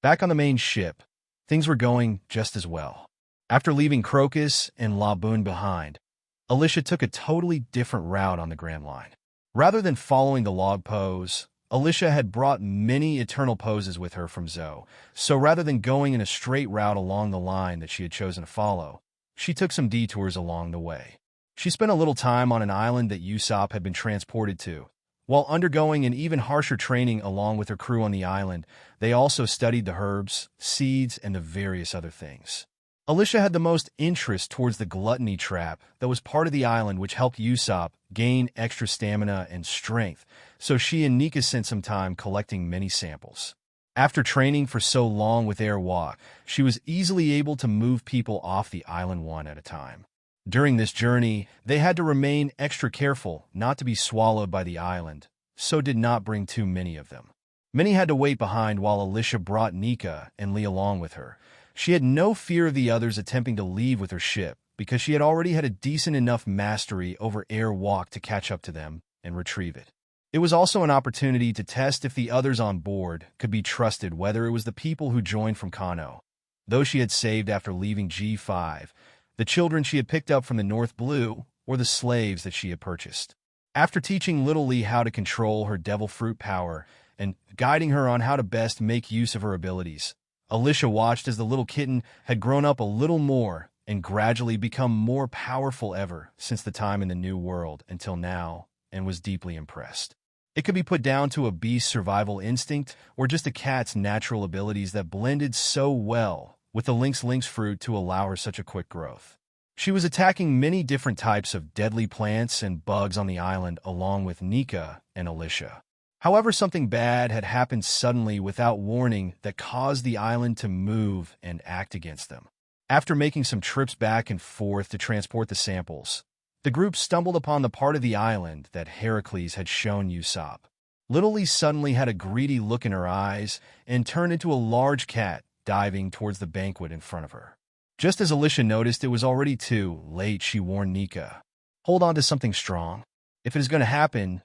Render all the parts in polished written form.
Back on the main ship, things were going just as well. After leaving Crocus and Laboon behind, Alicia took a totally different route on the Grand Line. Rather than following the log pose, Alicia had brought many eternal poses with her from Zoe, so rather than going in a straight route along the line that she had chosen to follow, she took some detours along the way. She spent a little time on an island that Usopp had been transported to. While undergoing an even harsher training along with her crew on the island, they also studied the herbs, seeds, and the various other things. Alicia had the most interest towards the gluttony trap that was part of the island, which helped Usopp gain extra stamina and strength, so she and Nika spent some time collecting many samples. After training for so long with Airwalk, she was easily able to move people off the island one at a time. During this journey, they had to remain extra careful not to be swallowed by the island, so did not bring too many of them. Many had to wait behind while Alicia brought Nika and Lee along with her. She had no fear of the others attempting to leave with her ship, because she had already had a decent enough mastery over Airwalk to catch up to them and retrieve it. It was also an opportunity to test if the others on board could be trusted, whether it was the people who joined from Kano, those she had saved after leaving G5, the children she had picked up from the North Blue, or the slaves that she had purchased. After teaching little Lee how to control her devil fruit power and guiding her on how to best make use of her abilities, Alicia watched as the little kitten had grown up a little more and gradually become more powerful ever since the time in the New World until now, and was deeply impressed. It could be put down to a beast's survival instinct or just a cat's natural abilities that blended so well with the lynx fruit to allow her such a quick growth. She was attacking many different types of deadly plants and bugs on the island along with Nika and Alicia. However, something bad had happened suddenly without warning that caused the island to move and act against them. After making some trips back and forth to transport the samples, the group stumbled upon the part of the island that Heracles had shown Usopp. Little Lee suddenly had a greedy look in her eyes and turned into a large cat diving towards the banquet in front of her. Just as Alicia noticed it was already too late, she warned Nika, "Hold on to something strong. If it is going to happen,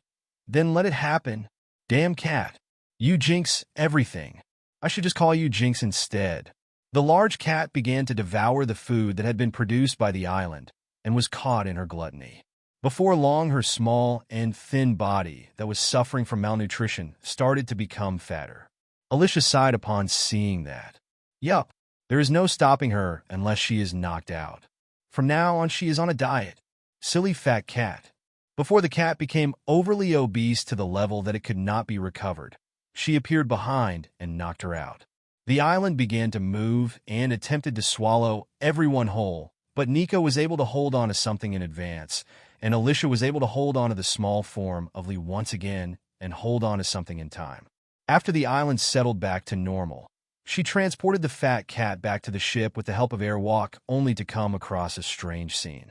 then let it happen. Damn cat. You jinx everything. I should just call you Jinx instead." The large cat began to devour the food that had been produced by the island and was caught in her gluttony. Before long, her small and thin body that was suffering from malnutrition started to become fatter. Alicia sighed upon seeing that. Yup, there is no stopping her unless she is knocked out. From now on, she is on a diet. Silly fat cat. Before the cat became overly obese to the level that it could not be recovered, she appeared behind and knocked her out. The island began to move and attempted to swallow everyone whole, but Nika was able to hold on to something in advance, and Alicia was able to hold on to the small form of Lee once again and hold on to something in time. After the island settled back to normal, she transported the fat cat back to the ship with the help of Airwalk, only to come across a strange scene.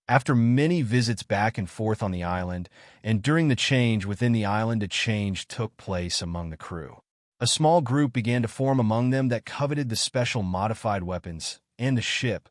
After many visits back and forth on the island, and during the change within the island, a change took place among the crew. A small group began to form among them that coveted the special modified weapons and the ship.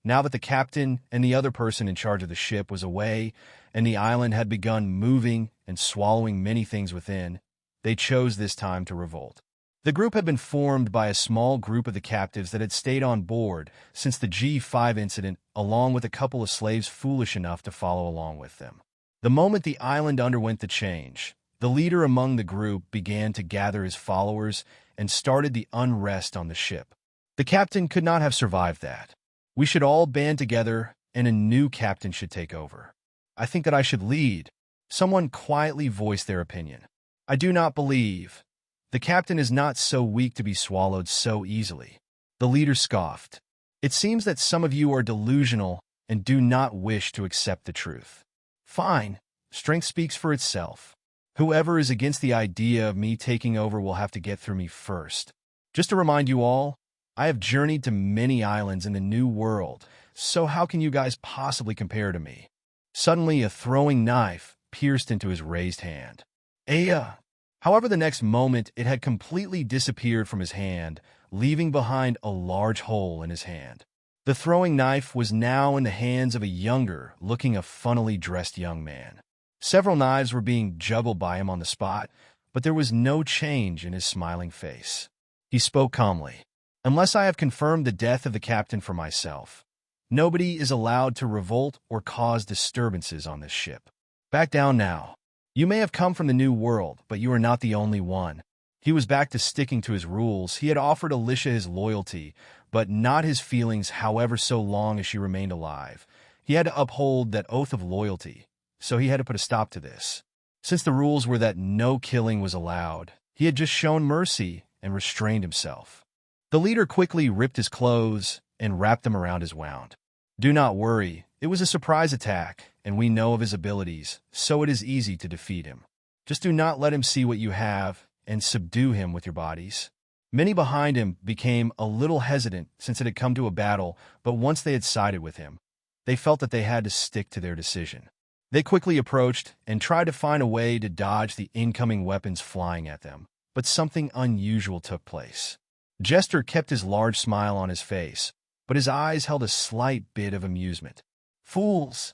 Now that the captain and the other person in charge of the ship was away, and the island had begun moving and swallowing many things within, they chose this time to revolt. The group had been formed by a small group of the captives that had stayed on board since the G5 incident, along with a couple of slaves foolish enough to follow along with them. The moment the island underwent the change, the leader among the group began to gather his followers and started the unrest on the ship. The captain could not have survived that. We should all band together, and a new captain should take over. I think that I should lead. Someone quietly voiced their opinion. I do not believe. The captain is not so weak to be swallowed so easily. The leader scoffed. It seems that some of you are delusional and do not wish to accept the truth. Fine. Strength speaks for itself. Whoever is against the idea of me taking over will have to get through me first. Just to remind you all, I have journeyed to many islands in the New World, so how can you guys possibly compare to me? Suddenly, a throwing knife pierced into his raised hand. Aya! However, the next moment, it had completely disappeared from his hand, leaving behind a large hole in his hand. The throwing knife was now in the hands of a younger, looking a funnily dressed young man. Several knives were being juggled by him on the spot, but there was no change in his smiling face. He spoke calmly. "Unless I have confirmed the death of the captain for myself, nobody is allowed to revolt or cause disturbances on this ship. Back down now. You may have come from the New World, but you are not the only one." He was back to sticking to his rules. He had offered Alicia his loyalty, but not his feelings, however so long as she remained alive. He had to uphold that oath of loyalty, so he had to put a stop to this. Since the rules were that no killing was allowed, he had just shown mercy and restrained himself. The leader quickly ripped his clothes and wrapped them around his wound. "Do not worry, it was a surprise attack, and we know of his abilities, so it is easy to defeat him. Just do not let him see what you have, and subdue him with your bodies." Many behind him became a little hesitant since it had come to a battle, but once they had sided with him, they felt that they had to stick to their decision. They quickly approached and tried to find a way to dodge the incoming weapons flying at them, but something unusual took place. Jester kept his large smile on his face, but his eyes held a slight bit of amusement. "Fools!"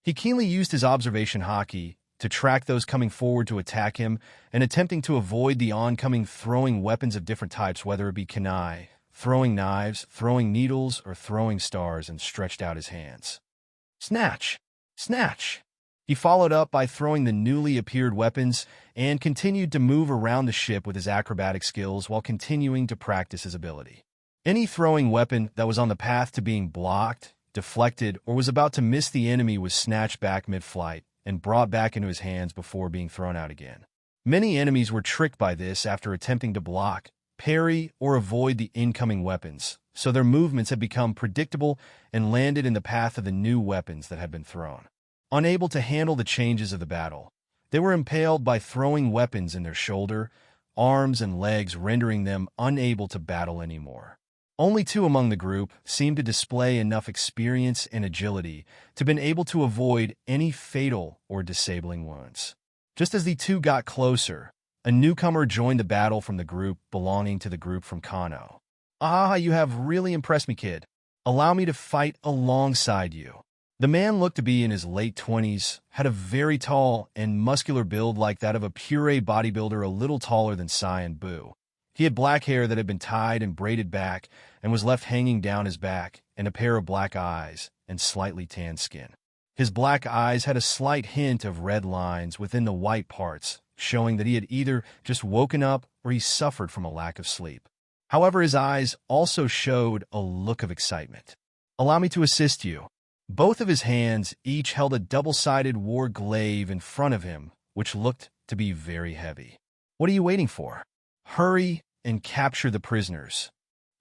He keenly used his observation hockey to track those coming forward to attack him and attempting to avoid the oncoming, throwing weapons of different types, whether it be kunai, throwing knives, throwing needles, or throwing stars, and stretched out his hands. Snatch! Snatch! He followed up by throwing the newly appeared weapons and continued to move around the ship with his acrobatic skills while continuing to practice his ability. Any throwing weapon that was on the path to being blocked, deflected, or was about to miss the enemy was snatched back mid-flight and brought back into his hands before being thrown out again. Many enemies were tricked by this after attempting to block, parry, or avoid the incoming weapons, so their movements had become predictable and landed in the path of the new weapons that had been thrown. Unable to handle the changes of the battle, they were impaled by throwing weapons in their shoulder, arms, and legs, rendering them unable to battle anymore. Only two among the group seemed to display enough experience and agility to be able to avoid any fatal or disabling wounds. Just as the two got closer, a newcomer joined the battle from the group belonging to the group from Kano. "Ah, you have really impressed me, kid. Allow me to fight alongside you." The man looked to be in his late 20s, had a very tall and muscular build like that of a puree bodybuilder, a little taller than Cyan Bu. He had black hair that had been tied and braided back and was left hanging down his back, and a pair of black eyes and slightly tanned skin. His black eyes had a slight hint of red lines within the white parts, showing that he had either just woken up or he suffered from a lack of sleep. However, his eyes also showed a look of excitement. "Allow me to assist you." Both of his hands each held a double-sided war glaive in front of him, which looked to be very heavy. "What are you waiting for? Hurry and capture the prisoners."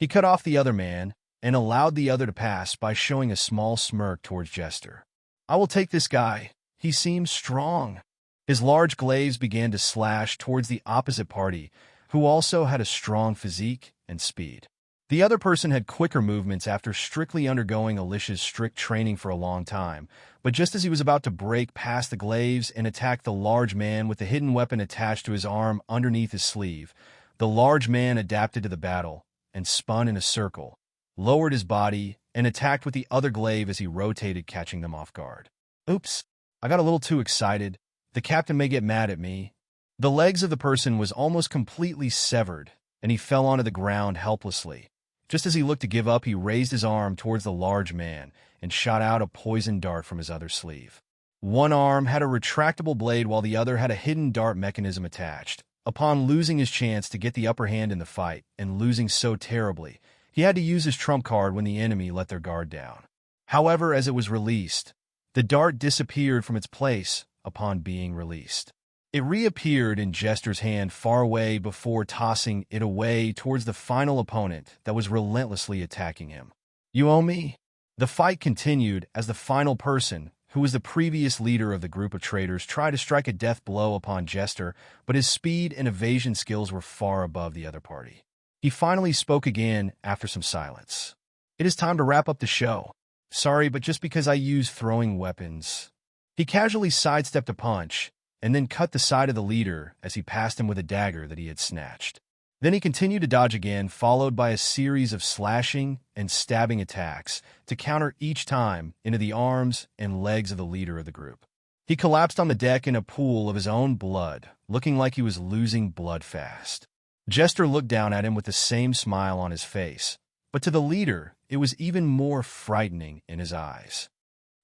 He cut off the other man and allowed the other to pass by showing a small smirk towards Jester. "I will take this guy. He seems strong." His large glaives began to slash towards the opposite party, who also had a strong physique and speed. The other person had quicker movements after strictly undergoing Alicia's strict training for a long time, but just as he was about to break past the glaives and attack the large man with the hidden weapon attached to his arm underneath his sleeve, the large man adapted to the battle and spun in a circle, lowered his body, and attacked with the other glaive as he rotated, catching them off guard. "Oops, I got a little too excited. The captain may get mad at me." The legs of the person was almost completely severed, and he fell onto the ground helplessly. Just as he looked to give up, he raised his arm towards the large man and shot out a poison dart from his other sleeve. One arm had a retractable blade while the other had a hidden dart mechanism attached. Upon losing his chance to get the upper hand in the fight, and losing so terribly, he had to use his trump card when the enemy let their guard down. However, as it was released, the dart disappeared from its place upon being released. It reappeared in Jester's hand far away before tossing it away towards the final opponent that was relentlessly attacking him. "You owe me." The fight continued as the final person, who was the previous leader of the group of traitors, tried to strike a death blow upon Jester, but his speed and evasion skills were far above the other party. He finally spoke again after some silence. "It is time to wrap up the show. Sorry, but just because I use throwing weapons." He casually sidestepped a punch, and then cut the side of the leader as he passed him with a dagger that he had snatched. Then he continued to dodge again, followed by a series of slashing and stabbing attacks to counter each time into the arms and legs of the leader of the group. He collapsed on the deck in a pool of his own blood, looking like he was losing blood fast. Jester looked down at him with the same smile on his face, but to the leader, it was even more frightening in his eyes.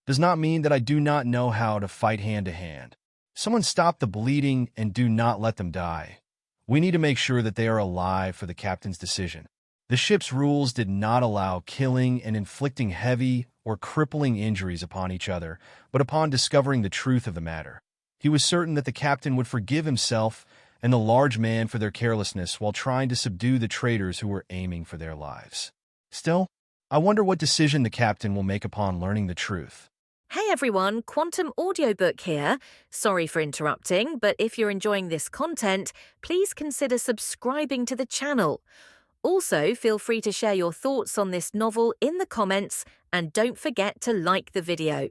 Does not mean that I do not know how to fight hand to hand. Someone stop the bleeding and do not let them die. We need to make sure that they are alive for the captain's decision. The ship's rules did not allow killing and inflicting heavy or crippling injuries upon each other, but upon discovering the truth of the matter. He was certain that the captain would forgive himself and the large man for their carelessness while trying to subdue the traitors who were aiming for their lives. Still, I wonder what decision the captain will make upon learning the truth. Hey everyone, Quantum Audiobook here. Sorry for interrupting, but if you're enjoying this content, please consider subscribing to the channel. Also, feel free to share your thoughts on this novel in the comments, and don't forget to like the video.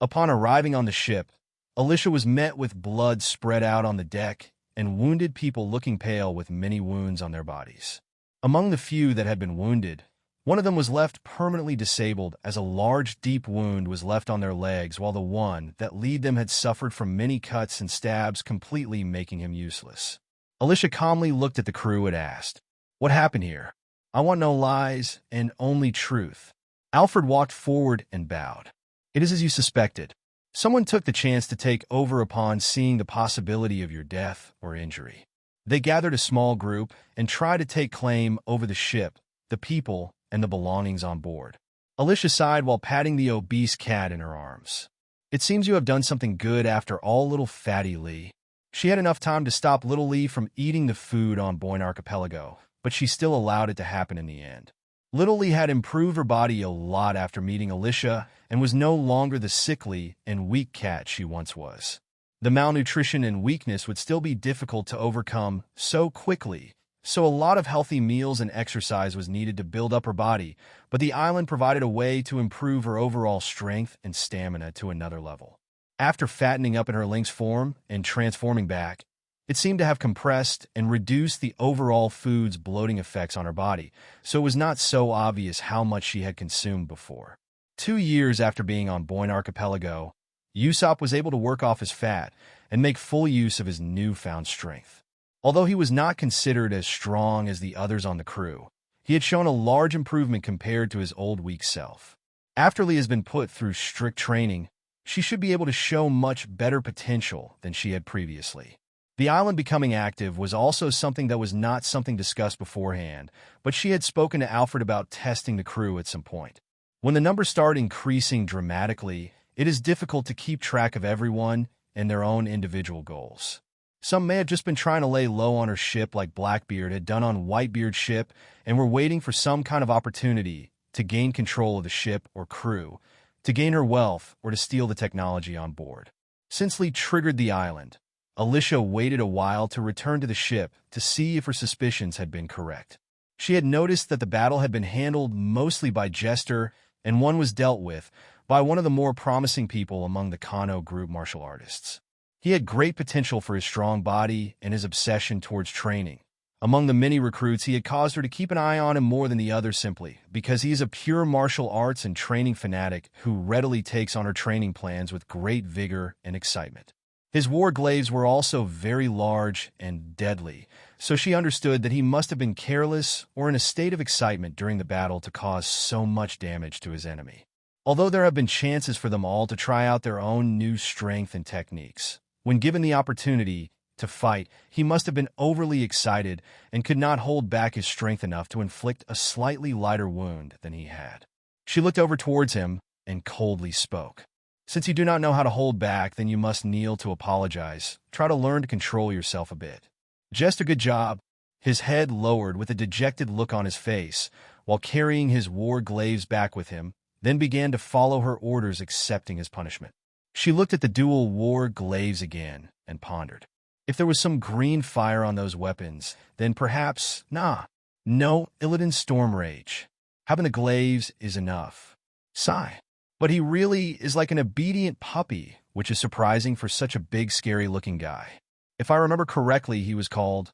Upon arriving on the ship, Alicia was met with blood spread out on the deck and wounded people looking pale with many wounds on their bodies. Among the few that had been wounded, one of them was left permanently disabled as a large, deep wound was left on their legs, while the one that led them had suffered from many cuts and stabs, completely making him useless. Alicia calmly looked at the crew and asked, "What happened here? I want no lies and only truth." Alfred walked forward and bowed. "It is as you suspected. Someone took the chance to take over upon seeing the possibility of your death or injury. They gathered a small group and tried to take claim over the ship, the people, and the belongings on board." Alicia sighed while patting the obese cat in her arms. "It seems you have done something good after all, little fatty Lee." She had enough time to stop little Lee from eating the food on Boyne Archipelago, but she still allowed it to happen in the end. Little Lee had improved her body a lot after meeting Alicia and was no longer the sickly and weak cat she once was. The malnutrition and weakness would still be difficult to overcome so quickly, so a lot of healthy meals and exercise was needed to build up her body, but the island provided a way to improve her overall strength and stamina to another level. After fattening up in her lynx form and transforming back, it seemed to have compressed and reduced the overall food's bloating effects on her body, so it was not so obvious how much she had consumed before. 2 years after being on Boyne Archipelago, Usopp was able to work off his fat and make full use of his newfound strength. Although he was not considered as strong as the others on the crew, he had shown a large improvement compared to his old weak self. After Lee has been put through strict training, she should be able to show much better potential than she had previously. The island becoming active was also something that was not something discussed beforehand, but she had spoken to Alfred about testing the crew at some point. When the numbers start increasing dramatically, it is difficult to keep track of everyone and their own individual goals. Some may have just been trying to lay low on her ship like Blackbeard had done on Whitebeard's ship and were waiting for some kind of opportunity to gain control of the ship or crew, to gain her wealth, or to steal the technology on board. Since Lee triggered the island, Alicia waited a while to return to the ship to see if her suspicions had been correct. She had noticed that the battle had been handled mostly by Jester, and one was dealt with by one of the more promising people among the Kano group martial artists. He had great potential for his strong body and his obsession towards training. Among the many recruits, he had caused her to keep an eye on him more than the others simply because he is a pure martial arts and training fanatic who readily takes on her training plans with great vigor and excitement. His war glaives were also very large and deadly, so she understood that he must have been careless or in a state of excitement during the battle to cause so much damage to his enemy. Although there have been chances for them all to try out their own new strength and techniques, when given the opportunity to fight, he must have been overly excited and could not hold back his strength enough to inflict a slightly lighter wound than he had. She looked over towards him and coldly spoke. "Since you do not know how to hold back, then you must kneel to apologize. Try to learn to control yourself a bit." "Jester, good job." His head lowered with a dejected look on his face, while carrying his war glaives back with him, then began to follow her orders, accepting his punishment. She looked at the dual war glaives again and pondered. If there was some green fire on those weapons, then perhaps, no, Illidan's storm rage. Having the glaives is enough. Sigh. But he really is like an obedient puppy, which is surprising for such a big, scary-looking guy. If I remember correctly, he was called...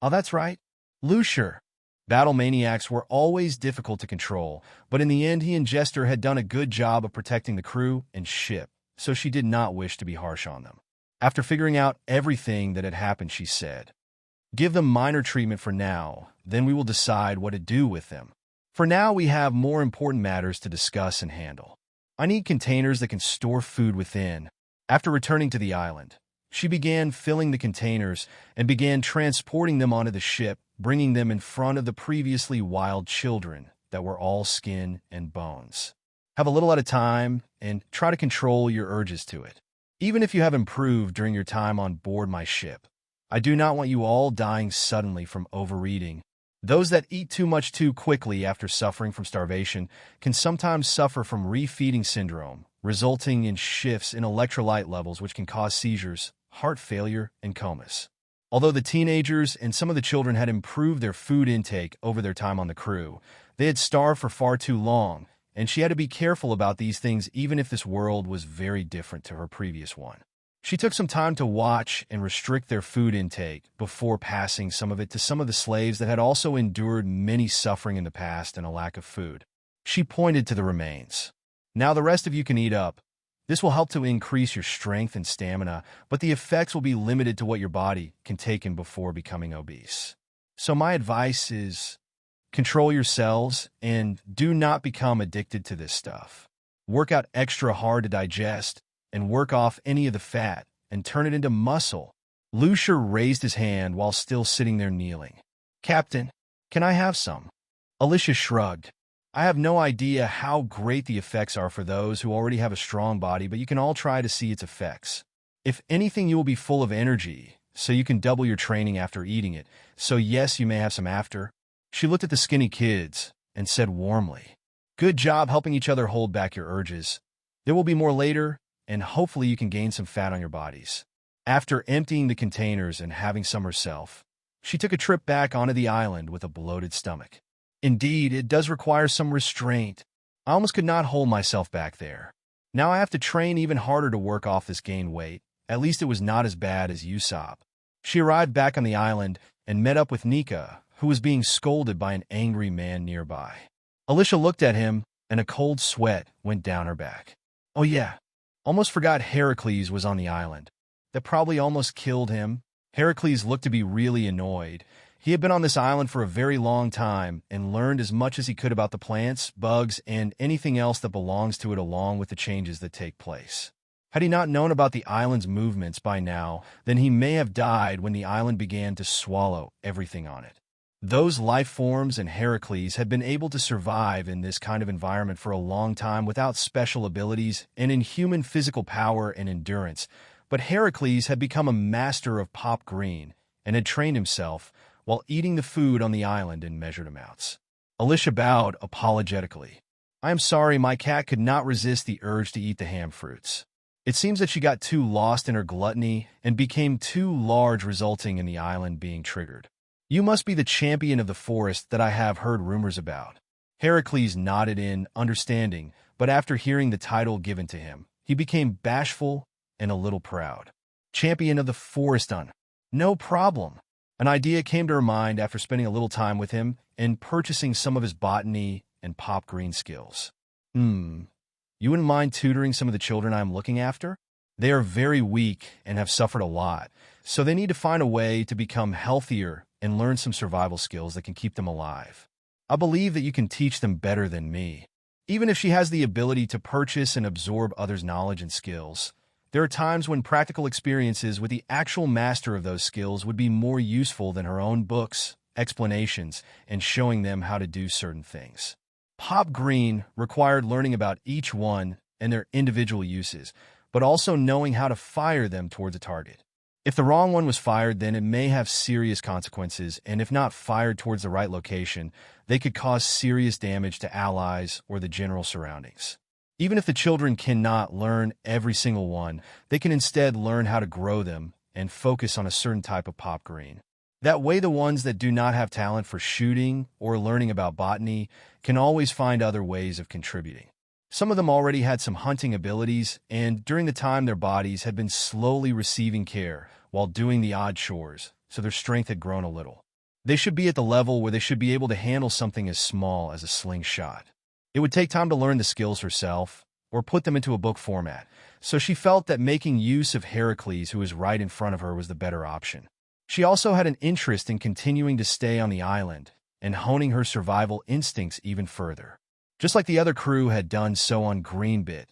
Oh, that's right. Lucier. Battle maniacs were always difficult to control, but in the end he and Jester had done a good job of protecting the crew and ship, so she did not wish to be harsh on them. After figuring out everything that had happened, she said, Give them minor treatment for now, then we will decide what to do with them. For now, we have more important matters to discuss and handle. I need containers that can store food within. After returning to the island, she began filling the containers and began transporting them onto the ship, bringing them in front of the previously wild children that were all skin and bones. Have a little at a time and try to control your urges to it. Even if you have improved during your time on board my ship, I do not want you all dying suddenly from overeating. Those that eat too much too quickly after suffering from starvation can sometimes suffer from refeeding syndrome, resulting in shifts in electrolyte levels which can cause seizures, heart failure, and comas. Although the teenagers and some of the children had improved their food intake over their time on the crew, they had starved for far too long, and she had to be careful about these things even if this world was very different to her previous one. She took some time to watch and restrict their food intake before passing some of it to some of the slaves that had also endured many suffering in the past and a lack of food. She pointed to the remains. Now the rest of you can eat up. This will help to increase your strength and stamina, but the effects will be limited to what your body can take in before becoming obese. So my advice is control yourselves and do not become addicted to this stuff. Work out extra hard to digest and work off any of the fat and turn it into muscle. Lucier raised his hand while still sitting there kneeling. Captain, can I have some? Alicia shrugged. I have no idea how great the effects are for those who already have a strong body, but you can all try to see its effects. If anything, you will be full of energy, so you can double your training after eating it. So yes, you may have some after. She looked at the skinny kids and said warmly, good job helping each other hold back your urges. There will be more later, and hopefully you can gain some fat on your bodies. After emptying the containers and having some herself, she took a trip back onto the island with a bloated stomach. Indeed, it does require some restraint. I almost could not hold myself back there. Now I have to train even harder to work off this gained weight. At least it was not as bad as Usopp. She arrived back on the island and met up with Nika, who was being scolded by an angry man nearby. Alicia looked at him, and a cold sweat went down her back. Oh yeah, almost forgot Heracles was on the island. That probably almost killed him. Heracles looked to be really annoyed. He had been on this island for a very long time and learned as much as he could about the plants, bugs, and anything else that belongs to it along with the changes that take place. Had he not known about the island's movements by now, then he may have died when the island began to swallow everything on it. Those life forms and Heracles had been able to survive in this kind of environment for a long time without special abilities and in human physical power and endurance, but Heracles had become a master of pop green and had trained himself while eating the food on the island in measured amounts. Alicia bowed apologetically. I am sorry, my cat could not resist the urge to eat the ham fruits. It seems that she got too lost in her gluttony and became too large, resulting in the island being triggered. You must be the champion of the forest that I have heard rumors about. Heracles nodded in understanding, but after hearing the title given to him, he became bashful and a little proud. Champion of the forest, no problem. An idea came to her mind after spending a little time with him and purchasing some of his botany and pop green skills. You wouldn't mind tutoring some of the children I am looking after? They are very weak and have suffered a lot, so they need to find a way to become healthier and learn some survival skills that can keep them alive. I believe that you can teach them better than me. Even if she has the ability to purchase and absorb others' knowledge and skills, there are times when practical experiences with the actual master of those skills would be more useful than her own books, explanations, and showing them how to do certain things. Pop green required learning about each one and their individual uses, but also knowing how to fire them towards a target. If the wrong one was fired, then it may have serious consequences, and if not fired towards the right location, they could cause serious damage to allies or the general surroundings. Even if the children cannot learn every single one, they can instead learn how to grow them and focus on a certain type of pop green. That way, the ones that do not have talent for shooting or learning about botany can always find other ways of contributing. Some of them already had some hunting abilities, and during the time their bodies had been slowly receiving care while doing the odd chores, so their strength had grown a little. They should be at the level where they should be able to handle something as small as a slingshot. It would take time to learn the skills herself, or put them into a book format, so she felt that making use of Heracles, who was right in front of her, was the better option. She also had an interest in continuing to stay on the island and honing her survival instincts even further. Just like the other crew had done so on Greenbit,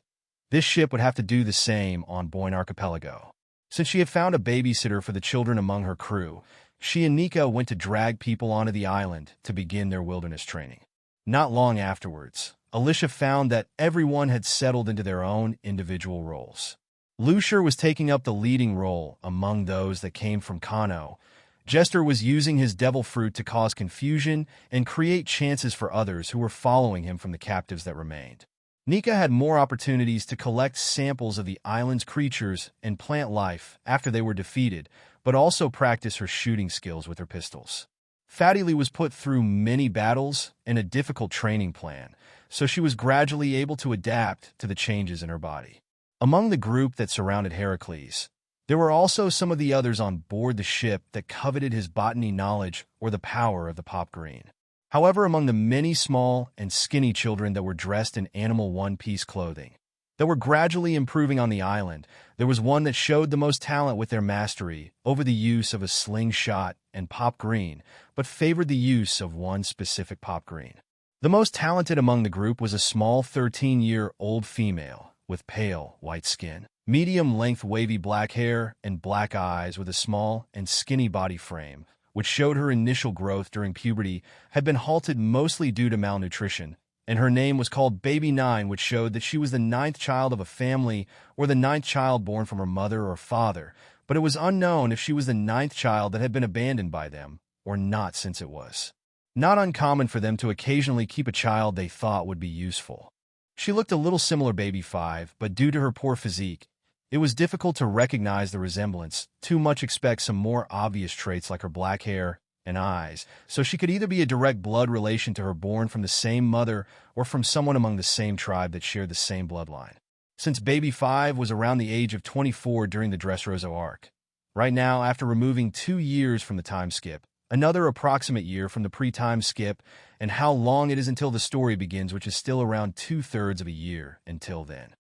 this ship would have to do the same on Boyne Archipelago. Since she had found a babysitter for the children among her crew, she and Nika went to drag people onto the island to begin their wilderness training. Not long afterwards, Alicia found that everyone had settled into their own individual roles. Lucier was taking up the leading role among those that came from Kano. Jester was using his devil fruit to cause confusion and create chances for others who were following him from the captives that remained. Nika had more opportunities to collect samples of the island's creatures and plant life after they were defeated, but also practice her shooting skills with her pistols. Fatty was put through many battles and a difficult training plan, so she was gradually able to adapt to the changes in her body. Among the group that surrounded Heracles, there were also some of the others on board the ship that coveted his botany knowledge or the power of the pop green. However, among the many small and skinny children that were dressed in animal one-piece clothing that were gradually improving on the island, there was one that showed the most talent with their mastery over the use of a slingshot and pop green, but favored the use of one specific pop green. The most talented among the group was a small 13-year-old female with pale white skin, medium-length wavy black hair, and black eyes with a small and skinny body frame, which showed her initial growth during puberty had been halted mostly due to malnutrition, and her name was called Baby 9, which showed that she was the 9th child of a family or the 9th child born from her mother or father, but it was unknown if she was the 9th child that had been abandoned by them or not, since it was not uncommon for them to occasionally keep a child they thought would be useful. She looked a little similar Baby 5, but due to her poor physique, it was difficult to recognize the resemblance. Too much expect some more obvious traits like her black hair and eyes, so she could either be a direct blood relation to her born from the same mother or from someone among the same tribe that shared the same bloodline. Since Baby 5 was around the age of 24 during the Dressrosa arc, right now, after removing 2 years from the time skip, another approximate year from the pre-time skip, and how long it is until the story begins, which is still around 2/3 of a year until then.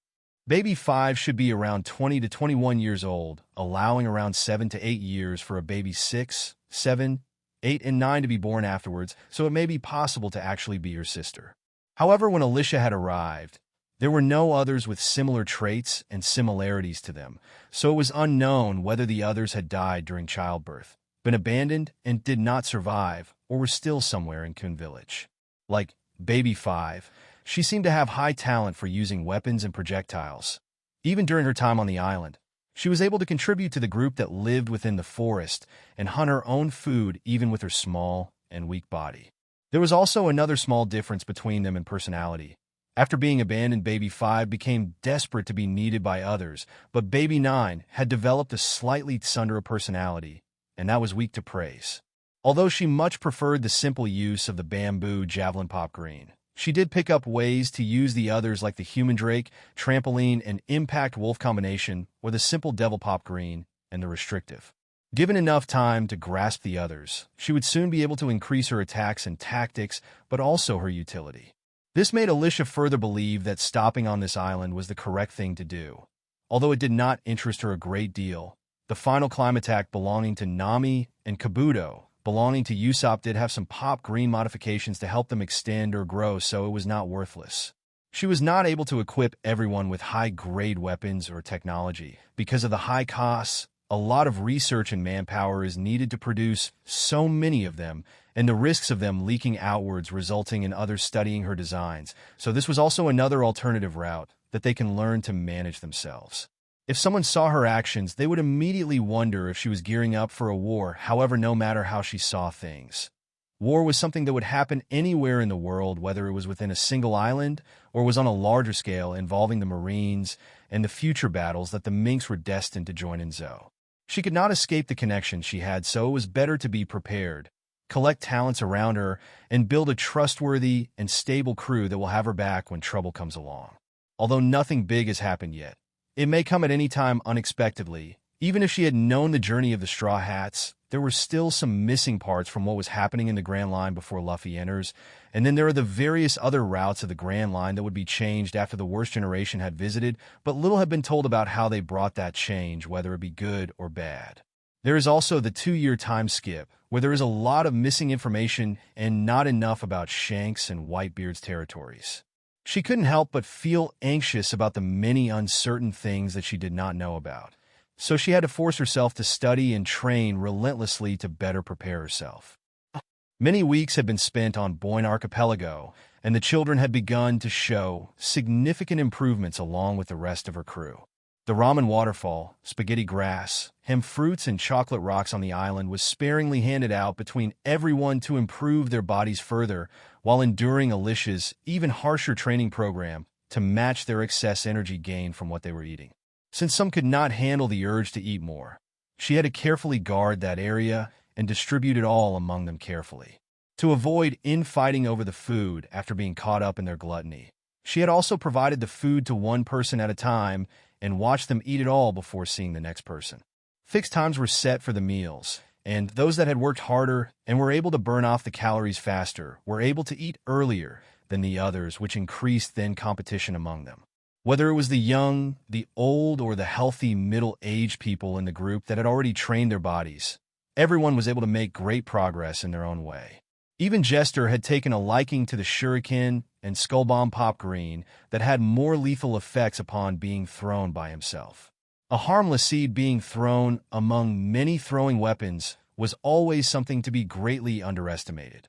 Baby 5 should be around 20 to 21 years old, allowing around 7 to 8 years for a baby 6, 7, 8, and 9 to be born afterwards, so it may be possible to actually be her sister. However, when Alicia had arrived, there were no others with similar traits and similarities to them, so it was unknown whether the others had died during childbirth, been abandoned, and did not survive, or were still somewhere in Kun Village. Like Baby 5, she seemed to have high talent for using weapons and projectiles. Even during her time on the island, she was able to contribute to the group that lived within the forest and hunt her own food even with her small and weak body. There was also another small difference between them in personality. After being abandoned, Baby 5 became desperate to be needed by others, but Baby 9 had developed a slightly tsundere personality, and that was weak to praise. Although she much preferred the simple use of the bamboo javelin pop green, she did pick up ways to use the others like the human drake, trampoline, and impact wolf combination, or the simple devil pop green and the restrictive. Given enough time to grasp the others, she would soon be able to increase her attacks and tactics, but also her utility. This made Alicia further believe that stopping on this island was the correct thing to do. Although it did not interest her a great deal, the final climb attack belonging to Nami and Kabuto belonging to Usopp did have some pop green modifications to help them extend or grow, so it was not worthless. She was not able to equip everyone with high-grade weapons or technology. Because of the high costs, a lot of research and manpower is needed to produce so many of them, and the risks of them leaking outwards resulting in others studying her designs, so this was also another alternative route that they can learn to manage themselves. If someone saw her actions, they would immediately wonder if she was gearing up for a war, however, no matter how she saw things. War was something that would happen anywhere in the world, whether it was within a single island or was on a larger scale involving the Marines and the future battles that the Minks were destined to join in Zou. She could not escape the connection she had, so it was better to be prepared, collect talents around her, and build a trustworthy and stable crew that will have her back when trouble comes along. Although nothing big has happened yet, it may come at any time unexpectedly. Even if she had known the journey of the Straw Hats, there were still some missing parts from what was happening in the Grand Line before Luffy enters, and then there are the various other routes of the Grand Line that would be changed after the Worst Generation had visited, but little had been told about how they brought that change, whether it be good or bad. There is also the 2-year time skip, where there is a lot of missing information and not enough about Shanks and Whitebeard's territories. She couldn't help but feel anxious about the many uncertain things that she did not know about, so she had to force herself to study and train relentlessly to better prepare herself. Many weeks had been spent on Boyne Archipelago, and the children had begun to show significant improvements along with the rest of her crew. The ramen waterfall, spaghetti grass, hemp fruits, and chocolate rocks on the island was sparingly handed out between everyone to improve their bodies further, while enduring Alyssia's even harsher training program to match their excess energy gained from what they were eating. Since some could not handle the urge to eat more, she had to carefully guard that area and distribute it all among them carefully, to avoid infighting over the food after being caught up in their gluttony. She had also provided the food to one person at a time and watched them eat it all before seeing the next person. Fixed times were set for the meals, and those that had worked harder and were able to burn off the calories faster were able to eat earlier than the others, which increased then competition among them. Whether it was the young, the old, or the healthy middle-aged people in the group that had already trained their bodies, everyone was able to make great progress in their own way. Even Jester had taken a liking to the shuriken and skullbomb pop green that had more lethal effects upon being thrown by himself. A harmless seed being thrown among many throwing weapons was always something to be greatly underestimated.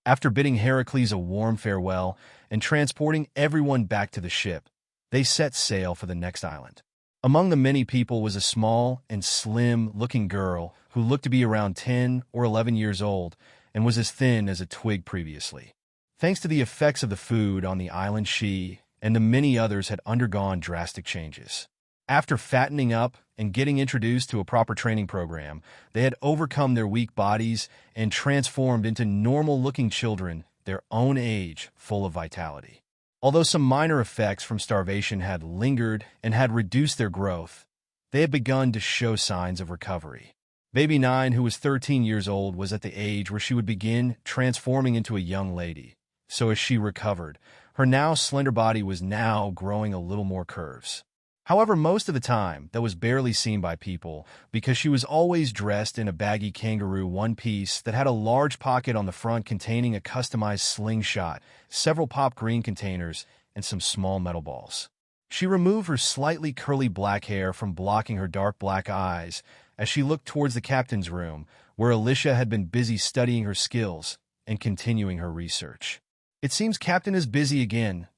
After bidding Heracles a warm farewell and transporting everyone back to the ship, they set sail for the next island. Among the many people was a small and slim-looking girl who looked to be around 10 or 11 years old and was as thin as a twig previously. Thanks to the effects of the food on the island, she and the many others had undergone drastic changes. After fattening up and getting introduced to a proper training program, they had overcome their weak bodies and transformed into normal-looking children their own age, full of vitality. Although some minor effects from starvation had lingered and had reduced their growth, they had begun to show signs of recovery. Baby 9, who was 13 years old, was at the age where she would begin transforming into a young lady. So as she recovered, her now slender body was now growing a little more curves. However, most of the time, that was barely seen by people because she was always dressed in a baggy kangaroo one-piece that had a large pocket on the front containing a customized slingshot, several pop green containers, and some small metal balls. She removed her slightly curly black hair from blocking her dark black eyes as she looked towards the captain's room, where Alicia had been busy studying her skills and continuing her research. It seems Captain is busy again.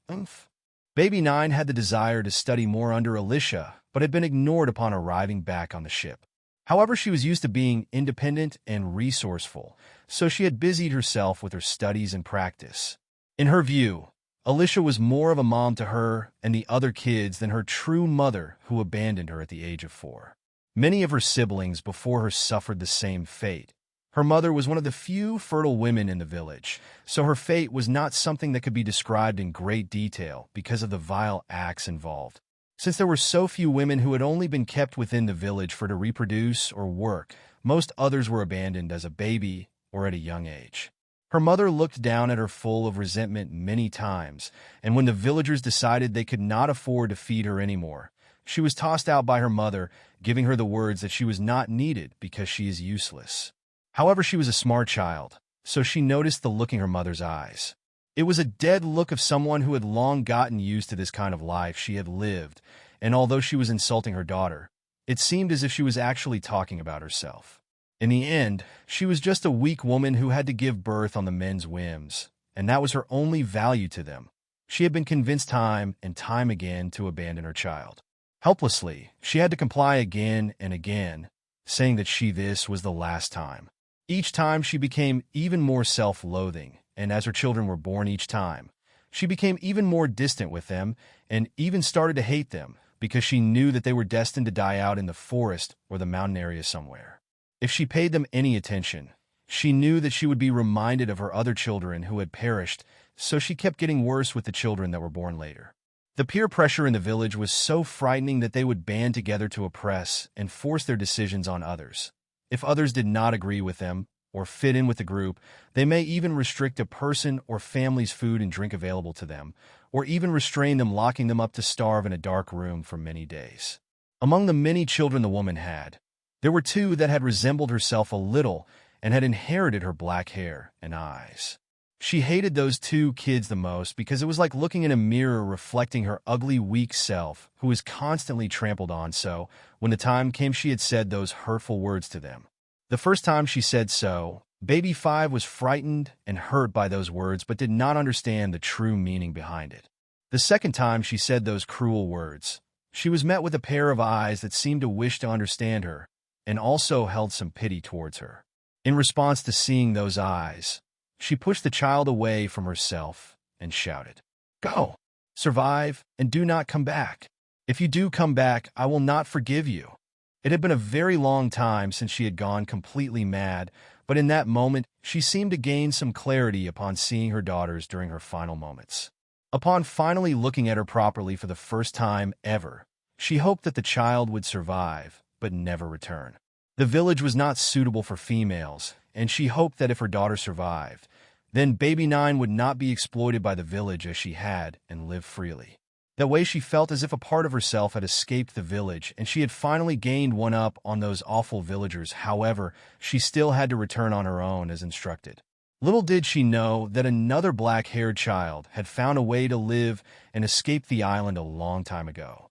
Baby 9 had the desire to study more under Alicia, but had been ignored upon arriving back on the ship. However, she was used to being independent and resourceful, so she had busied herself with her studies and practice. In her view, Alicia was more of a mom to her and the other kids than her true mother, who abandoned her at the age of 4. Many of her siblings before her suffered the same fate. Her mother was one of the few fertile women in the village, so her fate was not something that could be described in great detail because of the vile acts involved. Since there were so few women who had only been kept within the village for to reproduce or work, most others were abandoned as a baby or at a young age. Her mother looked down at her full of resentment many times, and when the villagers decided they could not afford to feed her anymore, she was tossed out by her mother, giving her the words that she was not needed because she is useless. However, she was a smart child, so she noticed the look in her mother's eyes. It was a dead look of someone who had long gotten used to this kind of life she had lived, and although she was insulting her daughter, it seemed as if she was actually talking about herself. In the end, she was just a weak woman who had to give birth on the men's whims, and that was her only value to them. She had been convinced time and time again to abandon her child. Helplessly, she had to comply again and again, saying that this was the last time. Each time she became even more self-loathing, and as her children were born each time, she became even more distant with them and even started to hate them because she knew that they were destined to die out in the forest or the mountain area somewhere. If she paid them any attention, she knew that she would be reminded of her other children who had perished, so she kept getting worse with the children that were born later. The peer pressure in the village was so frightening that they would band together to oppress and force their decisions on others. If others did not agree with them or fit in with the group, they may even restrict a person or family's food and drink available to them, or even restrain them, locking them up to starve in a dark room for many days. Among the many children the woman had, There were two that had resembled herself a little and had inherited her black hair and eyes. She hated those two kids the most because it was like looking in a mirror reflecting her ugly, weak self, who was constantly trampled on. So, when the time came, she had said those hurtful words to them. The first time she said so, Baby 5 was frightened and hurt by those words but did not understand the true meaning behind it. The second time she said those cruel words, she was met with a pair of eyes that seemed to wish to understand her and also held some pity towards her. In response to seeing those eyes, she pushed the child away from herself and shouted, "Go! Survive, and do not come back. If you do come back, I will not forgive you." It had been a very long time since she had gone completely mad, but in that moment, she seemed to gain some clarity upon seeing her daughters during her final moments. Upon finally looking at her properly for the first time ever, she hoped that the child would survive, but never return. The village was not suitable for females, and she hoped that if her daughter survived, then Baby 9 would not be exploited by the village as she had and live freely. That way she felt as if a part of herself had escaped the village and she had finally gained one up on those awful villagers. However, she still had to return on her own as instructed. Little did she know that another black-haired child had found a way to live and escape the island a long time ago.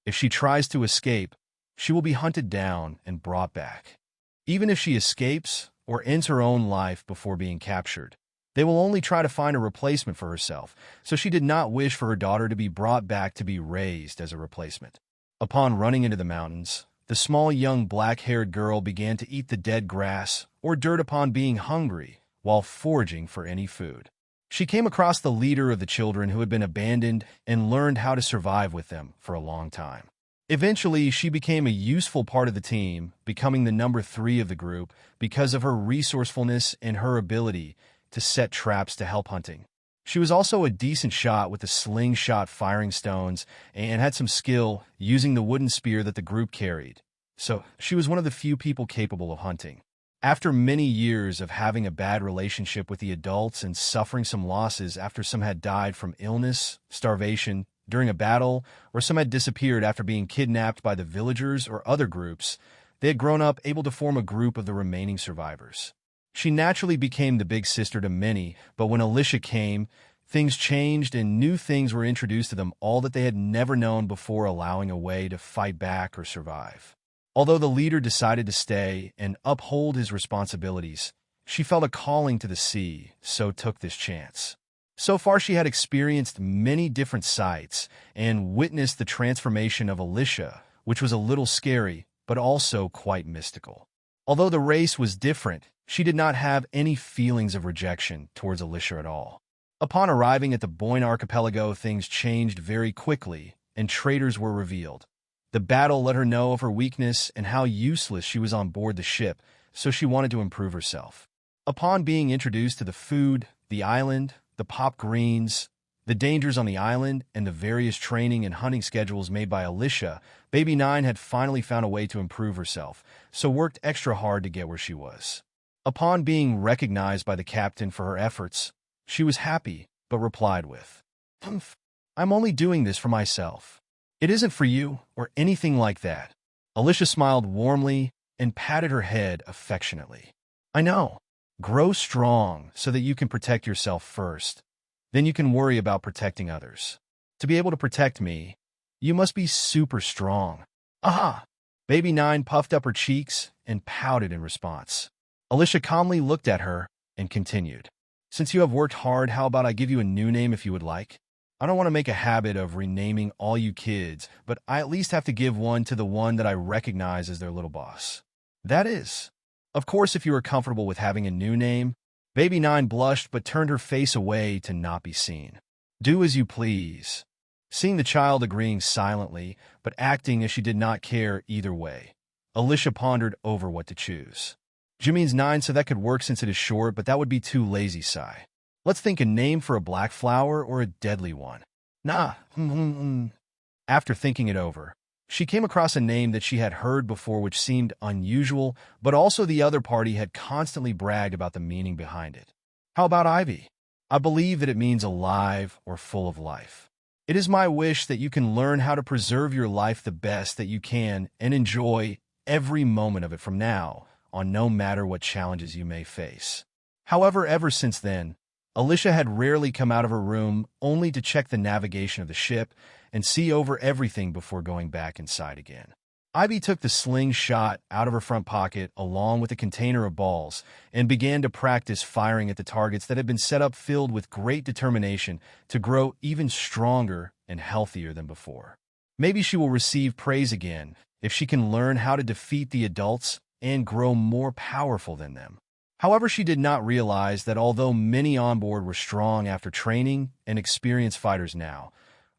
If she tries to escape, she will be hunted down and brought back. Even if she escapes or ends her own life before being captured, they will only try to find a replacement for herself, so she did not wish for her daughter to be brought back to be raised as a replacement. Upon running into the mountains, the small young black-haired girl began to eat the dead grass or dirt upon being hungry while foraging for any food. She came across the leader of the children who had been abandoned and learned how to survive with them for a long time. Eventually, she became a useful part of the team, becoming the number 3 of the group because of her resourcefulness and her ability to set traps to help hunting. She was also a decent shot with the slingshot firing stones and had some skill using the wooden spear that the group carried. So she was one of the few people capable of hunting. After many years of having a bad relationship with the adults and suffering some losses after some had died from illness, starvation, during a battle, or some had disappeared after being kidnapped by the villagers or other groups, they had grown up able to form a group of the remaining survivors. She naturally became the big sister to many, but when Alicia came, things changed and new things were introduced to them, all that they had never known before, allowing a way to fight back or survive. Although the leader decided to stay and uphold his responsibilities, she felt a calling to the sea, so took this chance. So far, she had experienced many different sights and witnessed the transformation of Alicia, which was a little scary, but also quite mystical. Although the race was different, she did not have any feelings of rejection towards Alicia at all. Upon arriving at the Boyne archipelago, things changed very quickly, and traitors were revealed. The battle let her know of her weakness and how useless she was on board the ship, so she wanted to improve herself. Upon being introduced to the food, the island, the pop greens, the dangers on the island, and the various training and hunting schedules made by Alicia, Baby 9 had finally found a way to improve herself, so worked extra hard to get where she was. Upon being recognized by the captain for her efforts, she was happy, but replied with, "I'm only doing this for myself. It isn't for you or anything like that." Alicia smiled warmly and patted her head affectionately. "I know. Grow strong so that you can protect yourself first. Then you can worry about protecting others. To be able to protect me, you must be super strong." "Aha!" Baby 9 puffed up her cheeks and pouted in response. Alicia calmly looked at her and continued, "Since you have worked hard, how about I give you a new name if you would like? I don't want to make a habit of renaming all you kids, but I at least have to give one to the one that I recognize as their little boss. That is, of course, if you are comfortable with having a new name." Baby 9 blushed but turned her face away to not be seen. "Do as you please." Seeing the child agreeing silently, but acting as she did not care either way, Alicia pondered over what to choose. Jimmy's 9, so that could work since it is short, but that would be too lazy, sigh. Let's think a name for a black flower or a deadly one. Nah. After thinking it over, she came across a name that she had heard before which seemed unusual, but also the other party had constantly bragged about the meaning behind it. How about Ivy? I believe that it means alive or full of life. It is my wish that you can learn how to preserve your life the best that you can and enjoy every moment of it from now on, no matter what challenges you may face. However, ever since then, Alicia had rarely come out of her room only to check the navigation of the ship and see over everything before going back inside again. Ivy took the slingshot out of her front pocket along with a container of balls and began to practice firing at the targets that had been set up, filled with great determination to grow even stronger and healthier than before. Maybe she will receive praise again if she can learn how to defeat the adults and grow more powerful than them. However, she did not realize that although many on board were strong after training and experienced fighters now,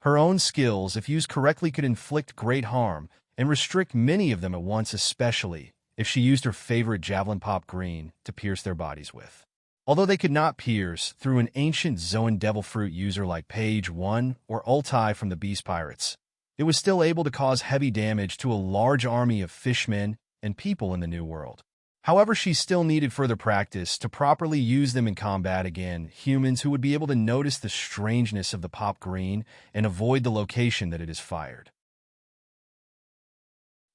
her own skills, if used correctly, could inflict great harm and restrict many of them at once, especially if she used her favorite javelin pop green to pierce their bodies with. Although they could not pierce through an ancient Zoan devil fruit user like Page 1 or Ultai from the Beast Pirates, it was still able to cause heavy damage to a large army of fishmen and people in the New World. However, she still needed further practice to properly use them in combat against humans who would be able to notice the strangeness of the pop green and avoid the location that it is fired.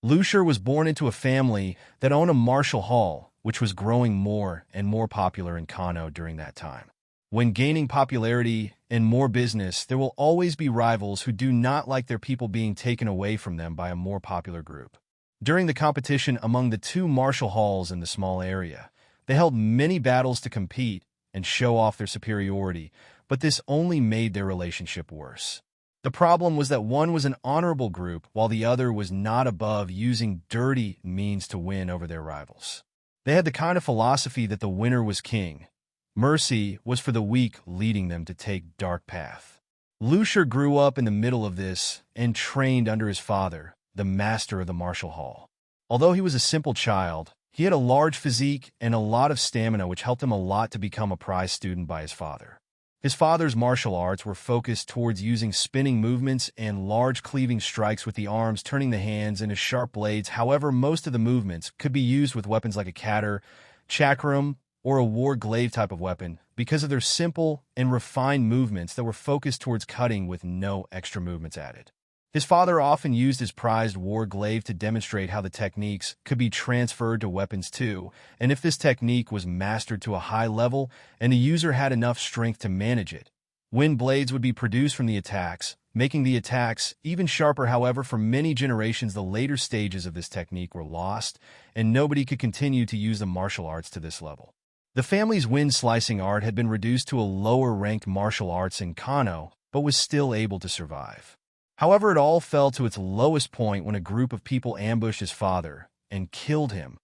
Lucier was born into a family that owned a martial hall, which was growing more and more popular in Kano during that time. When gaining popularity and more business, there will always be rivals who do not like their people being taken away from them by a more popular group. During the competition among the two martial halls in the small area, they held many battles to compete and show off their superiority, but this only made their relationship worse. The problem was that one was an honorable group, while the other was not above using dirty means to win over their rivals. They had the kind of philosophy that the winner was king. Mercy was for the weak, leading them to take dark path. Lucier grew up in the middle of this and trained under his father, the master of the martial hall. Although he was a simple child, he had a large physique and a lot of stamina, which helped him a lot to become a prize student by his father. His father's martial arts were focused towards using spinning movements and large cleaving strikes with the arms, turning the hands into sharp blades. However, most of the movements could be used with weapons like a katar, chakram, or a war glaive type of weapon because of their simple and refined movements that were focused towards cutting with no extra movements added. His father often used his prized war glaive to demonstrate how the techniques could be transferred to weapons too, and if this technique was mastered to a high level and the user had enough strength to manage it, wind blades would be produced from the attacks, making the attacks even sharper. However, for many generations, the later stages of this technique were lost, and nobody could continue to use the martial arts to this level. The family's wind slicing art had been reduced to a lower-ranked martial arts in Kano, but was still able to survive. However, it all fell to its lowest point when a group of people ambushed his father and killed him.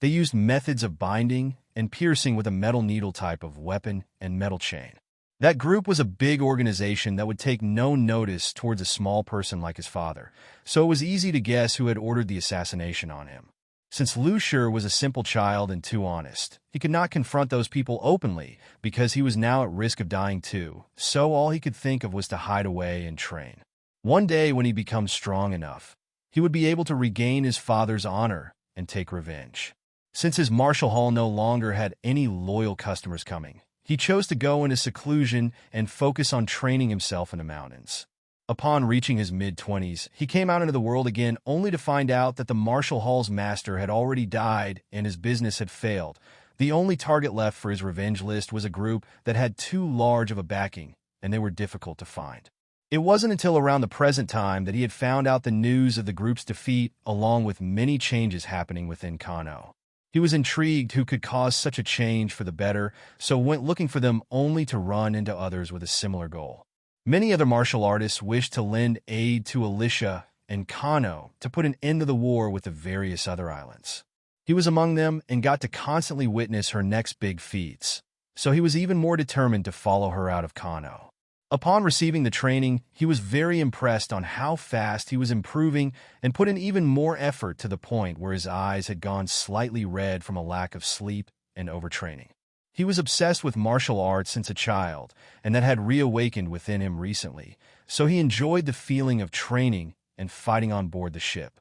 They used methods of binding and piercing with a metal needle type of weapon and metal chain. That group was a big organization that would take no notice towards a small person like his father, so it was easy to guess who had ordered the assassination on him. Since Lucier was a simple child and too honest, he could not confront those people openly because he was now at risk of dying too, so all he could think of was to hide away and train. One day, when he becomes strong enough, he would be able to regain his father's honor and take revenge. Since his martial hall no longer had any loyal customers coming, he chose to go into seclusion and focus on training himself in the mountains. Upon reaching his mid-20s, he came out into the world again only to find out that the martial hall's master had already died and his business had failed. The only target left for his revenge list was a group that had too large of a backing, and they were difficult to find. It wasn't until around the present time that he had found out the news of the group's defeat, along with many changes happening within Kano. He was intrigued who could cause such a change for the better, so went looking for them only to run into others with a similar goal. Many other martial artists wished to lend aid to Alicia and Kano to put an end to the war with the various other islands. He was among them and got to constantly witness her next big feats, so he was even more determined to follow her out of Kano. Upon receiving the training, he was very impressed on how fast he was improving and put in even more effort to the point where his eyes had gone slightly red from a lack of sleep and overtraining. He was obsessed with martial arts since a child, and that had reawakened within him recently, so he enjoyed the feeling of training and fighting on board the ship.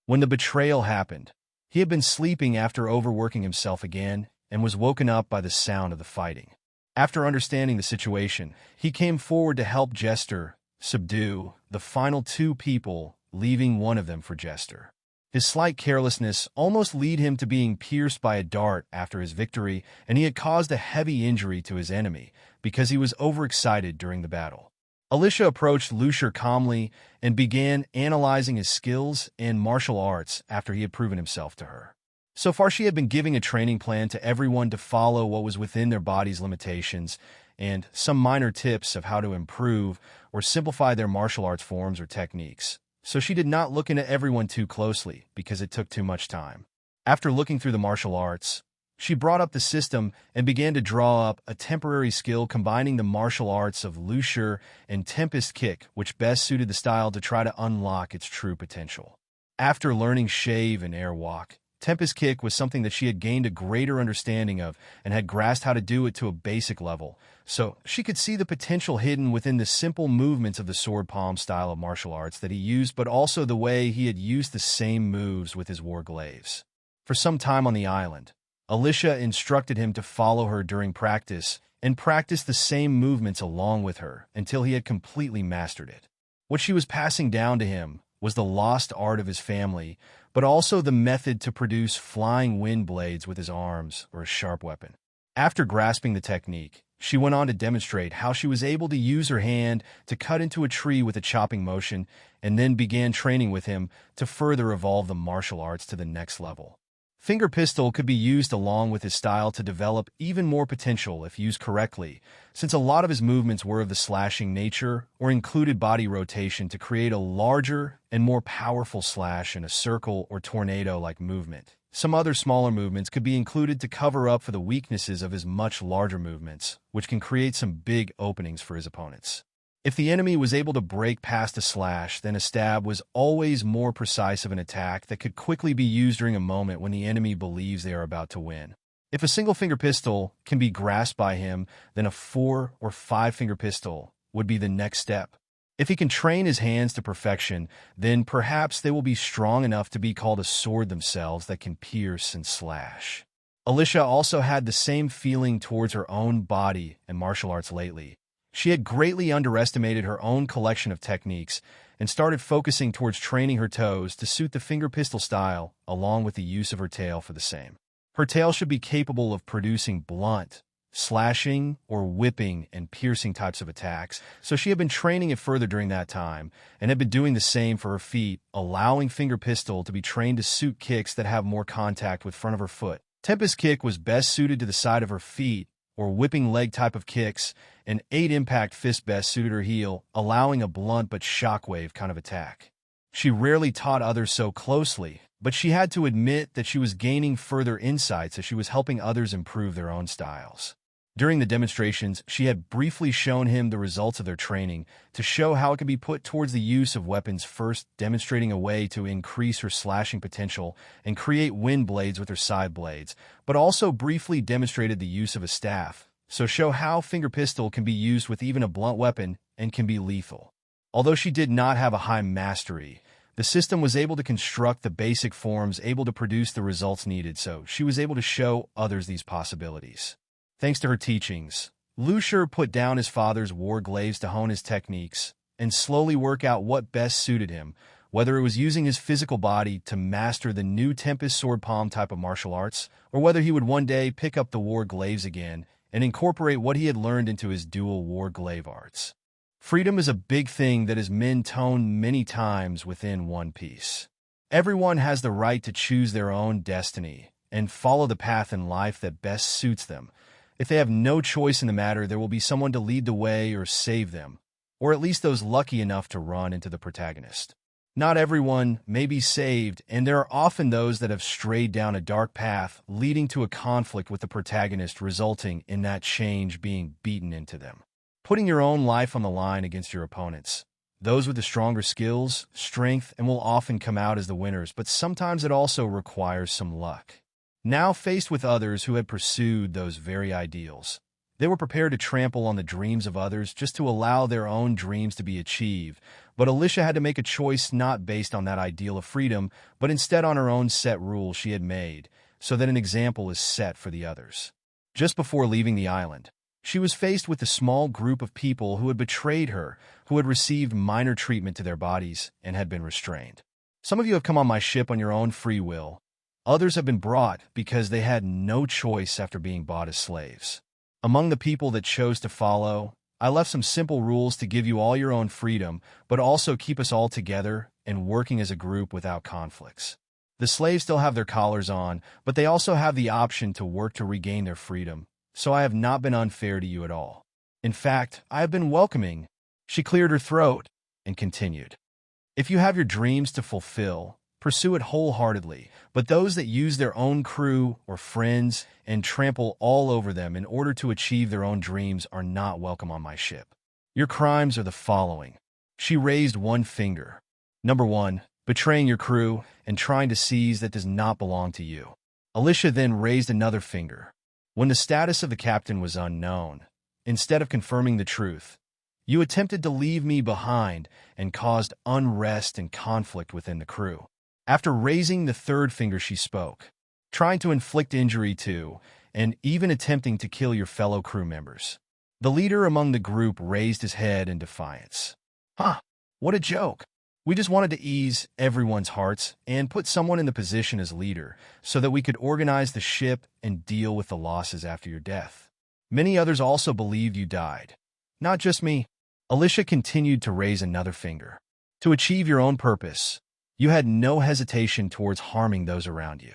When the betrayal happened, he had been sleeping after overworking himself again and was woken up by the sound of the fighting. After understanding the situation, he came forward to help Jester subdue the final two people, leaving one of them for Jester. His slight carelessness almost led him to being pierced by a dart after his victory, and he had caused a heavy injury to his enemy because he was overexcited during the battle. Alicia approached Lucier calmly and began analyzing his skills and martial arts after he had proven himself to her. So far, she had been giving a training plan to everyone to follow what was within their body's limitations and some minor tips of how to improve or simplify their martial arts forms or techniques. So she did not look into everyone too closely because it took too much time. After looking through the martial arts, she brought up the system and began to draw up a temporary skill combining the martial arts of Lucier and Tempest Kick, which best suited the style to try to unlock its true potential. After learning Shave and Airwalk, Tempest Kick was something that she had gained a greater understanding of and had grasped how to do it to a basic level, so she could see the potential hidden within the simple movements of the sword palm style of martial arts that he used, but also the way he had used the same moves with his war glaives. For some time on the island, Alicia instructed him to follow her during practice and practice the same movements along with her until he had completely mastered it. What she was passing down to him was the lost art of his family, but also the method to produce flying wind blades with his arms or a sharp weapon. After grasping the technique, she went on to demonstrate how she was able to use her hand to cut into a tree with a chopping motion, and then began training with him to further evolve the martial arts to the next level. Finger pistol could be used along with his style to develop even more potential if used correctly, since a lot of his movements were of the slashing nature or included body rotation to create a larger and more powerful slash in a circle or tornado-like movement. Some other smaller movements could be included to cover up for the weaknesses of his much larger movements, which can create some big openings for his opponents. If the enemy was able to break past a slash, then a stab was always more precise of an attack that could quickly be used during a moment when the enemy believes they are about to win. If a single finger pistol can be grasped by him, then a 4 or 5 finger pistol would be the next step. If he can train his hands to perfection, then perhaps they will be strong enough to be called a sword themselves that can pierce and slash. Alicia also had the same feeling towards her own body and martial arts lately. She had greatly underestimated her own collection of techniques and started focusing towards training her toes to suit the finger pistol style, along with the use of her tail for the same. Her tail should be capable of producing blunt, slashing, or whipping and piercing types of attacks, so she had been training it further during that time and had been doing the same for her feet, allowing finger pistol to be trained to suit kicks that have more contact with front of her foot. Tempest Kick was best suited to the side of her feet, or whipping leg type of kicks, and 8-impact fist best suited her heel, allowing a blunt but shockwave kind of attack. She rarely taught others so closely, but she had to admit that she was gaining further insights as she was helping others improve their own styles. During the demonstrations, she had briefly shown him the results of their training to show how it could be put towards the use of weapons, first demonstrating a way to increase her slashing potential and create wind blades with her side blades, but also briefly demonstrated the use of a staff, so show how finger pistol can be used with even a blunt weapon and can be lethal. Although she did not have a high mastery, the system was able to construct the basic forms able to produce the results needed, so she was able to show others these possibilities. Thanks to her teachings, Lucier put down his father's war glaives to hone his techniques and slowly work out what best suited him, whether it was using his physical body to master the new Tempest sword palm type of martial arts, or whether he would one day pick up the war glaives again and incorporate what he had learned into his dual war glaive arts. Freedom is a big thing that is toned many times within One Piece. Everyone has the right to choose their own destiny and follow the path in life that best suits them. If they have no choice in the matter, there will be someone to lead the way or save them, or at least those lucky enough to run into the protagonist. Not everyone may be saved, and there are often those that have strayed down a dark path, leading to a conflict with the protagonist, resulting in that change being beaten into them. Putting your own life on the line against your opponents. Those with the stronger skills, strength, and will often come out as the winners, but sometimes it also requires some luck. Now faced with others who had pursued those very ideals, they were prepared to trample on the dreams of others just to allow their own dreams to be achieved, but Alicia had to make a choice not based on that ideal of freedom, but instead on her own set rules she had made, so that an example is set for the others. Just before leaving the island, She was faced with a small group of people who had betrayed her, who had received minor treatment to their bodies, and had been restrained. Some of you have come on my ship on your own free will. Others have been brought because they had no choice after being bought as slaves. Among the people that chose to follow, I left some simple rules to give you all your own freedom, but also keep us all together and working as a group without conflicts. The slaves still have their collars on, but they also have the option to work to regain their freedom, so I have not been unfair to you at all. In fact, I have been welcoming. She cleared her throat and continued. If you have your dreams to fulfill, pursue it wholeheartedly, but those that use their own crew or friends and trample all over them in order to achieve their own dreams are not welcome on my ship. Your crimes are the following. She raised one finger. Number 1, betraying your crew and trying to seize that does not belong to you. Alicia then raised another finger. When the status of the captain was unknown, instead of confirming the truth, you attempted to leave me behind and caused unrest and conflict within the crew. After raising the third finger, she spoke, trying to inflict injury to, and even attempting to kill your fellow crew members. The leader among the group raised his head in defiance. What a joke. We just wanted to ease everyone's hearts and put someone in the position as leader so that we could organize the ship and deal with the losses after your death. Many others also believed you died. Not just me. Alicia continued to raise another finger. To achieve your own purpose, you had no hesitation towards harming those around you.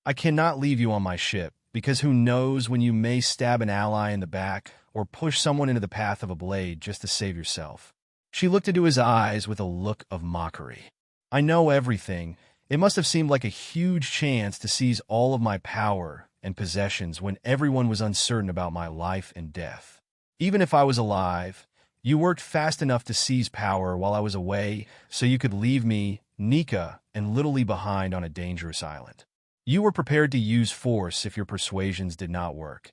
I cannot leave you on my ship, because who knows when you may stab an ally in the back or push someone into the path of a blade just to save yourself. She looked into his eyes with a look of mockery. I know everything. It must have seemed like a huge chance to seize all of my power and possessions when everyone was uncertain about my life and death. Even if I was alive, you worked fast enough to seize power while I was away so you could leave me, Nika, and Littlely behind on a dangerous island. You were prepared to use force if your persuasions did not work.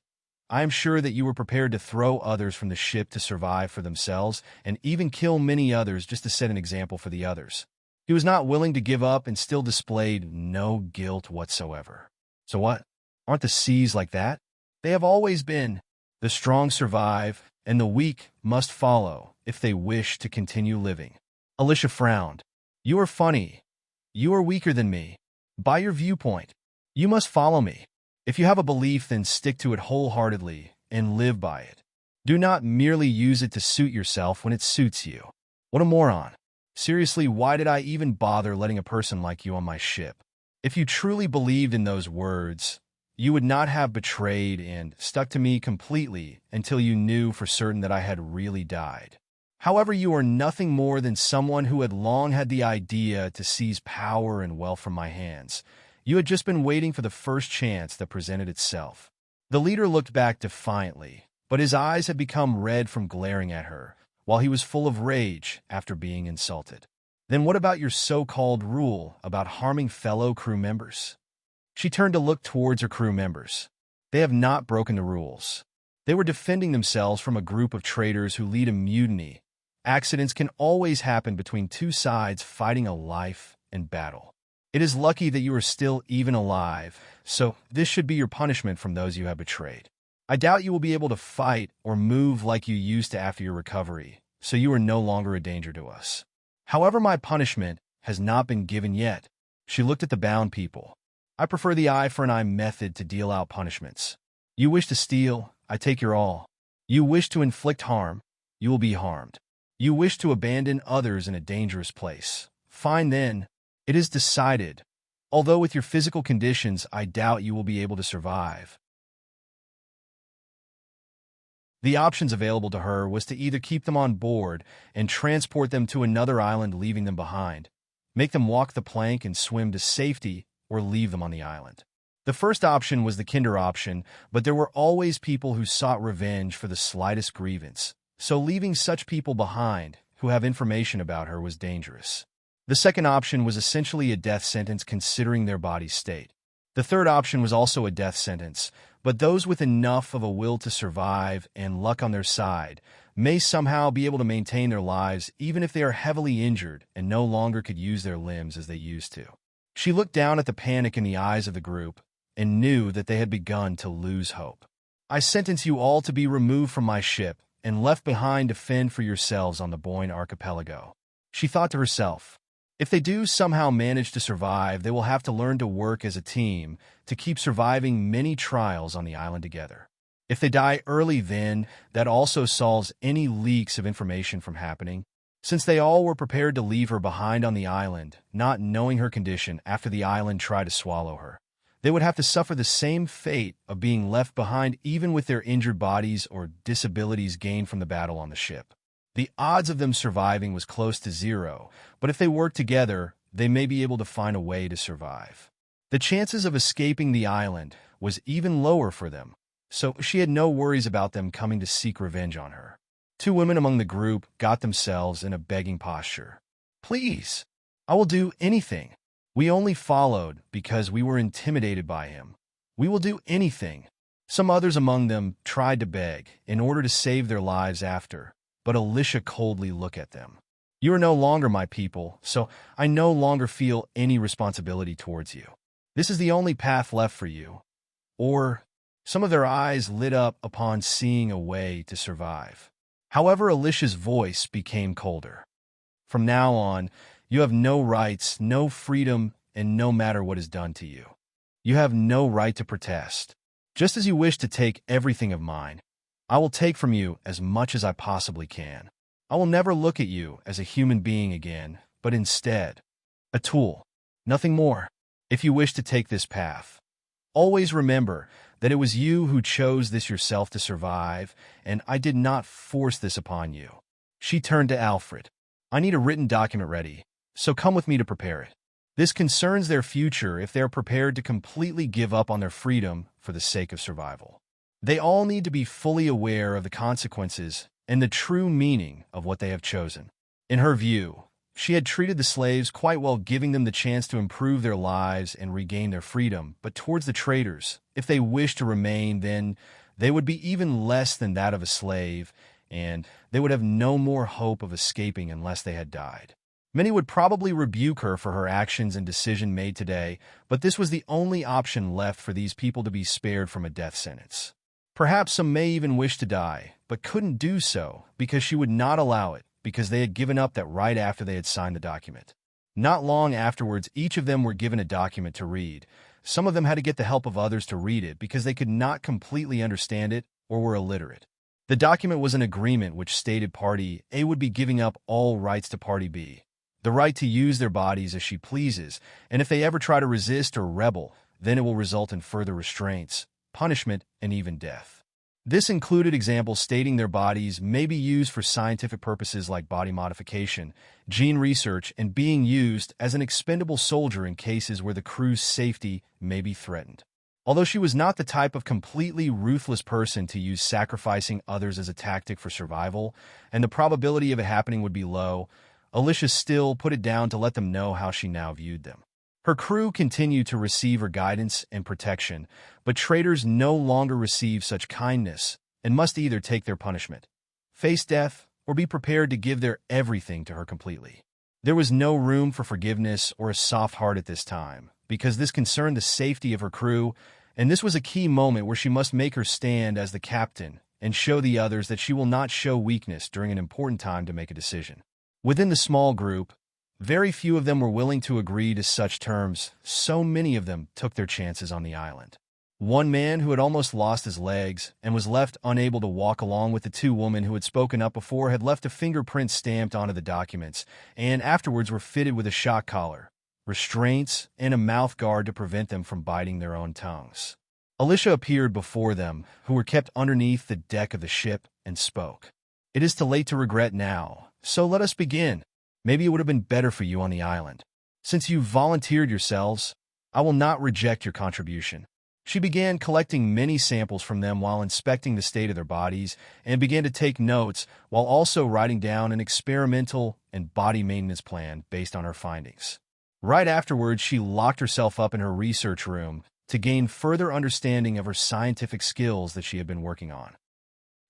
I am sure that you were prepared to throw others from the ship to survive for themselves and even kill many others just to set an example for the others. He was not willing to give up and still displayed no guilt whatsoever. So what? Aren't the seas like that? They have always been. The strong survive, and the weak must follow if they wish to continue living. Alicia frowned. You are funny. You are weaker than me. By your viewpoint, you must follow me. If you have a belief, then stick to it wholeheartedly and live by it. Do not merely use it to suit yourself when it suits you. What a moron. Seriously, why did I even bother letting a person like you on my ship? If you truly believed in those words, you would not have betrayed and stuck to me completely until you knew for certain that I had really died. However, you are nothing more than someone who had long had the idea to seize power and wealth from my hands. You had just been waiting for the first chance that presented itself. The leader looked back defiantly, but his eyes had become red from glaring at her, while he was full of rage after being insulted. Then what about your so-called rule about harming fellow crew members? She turned to look towards her crew members. They have not broken the rules. They were defending themselves from a group of traitors who lead a mutiny. Accidents can always happen between two sides fighting a life and battle. It is lucky that you are still even alive, so this should be your punishment from those you have betrayed. I doubt you will be able to fight or move like you used to after your recovery, so you are no longer a danger to us. However, my punishment has not been given yet. She looked at the bound people. I prefer the eye for an eye method to deal out punishments. You wish to steal, I take your all. You wish to inflict harm, you will be harmed. You wish to abandon others in a dangerous place. Fine then. It is decided. Although with your physical conditions, I doubt you will be able to survive. The options available to her was to either keep them on board and transport them to another island, leaving them behind, make them walk the plank and swim to safety, or leave them on the island. The first option was the kinder option, but there were always people who sought revenge for the slightest grievance, so leaving such people behind who have information about her was dangerous. The second option was essentially a death sentence considering their body's state. The third option was also a death sentence, but those with enough of a will to survive and luck on their side may somehow be able to maintain their lives even if they are heavily injured and no longer could use their limbs as they used to. She looked down at the panic in the eyes of the group and knew that they had begun to lose hope. I sentence you all to be removed from my ship and left behind to fend for yourselves on the Boyne archipelago. She thought to herself, if they do somehow manage to survive, they will have to learn to work as a team to keep surviving many trials on the island together. If they die early, then that also solves any leaks of information from happening. Since they all were prepared to leave her behind on the island, not knowing her condition after the island tried to swallow her, they would have to suffer the same fate of being left behind even with their injured bodies or disabilities gained from the battle on the ship. The odds of them surviving was close to zero, but if they work together, they may be able to find a way to survive. The chances of escaping the island was even lower for them, so she had no worries about them coming to seek revenge on her. Two women among the group got themselves in a begging posture. Please, I will do anything. We only followed because we were intimidated by him. We will do anything. Some others among them tried to beg in order to save their lives after, but Alicia coldly looked at them. You are no longer my people, so I no longer feel any responsibility towards you. This is the only path left for you. Or, some of their eyes lit up upon seeing a way to survive. However, Alicia's voice became colder. From now on, you have no rights, no freedom, and no matter what is done to you. You have no right to protest. Just as you wish to take everything of mine, I will take from you as much as I possibly can. I will never look at you as a human being again, but instead, a tool, nothing more. If you wish to take this path, always remember that it was you who chose this yourself to survive, and I did not force this upon you. She turned to Alfred. I need a written document ready, so come with me to prepare it. This concerns their future if they are prepared to completely give up on their freedom for the sake of survival. They all need to be fully aware of the consequences and the true meaning of what they have chosen. In her view, she had treated the slaves quite well, giving them the chance to improve their lives and regain their freedom, but towards the traitors, if they wished to remain, then they would be even less than that of a slave, and they would have no more hope of escaping unless they had died. Many would probably rebuke her for her actions and decision made today, but this was the only option left for these people to be spared from a death sentence. Perhaps some may even wish to die, but couldn't do so because she would not allow it, because they had given up that right after they had signed the document. Not long afterwards, each of them were given a document to read. Some of them had to get the help of others to read it because they could not completely understand it or were illiterate. The document was an agreement which stated Party A would be giving up all rights to Party B, the right to use their bodies as she pleases, and if they ever try to resist or rebel, then it will result in further restraints, punishment, and even death. This included examples stating their bodies may be used for scientific purposes like body modification, gene research, and being used as an expendable soldier in cases where the crew's safety may be threatened. Although she was not the type of completely ruthless person to use sacrificing others as a tactic for survival, and the probability of it happening would be low, Alicia still put it down to let them know how she now viewed them. Her crew continued to receive her guidance and protection, but traitors no longer receive such kindness and must either take their punishment, face death, or be prepared to give their everything to her completely. There was no room for forgiveness or a soft heart at this time, because this concerned the safety of her crew, and this was a key moment where she must make her stand as the captain and show the others that she will not show weakness during an important time to make a decision. Within the small group, very few of them were willing to agree to such terms, so many of them took their chances on the island. One man who had almost lost his legs and was left unable to walk along with the two women who had spoken up before had left a fingerprint stamped onto the documents, and afterwards were fitted with a shock collar, restraints, and a mouth guard to prevent them from biting their own tongues. Alicia appeared before them, who were kept underneath the deck of the ship, and spoke. It is too late to regret now, so let us begin. Maybe it would have been better for you on the island. Since you volunteered yourselves, I will not reject your contribution. She began collecting many samples from them while inspecting the state of their bodies and began to take notes while also writing down an experimental and body maintenance plan based on her findings. Right afterwards, she locked herself up in her research room to gain further understanding of her scientific skills that she had been working on.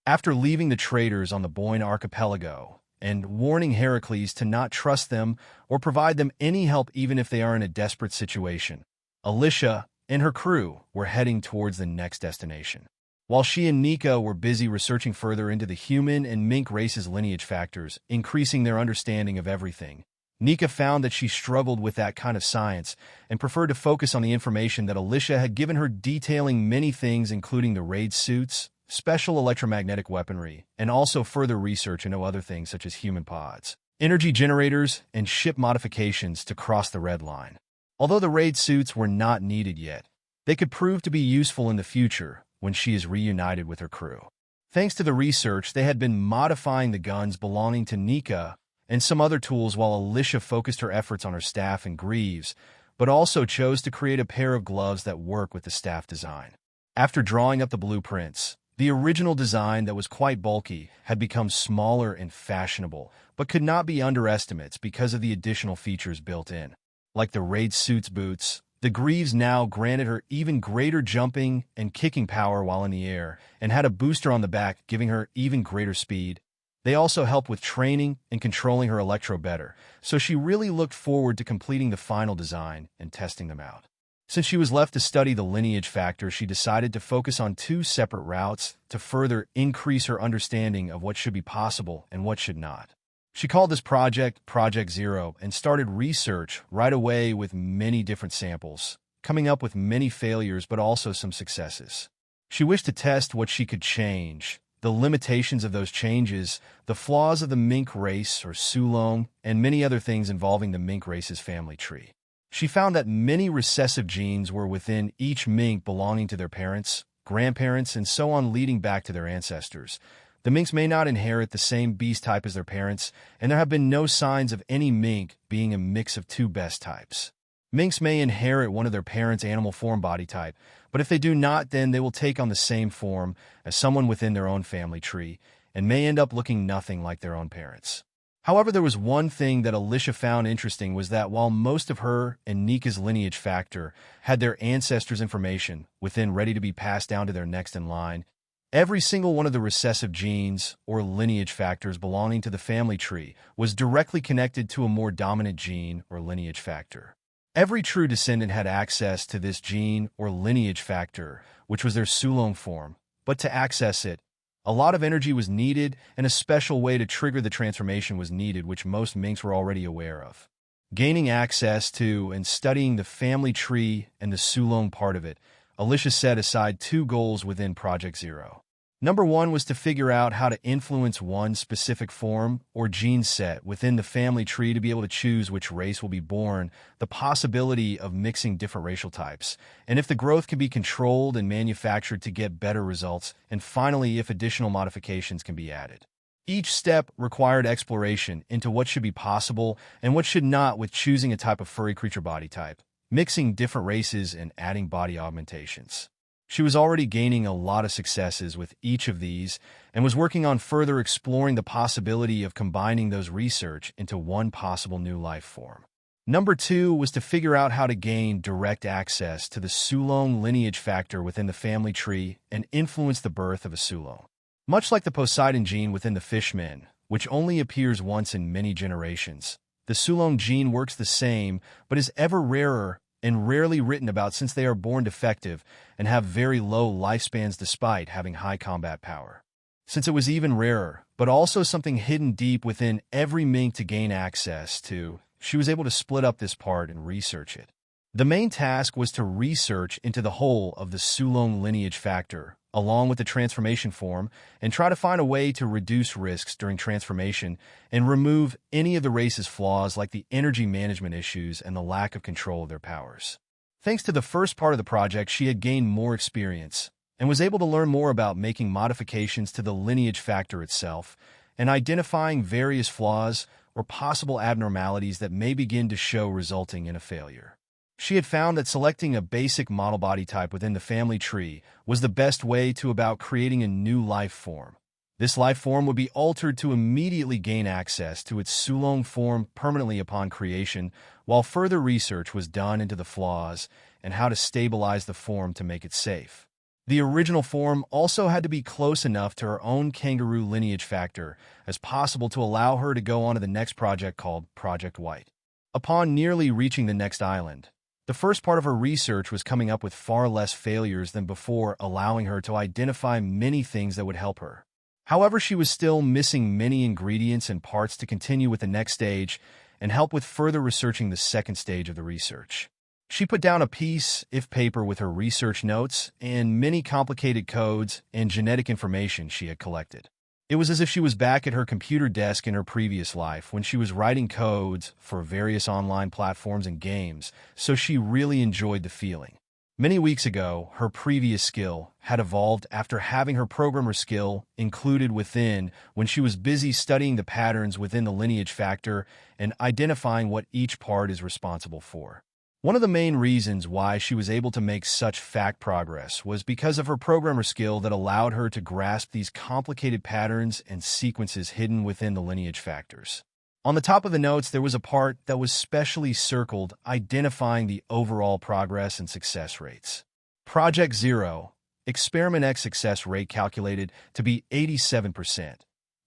After leaving the traders on the Boyne archipelago, and warning Heracles to not trust them or provide them any help even if they are in a desperate situation, Alicia and her crew were heading towards the next destination. While she and Nika were busy researching further into the human and mink race's lineage factors, increasing their understanding of everything, Nika found that she struggled with that kind of science and preferred to focus on the information that Alicia had given her, detailing many things including the raid suits, special electromagnetic weaponry, and also further research into other things such as human pods, energy generators, and ship modifications to cross the red line. Although the raid suits were not needed yet, they could prove to be useful in the future when she is reunited with her crew. Thanks to the research, they had been modifying the guns belonging to Nika and some other tools, while Alicia focused her efforts on her staff and greaves, but also chose to create a pair of gloves that work with the staff design. After drawing up the blueprints, the original design that was quite bulky had become smaller and fashionable, but could not be underestimates because of the additional features built in. Like the raid suit's boots, the greaves now granted her even greater jumping and kicking power while in the air, and had a booster on the back giving her even greater speed. They also helped with training and controlling her electro better, so she really looked forward to completing the final design and testing them out. Since she was left to study the lineage factor, she decided to focus on 2 separate routes to further increase her understanding of what should be possible and what should not. She called this project Project Zero and started research right away with many different samples, coming up with many failures but also some successes. She wished to test what she could change, the limitations of those changes, the flaws of the mink race or Sulong, and many other things involving the mink race's family tree. She found that many recessive genes were within each mink belonging to their parents, grandparents, and so on, leading back to their ancestors. The minks may not inherit the same beast type as their parents, and there have been no signs of any mink being a mix of 2 best types. Minks may inherit one of their parents' animal form body type, but if they do not, then they will take on the same form as someone within their own family tree, and may end up looking nothing like their own parents. However, there was one thing that Alicia found interesting, was that while most of her and Nika's lineage factor had their ancestors' information within ready to be passed down to their next in line, every single one of the recessive genes or lineage factors belonging to the family tree was directly connected to a more dominant gene or lineage factor. Every true descendant had access to this gene or lineage factor, which was their Sulong form, but to access it, a lot of energy was needed, and a special way to trigger the transformation was needed, which most minks were already aware of. Gaining access to and studying the family tree and the Sulong part of it, Alicia set aside 2 goals within Project Zero. Number 1 was to figure out how to influence one specific form or gene set within the family tree to be able to choose which race will be born, the possibility of mixing different racial types, and if the growth can be controlled and manufactured to get better results, and finally if additional modifications can be added. Each step required exploration into what should be possible and what should not with choosing a type of furry creature body type, mixing different races, and adding body augmentations. She was already gaining a lot of successes with each of these and was working on further exploring the possibility of combining those research into one possible new life form. Number 2 was to figure out how to gain direct access to the Sulong lineage factor within the family tree and influence the birth of a Sulong. Much like the Poseidon gene within the fishmen, which only appears once in many generations, the Sulong gene works the same but is ever rarer and rarely written about, since they are born defective and have very low lifespans despite having high combat power. Since it was even rarer, but also something hidden deep within every mink to gain access to, she was able to split up this part and research it. The main task was to research into the whole of the Sulong lineage factor, along with the transformation form, and try to find a way to reduce risks during transformation and remove any of the race's flaws like the energy management issues and the lack of control of their powers. Thanks to the first part of the project, she had gained more experience and was able to learn more about making modifications to the lineage factor itself and identifying various flaws or possible abnormalities that may begin to show, resulting in a failure. She had found that selecting a basic model body type within the family tree was the best way to about creating a new life form. This life form would be altered to immediately gain access to its Sulong form permanently upon creation, while further research was done into the flaws and how to stabilize the form to make it safe. The original form also had to be close enough to her own kangaroo lineage factor as possible to allow her to go on to the next project called Project White. Upon nearly reaching the next island, The first part of her research was coming up with far less failures than before, allowing her to identify many things that would help her. However, she was still missing many ingredients and parts to continue with the next stage and help with further researching the second stage of the research. She put down a piece of paper with her research notes and many complicated codes and genetic information she had collected. It was as if she was back at her computer desk in her previous life when she was writing codes for various online platforms and games, so she really enjoyed the feeling. Many weeks ago, her previous skill had evolved after having her programmer skill included within when she was busy studying the patterns within the lineage factor and identifying what each part is responsible for. One of the main reasons why she was able to make such fast progress was because of her programmer skill that allowed her to grasp these complicated patterns and sequences hidden within the lineage factors. On the top of the notes, there was a part that was specially circled identifying the overall progress and success rates. Project 0, Experiment X success rate calculated to be 87%.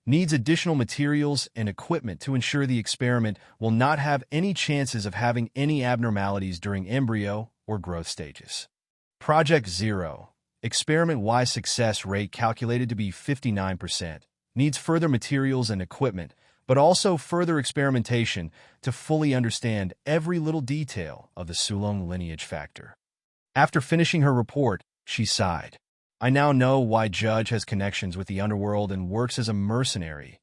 Needs additional materials and equipment to ensure the experiment will not have any chances of having any abnormalities during embryo or growth stages. Project 0, Experiment Y success rate calculated to be 59%. Needs further materials and equipment, but also further experimentation to fully understand every little detail of the Sulong lineage factor. After finishing her report, she sighed. I now know why Judge has connections with the underworld and works as a mercenary.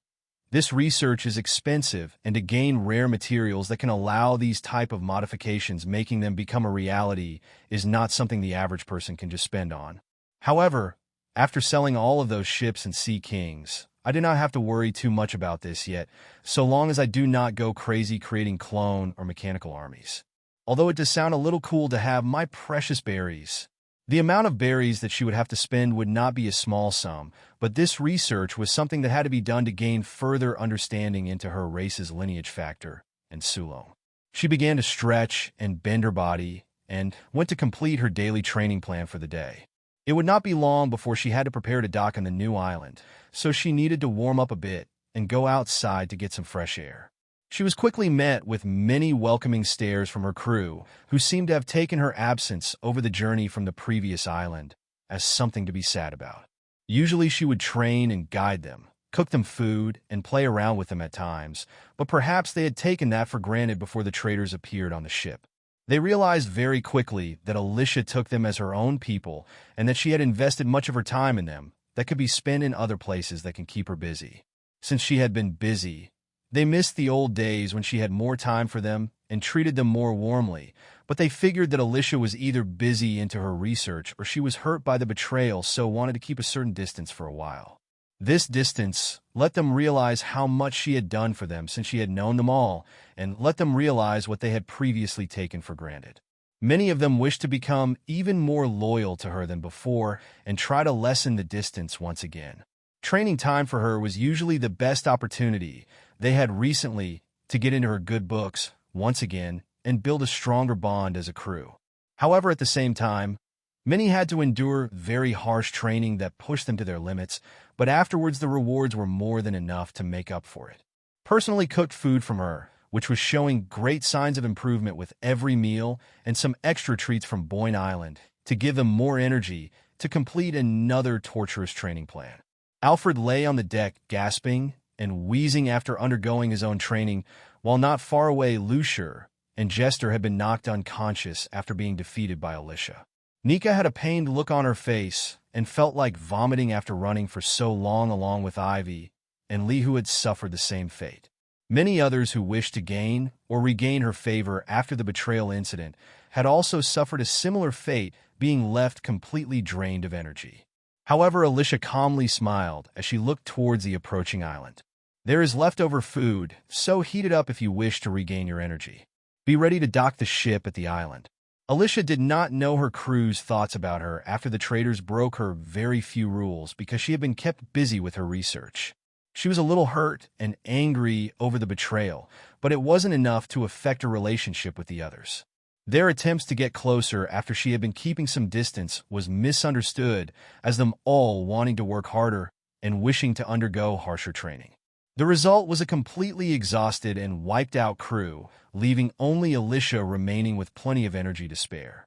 This research is expensive, and to gain rare materials that can allow these type of modifications making them become a reality is not something the average person can just spend on. However, after selling all of those ships and sea kings, I do not have to worry too much about this yet, so long as I do not go crazy creating clone or mechanical armies. Although it does sound a little cool to have my precious berries. The amount of berries that she would have to spend would not be a small sum, but this research was something that had to be done to gain further understanding into her race's lineage factor and Sulong. She began to stretch and bend her body and went to complete her daily training plan for the day. It would not be long before she had to prepare to dock on the new island, so she needed to warm up a bit and go outside to get some fresh air. She was quickly met with many welcoming stares from her crew, who seemed to have taken her absence over the journey from the previous island as something to be sad about. Usually she would train and guide them, cook them food, and play around with them at times, but perhaps they had taken that for granted before the traders appeared on the ship. They realized very quickly that Alicia took them as her own people and that she had invested much of her time in them that could be spent in other places that can keep her busy. Since she had been busy, they missed the old days when she had more time for them and treated them more warmly, but they figured that Alicia was either busy into her research or she was hurt by the betrayal, so wanted to keep a certain distance for a while. This distance let them realize how much she had done for them since she had known them all, and let them realize what they had previously taken for granted. Many of them wished to become even more loyal to her than before and try to lessen the distance once again. Training time for her was usually the best opportunity they had recently to get into her good books once again and build a stronger bond as a crew. However, at the same time, many had to endure very harsh training that pushed them to their limits, but afterwards the rewards were more than enough to make up for it. Personally cooked food from her, which was showing great signs of improvement with every meal, and some extra treats from Boyne Island to give them more energy to complete another torturous training plan. Alfred lay on the deck gasping and wheezing after undergoing his own training, while not far away Lucier and Jester had been knocked unconscious after being defeated by Alicia. Nika had a pained look on her face and felt like vomiting after running for so long along with Ivy and Lee, who had suffered the same fate. Many others who wished to gain or regain her favor after the betrayal incident had also suffered a similar fate, being left completely drained of energy. However, Alicia calmly smiled as she looked towards the approaching island. There is leftover food, so heat it up if you wish to regain your energy. Be ready to dock the ship at the island. Alicia did not know her crew's thoughts about her after the traders broke her very few rules because she had been kept busy with her research. She was a little hurt and angry over the betrayal, but it wasn't enough to affect her relationship with the others. Their attempts to get closer after she had been keeping some distance was misunderstood as them all wanting to work harder and wishing to undergo harsher training. The result was a completely exhausted and wiped-out crew, leaving only Alicia remaining with plenty of energy to spare.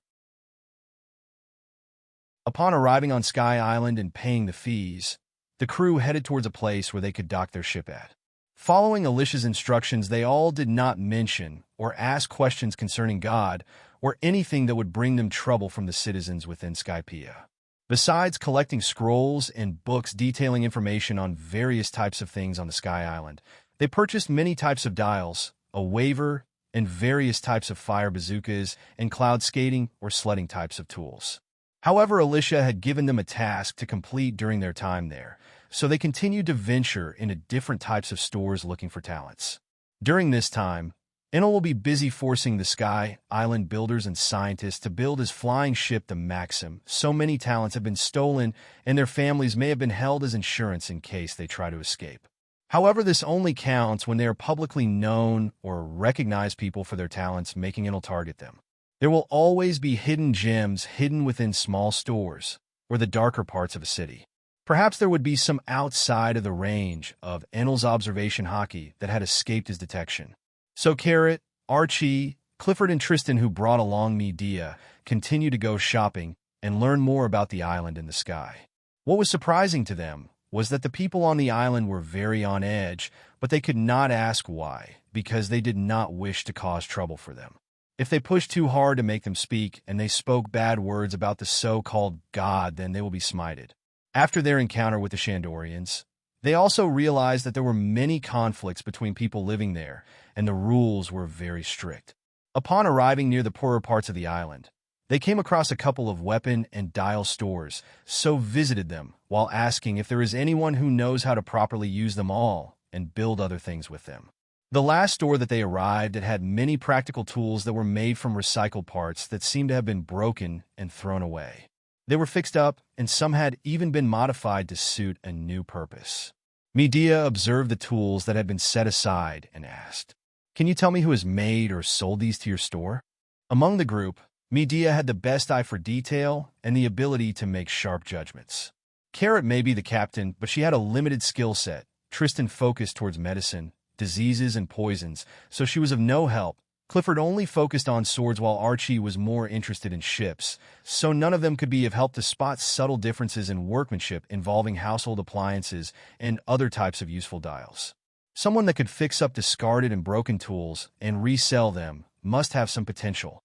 Upon arriving on Sky Island and paying the fees, the crew headed towards a place where they could dock their ship at. Following Alicia's instructions, they all did not mention or ask questions concerning God or anything that would bring them trouble from the citizens within Skypiea. Besides collecting scrolls and books detailing information on various types of things on the Sky Island, they purchased many types of dials, a waver, and various types of fire bazookas and cloud skating or sledding types of tools. However, Alicia had given them a task to complete during their time there, so they continued to venture into different types of stores looking for talents. During this time, Enel will be busy forcing the Sky Island builders and scientists to build his flying ship the Maxim. So many talents have been stolen, and their families may have been held as insurance in case they try to escape. However, this only counts when they are publicly known or recognize people for their talents, making Enel target them. There will always be hidden gems hidden within small stores or the darker parts of a city. Perhaps there would be some outside of the range of Enel's observation hockey that had escaped his detection. So Carrot, Archie, Clifford, and Tristan, who brought along Midia, continue to go shopping and learn more about the island in the sky. What was surprising to them was that the people on the island were very on edge, but they could not ask why, because they did not wish to cause trouble for them. If they pushed too hard to make them speak and they spoke bad words about the so-called God, then they will be smited. After their encounter with the Shandorians, they also realized that there were many conflicts between people living there, and the rules were very strict. Upon arriving near the poorer parts of the island, they came across a couple of weapon and dial stores, so visited them while asking if there is anyone who knows how to properly use them all and build other things with them. The last store that they arrived at had many practical tools that were made from recycled parts that seemed to have been broken and thrown away. They were fixed up, and some had even been modified to suit a new purpose. Midia observed the tools that had been set aside and asked, "Can you tell me who has made or sold these to your store?" Among the group, Midia had the best eye for detail and the ability to make sharp judgments. Carrot may be the captain, but she had a limited skill set. Tristan focused towards medicine, diseases, and poisons, so she was of no help. Clifford only focused on swords, while Archie was more interested in ships, so none of them could be of help to spot subtle differences in workmanship involving household appliances and other types of useful dials. Someone that could fix up discarded and broken tools and resell them must have some potential.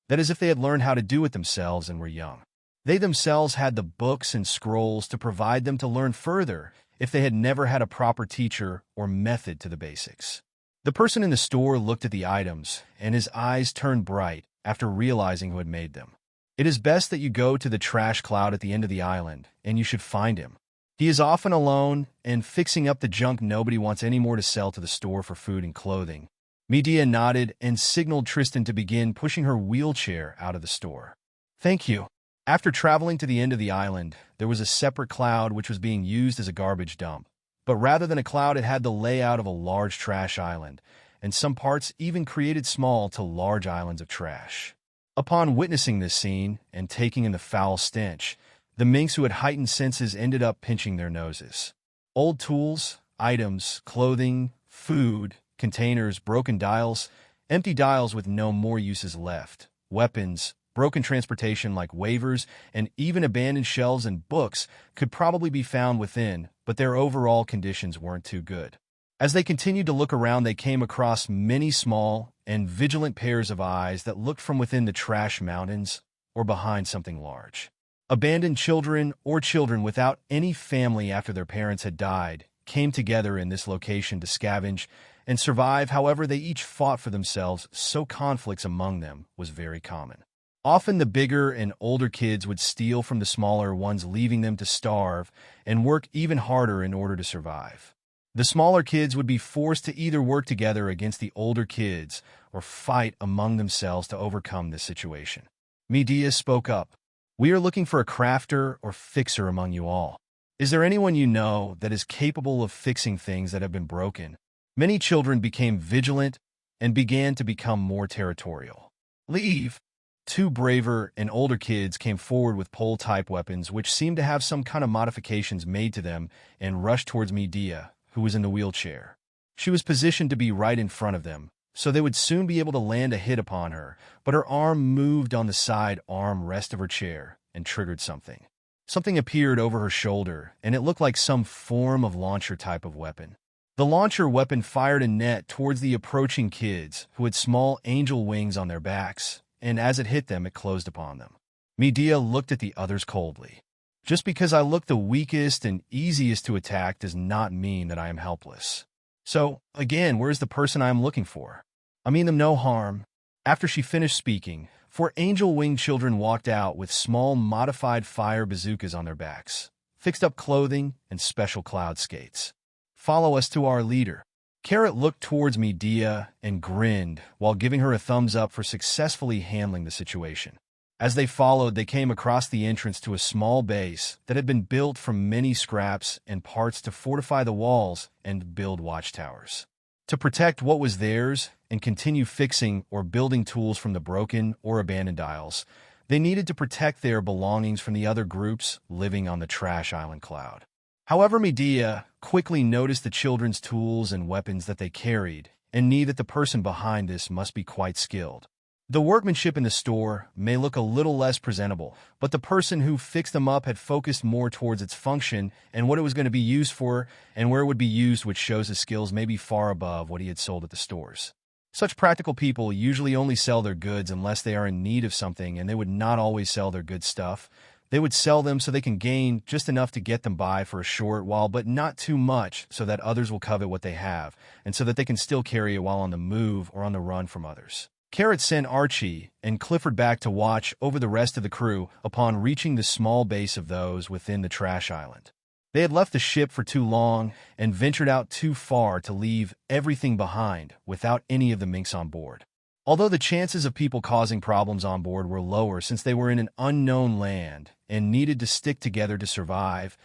That is, if they had learned how to do it themselves and were young. They themselves had the books and scrolls to provide them to learn further if they had never had a proper teacher or method to the basics. The person in the store looked at the items, and his eyes turned bright after realizing who had made them. It is best that you go to the trash cloud at the end of the island, and you should find him. He is often alone and fixing up the junk nobody wants anymore to sell to the store for food and clothing. Midia nodded and signaled Tristan to begin pushing her wheelchair out of the store. "Thank you." After traveling to the end of the island, there was a separate cloud which was being used as a garbage dump. But rather than a cloud, it had the layout of a large trash island, and some parts even created small to large islands of trash. Upon witnessing this scene and taking in the foul stench, the minks who had heightened senses ended up pinching their noses. Old tools, items, clothing, food, containers, broken dials, empty dials with no more uses left, weapons, broken transportation like waivers, and even abandoned shelves and books could probably be found within, but their overall conditions weren't too good. As they continued to look around, they came across many small and vigilant pairs of eyes that looked from within the trash mountains or behind something large. Abandoned children or children without any family after their parents had died came together in this location to scavenge and survive. However, they each fought for themselves, so conflicts among them was very common. Often the bigger and older kids would steal from the smaller ones, leaving them to starve and work even harder in order to survive. The smaller kids would be forced to either work together against the older kids or fight among themselves to overcome this situation. Midia spoke up. "We are looking for a crafter or fixer among you all. Is there anyone you know that is capable of fixing things that have been broken?" Many children became vigilant and began to become more territorial. "Leave!" Two braver and older kids came forward with pole-type weapons which seemed to have some kind of modifications made to them and rushed towards Midia, who was in the wheelchair. She was positioned to be right in front of them, so they would soon be able to land a hit upon her, but her arm moved on the side arm rest of her chair and triggered something. Something appeared over her shoulder, and it looked like some form of launcher type of weapon. The launcher weapon fired a net towards the approaching kids, who had small angel wings on their backs, and as it hit them, it closed upon them. Midia looked at the others coldly. Just because I look the weakest and easiest to attack does not mean that I am helpless. So, again, where's the person I am looking for? I mean them no harm. After she finished speaking, 4 angel-winged children walked out with small modified fire bazookas on their backs, fixed-up clothing, and special cloud skates. Follow us to our leader. Carrot looked towards Midia and grinned while giving her a thumbs up for successfully handling the situation. As they followed, they came across the entrance to a small base that had been built from many scraps and parts to fortify the walls and build watchtowers. To protect what was theirs and continue fixing or building tools from the broken or abandoned isles, they needed to protect their belongings from the other groups living on the Trash Island cloud. However, Midia quickly noticed the children's tools and weapons that they carried and knew that the person behind this must be quite skilled. The workmanship in the store may look a little less presentable, but the person who fixed them up had focused more towards its function and what it was going to be used for and where it would be used, which shows his skills may be far above what he had sold at the stores. Such practical people usually only sell their goods unless they are in need of something, and they would not always sell their good stuff. They would sell them so they can gain just enough to get them by for a short while, but not too much so that others will covet what they have, and so that they can still carry it while on the move or on the run from others. Carrot sent Archie and Clifford back to watch over the rest of the crew upon reaching the small base of those within the Trash Island. They had left the ship for too long and ventured out too far to leave everything behind without any of the minks on board. Although the chances of people causing problems on board were lower since they were in an unknown land and needed to stick together to survive,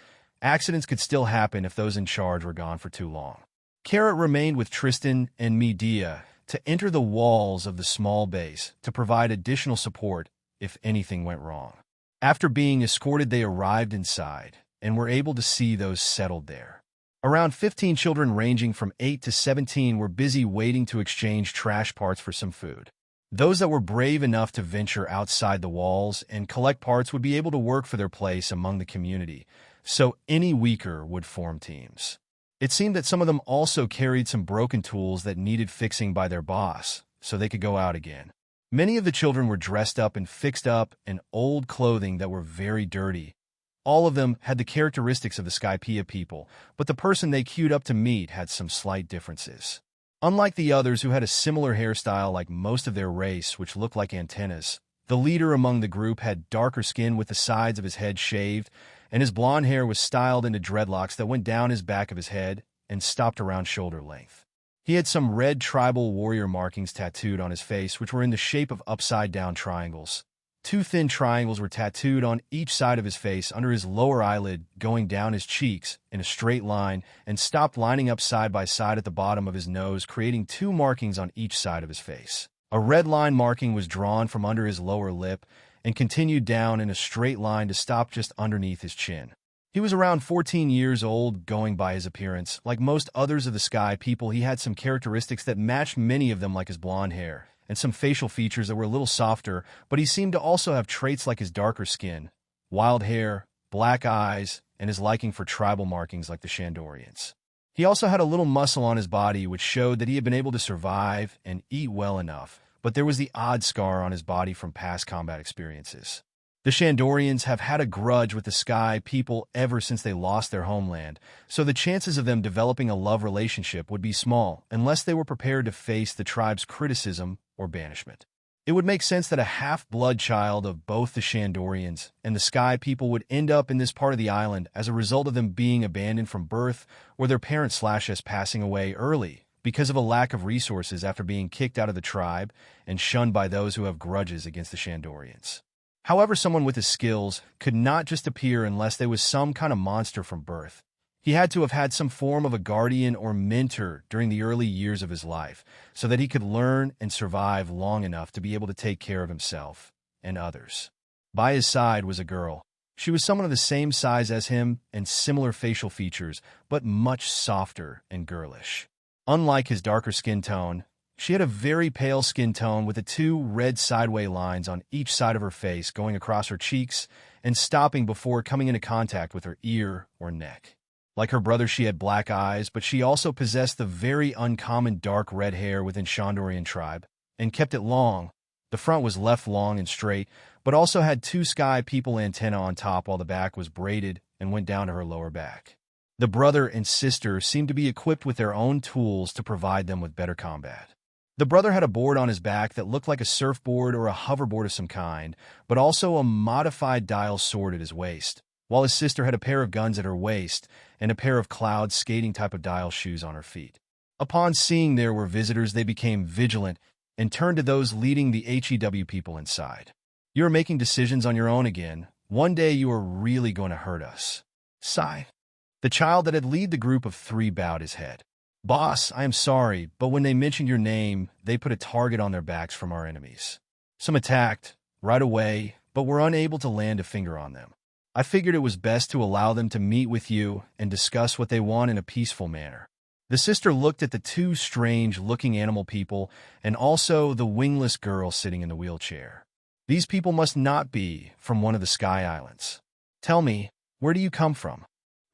accidents could still happen if those in charge were gone for too long. Carrot remained with Tristan and Midia to enter the walls of the small base to provide additional support if anything went wrong. After being escorted, they arrived inside and were able to see those settled there. Around 15 children ranging from 8 to 17 were busy waiting to exchange trash parts for some food. Those that were brave enough to venture outside the walls and collect parts would be able to work for their place among the community, so any weaker would form teams. It seemed that some of them also carried some broken tools that needed fixing by their boss, so they could go out again. Many of the children were dressed up and fixed up in old clothing that were very dirty. All of them had the characteristics of the Skypea people, but the person they queued up to meet had some slight differences. Unlike the others who had a similar hairstyle like most of their race, which looked like antennas, the leader among the group had darker skin with the sides of his head shaved, and his blonde hair was styled into dreadlocks that went down his back of his head and stopped around shoulder length. He had some red tribal warrior markings tattooed on his face, which were in the shape of upside-down triangles. 2 thin triangles were tattooed on each side of his face under his lower eyelid, going down his cheeks in a straight line and stopped lining up side by side at the bottom of his nose, creating 2 markings on each side of his face. A red line marking was drawn from under his lower lip and continued down in a straight line to stop just underneath his chin. He was around 14 years old, going by his appearance. Like most others of the Sky people, he had some characteristics that matched many of them, like his blonde hair, and some facial features that were a little softer, but he seemed to also have traits like his darker skin, wild hair, black eyes, and his liking for tribal markings like the Shandorians. He also had a little muscle on his body, which showed that he had been able to survive and eat well enough, but there was the odd scar on his body from past combat experiences. The Shandorians have had a grudge with the Sky people ever since they lost their homeland, so the chances of them developing a love relationship would be small unless they were prepared to face the tribe's criticism or banishment. It would make sense that a half-blood child of both the Shandorians and the Sky people would end up in this part of the island as a result of them being abandoned from birth or their parents/us passing away early because of a lack of resources after being kicked out of the tribe and shunned by those who have grudges against the Shandorians. However, someone with his skills could not just appear unless there was some kind of monster from birth. He had to have had some form of a guardian or mentor during the early years of his life so that he could learn and survive long enough to be able to take care of himself and others. By his side was a girl. She was someone of the same size as him and similar facial features, but much softer and girlish. Unlike his darker skin tone, she had a very pale skin tone with the two red sideway lines on each side of her face going across her cheeks and stopping before coming into contact with her ear or neck. Like her brother, she had black eyes, but she also possessed the very uncommon dark red hair within Shondorian tribe, and kept it long. The front was left long and straight, but also had two sky people antennae on top while the back was braided and went down to her lower back. The brother and sister seemed to be equipped with their own tools to provide them with better combat. The brother had a board on his back that looked like a surfboard or a hoverboard of some kind, but also a modified dial sword at his waist, while his sister had a pair of guns at her waist and a pair of cloud skating type of dial shoes on her feet. Upon seeing there were visitors, they became vigilant and turned to those leading the HEW people inside. "You are making decisions on your own again. One day you are really going to hurt us." Sigh. The child that had led the group of three bowed his head. "Boss, I am sorry, but when they mentioned your name, they put a target on their backs from our enemies. Some attacked right away, but were unable to land a finger on them. I figured it was best to allow them to meet with you and discuss what they want in a peaceful manner." The sister looked at the two strange-looking animal people and also the wingless girl sitting in the wheelchair. "These people must not be from one of the Sky Islands. Tell me, where do you come from?"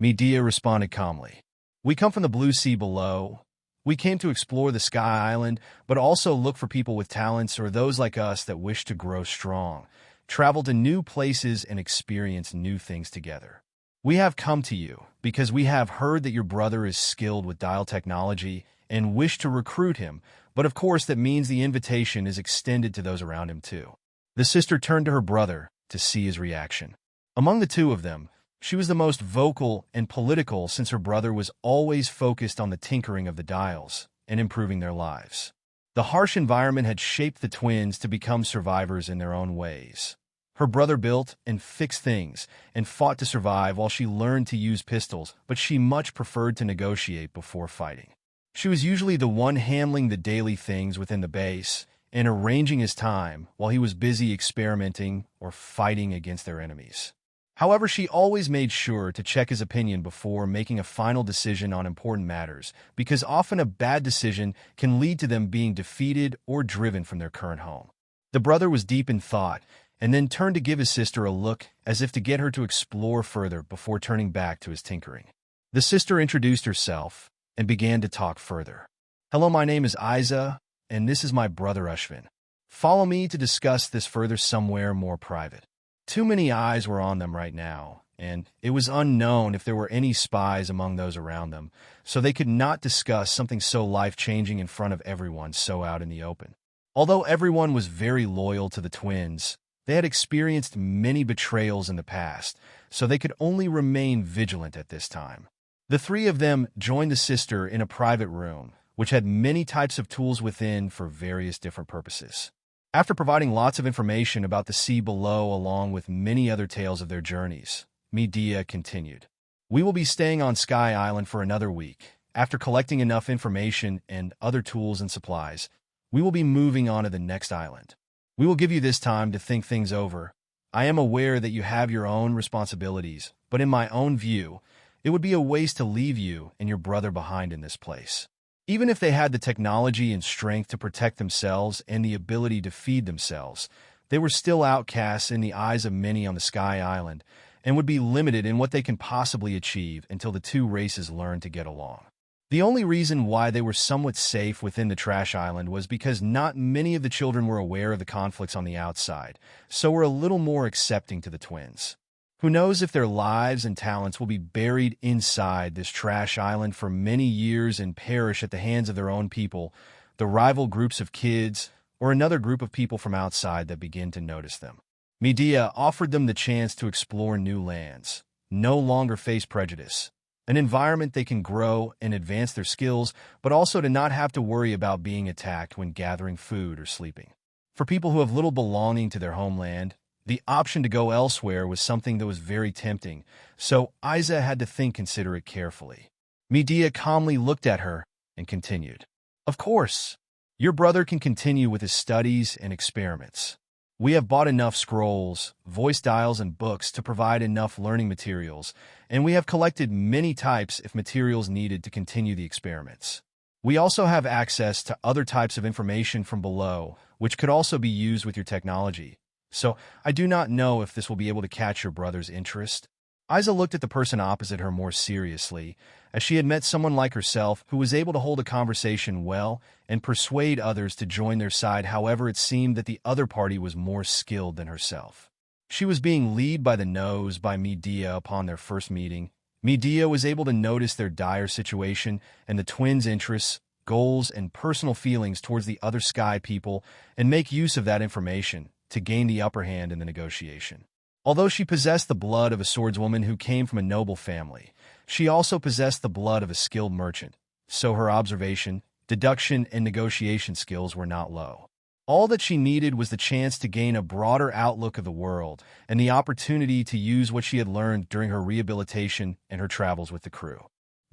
Midia responded calmly. "We come from the blue sea below. We came to explore the Sky Island, but also look for people with talents or those like us that wish to grow strong, travel to new places and experience new things together. We have come to you because we have heard that your brother is skilled with dial technology and wish to recruit him, but of course that means the invitation is extended to those around him too." The sister turned to her brother to see his reaction. Among the two of them, she was the most vocal and political since her brother was always focused on the tinkering of the dials and improving their lives. The harsh environment had shaped the twins to become survivors in their own ways. Her brother built and fixed things and fought to survive while she learned to use pistols, but she much preferred to negotiate before fighting. She was usually the one handling the daily things within the base and arranging his time while he was busy experimenting or fighting against their enemies. However, she always made sure to check his opinion before making a final decision on important matters, because often a bad decision can lead to them being defeated or driven from their current home. The brother was deep in thought and then turned to give his sister a look as if to get her to explore further before turning back to his tinkering. The sister introduced herself and began to talk further. "Hello, my name is Isa, and this is my brother Ashvin. Follow me to discuss this further somewhere more private." Too many eyes were on them right now, and it was unknown if there were any spies among those around them, so they could not discuss something so life-changing in front of everyone so out in the open. Although everyone was very loyal to the twins, they had experienced many betrayals in the past, so they could only remain vigilant at this time. The three of them joined the sister in a private room, which had many types of tools within for various different purposes. After providing lots of information about the sea below along with many other tales of their journeys, Midia continued. "We will be staying on Sky Island for another week. After collecting enough information and other tools and supplies, we will be moving on to the next island. We will give you this time to think things over. I am aware that you have your own responsibilities, but in my own view, it would be a waste to leave you and your brother behind in this place. Even if they had the technology and strength to protect themselves and the ability to feed themselves, they were still outcasts in the eyes of many on the Sky Island and would be limited in what they can possibly achieve until the two races learn to get along. The only reason why they were somewhat safe within the Trash Island was because not many of the children were aware of the conflicts on the outside, so were a little more accepting to the twins. Who knows if their lives and talents will be buried inside this Trash Island for many years and perish at the hands of their own people, the rival groups of kids, or another group of people from outside that begin to notice them. Midia offered them the chance to explore new lands, no longer face prejudice, an environment they can grow and advance their skills, but also to not have to worry about being attacked when gathering food or sleeping. For people who have little belonging to their homeland, the option to go elsewhere was something that was very tempting, so Isa had to consider it carefully. Midia calmly looked at her and continued. "Of course, your brother can continue with his studies and experiments. We have bought enough scrolls, voice dials, and books to provide enough learning materials, and we have collected many types if materials needed to continue the experiments. We also have access to other types of information from below, which could also be used with your technology. So, I do not know if this will be able to catch your brother's interest. Isa looked at the person opposite her more seriously, as she had met someone like herself who was able to hold a conversation well and persuade others to join their side. However, it seemed that the other party was more skilled than herself. She was being led by the nose by Midia upon their first meeting. Midia was able to notice their dire situation and the twins' interests, goals, and personal feelings towards the other sky people and make use of that information to gain the upper hand in the negotiation. Although she possessed the blood of a swordswoman who came from a noble family, she also possessed the blood of a skilled merchant, so her observation, deduction, and negotiation skills were not low. All that she needed was the chance to gain a broader outlook of the world and the opportunity to use what she had learned during her rehabilitation and her travels with the crew.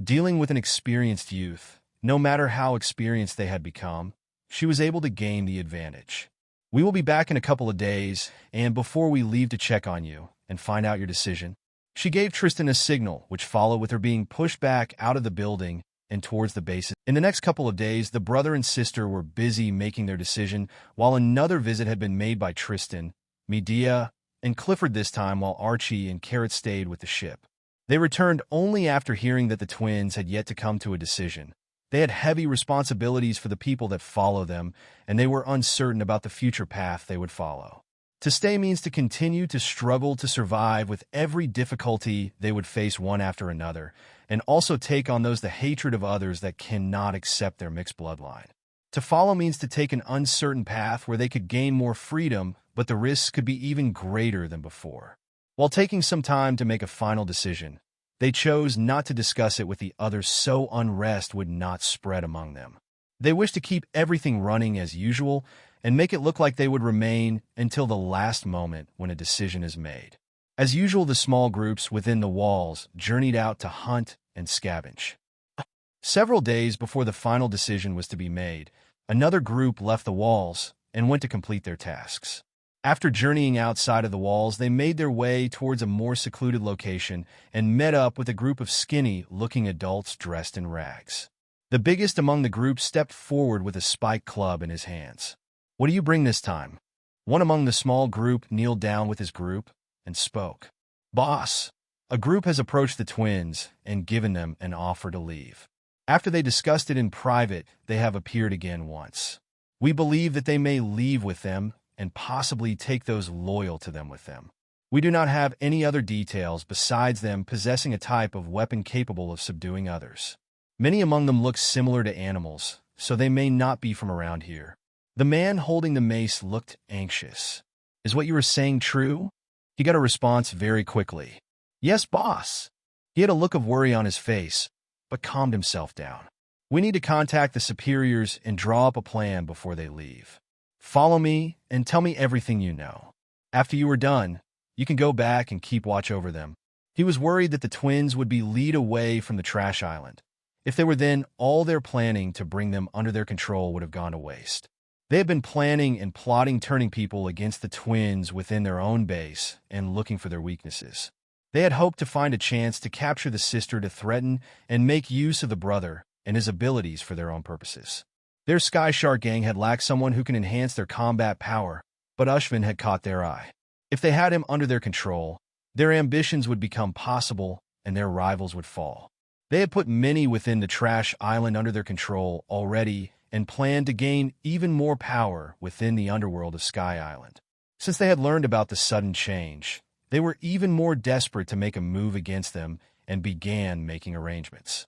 Dealing with an experienced youth, no matter how experienced they had become, she was able to gain the advantage. We will be back in a couple of days, and before we leave to check on you and find out your decision. She gave Tristan a signal, which followed with her being pushed back out of the building and towards the base. In the next couple of days, the brother and sister were busy making their decision, while another visit had been made by Tristan, Midia, and Clifford this time, while Archie and Carrot stayed with the ship. They returned only after hearing that the twins had yet to come to a decision. They had heavy responsibilities for the people that follow them, and they were uncertain about the future path they would follow. To stay means to continue to struggle to survive with every difficulty they would face one after another, and also take on the hatred of others that cannot accept their mixed bloodline. To follow means to take an uncertain path where they could gain more freedom, but the risks could be even greater than before. While taking some time to make a final decision, they chose not to discuss it with the others so unrest would not spread among them. They wished to keep everything running as usual and make it look like they would remain until the last moment when a decision is made. As usual, the small groups within the walls journeyed out to hunt and scavenge. Several days before the final decision was to be made, another group left the walls and went to complete their tasks. After journeying outside of the walls, they made their way towards a more secluded location and met up with a group of skinny-looking adults dressed in rags. The biggest among the group stepped forward with a spiked club in his hands. "What do you bring this time?" One among the small group kneeled down with his group and spoke. "Boss, a group has approached the twins and given them an offer to leave. After they discussed it in private, they have appeared again once. We believe that they may leave with them and possibly take those loyal to them with them. We do not have any other details besides them possessing a type of weapon capable of subduing others. Many among them look similar to animals, so they may not be from around here." The man holding the mace looked anxious. "Is what you were saying true?" He got a response very quickly. "Yes, boss." He had a look of worry on his face, but calmed himself down. "We need to contact the superiors and draw up a plan before they leave. Follow me and tell me everything you know. After you are done, you can go back and keep watch over them." He was worried that the twins would be led away from the trash island. If they were, then all their planning to bring them under their control would have gone to waste. They had been planning and plotting, turning people against the twins within their own base and looking for their weaknesses. They had hoped to find a chance to capture the sister to threaten and make use of the brother and his abilities for their own purposes. Their Sky Shark gang had lacked someone who can enhance their combat power, but Ushvin had caught their eye. If they had him under their control, their ambitions would become possible and their rivals would fall. They had put many within the trash island under their control already and planned to gain even more power within the underworld of Sky Island. Since they had learned about the sudden change, they were even more desperate to make a move against them and began making arrangements.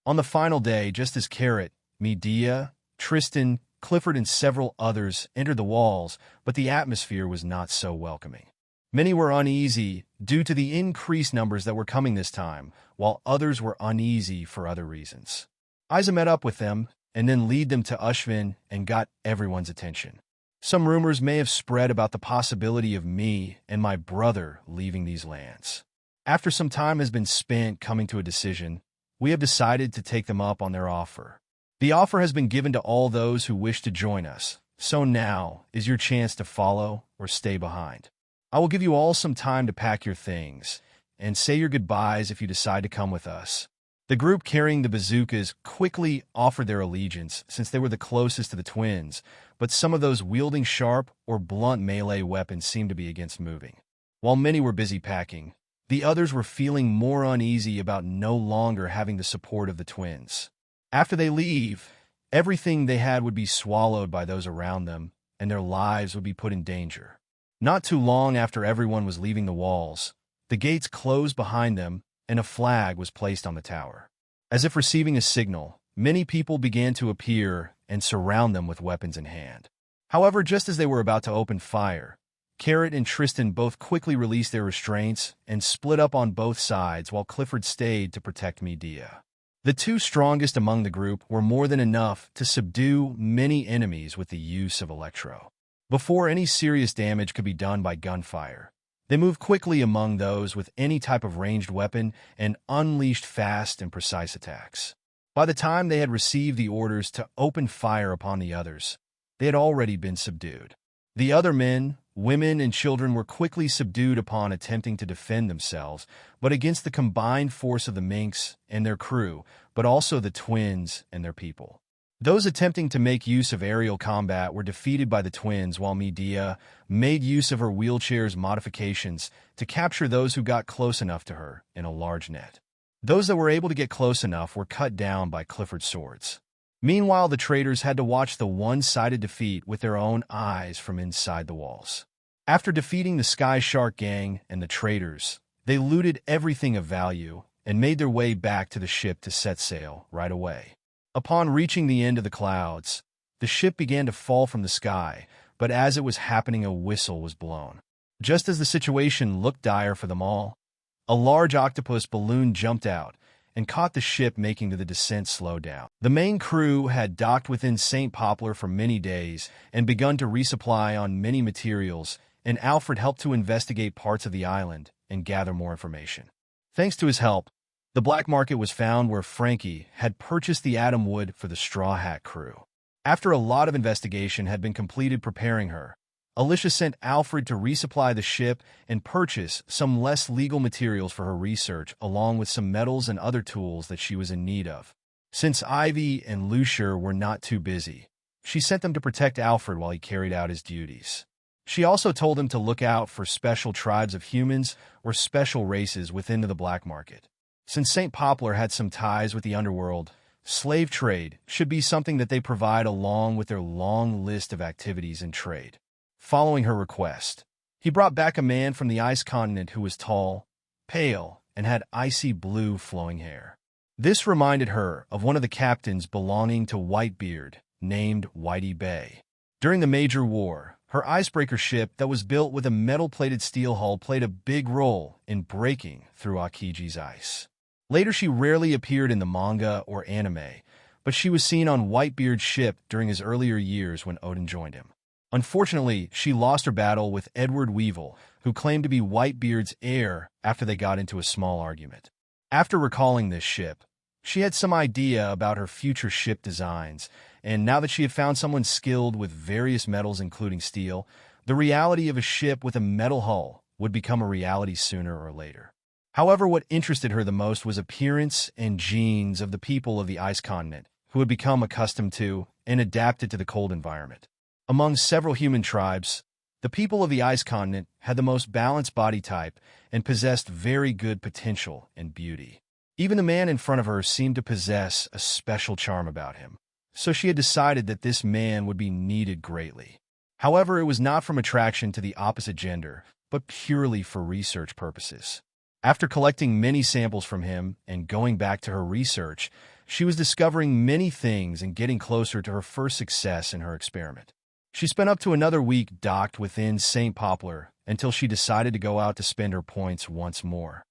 On the final day, just as Carrot, Midia, Tristan, Clifford, and several others entered the walls, but the atmosphere was not so welcoming. Many were uneasy due to the increased numbers that were coming this time, while others were uneasy for other reasons. Isa met up with them and then led them to Ushvin and got everyone's attention. Some rumors may have spread about the possibility of me and my brother leaving these lands. After some time has been spent coming to a decision, we have decided to take them up on their offer. The offer has been given to all those who wish to join us, So now is your chance to follow or stay behind. I will give you all some time to pack your things and say your goodbyes if you decide to come with us. The group carrying the bazookas quickly offered their allegiance since they were the closest to the twins, but some of those wielding sharp or blunt melee weapons seemed to be against moving. While many were busy packing, the others were feeling more uneasy about no longer having the support of the twins. After they leave, everything they had would be swallowed by those around them, and their lives would be put in danger. Not too long after everyone was leaving the walls, the gates closed behind them, and a flag was placed on the tower. As if receiving a signal, many people began to appear and surround them with weapons in hand. However, just as they were about to open fire, Carrot and Tristan both quickly released their restraints and split up on both sides while Clifford stayed to protect Midia. The two strongest among the group were more than enough to subdue many enemies with the use of electro. Before any serious damage could be done by gunfire, they moved quickly among those with any type of ranged weapon and unleashed fast and precise attacks. By the time they had received the orders to open fire upon the others, they had already been subdued. The other men, women, and children were quickly subdued upon attempting to defend themselves, but against the combined force of the minks and their crew, but also the twins and their people. Those attempting to make use of aerial combat were defeated by the twins, while Midia made use of her wheelchair's modifications to capture those who got close enough to her in a large net. Those that were able to get close enough were cut down by Clifford's swords. Meanwhile, the traitors had to watch the one-sided defeat with their own eyes from inside the walls. After defeating the Sky Shark gang and the traitors, they looted everything of value and made their way back to the ship to set sail right away. Upon reaching the end of the clouds, the ship began to fall from the sky, but as it was happening, a whistle was blown. Just as the situation looked dire for them all, a large octopus balloon jumped out and caught the ship, making the descent slow down. The main crew had docked within St. Poplar for many days and begun to resupply on many materials, and Alfred helped to investigate parts of the island and gather more information. Thanks to his help, the black market was found where Frankie had purchased the atom wood for the Straw Hat crew. After a lot of investigation had been completed preparing her, Alicia sent Alfred to resupply the ship and purchase some less legal materials for her research, along with some metals and other tools that she was in need of. Since Ivy and Lucier were not too busy, she sent them to protect Alfred while he carried out his duties. She also told him to look out for special tribes of humans or special races within the black market. Since St. Poplar had some ties with the underworld, slave trade should be something that they provide along with their long list of activities in trade. Following her request, he brought back a man from the ice continent who was tall, pale, and had icy blue flowing hair. This reminded her of one of the captains belonging to Whitebeard, named Whitey Bay. During the major war, her icebreaker ship that was built with a metal-plated steel hull played a big role in breaking through Akiji's ice. Later, she rarely appeared in the manga or anime, but she was seen on Whitebeard's ship during his earlier years when Odin joined him. Unfortunately, she lost her battle with Edward Weevil, who claimed to be Whitebeard's heir after they got into a small argument. After recalling this ship, she had some idea about her future ship designs, and now that she had found someone skilled with various metals including steel, the reality of a ship with a metal hull would become a reality sooner or later. However, what interested her the most was appearance and genes of the people of the ice continent, who had become accustomed to and adapted to the cold environment. Among several human tribes, the people of the ice continent had the most balanced body type and possessed very good potential and beauty. Even the man in front of her seemed to possess a special charm about him, so she had decided that this man would be needed greatly. However, it was not from attraction to the opposite gender, but purely for research purposes. After collecting many samples from him and going back to her research, she was discovering many things and getting closer to her first success in her experiment. She spent up to another week docked within St. Poplar until she decided to go out to spend her points once more.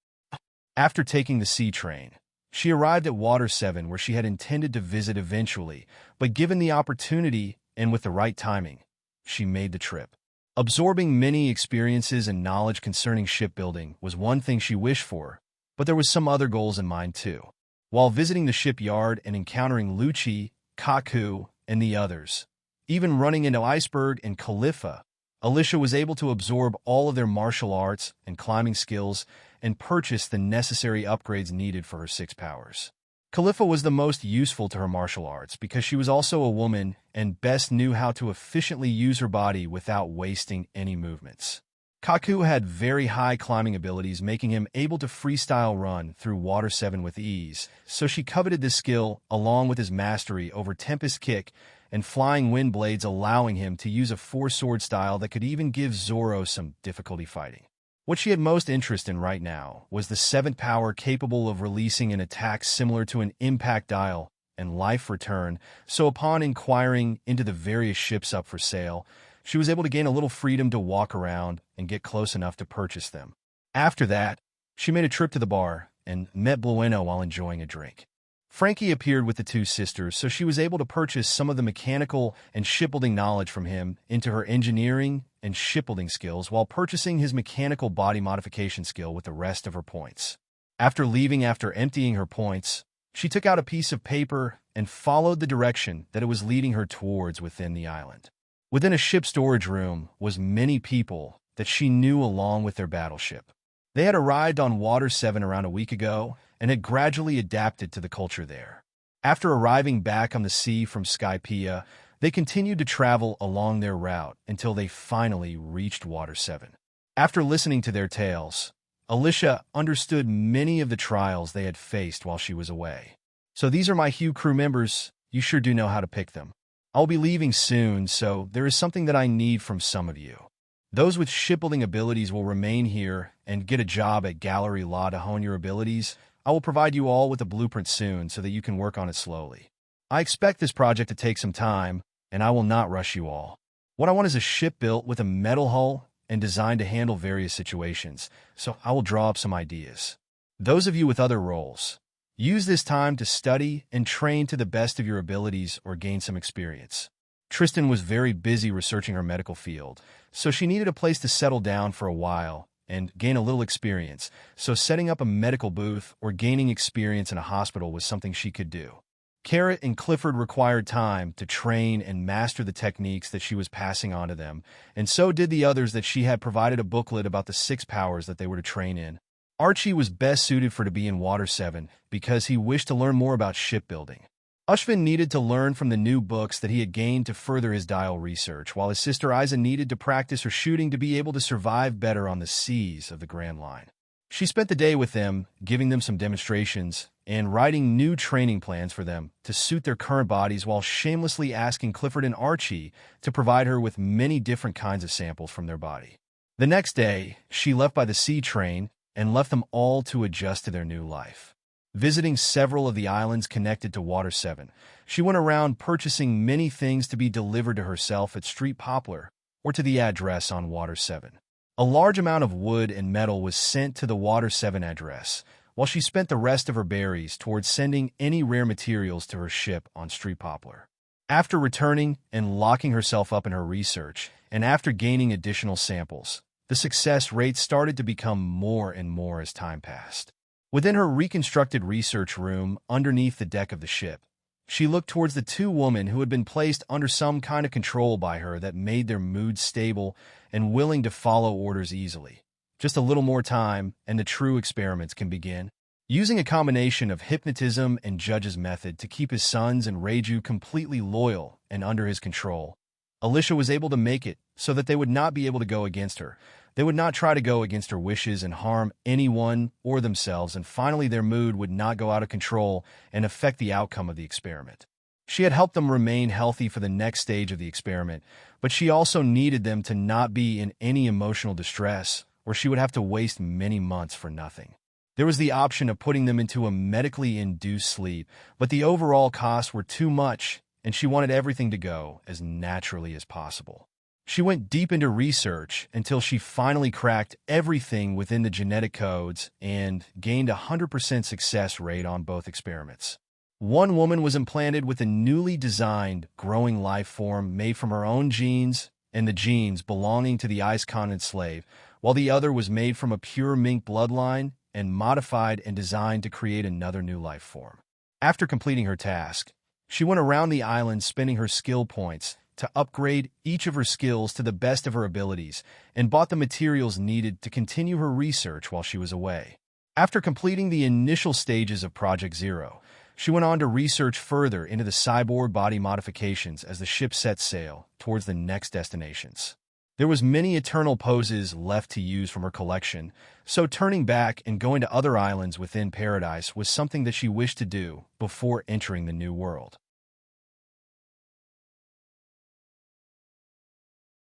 After taking the sea train, she arrived at Water 7, where she had intended to visit eventually, but given the opportunity and with the right timing, she made the trip. Absorbing many experiences and knowledge concerning shipbuilding was one thing she wished for, but there was some other goals in mind too. While visiting the shipyard and encountering Lucci, Kaku, and the others, Even running into Iceberg and Khalifa, Alicia was able to absorb all of their martial arts and climbing skills and purchase the necessary upgrades needed for her 6 powers. Khalifa was the most useful to her martial arts because she was also a woman and best knew how to efficiently use her body without wasting any movements. Kaku had very high climbing abilities, making him able to freestyle run through Water 7 with ease, so she coveted this skill along with his mastery over Tempest Kick and Flying Wind Blades, allowing him to use a 4-sword style that could even give Zoro some difficulty fighting. What she had most interest in right now was the 7th power capable of releasing an attack similar to an impact dial and life return, so upon inquiring into the various ships up for sale, she was able to gain a little freedom to walk around and get close enough to purchase them. After that, she made a trip to the bar and met Bueno while enjoying a drink. Frankie appeared with the 2 sisters, so she was able to purchase some of the mechanical and shipbuilding knowledge from him into her engineering and shipbuilding skills while purchasing his mechanical body modification skill with the rest of her points. After leaving after emptying her points, she took out a piece of paper and followed the direction that it was leading her towards within the island. Within a ship storage room was many people that she knew along with their battleship. They had arrived on Water 7 around a week ago and had gradually adapted to the culture there. After arriving back on the sea from Skypiea, they continued to travel along their route until they finally reached Water 7. After listening to their tales, Alicia understood many of the trials they had faced while she was away. So these are my Hue crew members. You sure do know how to pick them. I'll be leaving soon, so there is something that I need from some of you. Those with shipbuilding abilities will remain here and get a job at Gallery Law to hone your abilities. I will provide you all with a blueprint soon so that you can work on it slowly. I expect this project to take some time, and I will not rush you all. What I want is a ship built with a metal hull and designed to handle various situations, so I will draw up some ideas. Those of you with other roles, use this time to study and train to the best of your abilities or gain some experience. Tristan was very busy researching her medical field, so she needed a place to settle down for a while and gain a little experience, so setting up a medical booth or gaining experience in a hospital was something she could do. Carrot and Clifford required time to train and master the techniques that she was passing on to them, and so did the others that she had provided a booklet about the 6 powers that they were to train in. Archie was best suited for to be in Water 7 because he wished to learn more about shipbuilding. Ushvin needed to learn from the new books that he had gained to further his dial research, while his sister Isa needed to practice her shooting to be able to survive better on the seas of the Grand Line. She spent the day with them, giving them some demonstrations and writing new training plans for them to suit their current bodies while shamelessly asking Clifford and Archie to provide her with many different kinds of samples from their body. The next day, she left by the sea train and left them all to adjust to their new life. Visiting several of the islands connected to Water 7, she went around purchasing many things to be delivered to herself at Street Poplar or to the address on Water 7. A large amount of wood and metal was sent to the Water 7 address, while she spent the rest of her berries towards sending any rare materials to her ship on Street Poplar. After returning and locking herself up in her research, and after gaining additional samples, the success rate started to become more and more as time passed. Within her reconstructed research room underneath the deck of the ship, she looked towards the 2 women who had been placed under some kind of control by her that made their moods stable and willing to follow orders easily. Just a little more time, and the true experiments can begin. Using a combination of hypnotism and Judge's method to keep his sons and Reiju completely loyal and under his control, Alicia was able to make it so that they would not be able to go against her. They would not try to go against her wishes and harm anyone or themselves, and finally their mood would not go out of control and affect the outcome of the experiment. She had helped them remain healthy for the next stage of the experiment, but she also needed them to not be in any emotional distress, or she would have to waste many months for nothing. There was the option of putting them into a medically induced sleep, but the overall costs were too much, and she wanted everything to go as naturally as possible. She went deep into research until she finally cracked everything within the genetic codes and gained a 100% success rate on both experiments. One woman was implanted with a newly designed growing life form made from her own genes and the genes belonging to the ice continent slave, while the other was made from a pure mink bloodline and modified and designed to create another new life form. After completing her task, she went around the island spending her skill points to upgrade each of her skills to the best of her abilities and bought the materials needed to continue her research while she was away. After completing the initial stages of Project Zero, she went on to research further into the cyborg body modifications as the ship set sail towards the next destinations. There was many eternal poses left to use from her collection, so turning back and going to other islands within Paradise was something that she wished to do before entering the new world.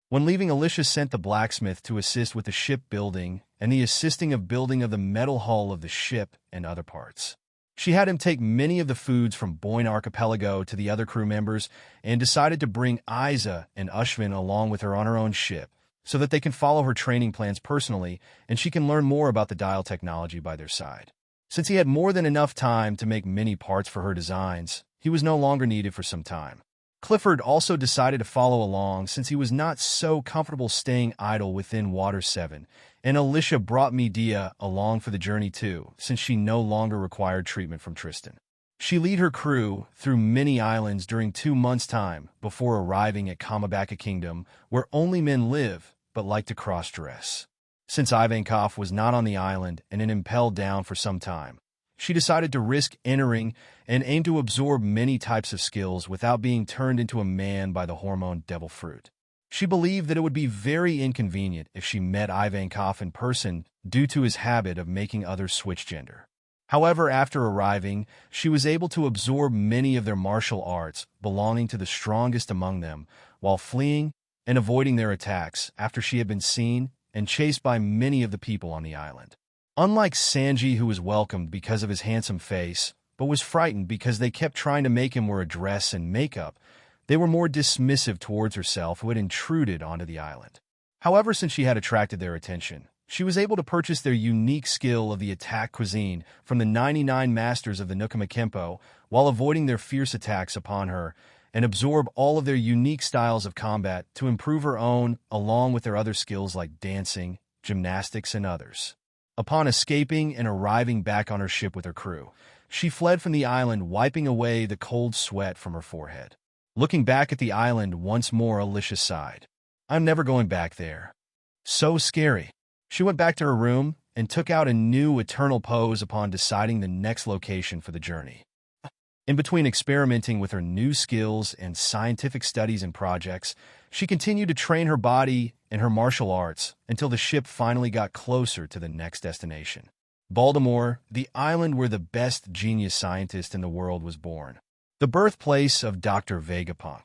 When leaving, Alicia sent the blacksmith to assist with the ship building and the assisting of building of the metal hull of the ship and other parts. She had him take many of the foods from Boyne Archipelago to the other crew members and decided to bring Isa and Ushvin along with her on her own ship so that they can follow her training plans personally and she can learn more about the dial technology by their side. Since he had more than enough time to make many parts for her designs, he was no longer needed for some time. Clifford also decided to follow along since he was not so comfortable staying idle within Water 7, and Alicia brought Midia along for the journey too, since she no longer required treatment from Tristan. She led her crew through many islands during 2 months' time before arriving at Kamaka Kingdom, where only men live but like to cross-dress. Since Ivankov was not on the island and had impelled down for some time, she decided to risk entering and aim to absorb many types of skills without being turned into a man by the hormone devil fruit. She believed that it would be very inconvenient if she met Ivankov in person due to his habit of making others switch gender. However, after arriving, she was able to absorb many of their martial arts belonging to the strongest among them while fleeing and avoiding their attacks after she had been seen and chased by many of the people on the island. Unlike Sanji, who was welcomed because of his handsome face, but was frightened because they kept trying to make him wear a dress and makeup, they were more dismissive towards herself who had intruded onto the island. However, since she had attracted their attention, she was able to purchase their unique skill of the attack cuisine from the 99 masters of the Nukamakempo while avoiding their fierce attacks upon her and absorb all of their unique styles of combat to improve her own along with their other skills like dancing, gymnastics, and others. Upon escaping and arriving back on her ship with her crew, she fled from the island, wiping away the cold sweat from her forehead. Looking back at the island once more, Alicia sighed. I'm never going back there. So scary. She went back to her room and took out a new eternal pose upon deciding the next location for the journey. In between experimenting with her new skills and scientific studies and projects, she continued to train her body and her martial arts until the ship finally got closer to the next destination. Baltimore, the island where the best genius scientist in the world was born. The birthplace of Dr. Vegapunk.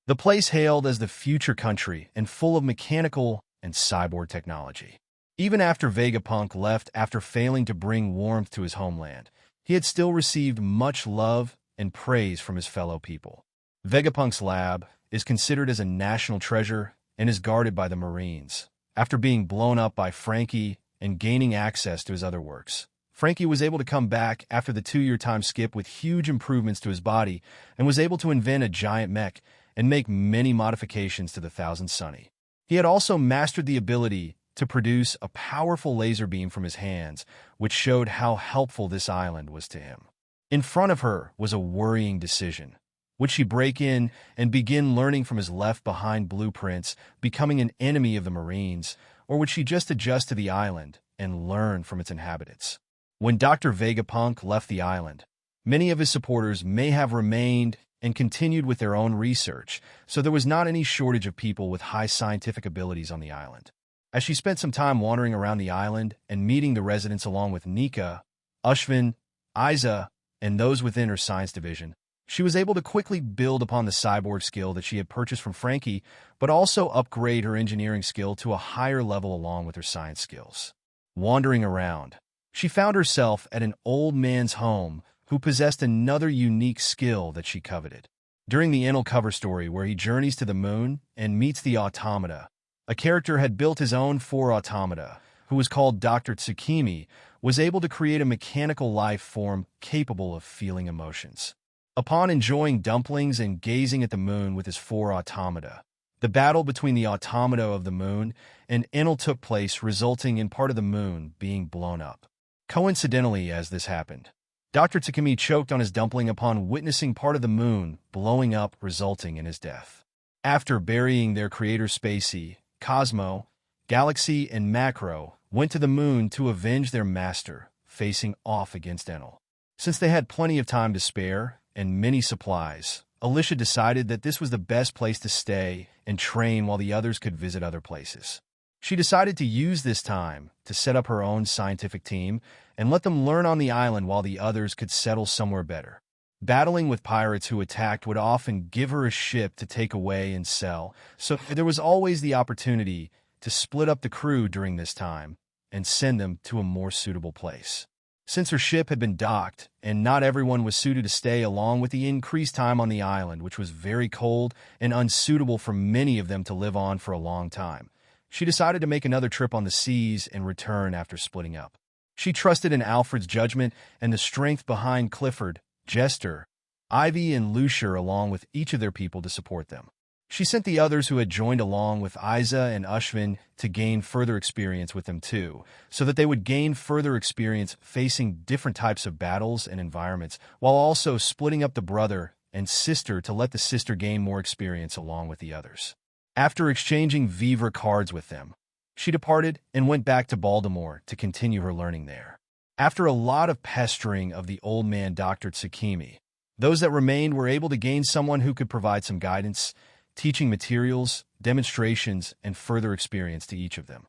The place hailed as the future country and full of mechanical and cyborg technology. Even after Vegapunk left after failing to bring warmth to his homeland, he had still received much love and praise from his fellow people. Vegapunk's lab is considered as a national treasure and is guarded by the Marines. After being blown up by Frankie and gaining access to his other works, Frankie was able to come back after the 2-year time skip with huge improvements to his body and was able to invent a giant mech and make many modifications to the Thousand Sunny. He had also mastered the ability to produce a powerful laser beam from his hands, which showed how helpful this island was to him. In front of her was a worrying decision. Would she break in and begin learning from his left-behind blueprints, becoming an enemy of the Marines, or would she just adjust to the island and learn from its inhabitants? When Dr. Vegapunk left the island, many of his supporters may have remained and continued with their own research, so there was not any shortage of people with high scientific abilities on the island. As she spent some time wandering around the island and meeting the residents along with Nika, Ushvin, Isa, and those within her science division, she was able to quickly build upon the cyborg skill that she had purchased from Frankie, but also upgrade her engineering skill to a higher level along with her science skills. Wandering around, she found herself at an old man's home who possessed another unique skill that she coveted. During the Enel cover story where he journeys to the moon and meets the automata, a character had built his own 4 automata, who was called Dr. Tsukimi, was able to create a mechanical life form capable of feeling emotions. Upon enjoying dumplings and gazing at the moon with his 4 automata, the battle between the automata of the moon and Enel took place, resulting in part of the moon being blown up. Coincidentally, as this happened, Dr. Tsukimi choked on his dumpling upon witnessing part of the moon blowing up, resulting in his death. After burying their creator Spacey, Cosmo, Galaxy, and Macro went to the moon to avenge their master, facing off against Enel. Since they had plenty of time to spare and many supplies, Alicia decided that this was the best place to stay and train while the others could visit other places. She decided to use this time to set up her own scientific team and let them learn on the island while the others could settle somewhere better. Battling with pirates who attacked would often give her a ship to take away and sell, so there was always the opportunity to split up the crew during this time and send them to a more suitable place. Since her ship had been docked, and not everyone was suited to stay along with the increased time on the island, which was very cold and unsuitable for many of them to live on for a long time, she decided to make another trip on the seas and return after splitting up. She trusted in Alfred's judgment and the strength behind Clifford, Jester, Ivy, and Lucier along with each of their people to support them. She sent the others who had joined along with Isa and Ushvin to gain further experience with them too, so that they would gain further experience facing different types of battles and environments, while also splitting up the brother and sister to let the sister gain more experience along with the others. After exchanging Vivre cards with them, she departed and went back to Baltimore to continue her learning there. After a lot of pestering of the old man Dr. Tsukimi, those that remained were able to gain someone who could provide some guidance, teaching materials, demonstrations, and further experience to each of them.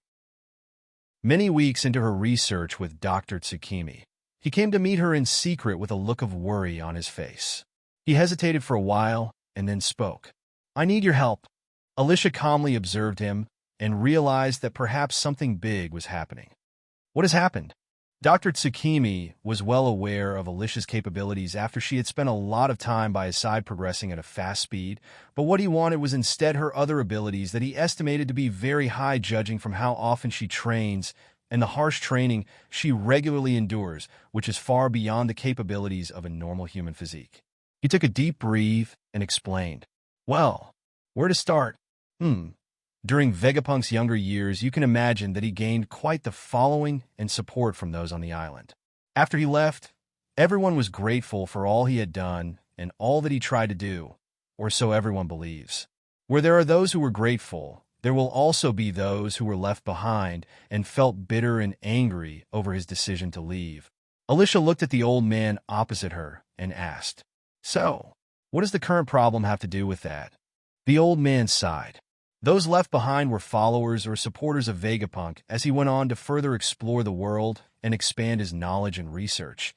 Many weeks into her research with Dr. Tsukimi, he came to meet her in secret with a look of worry on his face. He hesitated for a while and then spoke. "I need your help." Alicia calmly observed him and realized that perhaps something big was happening. "What has happened?" Dr. Tsukimi was well aware of Alicia's capabilities after she had spent a lot of time by his side progressing at a fast speed, but what he wanted was instead her other abilities that he estimated to be very high judging from how often she trains and the harsh training she regularly endures, which is far beyond the capabilities of a normal human physique. He took a deep breath and explained, "Well, where to start? During Vegapunk's younger years, you can imagine that he gained quite the following and support from those on the island. After he left, everyone was grateful for all he had done and all that he tried to do, or so everyone believes. Where there are those who were grateful, there will also be those who were left behind and felt bitter and angry over his decision to leave." Alicia looked at the old man opposite her and asked, "So, what does the current problem have to do with that?" The old man sighed. Those left behind were followers or supporters of Vegapunk as he went on to further explore the world and expand his knowledge and research.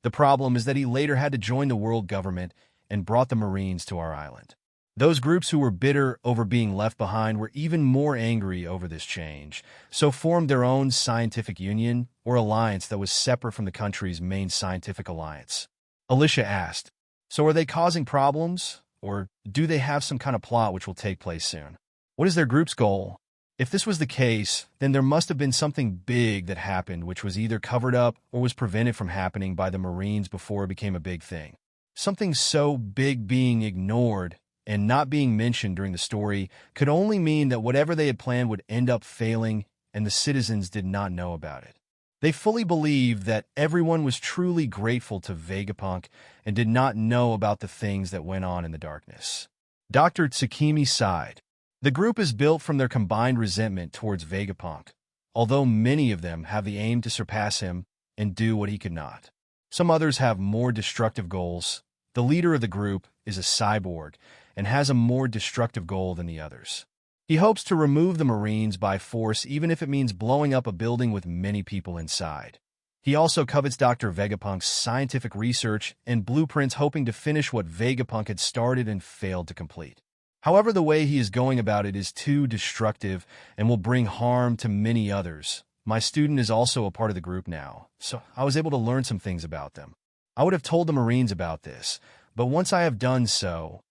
The problem is that he later had to join the world government and brought the Marines to our island. Those groups who were bitter over being left behind were even more angry over this change, so formed their own scientific union or alliance that was separate from the country's main scientific alliance. Alicia asked, "So are they causing problems, or do they have some kind of plot which will take place soon? What is their group's goal?" If this was the case, then there must have been something big that happened which was either covered up or was prevented from happening by the Marines before it became a big thing. Something so big being ignored and not being mentioned during the story could only mean that whatever they had planned would end up failing and the citizens did not know about it. They fully believed that everyone was truly grateful to Vegapunk and did not know about the things that went on in the darkness. Dr. Tsukimi sighed. The group is built from their combined resentment towards Vegapunk, although many of them have the aim to surpass him and do what he could not. Some others have more destructive goals. The leader of the group is a cyborg and has a more destructive goal than the others. He hopes to remove the Marines by force even if it means blowing up a building with many people inside. He also covets Dr. Vegapunk's scientific research and blueprints, hoping to finish what Vegapunk had started and failed to complete. However, the way he is going about it is too destructive and will bring harm to many others. My student is also a part of the group now, so I was able to learn some things about them. I would have told the Marines about this, but once I have done so,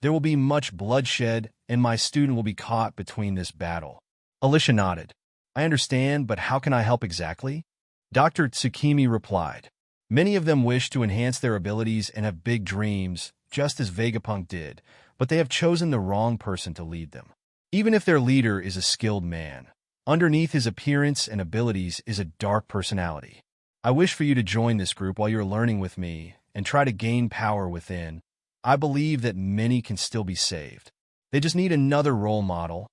there will be much bloodshed and my student will be caught between this battle." Alicia nodded. "I understand, but how can I help exactly?" Dr. Tsukimi replied. "Many of them wish to enhance their abilities and have big dreams, just as Vegapunk did, but they have chosen the wrong person to lead them. Even if their leader is a skilled man, underneath his appearance and abilities is a dark personality. I wish for you to join this group while you're learning with me and try to gain power within. I believe that many can still be saved." They just need another role model,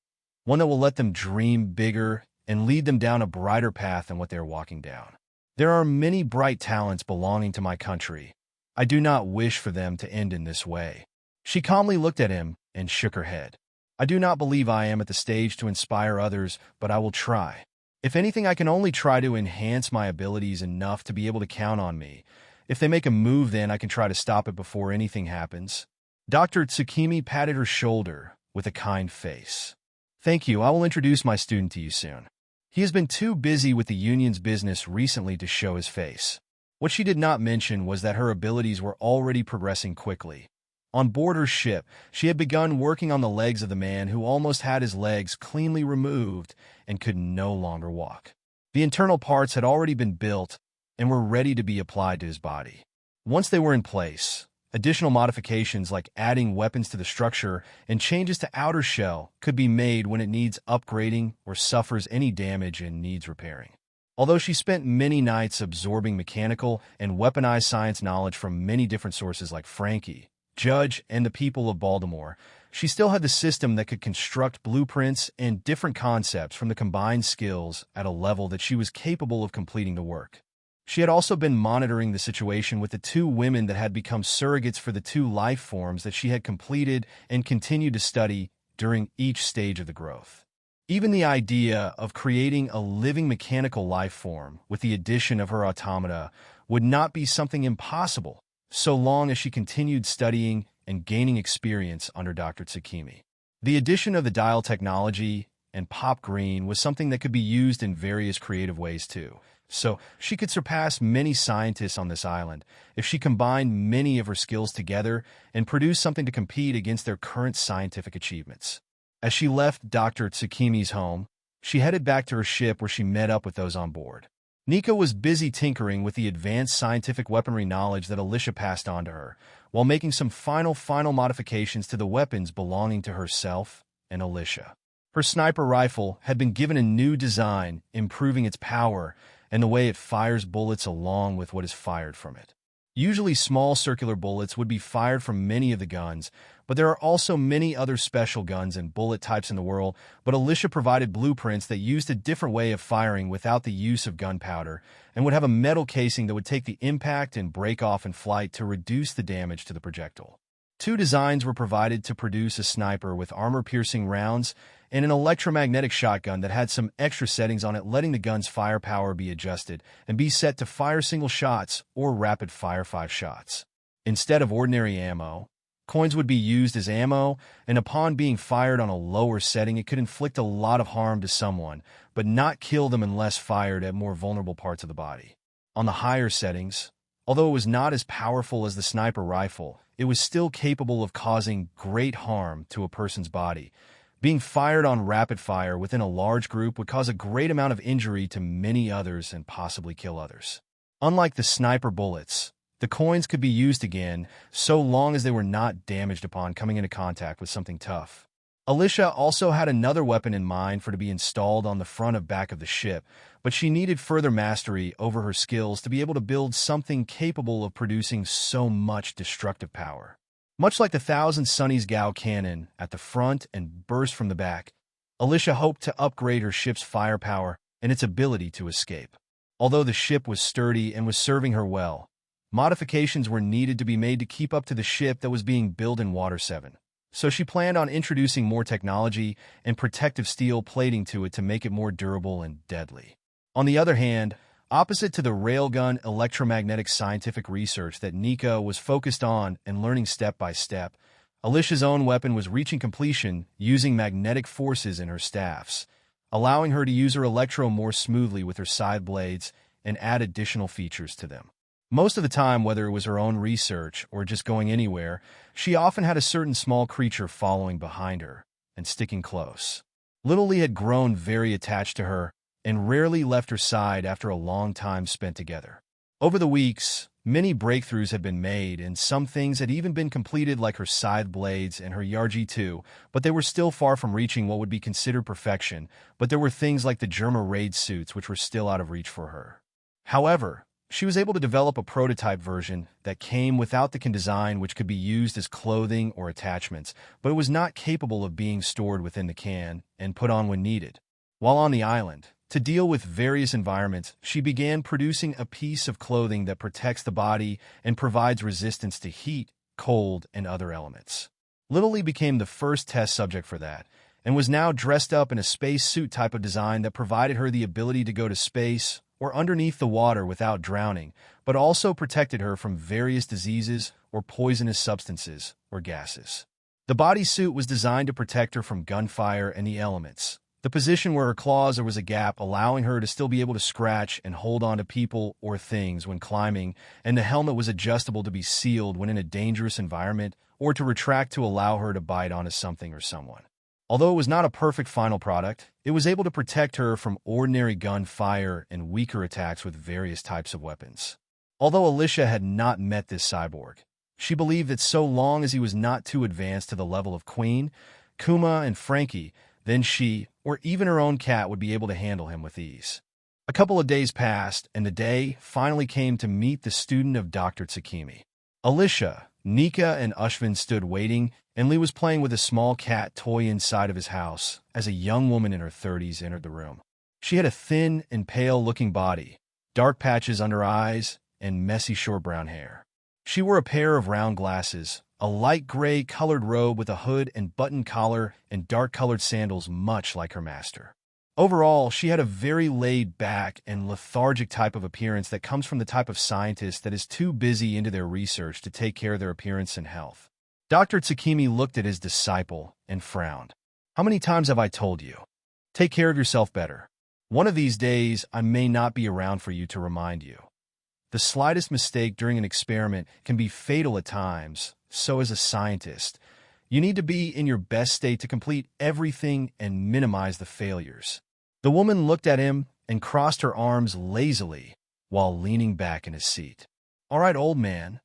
one that will let them dream bigger and lead them down a brighter path than what they are walking down. There are many bright talents belonging to my country. I do not wish for them to end in this way. She calmly looked at him and shook her head. I do not believe I am at the stage to inspire others, but I will try. If anything, I can only try to enhance my abilities enough to be able to count on me. If they make a move, then I can try to stop it before anything happens. Dr. Tsukimi patted her shoulder with a kind face. Thank you. I will introduce my student to you soon. He has been too busy with the union's business recently to show his face. What she did not mention was that her abilities were already progressing quickly. On board her ship, she had begun working on the legs of the man who almost had his legs cleanly removed and could no longer walk. The internal parts had already been built and were ready to be applied to his body. Once they were in place, additional modifications like adding weapons to the structure and changes to outer shell could be made when it needs upgrading or suffers any damage and needs repairing. Although she spent many nights absorbing mechanical and weaponized science knowledge from many different sources like Frankie, Judge, and the people of Baltimore, she still had the system that could construct blueprints and different concepts from the combined skills at a level that she was capable of completing the work. She had also been monitoring the situation with the two women that had become surrogates for the two life forms that she had completed and continued to study during each stage of the growth. Even the idea of creating a living mechanical life form with the addition of her automata would not be something impossible, so long as she continued studying and gaining experience under Dr. Tsukimi. The addition of the dial technology and pop green was something that could be used in various creative ways too, so she could surpass many scientists on this island if she combined many of her skills together and produced something to compete against their current scientific achievements. As she left Dr. Tsukimi's home, she headed back to her ship where she met up with those on board. Nika was busy tinkering with the advanced scientific weaponry knowledge that Alicia passed on to her, while making some final modifications to the weapons belonging to herself and Alicia. Her sniper rifle had been given a new design, improving its power and the way it fires bullets along with what is fired from it. Usually small circular bullets would be fired from many of the guns, but there are also many other special guns and bullet types in the world, but Alicia provided blueprints that used a different way of firing without the use of gunpowder, and would have a metal casing that would take the impact and break off in flight to reduce the damage to the projectile. Two designs were provided to produce a sniper with armor-piercing rounds and an electromagnetic shotgun that had some extra settings on it, letting the gun's firepower be adjusted and be set to fire single shots or rapid-fire 5 shots. Instead of ordinary ammo, coins would be used as ammo, and upon being fired on a lower setting, it could inflict a lot of harm to someone, but not kill them unless fired at more vulnerable parts of the body. On the higher settings, although it was not as powerful as the sniper rifle, it was still capable of causing great harm to a person's body. Being fired on rapid fire within a large group would cause a great amount of injury to many others and possibly kill others. Unlike the sniper bullets, the coins could be used again so long as they were not damaged upon coming into contact with something tough. Alicia also had another weapon in mind for to be installed on the front of back of the ship, but she needed further mastery over her skills to be able to build something capable of producing so much destructive power. Much like the 1,000 Sunny's Gao cannon at the front and burst from the back, Alicia hoped to upgrade her ship's firepower and its ability to escape. Although the ship was sturdy and was serving her well, modifications were needed to be made to keep up to the ship that was being built in Water 7. So she planned on introducing more technology and protective steel plating to it to make it more durable and deadly. On the other hand, opposite to the railgun electromagnetic scientific research that Nika was focused on and learning step by step, Alicia's own weapon was reaching completion using magnetic forces in her staffs, allowing her to use her electro more smoothly with her side blades and add additional features to them. Most of the time, whether it was her own research or just going anywhere, she often had a certain small creature following behind her and sticking close. Little Lee had grown very attached to her and rarely left her side after a long time spent together. Over the weeks, many breakthroughs had been made, and some things had even been completed like her scythe blades and her Yarji too, but they were still far from reaching what would be considered perfection, but there were things like the Germa raid suits which were still out of reach for her. However, She was able to develop a prototype version that came without the Kan design, which could be used as clothing or attachments, but it was not capable of being stored within the Kan and put on when needed. While on the island, to deal with various environments, she began producing a piece of clothing that protects the body and provides resistance to heat, cold, and other elements. Lily became the first test subject for that, and was now dressed up in a space suit type of design that provided her the ability to go to space or underneath the water without drowning, but also protected her from various diseases or poisonous substances or gases. The bodysuit was designed to protect her from gunfire and the elements. The position where her claws there was a gap, allowing her to still be able to scratch and hold on to people or things when climbing, and the helmet was adjustable to be sealed when in a dangerous environment or to retract to allow her to bite onto something or someone. Although it was not a perfect final product, it was able to protect her from ordinary gunfire and weaker attacks with various types of weapons. Although Alicia had not met this cyborg, she believed that so long as he was not too advanced to the level of Queen, Kuma, and Frankie, then she, or even her own cat, would be able to handle him with ease. A couple of days passed, and the day finally came to meet the student of Dr. Tsukimi. Alicia, Nika, and Ashvin stood waiting, and Lee was playing with a small cat toy inside of his house as a young woman in her 30s entered the room. She had a thin and pale-looking body, dark patches under her eyes, and messy short brown hair. She wore a pair of round glasses, a light gray colored robe with a hood and button collar, and dark-colored sandals much like her master. Overall, she had a very laid-back and lethargic type of appearance that comes from the type of scientist that is too busy into their research to take care of their appearance and health. Dr. Tsukimi looked at his disciple and frowned. "How many times have I told you? Take care of yourself better. One of these days, I may not be around for you to remind you. The slightest mistake during an experiment can be fatal at times, so as a scientist, you need to be in your best state to complete everything and minimize the failures." The woman looked at him and crossed her arms lazily while leaning back in his seat. "All right, old man.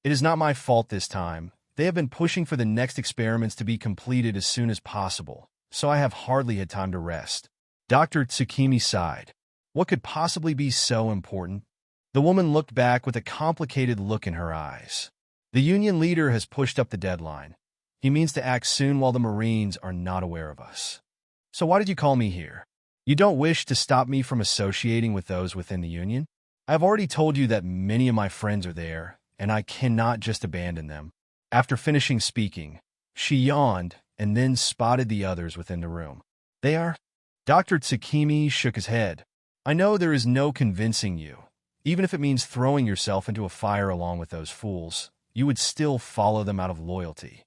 It is not my fault this time. They have been pushing for the next experiments to be completed as soon as possible, so I have hardly had time to rest." Dr. Tsukimi sighed. What could possibly be so important? The woman looked back with a complicated look in her eyes. "The union leader has pushed up the deadline. He means to act soon while the Marines are not aware of us. So why did you call me here? You don't wish to stop me from associating with those within the union? I have already told you that many of my friends are there, and I cannot just abandon them." After finishing speaking, she yawned and then spotted the others within the room. "They are?" Dr. Tsukimi shook his head. "I know there is no convincing you. Even if it means throwing yourself into a fire along with those fools, you would still follow them out of loyalty.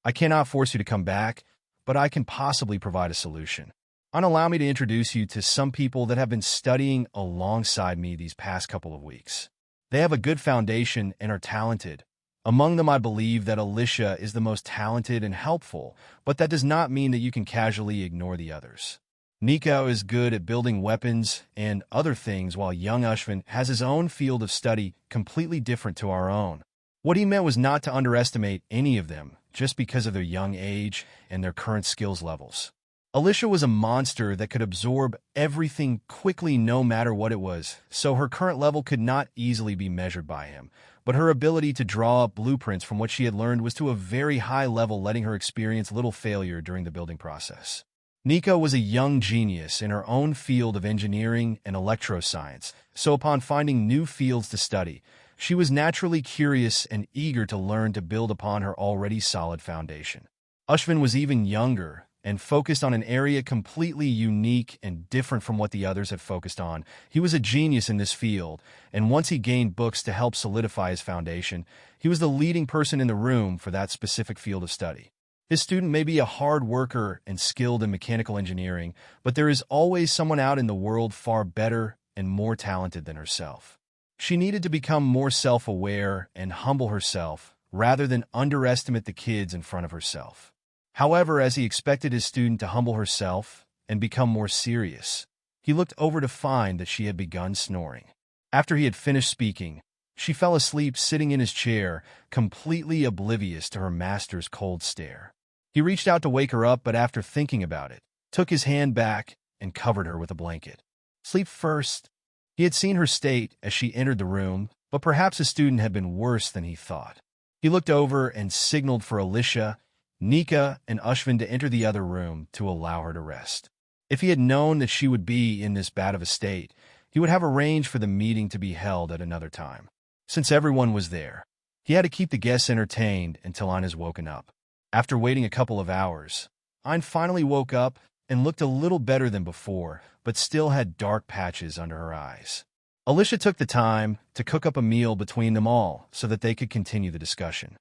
I cannot force you to come back, but I can possibly provide a solution. Allow me to introduce you to some people that have been studying alongside me these past couple of weeks. They have a good foundation and are talented. Among them, I believe that Alicia is the most talented and helpful, but that does not mean that you can casually ignore the others. Nico is good at building weapons and other things, while young Ashvin has his own field of study completely different to our own." What he meant was not to underestimate any of them just because of their young age and their current skills levels. Alicia was a monster that could absorb everything quickly no matter what it was, so her current level could not easily be measured by him. But her ability to draw up blueprints from what she had learned was to a very high level, letting her experience little failure during the building process. Nico was a young genius in her own field of engineering and electroscience, so upon finding new fields to study, she was naturally curious and eager to learn to build upon her already solid foundation. Ashvin was even younger and focused on an area completely unique and different from what the others had focused on. He was a genius in this field, and once he gained books to help solidify his foundation, he was the leading person in the room for that specific field of study. His student may be a hard worker and skilled in mechanical engineering, but there is always someone out in the world far better and more talented than herself. She needed to become more self-aware and humble herself rather than underestimate the kids in front of herself. However, as he expected his student to humble herself and become more serious, he looked over to find that she had begun snoring. After he had finished speaking, she fell asleep sitting in his chair, completely oblivious to her master's cold stare. He reached out to wake her up, but after thinking about it, took his hand back and covered her with a blanket. "Sleep first," He had seen her state as she entered the room, but perhaps the student had been worse than he thought. He looked over and signaled for Alicia, Nika, and Ashvin to enter the other room to allow her to rest. If he had known that she would be in this bad of a state, he would have arranged for the meeting to be held at another time. Since everyone was there, he had to keep the guests entertained until Ain has woken up. After waiting a couple of hours, Ain finally woke up and looked a little better than before, but still had dark patches under her eyes. Alicia took the time to cook up a meal between them all so that they could continue the discussion.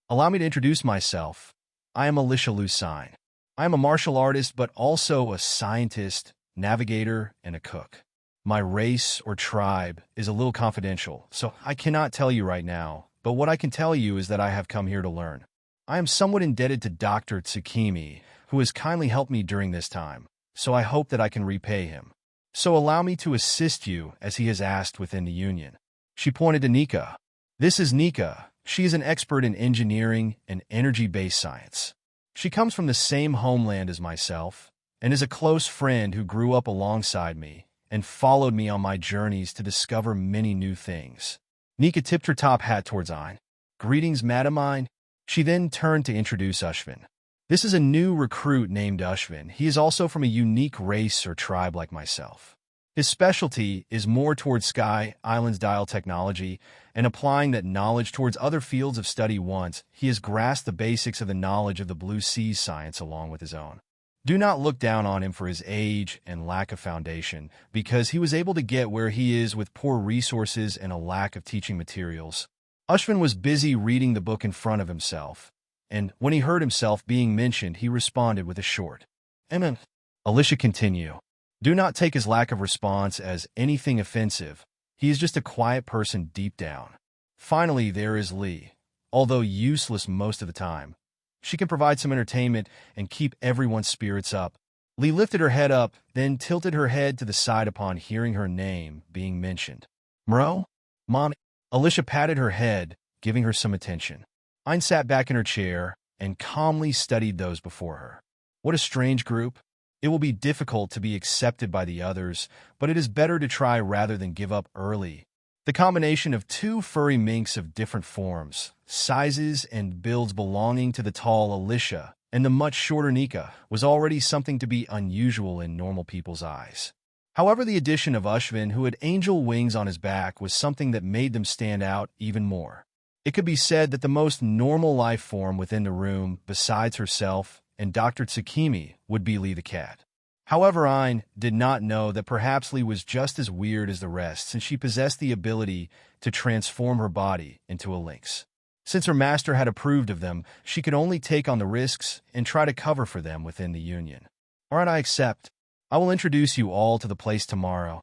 Allow me to introduce myself. I am Alicia Lucine. I am a martial artist, but also a scientist, navigator, and a cook. My race or tribe is a little confidential, so I cannot tell you right now, but what I can tell you is that I have come here to learn. I am somewhat indebted to Dr. Tsukimi, who has kindly helped me during this time, so I hope that I can repay him. So allow me to assist you as he has asked within the Union. She pointed to Nika. This is Nika. She is an expert in engineering and energy-based science. She comes from the same homeland as myself and is a close friend who grew up alongside me and followed me on my journeys to discover many new things. Nika tipped her top hat towards Ain. Greetings, Madam Ain. She then turned to introduce Ashvin. This is a new recruit named Ashvin. He is also from a unique race or tribe like myself. His specialty is more towards Sky Island's dial technology and applying that knowledge towards other fields of study once he has grasped the basics of the knowledge of the Blue Seas science along with his own. Do not look down on him for his age and lack of foundation, because he was able to get where he is with poor resources and a lack of teaching materials. Ashvin was busy reading the book in front of himself, and when he heard himself being mentioned, he responded with a short, "Amen." Alicia continued. Do not take his lack of response as anything offensive. He is just a quiet person deep down. Finally, there is Lee. Although useless most of the time, she can provide some entertainment and keep everyone's spirits up. Lee lifted her head up, then tilted her head to the side upon hearing her name being mentioned. Mro? Mommy? Alicia patted her head, giving her some attention. Ain sat back in her chair and calmly studied those before her. What a strange group. It will be difficult to be accepted by the others, but it is better to try rather than give up early. The combination of two furry minks of different forms, sizes, and builds belonging to the tall Alicia and the much shorter Nika was already something to be unusual in normal people's eyes. However, the addition of Ashvin, who had angel wings on his back, was something that made them stand out even more. It could be said that the most normal life form within the room, besides herself and Dr. Tsukimi, would be Lee the cat. However, Ain did not know that perhaps Lee was just as weird as the rest, since she possessed the ability to transform her body into a lynx. Since her master had approved of them, she could only take on the risks and try to cover for them within the Union. All right, I accept. I will introduce you all to the place tomorrow.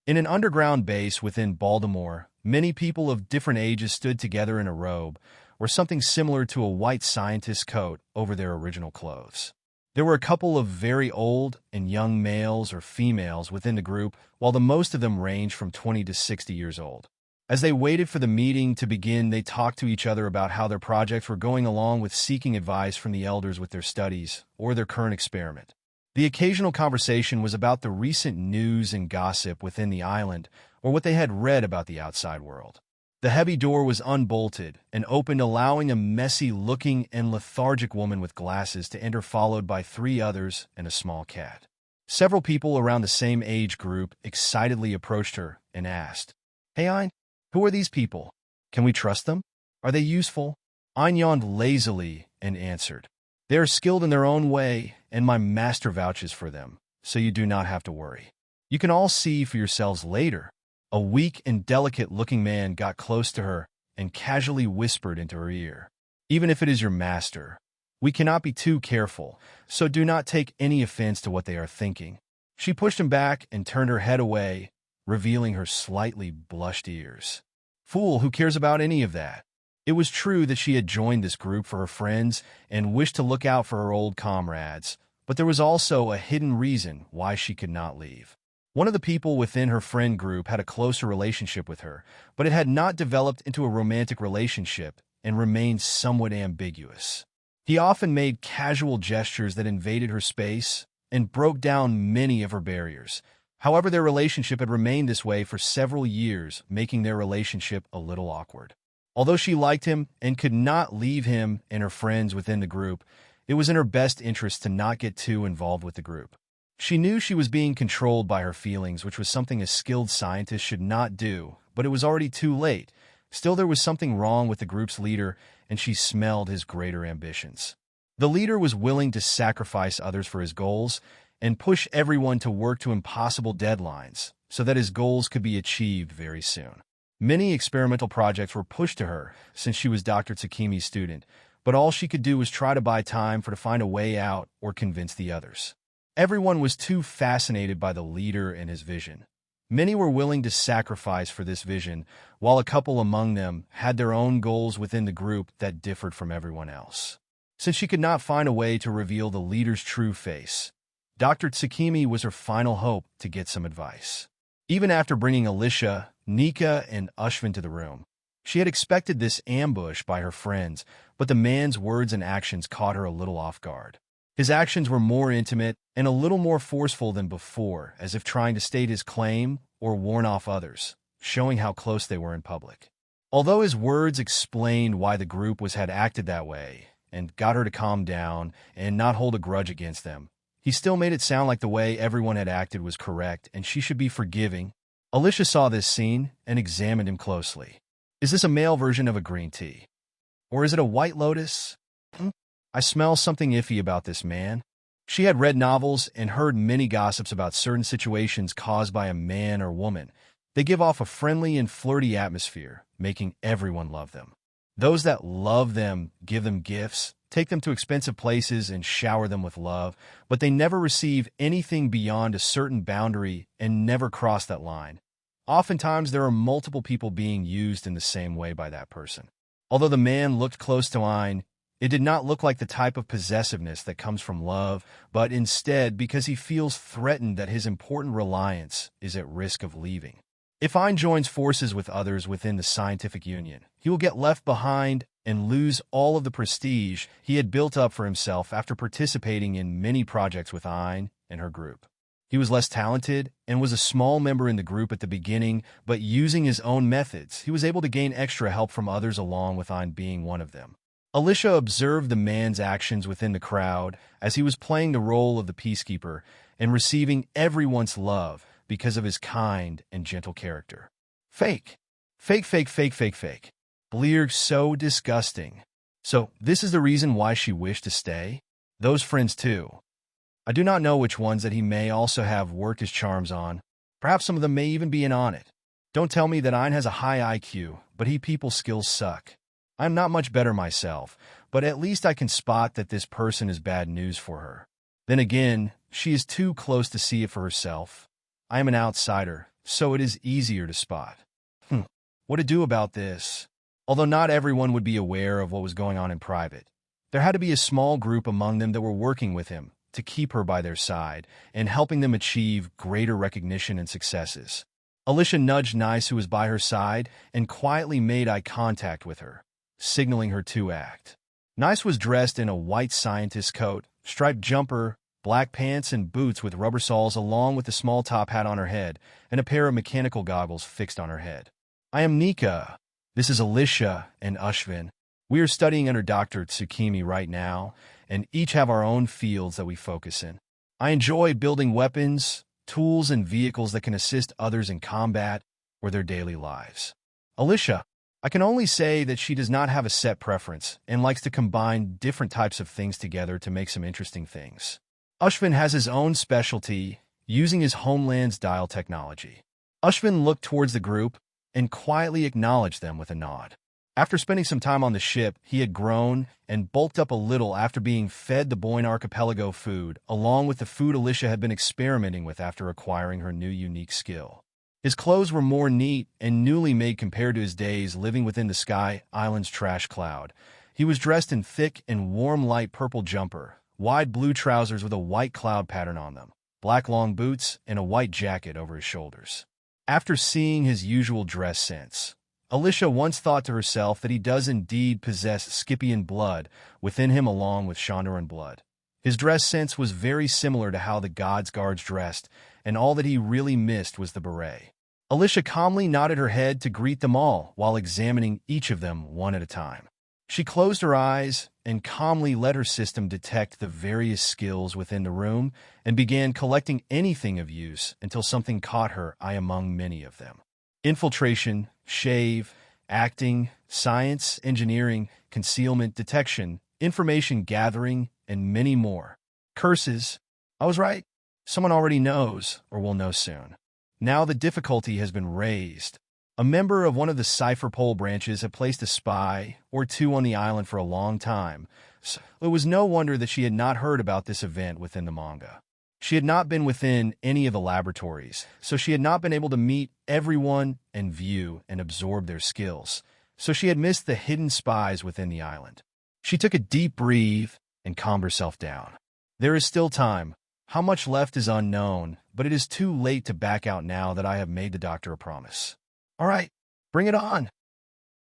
In an underground base within Baltimore, many people of different ages stood together in a robe, or something similar to a white scientist's coat over their original clothes. There were a couple of very old and young males or females within the group, while the most of them ranged from 20 to 60 years old. As they waited for the meeting to begin, they talked to each other about how their projects were going along with seeking advice from the elders with their studies or their current experiment. The occasional conversation was about the recent news and gossip within the island or what they had read about the outside world. The heavy door was unbolted and opened, allowing a messy-looking and lethargic woman with glasses to enter, followed by 3 others and a small cat. Several people around the same age group excitedly approached her and asked, "Hey, Ain, who are these people? Can we trust them? Are they useful?" Ain yawned lazily and answered, "They are skilled in their own way, and my master vouches for them, so you do not have to worry. You can all see for yourselves later." A weak and delicate-looking man got close to her and casually whispered into her ear, "Even if it is your master, we cannot be too careful, so do not take any offense to what they are thinking." She pushed him back and turned her head away, revealing her slightly blushed ears. Fool, who cares about any of that? It was true that she had joined this group for her friends and wished to look out for her old comrades, but there was also a hidden reason why she could not leave. One of the people within her friend group had a closer relationship with her, but it had not developed into a romantic relationship and remained somewhat ambiguous. He often made casual gestures that invaded her space and broke down many of her barriers. However, their relationship had remained this way for several years, making their relationship a little awkward. Although she liked him and could not leave him and her friends within the group, it was in her best interest to not get too involved with the group. She knew she was being controlled by her feelings, which was something a skilled scientist should not do, but it was already too late. Still, there was something wrong with the group's leader, and she smelled his greater ambitions. The leader was willing to sacrifice others for his goals and push everyone to work to impossible deadlines so that his goals could be achieved very soon. Many experimental projects were pushed to her since she was Dr. Tsukimi's student, but all she could do was try to buy time to find a way out or convince the others. Everyone was too fascinated by the leader and his vision. Many were willing to sacrifice for this vision, while a couple among them had their own goals within the group that differed from everyone else. Since she could not find a way to reveal the leader's true face, Dr. Tsukimi was her final hope to get some advice. Even after bringing Alicia, Nika, and Ashvin to the room, she had expected this ambush by her friends, but the man's words and actions caught her a little off guard. His actions were more intimate and a little more forceful than before, as if trying to state his claim or warn off others, showing how close they were in public. Although his words explained why the group had acted that way and got her to calm down and not hold a grudge against them, he still made it sound like the way everyone had acted was correct and she should be forgiving. Alicia saw this scene and examined him closely. Is this a male version of a green tea? Or is it a white lotus? I smell something iffy about this man. She had read novels and heard many gossips about certain situations caused by a man or woman. They give off a friendly and flirty atmosphere, making everyone love them. Those that love them give them gifts, take them to expensive places, and shower them with love, but they never receive anything beyond a certain boundary and never cross that line. Oftentimes, there are multiple people being used in the same way by that person. Although the man looked close to mine, it did not look like the type of possessiveness that comes from love, but instead because he feels threatened that his important reliance is at risk of leaving. If Ein joins forces with others within the scientific union, he will get left behind and lose all of the prestige he had built up for himself after participating in many projects with Ein and her group. He was less talented and was a small member in the group at the beginning, but using his own methods, he was able to gain extra help from others along with Ein being one of them. Alicia observed the man's actions within the crowd as he was playing the role of the peacekeeper and receiving everyone's love because of his kind and gentle character. Fake. Fake, fake, fake, fake, fake. Bleer, so disgusting. So, this is the reason why she wished to stay? Those friends too. I do not know which ones that he may also have worked his charms on. Perhaps some of them may even be in on it. Don't tell me that Ein has a high IQ, but he people skills suck. I'm not much better myself, but at least I can spot that this person is bad news for her. Then again, she is too close to see it for herself. I am an outsider, so it is easier to spot. What to do about this? Although not everyone would be aware of what was going on in private, there had to be a small group among them that were working with him to keep her by their side and helping them achieve greater recognition and successes. Alicia nudged Nice, who was by her side, and quietly made eye contact with her, signaling her to act. Nice was dressed in a white scientist coat, striped jumper, black pants, and boots with rubber soles, along with a small top hat on her head and a pair of mechanical goggles fixed on her head. I am Nika. This is Alicia and Ashvin. We are studying under Dr. Tsukimi right now, and each have our own fields that we focus in. I enjoy building weapons, tools, and vehicles that can assist others in combat or their daily lives. Alicia, I can only say that she does not have a set preference and likes to combine different types of things together to make some interesting things. Ashvin has his own specialty, using his homeland's dial technology. Ashvin looked towards the group and quietly acknowledged them with a nod. After spending some time on the ship, he had grown and bulked up a little after being fed the Boyne Archipelago food, along with the food Alicia had been experimenting with after acquiring her new unique skill. His clothes were more neat and newly made compared to his days living within the Sky Island's trash cloud. He was dressed in thick and warm light purple jumper, wide blue trousers with a white cloud pattern on them, black long boots, and a white jacket over his shoulders. After seeing his usual dress sense, Alicia once thought to herself that he does indeed possess Scythian blood within him along with Shondaran blood. His dress sense was very similar to how the gods' guards dressed, and all that he really missed was the beret. Alicia calmly nodded her head to greet them all while examining each of them one at a time. She closed her eyes and calmly let her system detect the various skills within the room and began collecting anything of use until something caught her eye among many of them. Infiltration, shave, acting, science, engineering, concealment, detection, information gathering, and many more. Curses. I was right. Someone already knows or will know soon. Now the difficulty has been raised. A member of one of the cipher pole branches had placed a spy or two on the island for a long time, so it was no wonder that she had not heard about this event within the manga. She had not been within any of the laboratories, so she had not been able to meet everyone and view and absorb their skills, so she had missed the hidden spies within the island. She took a deep breath and calmed herself down. There is still time. How much left is unknown, but it is too late to back out now that I have made the doctor a promise. All right, bring it on.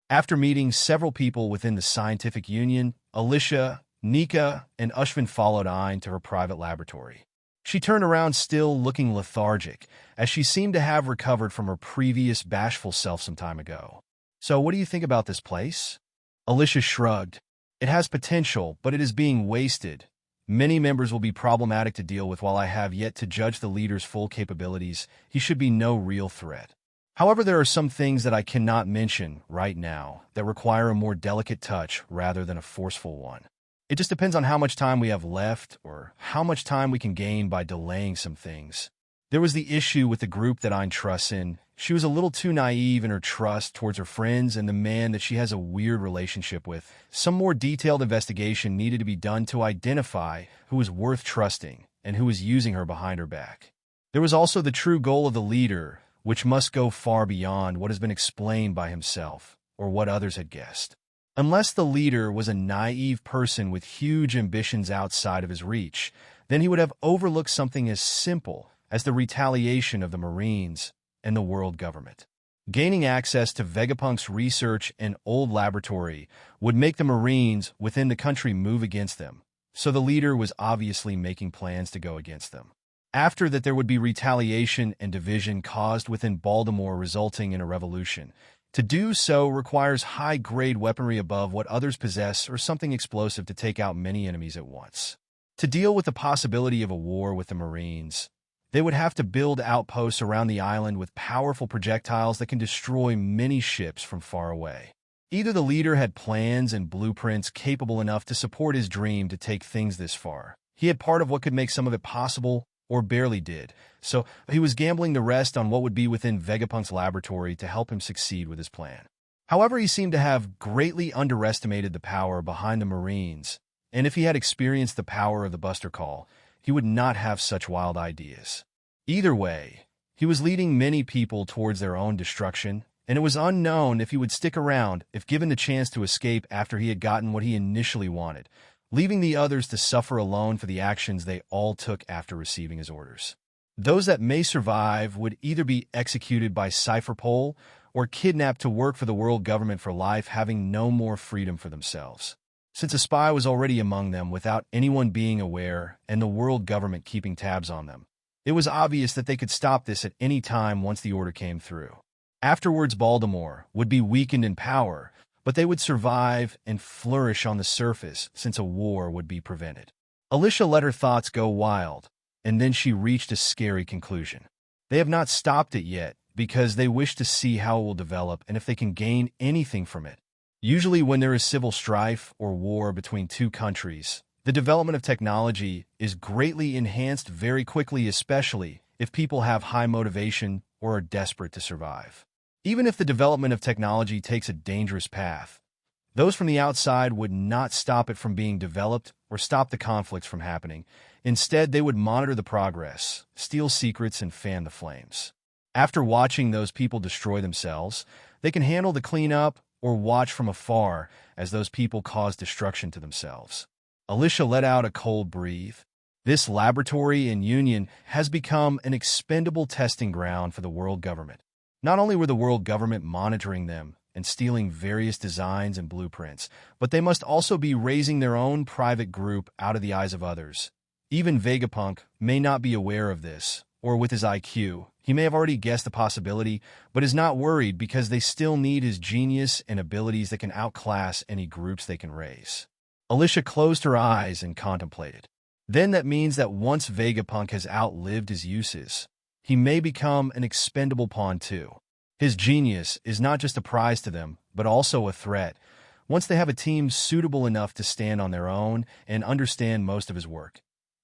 After meeting several people within the scientific union, Alicia, Nika, and Ushvin followed Ayn to her private laboratory. She turned around still looking lethargic, as she seemed to have recovered from her previous bashful self some time ago. So what do you think about this place? Alicia shrugged. It has potential, but it is being wasted. Many members will be problematic to deal with while I have yet to judge the leader's full capabilities. He should be no real threat. However, there are some things that I cannot mention right now that require a more delicate touch rather than a forceful one. It just depends on how much time we have left or how much time we can gain by delaying some things. There was the issue with the group that Ayn trusts in. She was a little too naive in her trust towards her friends and the man that she has a weird relationship with. Some more detailed investigation needed to be done to identify who was worth trusting and who was using her behind her back. There was also the true goal of the leader, which must go far beyond what has been explained by himself or what others had guessed. Unless the leader was a naive person with huge ambitions outside of his reach, then he would have overlooked something as simple as the retaliation of the Marines and the world government. Gaining access to Vegapunk's research and old laboratory would make the Marines within the country move against them, so the leader was obviously making plans to go against them. After that, there would be retaliation and division caused within Baltimore, resulting in a revolution. To do so requires high-grade weaponry above what others possess or something explosive to take out many enemies at once. To deal with the possibility of a war with the Marines, they would have to build outposts around the island with powerful projectiles that can destroy many ships from far away. Either the leader had plans and blueprints capable enough to support his dream to take things this far. He had part of what could make some of it possible, or barely did, so he was gambling the rest on what would be within Vegapunk's laboratory to help him succeed with his plan. However, he seemed to have greatly underestimated the power behind the Marines, and if he had experienced the power of the Buster Call, he would not have such wild ideas. Either way, he was leading many people towards their own destruction, and it was unknown if he would stick around if given the chance to escape after he had gotten what he initially wanted, leaving the others to suffer alone for the actions they all took after receiving his orders. Those that may survive would either be executed by Cypherpole or kidnapped to work for the world government for life, having no more freedom for themselves. Since a spy was already among them without anyone being aware and the world government keeping tabs on them, it was obvious that they could stop this at any time once the order came through. Afterwards, Baltimore would be weakened in power, but they would survive and flourish on the surface since a war would be prevented. Alicia let her thoughts go wild, and then she reached a scary conclusion. They have not stopped it yet because they wish to see how it will develop and if they can gain anything from it. Usually when there is civil strife or war between two countries, the development of technology is greatly enhanced very quickly, especially if people have high motivation or are desperate to survive. Even if the development of technology takes a dangerous path, those from the outside would not stop it from being developed or stop the conflicts from happening. Instead, they would monitor the progress, steal secrets, and fan the flames. After watching those people destroy themselves, they can handle the cleanup or watch from afar as those people cause destruction to themselves. Alicia let out a cold breath. This laboratory and union has become an expendable testing ground for the world government. Not only were the world government monitoring them and stealing various designs and blueprints, but they must also be raising their own private group out of the eyes of others. Even Vegapunk may not be aware of this, or with his IQ, he may have already guessed the possibility, but is not worried because they still need his genius and abilities that can outclass any groups they can raise. Alicia closed her eyes and contemplated. Then that means that once Vegapunk has outlived his uses, he may become an expendable pawn too. His genius is not just a prize to them, but also a threat, once they have a team suitable enough to stand on their own and understand most of his work.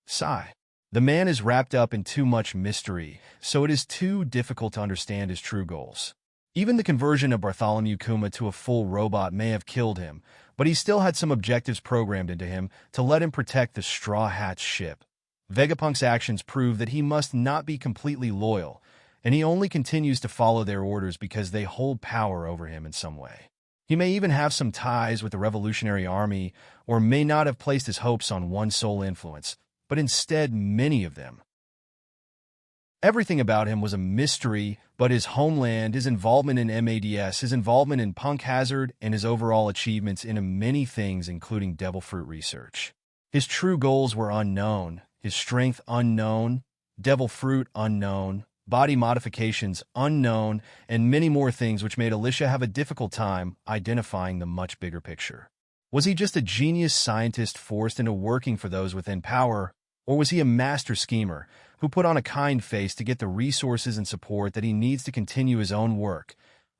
Sigh. The man is wrapped up in too much mystery, so it is too difficult to understand his true goals. Even the conversion of Bartholomew Kuma to a full robot may have killed him, but he still had some objectives programmed into him to let him protect the Straw Hat's ship. Vegapunk's actions prove that he must not be completely loyal, and he only continues to follow their orders because they hold power over him in some way. He may even have some ties with the Revolutionary Army, or may not have placed his hopes on one sole influence, but instead many of them. Everything about him was a mystery, but his homeland, his involvement in MADS, his involvement in Punk Hazard, and his overall achievements in many things including devil fruit research. His true goals were unknown, his strength unknown, devil fruit unknown, body modifications unknown, and many more things which made Alicia have a difficult time identifying the much bigger picture. Was he just a genius scientist forced into working for those within power, or was he a master schemer who put on a kind face to get the resources and support that he needs to continue his own work,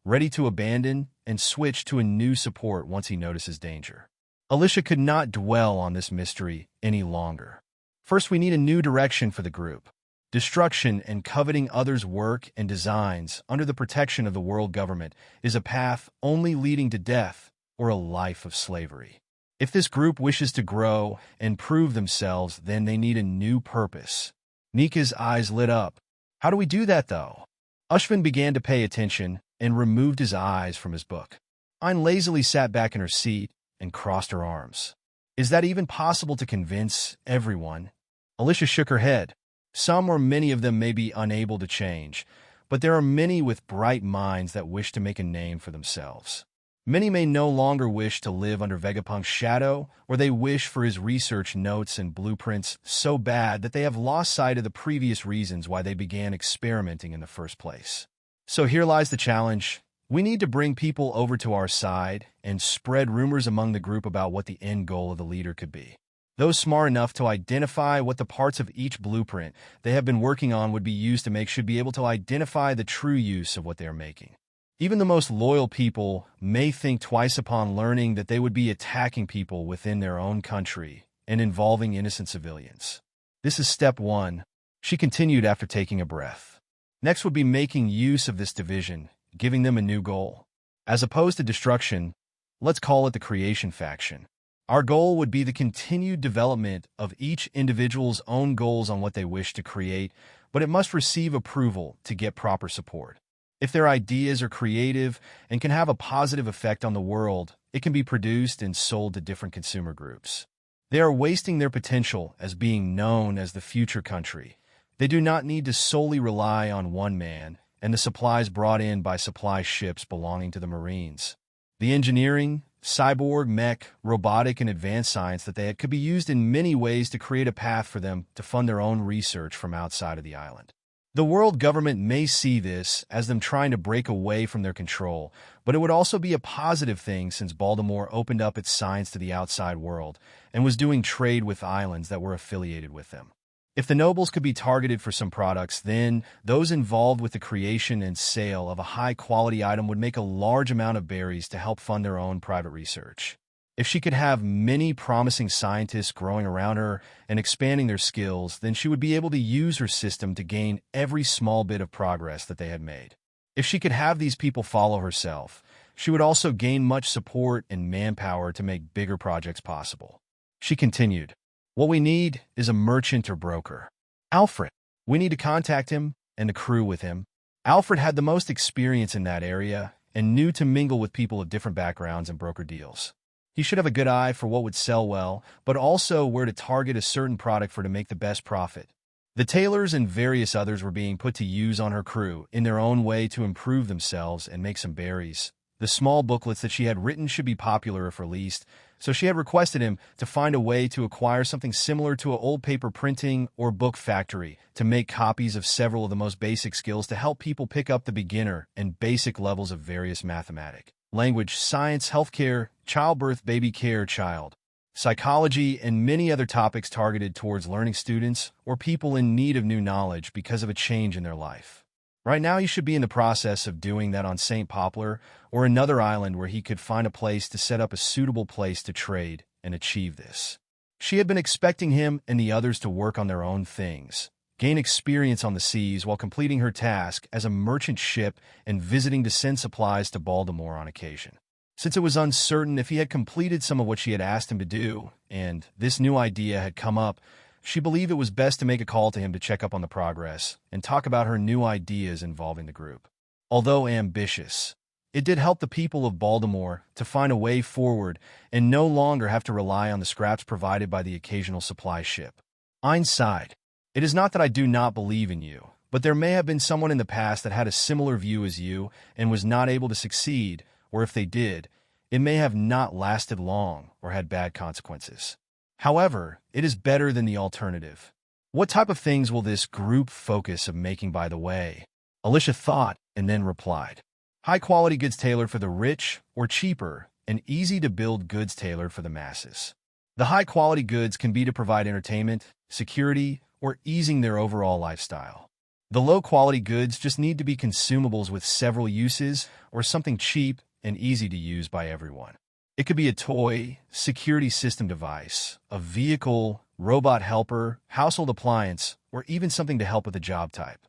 ready to abandon and switch to a new support once he notices danger? Alicia could not dwell on this mystery any longer. First, we need a new direction for the group. Destruction and coveting others' work and designs under the protection of the world government is a path only leading to death or a life of slavery. If this group wishes to grow and prove themselves, then they need a new purpose. Nika's eyes lit up. How do we do that, though? Ushvin began to pay attention and removed his eyes from his book. Ayn lazily sat back in her seat and crossed her arms. Is that even possible to convince everyone? Alicia shook her head. Some or many of them may be unable to change, but there are many with bright minds that wish to make a name for themselves. Many may no longer wish to live under Vegapunk's shadow, or they wish for his research notes and blueprints so bad that they have lost sight of the previous reasons why they began experimenting in the first place. So here lies the challenge. We need to bring people over to our side and spread rumors among the group about what the end goal of the leader could be. Those smart enough to identify what the parts of each blueprint they have been working on would be used to make should be able to identify the true use of what they are making. Even the most loyal people may think twice upon learning that they would be attacking people within their own country and involving innocent civilians. This is step one, she continued after taking a breath. Next would be making use of this division, giving them a new goal. As opposed to destruction, let's call it the creation faction. Our goal would be the continued development of each individual's own goals on what they wish to create, but it must receive approval to get proper support. If their ideas are creative and can have a positive effect on the world, it can be produced and sold to different consumer groups. They are wasting their potential as being known as the future country. They do not need to solely rely on one man and the supplies brought in by supply ships belonging to the Marines. The engineering, cyborg, mech, robotic, and advanced science that they had could be used in many ways to create a path for them to fund their own research from outside of the island. The world government may see this as them trying to break away from their control, but it would also be a positive thing since Baltimore opened up its science to the outside world and was doing trade with islands that were affiliated with them. If the nobles could be targeted for some products, then those involved with the creation and sale of a high-quality item would make a large amount of berries to help fund their own private research. If she could have many promising scientists growing around her and expanding their skills, then she would be able to use her system to gain every small bit of progress that they had made. If she could have these people follow herself, she would also gain much support and manpower to make bigger projects possible. She continued, "What we need is a merchant or broker. Alfred. We need to contact him and the crew with him." Alfred had the most experience in that area and knew to mingle with people of different backgrounds and broker deals. He should have a good eye for what would sell well, but also where to target a certain product for to make the best profit. The tailors and various others were being put to use on her crew in their own way to improve themselves and make some berries, The small booklets that she had written should be popular if released, so she had requested him to find a way to acquire something similar to an old paper printing or book factory to make copies of several of the most basic skills to help people pick up the beginner and basic levels of various mathematics, language, science, healthcare, childbirth, baby care, child psychology, and many other topics targeted towards learning students or people in need of new knowledge because of a change in their life. Right now, he should be in the process of doing that on St. Poplar or another island where he could find a place to set up a suitable place to trade and achieve this. She had been expecting him and the others to work on their own things, gain experience on the seas while completing her task as a merchant ship and visiting to send supplies to Baltimore on occasion. Since it was uncertain if he had completed some of what she had asked him to do, and this new idea had come up, she believed it was best to make a call to him to check up on the progress and talk about her new ideas involving the group. Although ambitious, it did help the people of Baltimore to find a way forward and no longer have to rely on the scraps provided by the occasional supply ship. Ein sighed. It is not that I do not believe in you, but there may have been someone in the past that had a similar view as you and was not able to succeed, or if they did, it may have not lasted long or had bad consequences. However, it is better than the alternative. What type of things will this group focus on making, by the way? Alicia thought and then replied. High-quality goods tailored for the rich or cheaper and easy-to-build goods tailored for the masses. The high-quality goods can be to provide entertainment, security, or easing their overall lifestyle. The low-quality goods just need to be consumables with several uses or something cheap and easy to use by everyone. It could be a toy, security system device, a vehicle, robot helper, household appliance, or even something to help with a job type.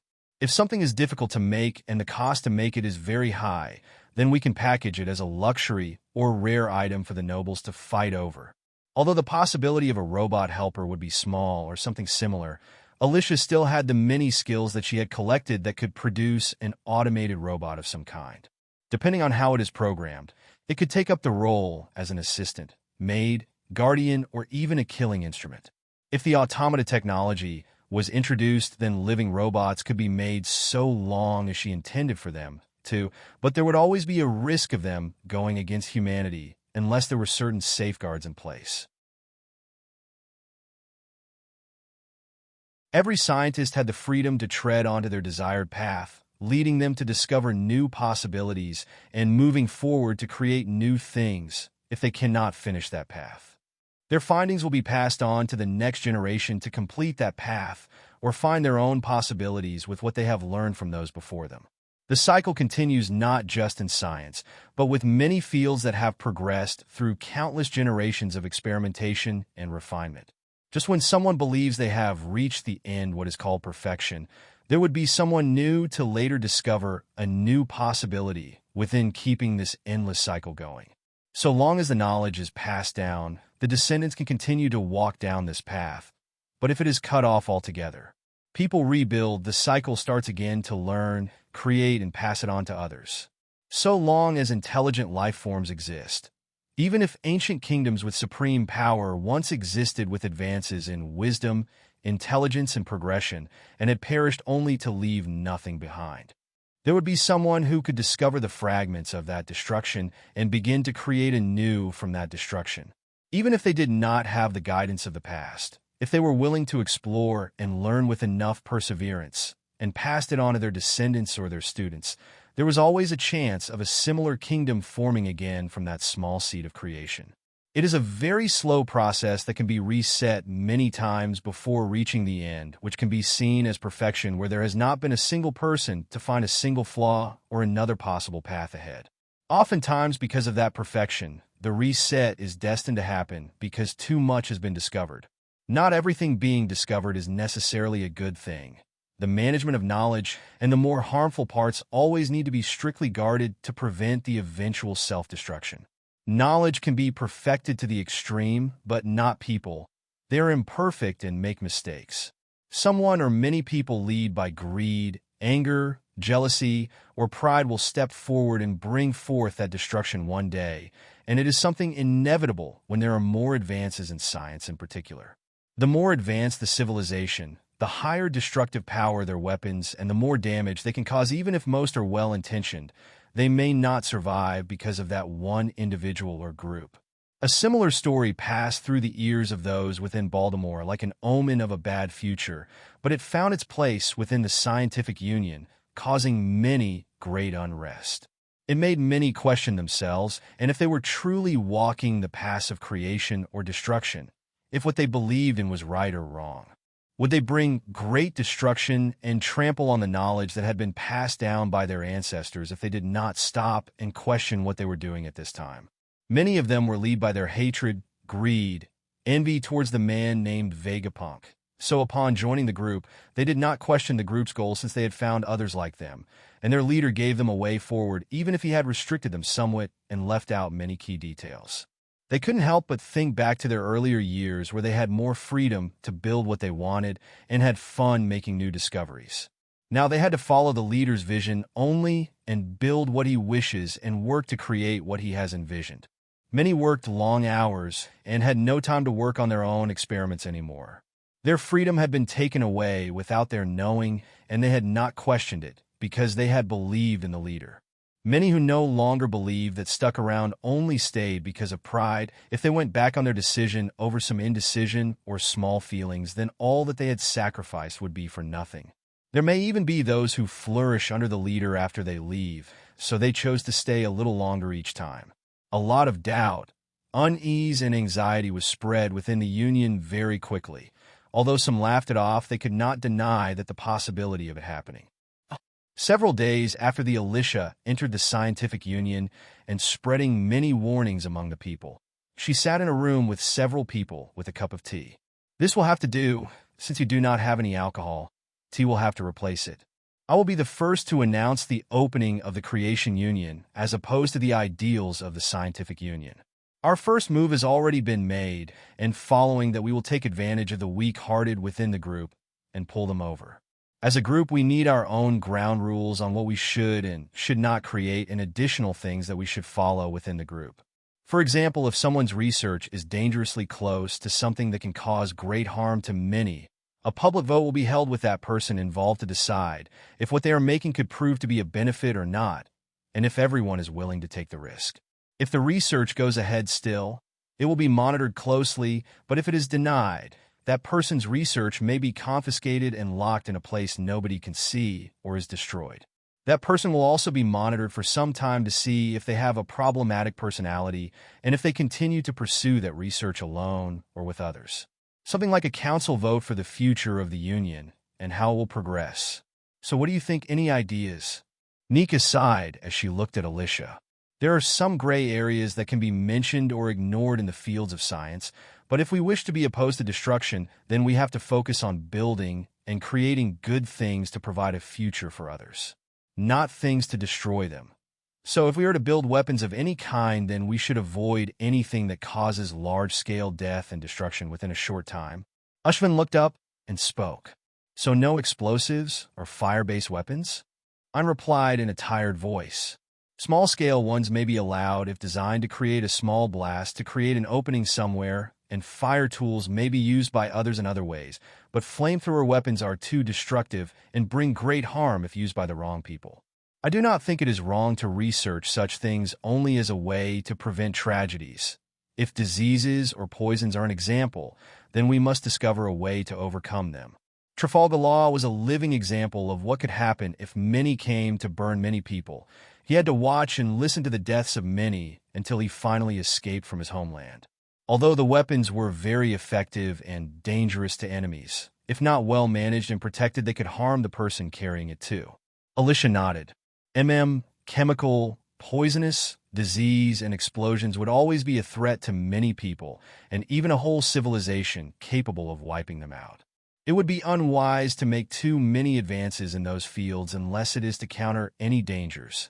If something is difficult to make and the cost to make it is very high, then we can package it as a luxury or rare item for the nobles to fight over. Although the possibility of a robot helper would be small or something similar, Alicia still had the many skills that she had collected that could produce an automated robot of some kind. Depending on how it is programmed, it could take up the role as an assistant, maid, guardian, or even a killing instrument. If the automata technology was introduced, then living robots could be made so long as she intended for them to, but there would always be a risk of them going against humanity unless there were certain safeguards in place. Every scientist had the freedom to tread onto their desired path, leading them to discover new possibilities and moving forward to create new things if they cannot finish that path. Their findings will be passed on to the next generation to complete that path or find their own possibilities with what they have learned from those before them. The cycle continues not just in science, but with many fields that have progressed through countless generations of experimentation and refinement. Just when someone believes they have reached the end, what is called perfection, there would be someone new to later discover a new possibility within keeping this endless cycle going. So long as the knowledge is passed down, the descendants can continue to walk down this path. But if it is cut off altogether, people rebuild, the cycle starts again to learn, create, and pass it on to others. So long as intelligent life forms exist, even if ancient kingdoms with supreme power once existed with advances in wisdom, intelligence, and progression, and had perished only to leave nothing behind, there would be someone who could discover the fragments of that destruction and begin to create anew from that destruction. Even if they did not have the guidance of the past, if they were willing to explore and learn with enough perseverance and passed it on to their descendants or their students, there was always a chance of a similar kingdom forming again from that small seed of creation. It is a very slow process that can be reset many times before reaching the end, which can be seen as perfection where there has not been a single person to find a single flaw or another possible path ahead. Oftentimes, because of that perfection, the reset is destined to happen because too much has been discovered. Not everything being discovered is necessarily a good thing. The management of knowledge and the more harmful parts always need to be strictly guarded to prevent the eventual self-destruction. Knowledge can be perfected to the extreme, but not people. They are imperfect and make mistakes. Someone or many people lead by greed, anger, jealousy, or pride will step forward and bring forth that destruction one day, and it is something inevitable when there are more advances in science in particular. The more advanced the civilization, the higher destructive power their weapons and the more damage they can cause even if most are well-intentioned. they may not survive because of that one individual or group. A similar story passed through the ears of those within Baltimore like an omen of a bad future, but it found its place within the scientific union, causing many great unrest. It made many question themselves, and if they were truly walking the path of creation or destruction, if what they believed in was right or wrong. Would they bring great destruction and trample on the knowledge that had been passed down by their ancestors if they did not stop and question what they were doing at this time? Many of them were led by their hatred, greed, envy towards the man named Vegapunk. So upon joining the group, they did not question the group's goals since they had found others like them, and their leader gave them a way forward even if he had restricted them somewhat and left out many key details. They couldn't help but think back to their earlier years where they had more freedom to build what they wanted and had fun making new discoveries. Now they had to follow the leader's vision only and build what he wishes and work to create what he has envisioned. Many worked long hours and had no time to work on their own experiments anymore. Their freedom had been taken away without their knowing, and they had not questioned it because they had believed in the leader. Many who no longer believed that stuck around only stayed because of pride. If they went back on their decision over some indecision or small feelings, then all that they had sacrificed would be for nothing. There may even be those who flourish under the leader after they leave, so they chose to stay a little longer each time. A lot of doubt, unease, and anxiety was spread within the Union very quickly. Although some laughed it off, they could not deny that the possibility of it happening. Several days after the Alicia entered the scientific union and spreading many warnings among the people, she sat in a room with several people with a cup of tea. "This will have to do. Since you do not have any alcohol, tea will have to replace it. I will be the first to announce the opening of the Creation Union as opposed to the ideals of the Scientific Union. Our first move has already been made, and following that we will take advantage of the weak-hearted within the group and pull them over. As a group, we need our own ground rules on what we should and should not create and additional things that we should follow within the group. For example, if someone's research is dangerously close to something that can cause great harm to many, a public vote will be held with that person involved to decide if what they are making could prove to be a benefit or not, and if everyone is willing to take the risk. If the research goes ahead still, it will be monitored closely, but if it is denied, that person's research may be confiscated and locked in a place nobody can see or is destroyed. That person will also be monitored for some time to see if they have a problematic personality and if they continue to pursue that research alone or with others. Something like a council vote for the future of the Union and how it will progress. So what do you think? Any ideas?" Nika sighed as she looked at Alicia. There are some gray areas that can be mentioned or ignored in the fields of science, but if we wish to be opposed to destruction, then we have to focus on building and creating good things to provide a future for others, not things to destroy them. So if we are to build weapons of any kind, then we should avoid anything that causes large-scale death and destruction within a short time. Ashwin looked up and spoke. "So no explosives or fire-based weapons?" I replied in a tired voice. "Small-scale ones may be allowed if designed to create a small blast to create an opening somewhere, and fire tools may be used by others in other ways, but flamethrower weapons are too destructive and bring great harm if used by the wrong people. I do not think it is wrong to research such things only as a way to prevent tragedies. If diseases or poisons are an example, then we must discover a way to overcome them. Trafalgar Law was a living example of what could happen if many came to burn many people. He had to watch and listen to the deaths of many until he finally escaped from his homeland. Although the weapons were very effective and dangerous to enemies, if not well managed and protected, they could harm the person carrying it too." Alicia nodded. Chemical, poisonous, disease, and explosions would always be a threat to many people, and even a whole civilization capable of wiping them out. It would be unwise to make too many advances in those fields unless it is to counter any dangers.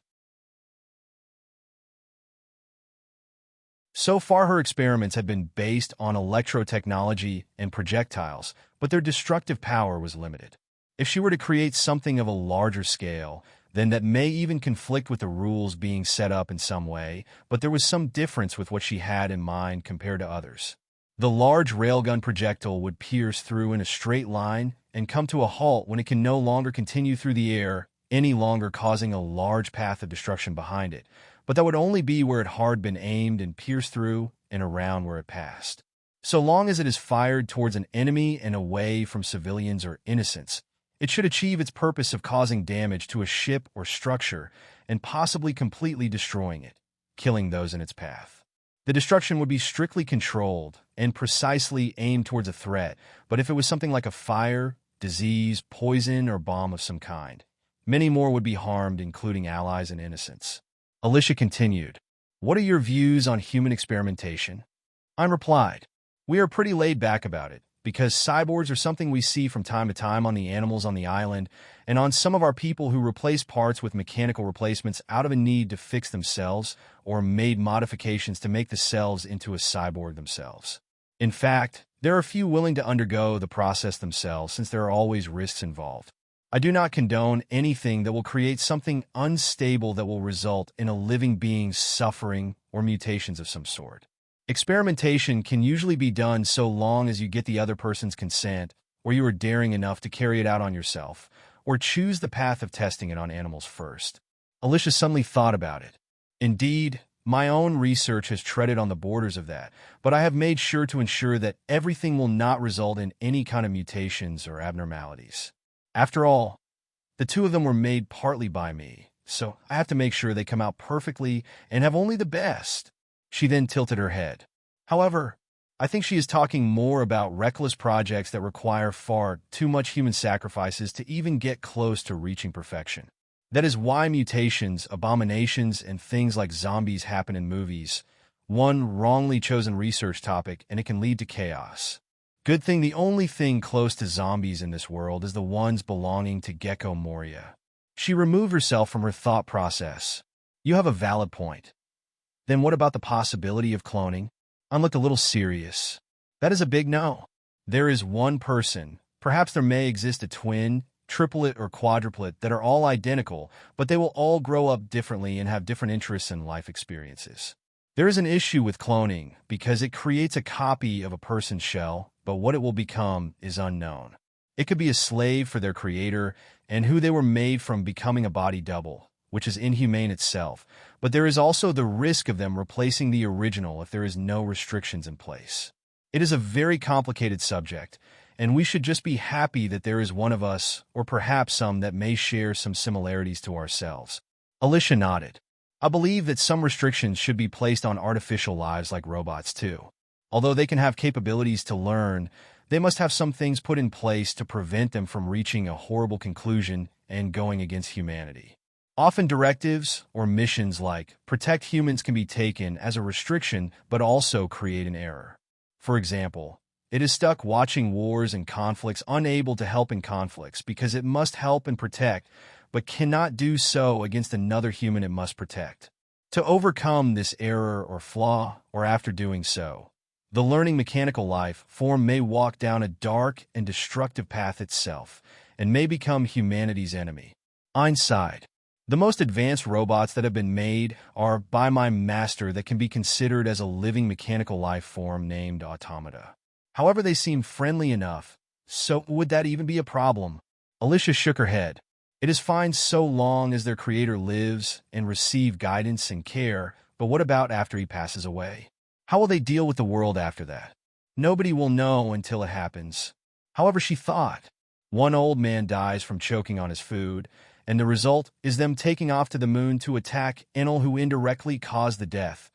So far, her experiments had been based on electrotechnology and projectiles, but their destructive power was limited. If she were to create something of a larger scale, then that may even conflict with the rules being set up in some way, but there was some difference with what she had in mind compared to others. The large railgun projectile would pierce through in a straight line and come to a halt when it can no longer continue through the air any longer causing a large path of destruction behind it, but that would only be where it had been aimed and pierced through and around where it passed. So long as it is fired towards an enemy and away from civilians or innocents, it should achieve its purpose of causing damage to a ship or structure and possibly completely destroying it, killing those in its path. The destruction would be strictly controlled and precisely aimed towards a threat, but if it was something like a fire, disease, poison, or bomb of some kind, many more would be harmed, including allies and innocents. Alicia continued, "What are your views on human experimentation?" I replied, "We are pretty laid back about it, because cyborgs are something we see from time to time on the animals on the island and on some of our people who replace parts with mechanical replacements out of a need to fix themselves or made modifications to make themselves into a cyborg themselves. In fact, there are few willing to undergo the process themselves since there are always risks involved. I do not condone anything that will create something unstable that will result in a living being's suffering or mutations of some sort. Experimentation can usually be done so long as you get the other person's consent, or you are daring enough to carry it out on yourself, or choose the path of testing it on animals first." Alicia suddenly thought about it. "Indeed, my own research has treaded on the borders of that, but I have made sure to ensure that everything will not result in any kind of mutations or abnormalities. After all, the two of them were made partly by me, so I have to make sure they come out perfectly and have only the best." She then tilted her head. "However, I think she is talking more about reckless projects that require far too much human sacrifices to even get close to reaching perfection. That is why mutations, abominations, and things like zombies happen in movies. One wrongly chosen research topic, and it can lead to chaos. Good thing the only thing close to zombies in this world is the ones belonging to Gecko Moria." She removed herself from her thought process. "You have a valid point. Then what about the possibility of cloning?" I looked a little serious. "That is a big no. There is one person. Perhaps there may exist a twin, triplet, or quadruplet that are all identical, but they will all grow up differently and have different interests and life experiences. There is an issue with cloning because it creates a copy of a person's shell, but what it will become is unknown. It could be a slave for their creator and who they were made from becoming a body double, which is inhumane itself, but there is also the risk of them replacing the original if there is no restrictions in place. It is a very complicated subject, and we should just be happy that there is one of us, or perhaps some that may share some similarities to ourselves." Alicia nodded. "I believe that some restrictions should be placed on artificial lives like robots too. Although they can have capabilities to learn, they must have some things put in place to prevent them from reaching a horrible conclusion and going against humanity. Often directives or missions like protect humans can be taken as a restriction but also create an error. For example, it is stuck watching wars and conflicts, unable to help in conflicts because it must help and protect but cannot do so against another human it must protect. To overcome this error or flaw, or after doing so, the learning mechanical life form may walk down a dark and destructive path itself and may become humanity's enemy." I sighed. "The most advanced robots that have been made are by my master that can be considered as a living mechanical life form named automata. However, they seem friendly enough, so would that even be a problem?" Alicia shook her head. "It is fine so long as their creator lives and receive guidance and care, but what about after he passes away? How will they deal with the world after that? Nobody will know until it happens." However, she thought, one old man dies from choking on his food, and the result is them taking off to the moon to attack Enel who indirectly caused the death.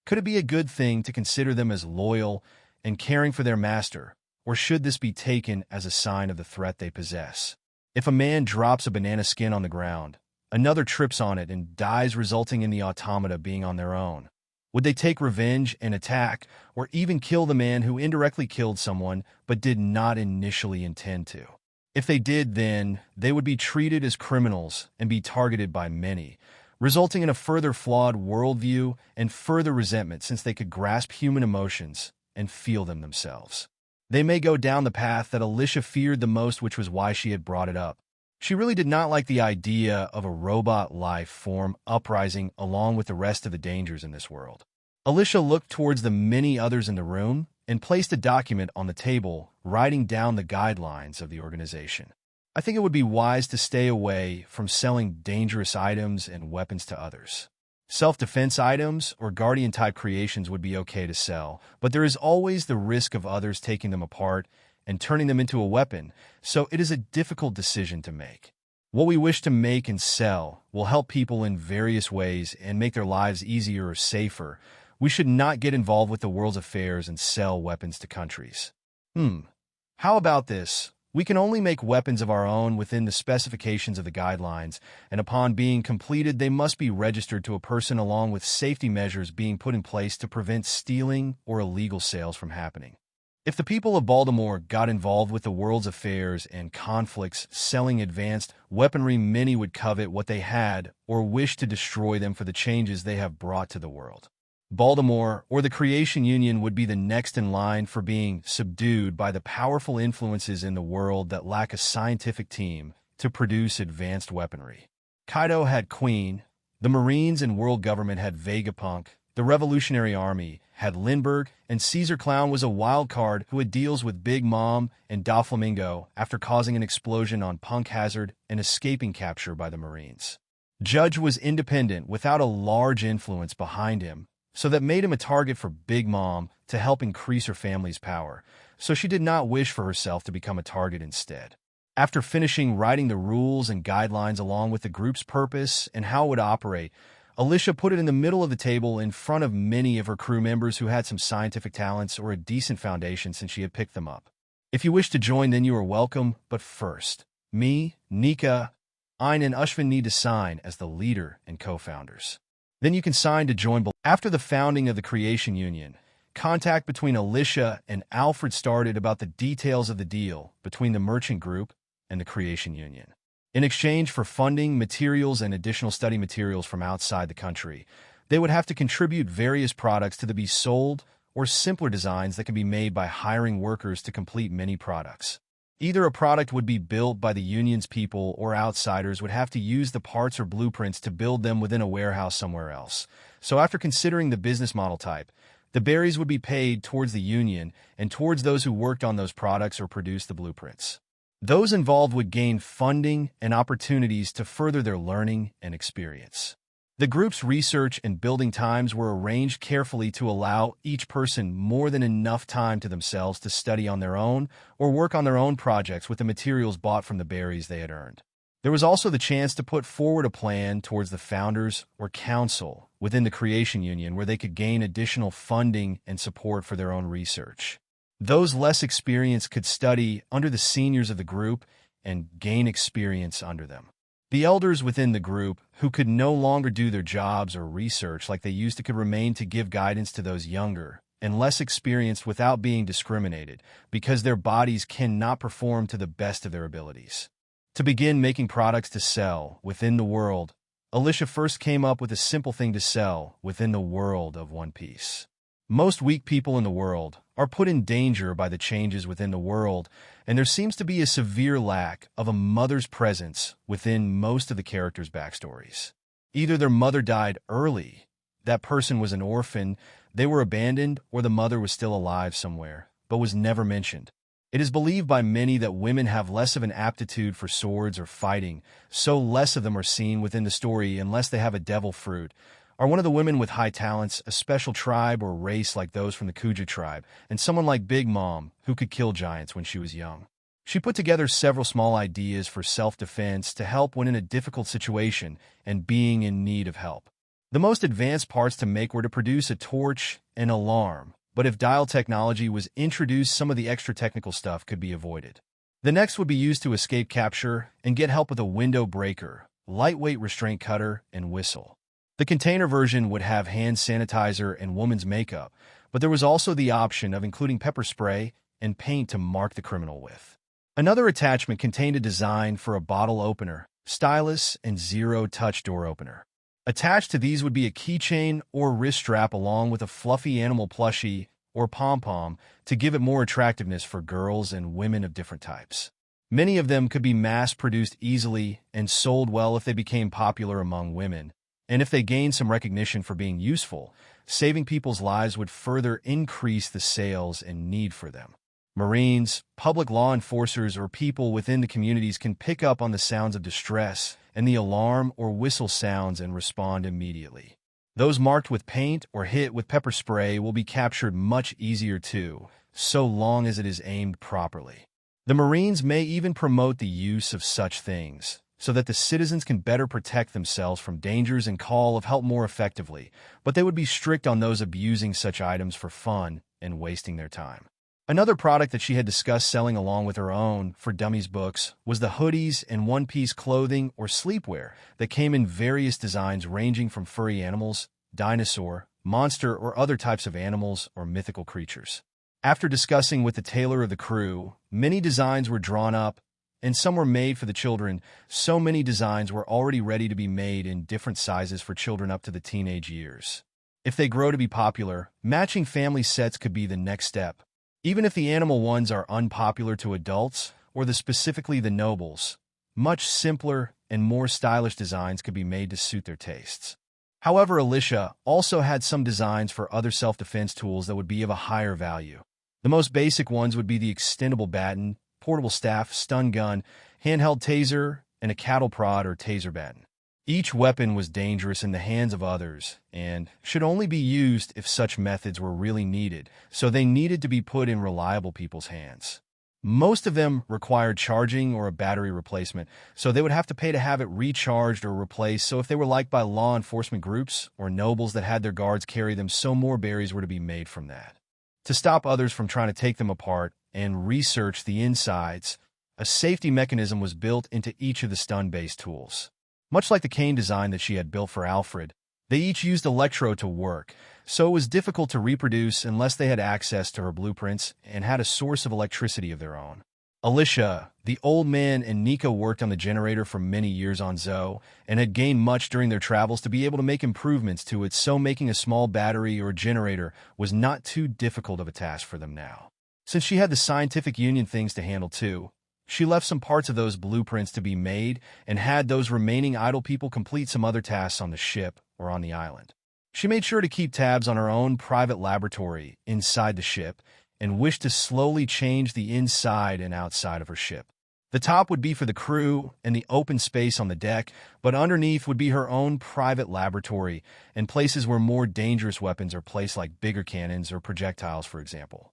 Could it be a good thing to consider them as loyal and caring for their master, or should this be taken as a sign of the threat they possess? If a man drops a banana skin on the ground, another trips on it and dies, resulting in the automata being on their own. Would they take revenge and attack, or even kill the man who indirectly killed someone but did not initially intend to? If they did, then they would be treated as criminals and be targeted by many, resulting in a further flawed worldview and further resentment since they could grasp human emotions and feel them themselves. They may go down the path that Alicia feared the most, which was why she had brought it up. She really did not like the idea of a robot life form uprising along with the rest of the dangers in this world. Alicia looked towards the many others in the room and placed a document on the table, writing down the guidelines of the organization. I think it would be wise to stay away from selling dangerous items and weapons to others. Self-defense items or guardian-type creations would be okay to sell, but there is always the risk of others taking them apart and turning them into a weapon, so it is a difficult decision to make. What we wish to make and sell will help people in various ways and make their lives easier or safer. We should not get involved with the world's affairs and sell weapons to countries. How about this? We can only make weapons of our own within the specifications of the guidelines, and upon being completed, they must be registered to a person along with safety measures being put in place to prevent stealing or illegal sales from happening. If the people of Baltimore got involved with the world's affairs and conflicts selling advanced weaponry, many would covet what they had or wish to destroy them for the changes they have brought to the world. Baltimore, or the Creation Union, would be the next in line for being subdued by the powerful influences in the world that lack a scientific team to produce advanced weaponry. Kaido had Queen, the Marines and world government had Vegapunk, the Revolutionary Army had Lindbergh, and Caesar Clown was a wild card who had deals with Big Mom and Doflamingo after causing an explosion on Punk Hazard and escaping capture by the Marines. Judge was independent without a large influence behind him, so that made him a target for Big Mom to help increase her family's power, so she did not wish for herself to become a target instead. After finishing writing the rules and guidelines along with the group's purpose and how it would operate, Alicia put it in the middle of the table in front of many of her crew members who had some scientific talents or a decent foundation since she had picked them up. If you wish to join, then you are welcome, but first, me, Nika, Ein, and Ushvin need to sign as the leader and co-founders. Then you can sign to join. After the founding of the Creation Union, contact between Alicia and Alfred started about the details of the deal between the merchant group and the Creation Union. In exchange for funding, materials, and additional study materials from outside the country, they would have to contribute various products to be sold or simpler designs that can be made by hiring workers to complete many products. Either a product would be built by the union's people or outsiders would have to use the parts or blueprints to build them within a warehouse somewhere else. So after considering the business model type, the berries would be paid towards the union and towards those who worked on those products or produced the blueprints. Those involved would gain funding and opportunities to further their learning and experience. The group's research and building times were arranged carefully to allow each person more than enough time to themselves to study on their own or work on their own projects with the materials bought from the berries they had earned. There was also the chance to put forward a plan towards the founders or council within the Creation Union where they could gain additional funding and support for their own research. Those less experienced could study under the seniors of the group and gain experience under them. The elders within the group, who could no longer do their jobs or research like they used to, could remain to give guidance to those younger and less experienced without being discriminated, because their bodies cannot perform to the best of their abilities. To begin making products to sell within the world, Alicia first came up with a simple thing to sell within the world of One Piece. Most weak people in the world are put in danger by the changes within the world, and there seems to be a severe lack of a mother's presence within most of the characters' backstories. Either their mother died early, that person was an orphan, they were abandoned, or the mother was still alive somewhere, but was never mentioned. It is believed by many that women have less of an aptitude for swords or fighting, so less of them are seen within the story unless they have a devil fruit. Are one of the women with high talents a special tribe or race like those from the Kuja tribe, and someone like Big Mom, who could kill giants when she was young. She put together several small ideas for self-defense to help when in a difficult situation and being in need of help. The most advanced parts to make were to produce a torch and alarm, but if dial technology was introduced, some of the extra technical stuff could be avoided. The next would be used to escape capture and get help with a window breaker, lightweight restraint cutter, and whistle. The container version would have hand sanitizer and woman's makeup, but there was also the option of including pepper spray and paint to mark the criminal with. Another attachment contained a design for a bottle opener, stylus, and zero-touch door opener. Attached to these would be a keychain or wrist strap along with a fluffy animal plushie or pom-pom to give it more attractiveness for girls and women of different types. Many of them could be mass-produced easily and sold well if they became popular among women, and if they gained some recognition for being useful, saving people's lives would further increase the sales and need for them. Marines, public law enforcers, or people within the communities can pick up on the sounds of distress and the alarm or whistle sounds and respond immediately. Those marked with paint or hit with pepper spray will be captured much easier too, so long as it is aimed properly. The Marines may even promote the use of such things, so that the citizens can better protect themselves from dangers and call of help more effectively, but they would be strict on those abusing such items for fun and wasting their time. Another product that she had discussed selling along with her own for dummies books was the hoodies and one-piece clothing or sleepwear that came in various designs ranging from furry animals, dinosaur, monster, or other types of animals or mythical creatures. After discussing with the tailor of the crew, many designs were drawn up, and some were made for the children. So many designs were already ready to be made in different sizes for children up to the teenage years. If they grow to be popular, matching family sets could be the next step. Even if the animal ones are unpopular to adults, or specifically the nobles, much simpler and more stylish designs could be made to suit their tastes. However, Alicia also had some designs for other self-defense tools that would be of a higher value. The most basic ones would be the extendable baton, portable staff, stun gun, handheld taser, and a cattle prod or taser baton. Each weapon was dangerous in the hands of others and should only be used if such methods were really needed, so they needed to be put in reliable people's hands. Most of them required charging or a battery replacement, so they would have to pay to have it recharged or replaced, so if they were liked by law enforcement groups or nobles that had their guards carry them, so more berries were to be made from that. To stop others from trying to take them apart and research the insides, a safety mechanism was built into each of the stun-based tools. Much like the cane design that she had built for Alfred, they each used electro to work, so it was difficult to reproduce unless they had access to her blueprints and had a source of electricity of their own. Alicia, the old man, and Nico worked on the generator for many years on Zoe and had gained much during their travels to be able to make improvements to it, so making a small battery or generator was not too difficult of a task for them now. Since she had the scientific union things to handle too, she left some parts of those blueprints to be made and had those remaining idle people complete some other tasks on the ship or on the island. She made sure to keep tabs on her own private laboratory inside the ship and wished to slowly change the inside and outside of her ship. The top would be for the crew and the open space on the deck, but underneath would be her own private laboratory and places where more dangerous weapons are placed, like bigger cannons or projectiles, for example.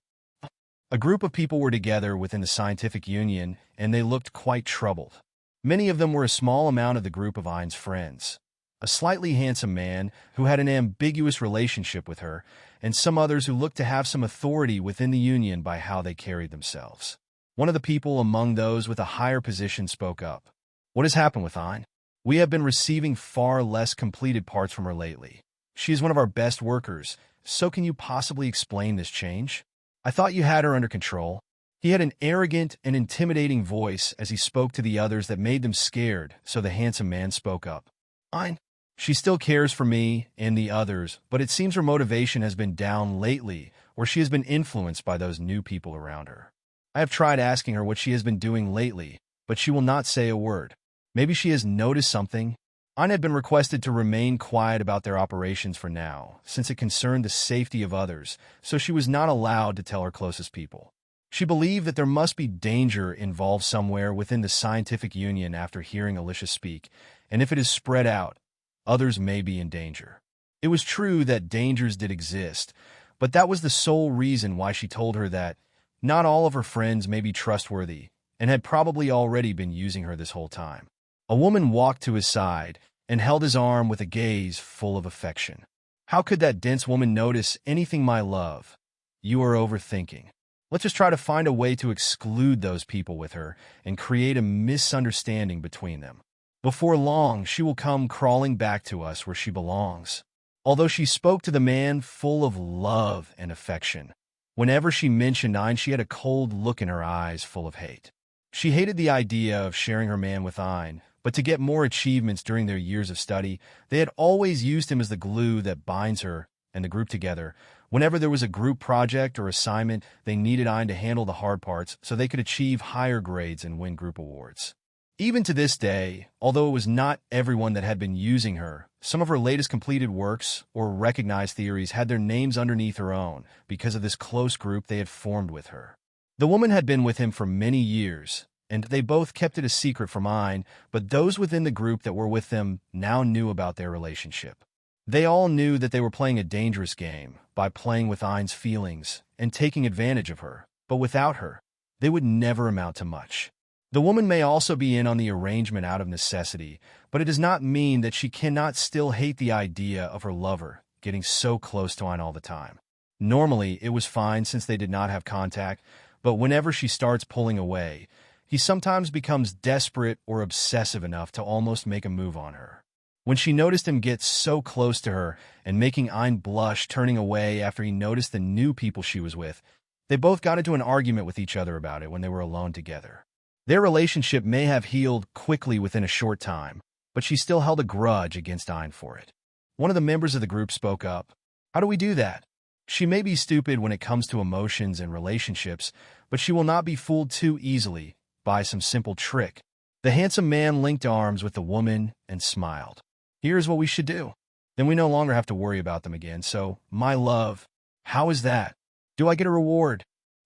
A group of people were together within the scientific union, and they looked quite troubled. Many of them were a small amount of the group of Ein's friends. A slightly handsome man who had an ambiguous relationship with her, and some others who looked to have some authority within the union by how they carried themselves. One of the people among those with a higher position spoke up. "What has happened with Ein? We have been receiving far less completed parts from her lately. She is one of our best workers, so can you possibly explain this change? I thought you had her under control." He had an arrogant and intimidating voice as he spoke to the others that made them scared, so the handsome man spoke up. "Ein, she still cares for me and the others, but it seems her motivation has been down lately, or she has been influenced by those new people around her. I have tried asking her what she has been doing lately, but she will not say a word. Maybe she has noticed something." Ein had been requested to remain quiet about their operations for now, since it concerned the safety of others, so she was not allowed to tell her closest people. She believed that there must be danger involved somewhere within the scientific union after hearing Alicia speak, and if it is spread out, others may be in danger. It was true that dangers did exist, but that was the sole reason why she told her that not all of her friends may be trustworthy and had probably already been using her this whole time. A woman walked to his side and held his arm with a gaze full of affection. "How could that dense woman notice anything, my love? You are overthinking. Let's just try to find a way to exclude those people with her and create a misunderstanding between them. Before long, she will come crawling back to us where she belongs." Although she spoke to the man full of love and affection, whenever she mentioned Ein, she had a cold look in her eyes full of hate. She hated the idea of sharing her man with Ein, but to get more achievements during their years of study, they had always used him as the glue that binds her and the group together. Whenever there was a group project or assignment, they needed Ein to handle the hard parts so they could achieve higher grades and win group awards. Even to this day, although it was not everyone that had been using her, some of her latest completed works or recognized theories had their names underneath her own because of this close group they had formed with her. The woman had been with him for many years, and they both kept it a secret from Ein, but those within the group that were with them now knew about their relationship. They all knew that they were playing a dangerous game by playing with Ein's feelings and taking advantage of her, but without her, they would never amount to much. The woman may also be in on the arrangement out of necessity, but it does not mean that she cannot still hate the idea of her lover getting so close to Ein all the time. Normally, it was fine since they did not have contact, but whenever she starts pulling away, he sometimes becomes desperate or obsessive enough to almost make a move on her. When she noticed him get so close to her and making Ein blush turning away after he noticed the new people she was with, they both got into an argument with each other about it when they were alone together. Their relationship may have healed quickly within a short time, but she still held a grudge against Ein for it. One of the members of the group spoke up. "How do we do that? She may be stupid when it comes to emotions and relationships, but she will not be fooled too easily by some simple trick." The handsome man linked arms with the woman and smiled. "Here's what we should do. Then we no longer have to worry about them again, so, my love, how is that? Do I get a reward?"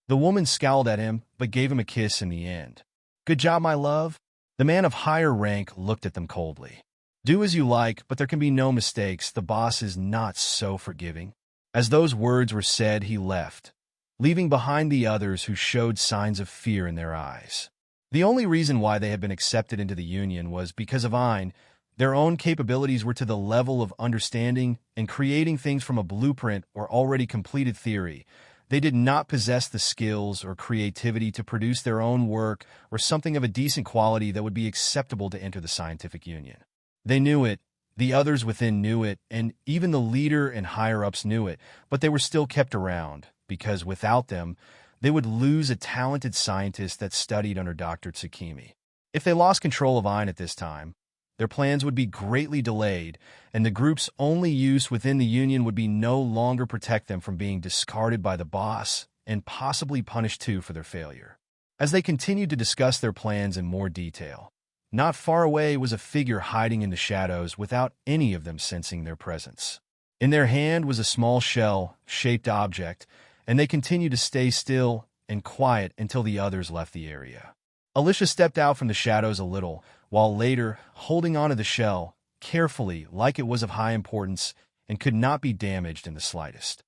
The woman scowled at him, but gave him a kiss in the end. "Good job, my love." The man of higher rank looked at them coldly. "Do as you like, but there can be no mistakes. The boss is not so forgiving." As those words were said, he left, leaving behind the others who showed signs of fear in their eyes. The only reason why they had been accepted into the Union was because of Ein. Their own capabilities were to the level of understanding and creating things from a blueprint or already completed theory. They did not possess the skills or creativity to produce their own work or something of a decent quality that would be acceptable to enter the scientific union. They knew it, the others within knew it, and even the leader and higher-ups knew it, but they were still kept around, because without them, they would lose a talented scientist that studied under Dr. Tsukimi. If they lost control of Ein at this time, their plans would be greatly delayed, and the group's only use within the Union would be no longer protect them from being discarded by the boss and possibly punished too for their failure. As they continued to discuss their plans in more detail, not far away was a figure hiding in the shadows without any of them sensing their presence. In their hand was a small shell-shaped object, and they continued to stay still and quiet until the others left the area. Alicia stepped out from the shadows a little, while later, holding onto the shell, carefully, like it was of high importance, and could not be damaged in the slightest.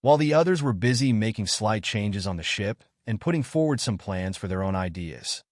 While the others were busy making slight changes on the ship and putting forward some plans for their own ideas,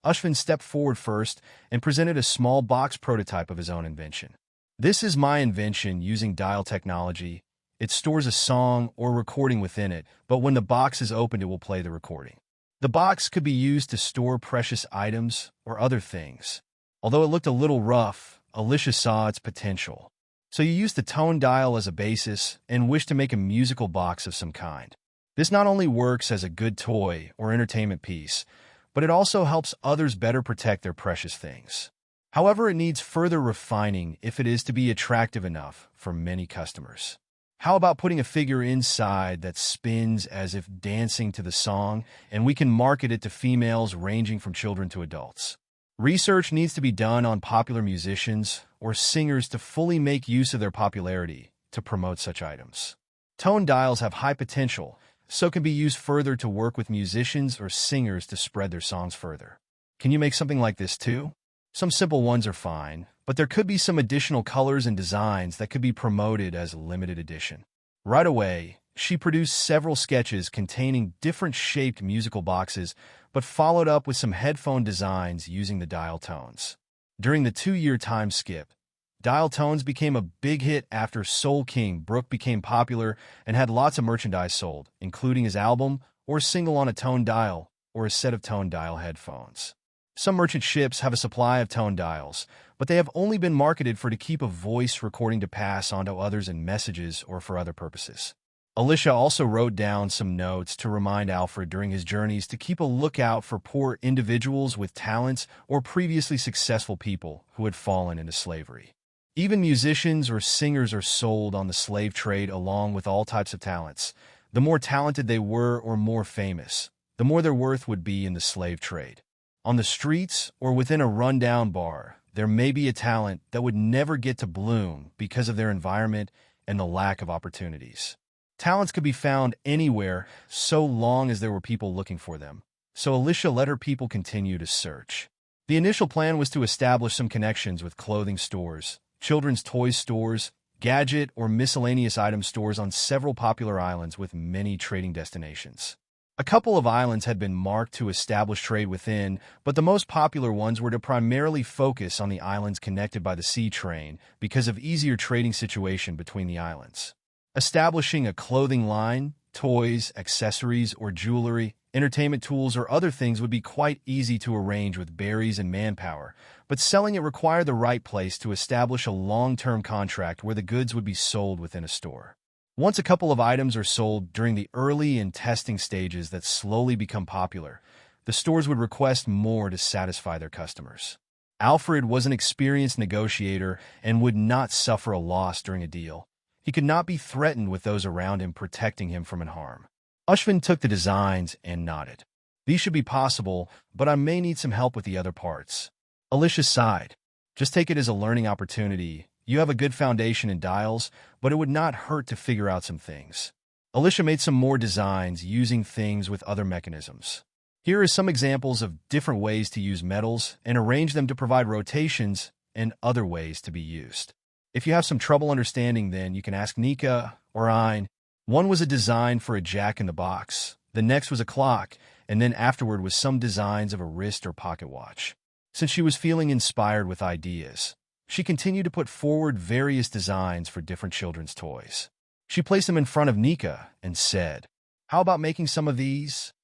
Ushvin stepped forward first and presented a small box prototype of his own invention. "This is my invention using dial technology. It stores a song or recording within it, but when the box is opened, it will play the recording. The box could be used to store precious items or other things. Although it looked a little rough, Alicia saw its potential. So you use the tone dial as a basis and wish to make a musical box of some kind. This not only works as a good toy or entertainment piece, but it also helps others better protect their precious things. However, it needs further refining if it is to be attractive enough for many customers. How about putting a figure inside that spins as if dancing to the song, and we can market it to females ranging from children to adults? Research needs to be done on popular musicians or singers to fully make use of their popularity to promote such items. Tone dials have high potential, so can be used further to work with musicians or singers to spread their songs further. Can you make something like this too? Some simple ones are fine, but there could be some additional colors and designs that could be promoted as a limited edition." Right away, she produced several sketches containing different shaped musical boxes, but followed up with some headphone designs using the dial tones. During the 2-year time skip, dial tones became a big hit after Soul King Brook became popular and had lots of merchandise sold, including his album or single on a tone dial or a set of tone dial headphones. Some merchant ships have a supply of tone dials, but they have only been marketed for to keep a voice recording to pass on to others in messages or for other purposes. Alicia also wrote down some notes to remind Alfred during his journeys to keep a lookout for poor individuals with talents or previously successful people who had fallen into slavery. Even musicians or singers are sold on the slave trade along with all types of talents. The more talented they were or more famous, the more their worth would be in the slave trade. On the streets or within a rundown bar, there may be a talent that would never get to bloom because of their environment and the lack of opportunities. Talents could be found anywhere so long as there were people looking for them, so Alicia let her people continue to search. The initial plan was to establish some connections with clothing stores, children's toys stores, gadget or miscellaneous item stores on several popular islands with many trading destinations. A couple of islands had been marked to establish trade within, but the most popular ones were to primarily focus on the islands connected by the sea train because of easier trading situation between the islands. Establishing a clothing line, toys, accessories, or jewelry, entertainment tools, or other things would be quite easy to arrange with berries and manpower, but selling it required the right place to establish a long-term contract where the goods would be sold within a store. Once a couple of items are sold during the early and testing stages that slowly become popular, the stores would request more to satisfy their customers. Alfred was an experienced negotiator and would not suffer a loss during a deal. He could not be threatened with those around him protecting him from harm. Ashvin took the designs and nodded. These should be possible, but I may need some help with the other parts. Alicia sighed. Just take it as a learning opportunity. You have a good foundation in dials, but it would not hurt to figure out some things. Alicia made some more designs using things with other mechanisms. Here are some examples of different ways to use metals and arrange them to provide rotations and other ways to be used. If you have some trouble understanding, then you can ask Nika or Ein. One was a design for a jack-in-the-box, the next was a clock, and then afterward was some designs of a wrist or pocket watch. Since she was feeling inspired with ideas, she continued to put forward various designs for different children's toys. She placed them in front of Nika and said, "How about making some of these?"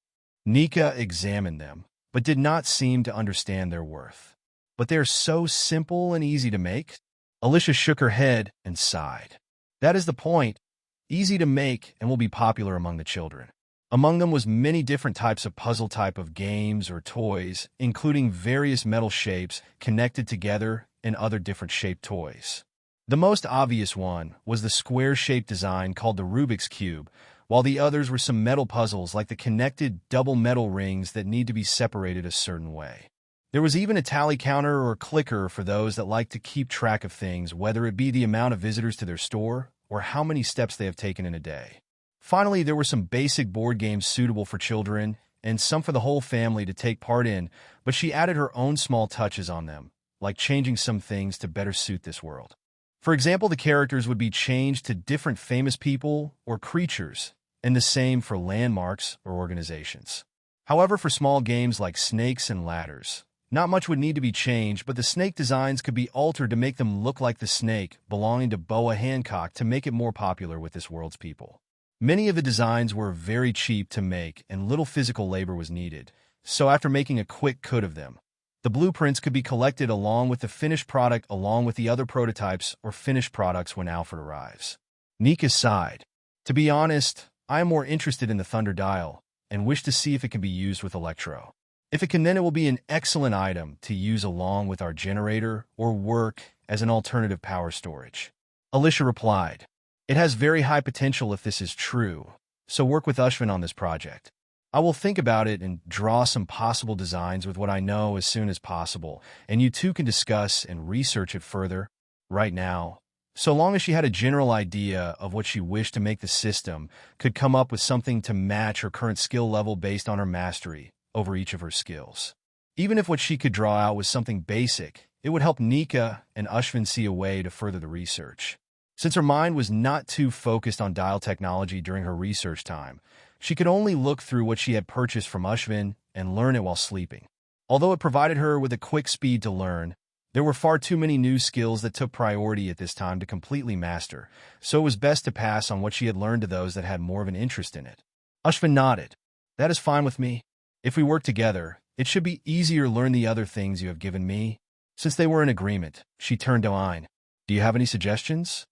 Nika examined them, but did not seem to understand their worth. "But they're so simple and easy to make." Alicia shook her head and sighed. "That is the point. Easy to make and will be popular among the children." Among them was many different types of puzzle type of games or toys, including various metal shapes connected together and other different shaped toys. The most obvious one was the square-shaped design called the Rubik's Cube, while the others were some metal puzzles like the connected double metal rings that need to be separated a certain way. There was even a tally counter or clicker for those that like to keep track of things, whether it be the amount of visitors to their store or how many steps they have taken in a day. Finally, there were some basic board games suitable for children and some for the whole family to take part in, but she added her own small touches on them, like changing some things to better suit this world. For example, the characters would be changed to different famous people or creatures, and the same for landmarks or organizations. However, for small games like snakes and ladders, not much would need to be changed, but the snake designs could be altered to make them look like the snake belonging to Boa Hancock to make it more popular with this world's people. Many of the designs were very cheap to make and little physical labor was needed, so after making a quick cut of them, the blueprints could be collected along with the finished product along with the other prototypes or finished products when Alfred arrives. Nika sighed. "To be honest, I am more interested in the Thunder Dial and wish to see if it can be used with Electro. If it can, then it will be an excellent item to use along with our generator or work as an alternative power storage." Alicia replied, "It has very high potential if this is true, so work with Ashvin on this project. I will think about it and draw some possible designs with what I know as soon as possible, and you two can discuss and research it further. Right now, so long as she had a general idea of what she wished to make the system, could come up with something to match her current skill level based on her mastery over each of her skills. Even if what she could draw out was something basic, it would help Nika and Ashvin see a way to further the research. Since her mind was not too focused on dial technology during her research time, she could only look through what she had purchased from Ashvin and learn it while sleeping. Although it provided her with a quick speed to learn, there were far too many new skills that took priority at this time to completely master, so it was best to pass on what she had learned to those that had more of an interest in it. Ashvin nodded. "That is fine with me. If we work together, it should be easier to learn the other things you have given me." Since they were in agreement, she turned to Ein. "Do you have any suggestions?"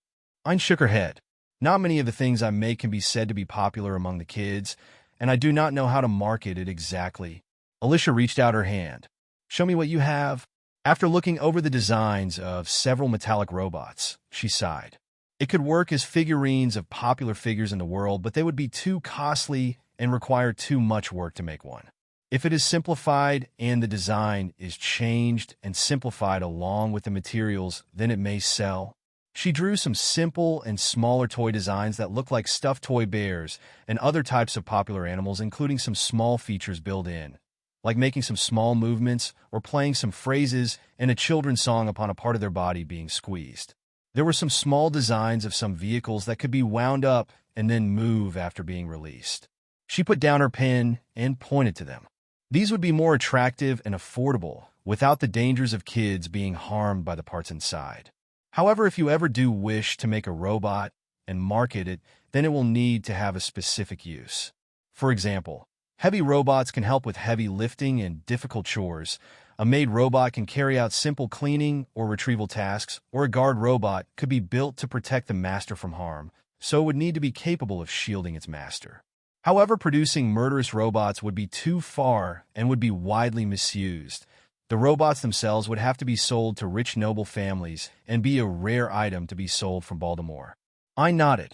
Ein shook her head. "Not many of the things I make can be said to be popular among the kids, and I do not know how to market it exactly." Alicia reached out her hand. "Show me what you have." After looking over the designs of several metallic robots, she sighed. It could work as figurines of popular figures in the world, but they would be too costly and require too much work to make one. If it is simplified and the design is changed and simplified along with the materials, then it may sell. She drew some simple and smaller toy designs that looked like stuffed toy bears and other types of popular animals, including some small features built in, like making some small movements or playing some phrases in a children's song upon a part of their body being squeezed. There were some small designs of some vehicles that could be wound up and then move after being released. She put down her pen and pointed to them. These would be more attractive and affordable without the dangers of kids being harmed by the parts inside. However, if you ever do wish to make a robot and market it, then it will need to have a specific use. For example, heavy robots can help with heavy lifting and difficult chores. A maid robot can carry out simple cleaning or retrieval tasks, or a guard robot could be built to protect the master from harm, so it would need to be capable of shielding its master. However, producing murderous robots would be too far and would be widely misused. The robots themselves would have to be sold to rich noble families and be a rare item to be sold from Baltimore. I nodded.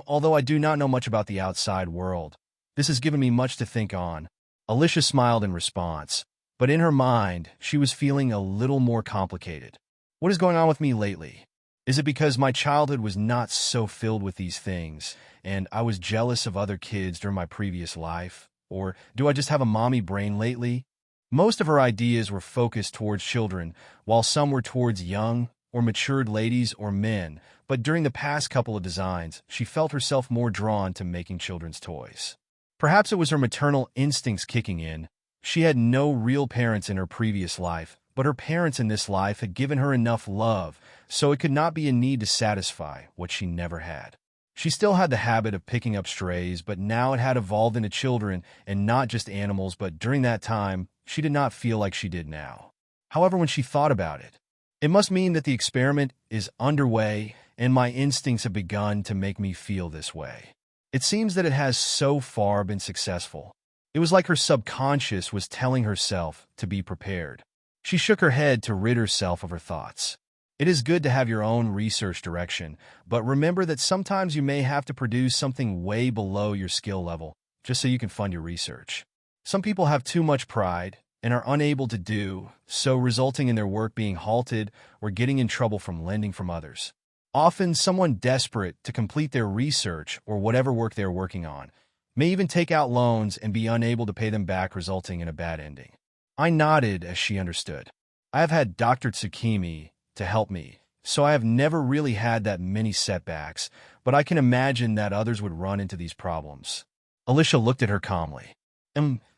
Although I do not know much about the outside world, this has given me much to think on. Alicia smiled in response, but in her mind, she was feeling a little more complicated. What is going on with me lately? Is it because my childhood was not so filled with these things, and I was jealous of other kids during my previous life? Or do I just have a mommy brain lately? Most of her ideas were focused towards children, while some were towards young or matured ladies or men, but during the past couple of designs, she felt herself more drawn to making children's toys. Perhaps it was her maternal instincts kicking in. She had no real parents in her previous life, but her parents in this life had given her enough love, so it could not be a need to satisfy what she never had. She still had the habit of picking up strays, but now it had evolved into children and not just animals, but during that time, she did not feel like she did now. However, when she thought about it, it must mean that the experiment is underway and my instincts have begun to make me feel this way. It seems that it has so far been successful. It was like her subconscious was telling herself to be prepared. She shook her head to rid herself of her thoughts. It is good to have your own research direction, but remember that sometimes you may have to produce something way below your skill level just so you can fund your research. Some people have too much pride and are unable to do so, resulting in their work being halted or getting in trouble from lending from others. Often, someone desperate to complete their research or whatever work they are working on may even take out loans and be unable to pay them back, resulting in a bad ending. I nodded as she understood. I have had Dr. Tsukimi to help me, so I have never really had that many setbacks, but I can imagine that others would run into these problems. Alicia looked at her calmly.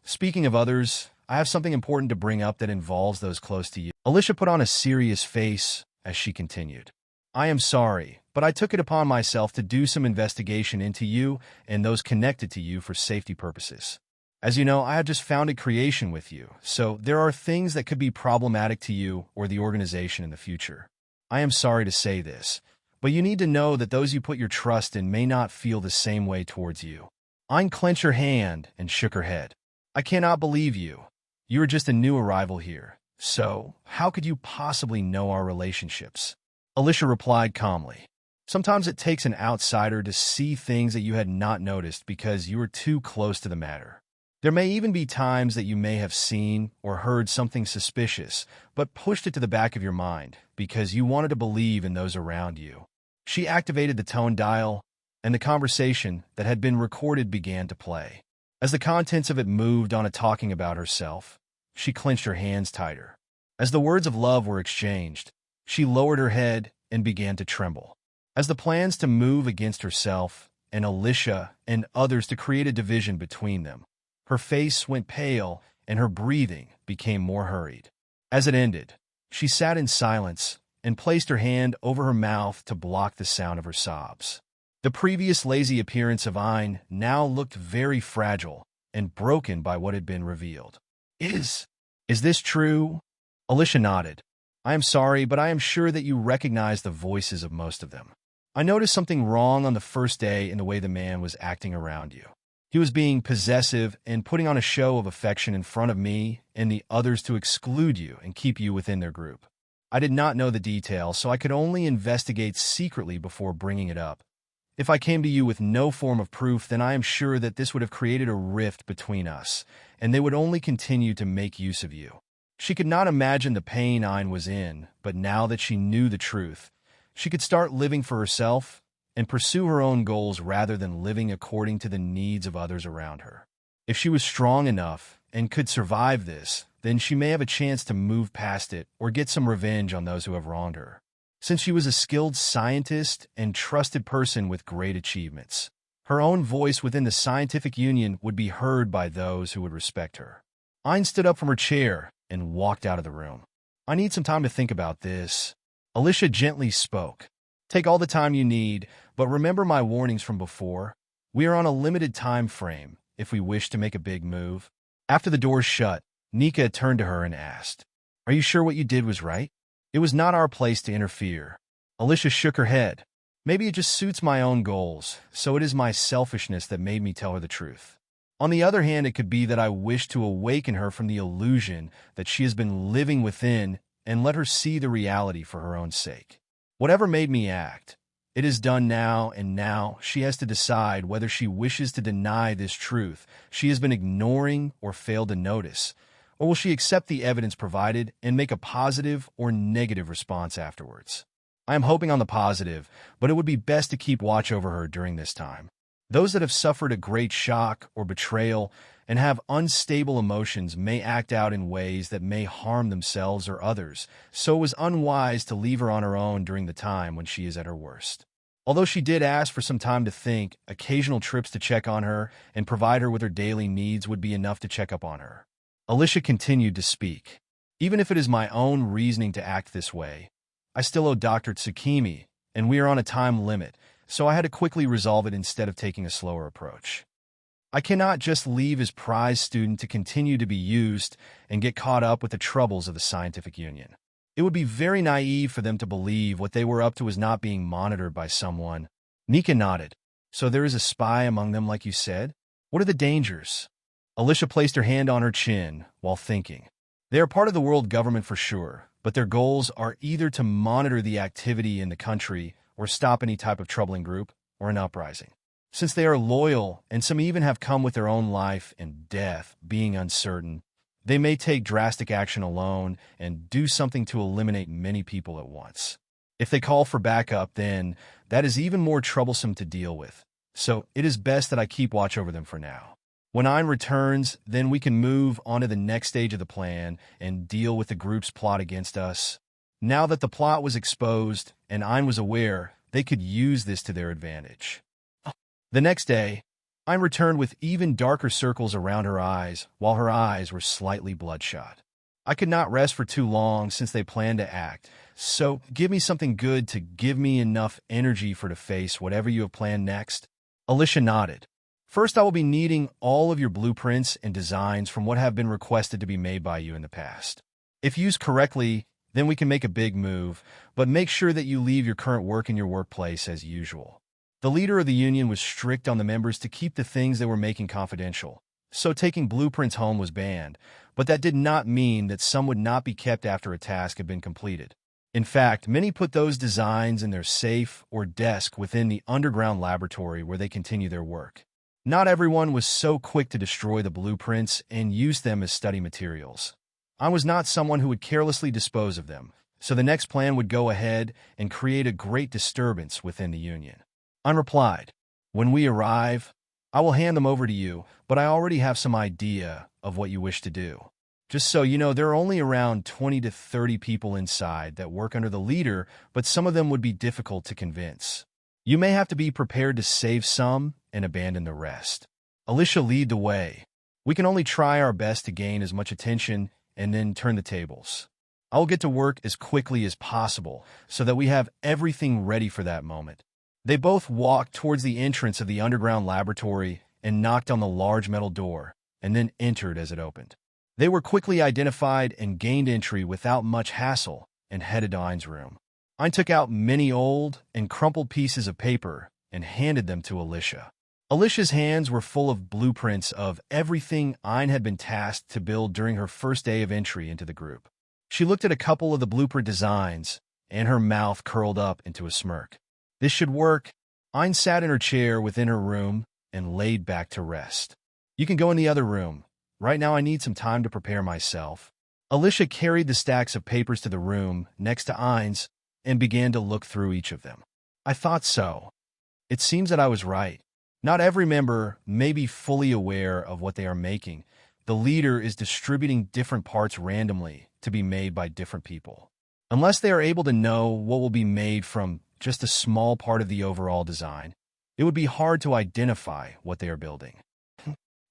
Speaking of others, I have something important to bring up that involves those close to you. Alicia put on a serious face as she continued. I am sorry, but I took it upon myself to do some investigation into you and those connected to you for safety purposes. As you know, I have just founded Creation with you, so there are things that could be problematic to you or the organization in the future. I am sorry to say this, but you need to know that those you put your trust in may not feel the same way towards you. Ayn clenched her hand and shook her head. I cannot believe you. You are just a new arrival here, so how could you possibly know our relationships? Alicia replied calmly. Sometimes it takes an outsider to see things that you had not noticed because you were too close to the matter. There may even be times that you may have seen or heard something suspicious, but pushed it to the back of your mind because you wanted to believe in those around you. She activated the tone dial, and the conversation that had been recorded began to play. As the contents of it moved on to talking about herself, she clenched her hands tighter. As the words of love were exchanged, she lowered her head and began to tremble. As the plans to move against herself and Alicia and others to create a division between them, her face went pale and her breathing became more hurried. As it ended, she sat in silence and placed her hand over her mouth to block the sound of her sobs. The previous lazy appearance of Ayn now looked very fragile and broken by what had been revealed. Is this true? Alicia nodded. I am sorry, but I am sure that you recognize the voices of most of them. I noticed something wrong on the first day in the way the man was acting around you. He was being possessive and putting on a show of affection in front of me and the others to exclude you and keep you within their group. I did not know the details, so I could only investigate secretly before bringing it up. If I came to you with no form of proof, then I am sure that this would have created a rift between us, and they would only continue to make use of you. She could not imagine the pain Ayn was in, but now that she knew the truth, she could start living for herself and pursue her own goals rather than living according to the needs of others around her. If she was strong enough and could survive this, then she may have a chance to move past it or get some revenge on those who have wronged her. Since she was a skilled scientist and trusted person with great achievements, her own voice within the scientific union would be heard by those who would respect her. Ayn stood up from her chair and walked out of the room. I need some time to think about this. Alicia gently spoke. Take all the time you need, but remember my warnings from before. We are on a limited time frame if we wish to make a big move. After the doors shut, Nika turned to her and asked, Are you sure what you did was right? It was not our place to interfere. Alicia shook her head. Maybe it just suits my own goals, so it is my selfishness that made me tell her the truth. On the other hand, it could be that I wish to awaken her from the illusion that she has been living within and let her see the reality for her own sake. Whatever made me act, it is done now, and now she has to decide whether she wishes to deny this truth she has been ignoring or failed to notice, or will she accept the evidence provided and make a positive or negative response afterwards. I am hoping on the positive, but it would be best to keep watch over her during this time. Those that have suffered a great shock or betrayal and have unstable emotions may act out in ways that may harm themselves or others, so it was unwise to leave her on her own during the time when she is at her worst. Although she did ask for some time to think, occasional trips to check on her and provide her with her daily needs would be enough to check up on her. Alicia continued to speak. Even if it is my own reasoning to act this way, I still owe Dr. Tsukimi, and we are on a time limit, so I had to quickly resolve it instead of taking a slower approach. I cannot just leave his prize student to continue to be used and get caught up with the troubles of the scientific union. It would be very naive for them to believe what they were up to was not being monitored by someone. Nika nodded. So there is a spy among them, like you said? What are the dangers? Alicia placed her hand on her chin while thinking. They are part of the world government for sure, but their goals are either to monitor the activity in the country or stop any type of troubling group or an uprising. Since they are loyal, and some even have come with their own life and death being uncertain, they may take drastic action alone and do something to eliminate many people at once. If they call for backup, then that is even more troublesome to deal with. So it is best that I keep watch over them for now. When Ayn returns, then we can move on to the next stage of the plan and deal with the group's plot against us. Now that the plot was exposed and Ayn was aware, they could use this to their advantage. The next day, Ayn returned with even darker circles around her eyes, while her eyes were slightly bloodshot. I could not rest for too long since they planned to act, so give me something good to give me enough energy to face whatever you have planned next. Alicia nodded. First, I will be needing all of your blueprints and designs from what have been requested to be made by you in the past. If used correctly, then we can make a big move, but make sure that you leave your current work in your workplace as usual. The leader of the union was strict on the members to keep the things they were making confidential, so taking blueprints home was banned, but that did not mean that some would not be kept after a task had been completed. In fact, many put those designs in their safe or desk within the underground laboratory where they continue their work. Not everyone was so quick to destroy the blueprints and use them as study materials. I was not someone who would carelessly dispose of them, so the next plan would go ahead and create a great disturbance within the union. Ayn replied, When we arrive, I will hand them over to you, but I already have some idea of what you wish to do. Just so you know, there are only around 20 to 30 people inside that work under the leader, but some of them would be difficult to convince. You may have to be prepared to save some and abandon the rest. Alicia lead the way. We can only try our best to gain as much attention and then turn the tables. I will get to work as quickly as possible so that we have everything ready for that moment. They both walked towards the entrance of the underground laboratory and knocked on the large metal door, and then entered as it opened. They were quickly identified and gained entry without much hassle and headed to Ayn's room. Ayn took out many old and crumpled pieces of paper and handed them to Alicia. Alicia's hands were full of blueprints of everything Ayn had been tasked to build during her first day of entry into the group. She looked at a couple of the blueprint designs, and her mouth curled up into a smirk. This should work. Ayn sat in her chair within her room and laid back to rest. You can go in the other room. Right now I need some time to prepare myself. Alicia carried the stacks of papers to the room next to Ayn's, and began to look through each of them. I thought so. It seems that I was right. Not every member may be fully aware of what they are making. The leader is distributing different parts randomly to be made by different people. Unless they are able to know what will be made from just a small part of the overall design, it would be hard to identify what they are building.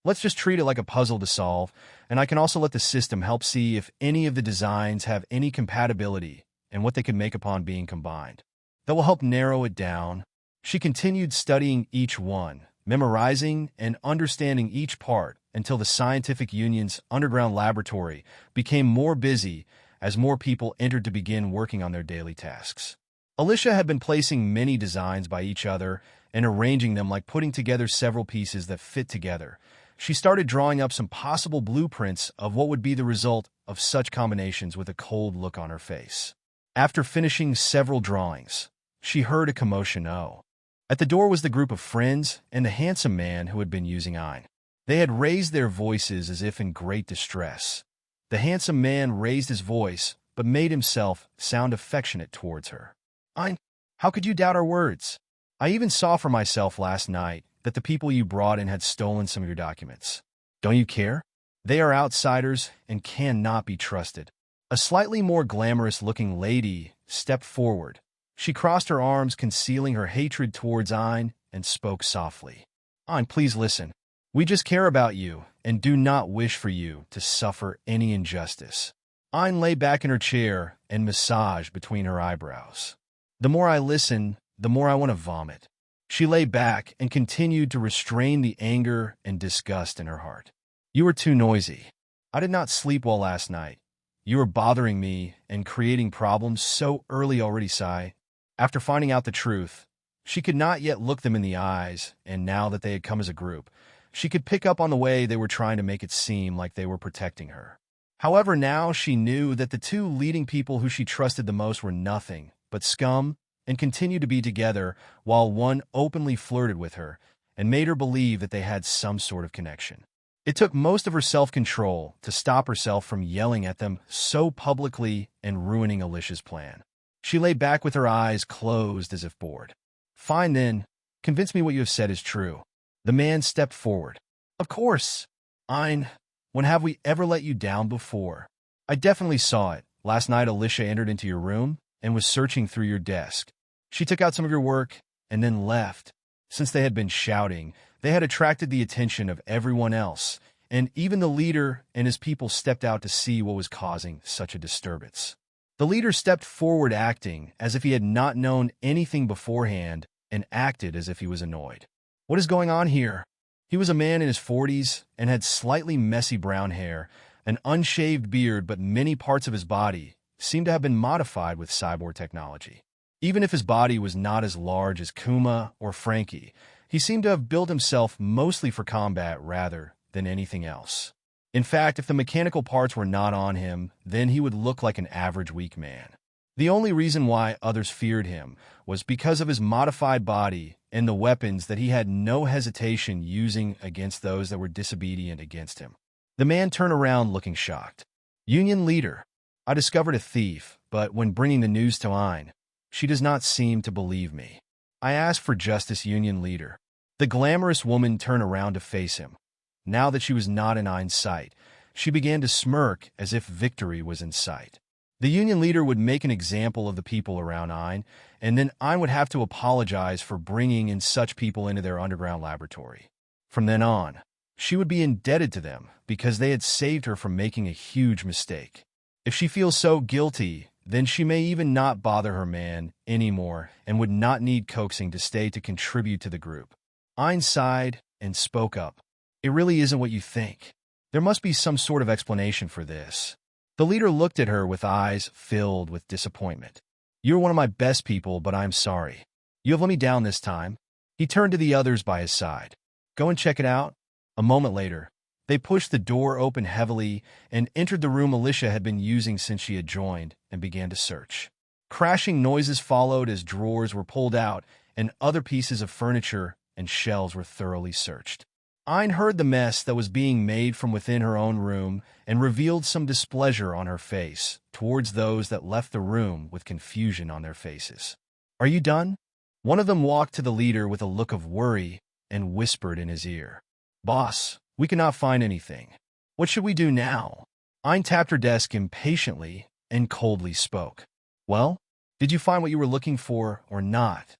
Let's just treat it like a puzzle to solve, and I can also let the system help see if any of the designs have any compatibility and what they can make upon being combined. That will help narrow it down. She continued studying each one, memorizing and understanding each part until the scientific union's underground laboratory became more busy as more people entered to begin working on their daily tasks. Alicia had been placing many designs by each other and arranging them like putting together several pieces that fit together. She started drawing up some possible blueprints of what would be the result of such combinations with a cold look on her face. After finishing several drawings, she heard a commotion. At the door was the group of friends and the handsome man who had been using Ein. They had raised their voices as if in great distress. The handsome man raised his voice, but made himself sound affectionate towards her. Ein, how could you doubt our words? I even saw for myself last night that the people you brought in had stolen some of your documents. Don't you care? They are outsiders and cannot be trusted. A slightly more glamorous-looking lady stepped forward. She crossed her arms, concealing her hatred towards Ein, and spoke softly. Ein, please listen. We just care about you and do not wish for you to suffer any injustice. Ein lay back in her chair and massaged between her eyebrows. The more I listen, the more I want to vomit. She lay back and continued to restrain the anger and disgust in her heart. You were too noisy. I did not sleep well last night. You were bothering me and creating problems so early already, Sai. After finding out the truth, she could not yet look them in the eyes, and now that they had come as a group, she could pick up on the way they were trying to make it seem like they were protecting her. However, now she knew that the two leading people who she trusted the most were nothing but scum and continued to be together, while one openly flirted with her and made her believe that they had some sort of connection. It took most of her self-control to stop herself from yelling at them so publicly and ruining Alicia's plan. She lay back with her eyes closed as if bored. Fine then, convince me what you have said is true. The man stepped forward. Of course. Ein, when have we ever let you down before? I definitely saw it. Last night Alicia entered into your room and was searching through your desk. She took out some of your work and then left. Since they had been shouting, they had attracted the attention of everyone else, and even the leader and his people stepped out to see what was causing such a disturbance. The leader stepped forward acting as if he had not known anything beforehand and acted as if he was annoyed. What is going on here? He was a man in his 40s and had slightly messy brown hair, an unshaved beard, but many parts of his body seemed to have been modified with cyborg technology. Even if his body was not as large as Kuma or Frankie, he seemed to have built himself mostly for combat rather than anything else. In fact, if the mechanical parts were not on him, then he would look like an average weak man. The only reason why others feared him was because of his modified body and the weapons that he had no hesitation using against those that were disobedient against him. The man turned around looking shocked. Union leader, I discovered a thief, but when bringing the news to Ein, she does not seem to believe me. I asked for justice, Union leader. The glamorous woman turned around to face him. Now that she was not in Ein's sight, she began to smirk as if victory was in sight. The Union leader would make an example of the people around Ein, and then Ein would have to apologize for bringing in such people into their underground laboratory. From then on, she would be indebted to them because they had saved her from making a huge mistake. If she feels so guilty, then she may even not bother her man anymore and would not need coaxing to stay to contribute to the group. Ein sighed and spoke up. It really isn't what you think. There must be some sort of explanation for this. The leader looked at her with eyes filled with disappointment. You're one of my best people, but I'm sorry. You have let me down this time. He turned to the others by his side. Go and check it out. A moment later, they pushed the door open heavily and entered the room Alicia had been using since she had joined and began to search. Crashing noises followed as drawers were pulled out and other pieces of furniture and shelves were thoroughly searched. Ayn heard the mess that was being made from within her own room and revealed some displeasure on her face towards those that left the room with confusion on their faces. "Are you done?" One of them walked to the leader with a look of worry and whispered in his ear, "Boss, we cannot find anything. What should we do now?" Ayn tapped her desk impatiently and coldly spoke. "Well, did you find what you were looking for or not?"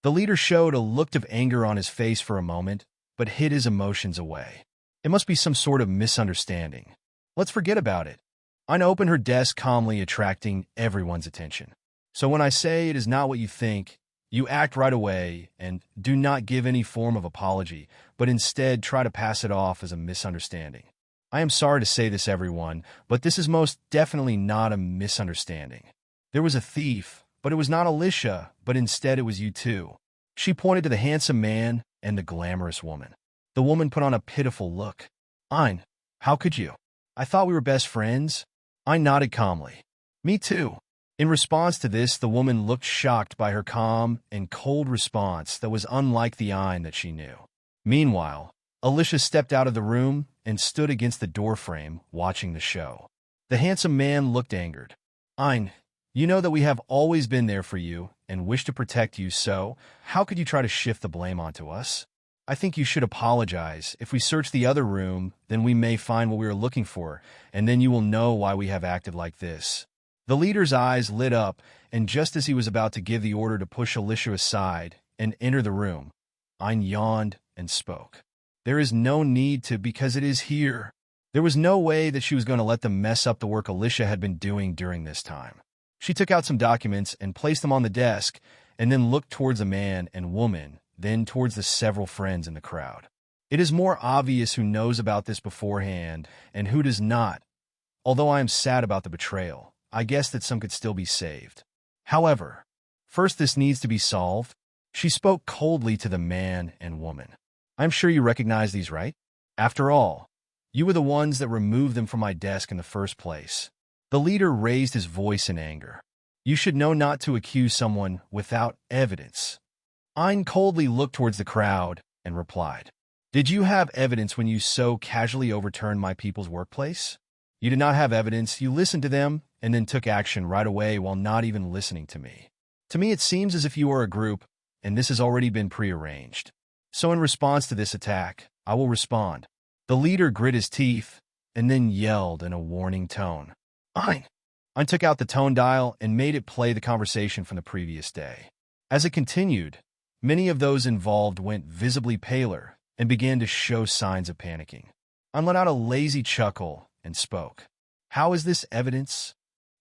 The leader showed a look of anger on his face for a moment, but hid his emotions away. "It must be some sort of misunderstanding. Let's forget about it." Ayn opened her desk calmly, attracting everyone's attention. "So when I say it is not what you think, you act right away and do not give any form of apology, but instead try to pass it off as a misunderstanding. I am sorry to say this, everyone, but this is most definitely not a misunderstanding. There was a thief, but it was not Alicia, but instead it was you two." She pointed to the handsome man and the glamorous woman. The woman put on a pitiful look. "Ayn, how could you? I thought we were best friends." Ayn nodded calmly. "Me too." In response to this, the woman looked shocked by her calm and cold response that was unlike the Ayn that she knew. Meanwhile, Alicia stepped out of the room and stood against the doorframe watching the show. The handsome man looked angered. "Ayn, you know that we have always been there for you and wish to protect you, so how could you try to shift the blame onto us? I think you should apologize. If we search the other room, then we may find what we are looking for, and then you will know why we have acted like this." The leader's eyes lit up, and just as he was about to give the order to push Alicia aside and enter the room, Ayn yawned and spoke. "There is no need to, because it is here." There was no way that she was going to let them mess up the work Alicia had been doing during this time. She took out some documents and placed them on the desk, and then looked towards the man and woman, then towards the several friends in the crowd. It is more obvious who knows about this beforehand and who does not. Although I am sad about the betrayal, I guess that some could still be saved. However, first this needs to be solved. She spoke coldly to the man and woman. "I'm sure you recognize these, right? After all, you were the ones that removed them from my desk in the first place." The leader raised his voice in anger. "You should know not to accuse someone without evidence." Ayn coldly looked towards the crowd and replied, "Did you have evidence when you so casually overturned my people's workplace? You did not have evidence, you listened to them, and then took action right away while not even listening to me. To me it seems as if you are a group, and this has already been prearranged. So in response to this attack, I will respond." The leader grit his teeth and then yelled in a warning tone, "Ayn!" Ayn took out the tone dial and made it play the conversation from the previous day. As it continued, many of those involved went visibly paler and began to show signs of panicking. Ayn let out a lazy chuckle and spoke. "How is this evidence?"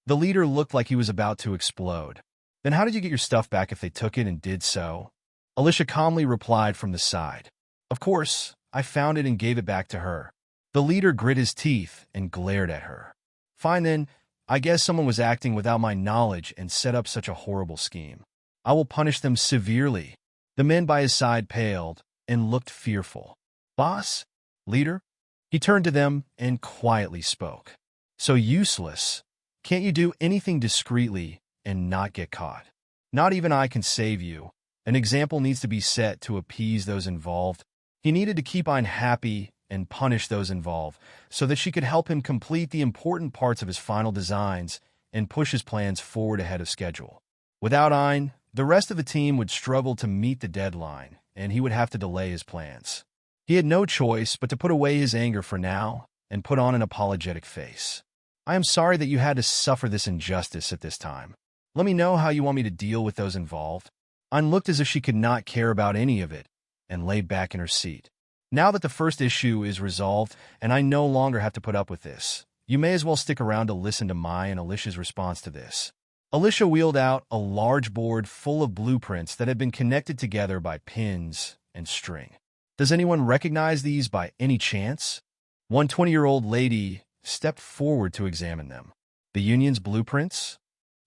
The leader looked like he was about to explode. "Then how did you get your stuff back if they took it and did so?" Alicia calmly replied from the side, "Of course, I found it and gave it back to her." The leader grit his teeth and glared at her. "Fine then, I guess someone was acting without my knowledge and set up such a horrible scheme. I will punish them severely." The men by his side paled and looked fearful. "Boss? Leader?" He turned to them and quietly spoke. "So useless. Can't you do anything discreetly and not get caught? Not even I can save you. An example needs to be set to appease those involved." He needed to keep Ayn happy and punish those involved so that she could help him complete the important parts of his final designs and push his plans forward ahead of schedule. Without Ayn, the rest of the team would struggle to meet the deadline, and he would have to delay his plans. He had no choice but to put away his anger for now and put on an apologetic face. "I am sorry that you had to suffer this injustice at this time. Let me know how you want me to deal with those involved." Ayn looked as if she could not care about any of it and lay back in her seat. "Now that the first issue is resolved and I no longer have to put up with this, you may as well stick around to listen to my and Alicia's response to this." Alicia wheeled out a large board full of blueprints that had been connected together by pins and string. "Does anyone recognize these by any chance?" One 20-year-old lady stepped forward to examine them. "The Union's blueprints?"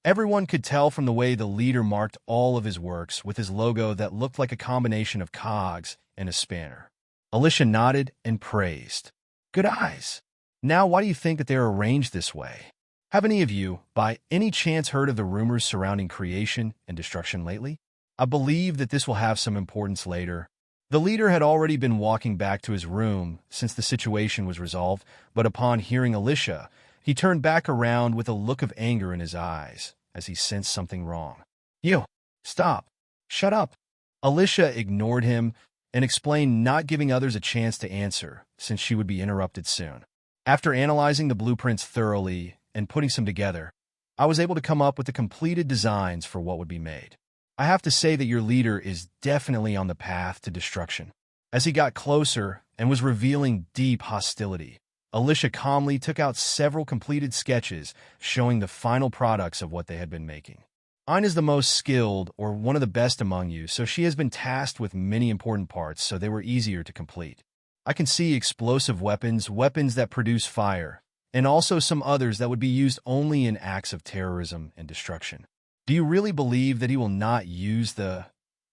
Everyone could tell from the way the leader marked all of his works with his logo that looked like a combination of cogs and a spanner. Alicia nodded and praised. "Good eyes. Now why do you think that they are arranged this way? Have any of you, by any chance, heard of the rumors surrounding creation and destruction lately? I believe that this will have some importance later. The leader had already been walking back to his room since the situation was resolved, but upon hearing Alicia, he turned back around with a look of anger in his eyes as he sensed something wrong. "You! Stop! Shut up!" Alicia ignored him and explained, not giving others a chance to answer since she would be interrupted soon. After analyzing the blueprints thoroughly and putting some together, I was able to come up with the completed designs for what would be made. I have to say that your leader is definitely on the path to destruction. As he got closer and was revealing deep hostility, Alicia calmly took out several completed sketches showing the final products of what they had been making. Aine is the most skilled or one of the best among you, so she has been tasked with many important parts, so they were easier to complete. I can see explosive weapons, weapons that produce fire, and also some others that would be used only in acts of terrorism and destruction. Do you really believe that he will not use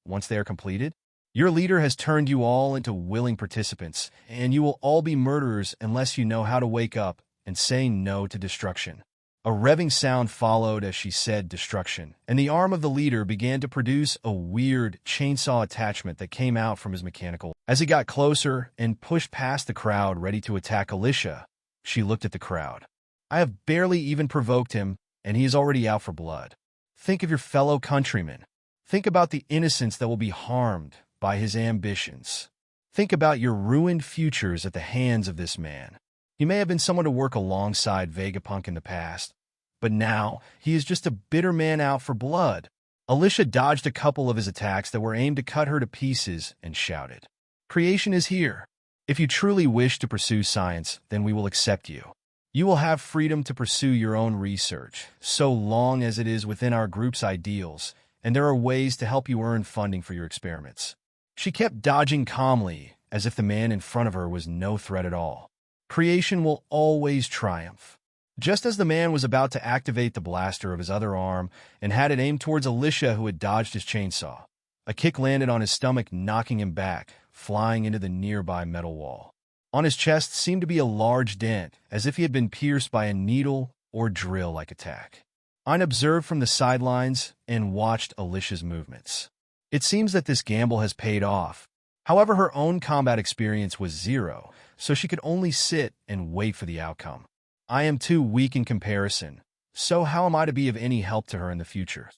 once they are completed? Your leader has turned you all into willing participants, and you will all be murderers unless you know how to wake up and say no to destruction. A revving sound followed as she said destruction, and the arm of the leader began to produce a weird chainsaw attachment that came out from his mechanical. As he got closer and pushed past the crowd ready to attack Alicia, she looked at the crowd. I have barely even provoked him, and he is already out for blood. Think of your fellow countrymen. Think about the innocents that will be harmed by his ambitions. Think about your ruined futures at the hands of this man. He may have been someone to work alongside Vegapunk in the past, but now he is just a bitter man out for blood. Alicia dodged a couple of his attacks that were aimed to cut her to pieces and shouted, "Creation is here. If you truly wish to pursue science, then we will accept you. You will have freedom to pursue your own research, so long as it is within our group's ideals, and there are ways to help you earn funding for your experiments." She kept dodging calmly, as if the man in front of her was no threat at all. Creation will always triumph. Just as the man was about to activate the blaster of his other arm and had it aimed towards Alicia, who had dodged his chainsaw, a kick landed on his stomach, knocking him back, flying into the nearby metal wall. On his chest seemed to be a large dent, as if he had been pierced by a needle or drill-like attack. Aine observed from the sidelines and watched Alicia's movements. It seems that this gamble has paid off. However, her own combat experience was zero, so she could only sit and wait for the outcome. I am too weak in comparison, so how am I to be of any help to her in the future?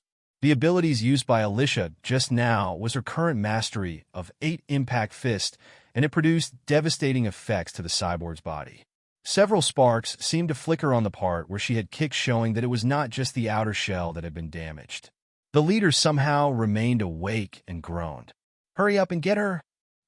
The abilities used by Alicia just now was her current mastery of 8 Impact Fist, and it produced devastating effects to the cyborg's body. Several sparks seemed to flicker on the part where she had kicked, showing that it was not just the outer shell that had been damaged. The leader somehow remained awake and groaned. "Hurry up and get her!"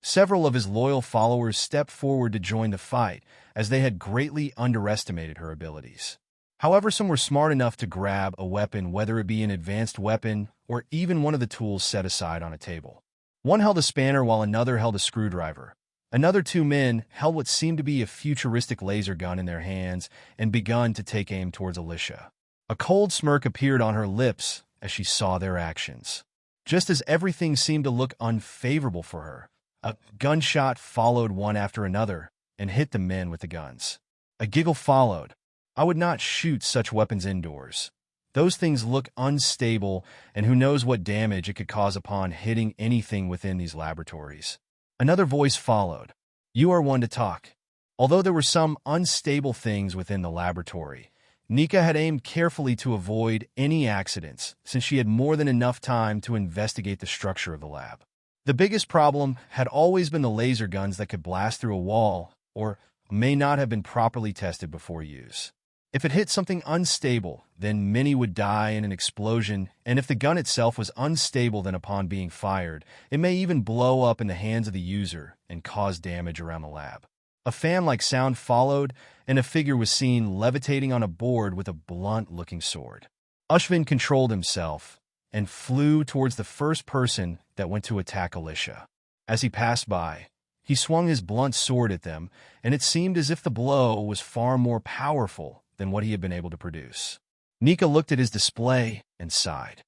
Several of his loyal followers stepped forward to join the fight, as they had greatly underestimated her abilities. However, some were smart enough to grab a weapon, whether it be an advanced weapon or even one of the tools set aside on a table. One held a spanner while another held a screwdriver. Another 2 men held what seemed to be a futuristic laser gun in their hands and begun to take aim towards Alicia. A cold smirk appeared on her lips as she saw their actions. Just as everything seemed to look unfavorable for her, a gunshot followed one after another and hit the men with the guns. A giggle followed. I would not shoot such weapons indoors. Those things look unstable, and who knows what damage it could cause upon hitting anything within these laboratories. Another voice followed. You are one to talk. Although there were some unstable things within the laboratory, Nika had aimed carefully to avoid any accidents, since she had more than enough time to investigate the structure of the lab. The biggest problem had always been the laser guns that could blast through a wall, or may not have been properly tested before use. If it hit something unstable, then many would die in an explosion, and if the gun itself was unstable, then upon being fired, it may even blow up in the hands of the user and cause damage around the lab. A fan-like sound followed, and a figure was seen levitating on a board with a blunt-looking sword. Ushvin controlled himself and flew towards the first person that went to attack Alicia. As he passed by, he swung his blunt sword at them, and it seemed as if the blow was far more powerful than what he had been able to produce. Nika looked at his display and sighed.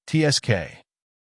TSK.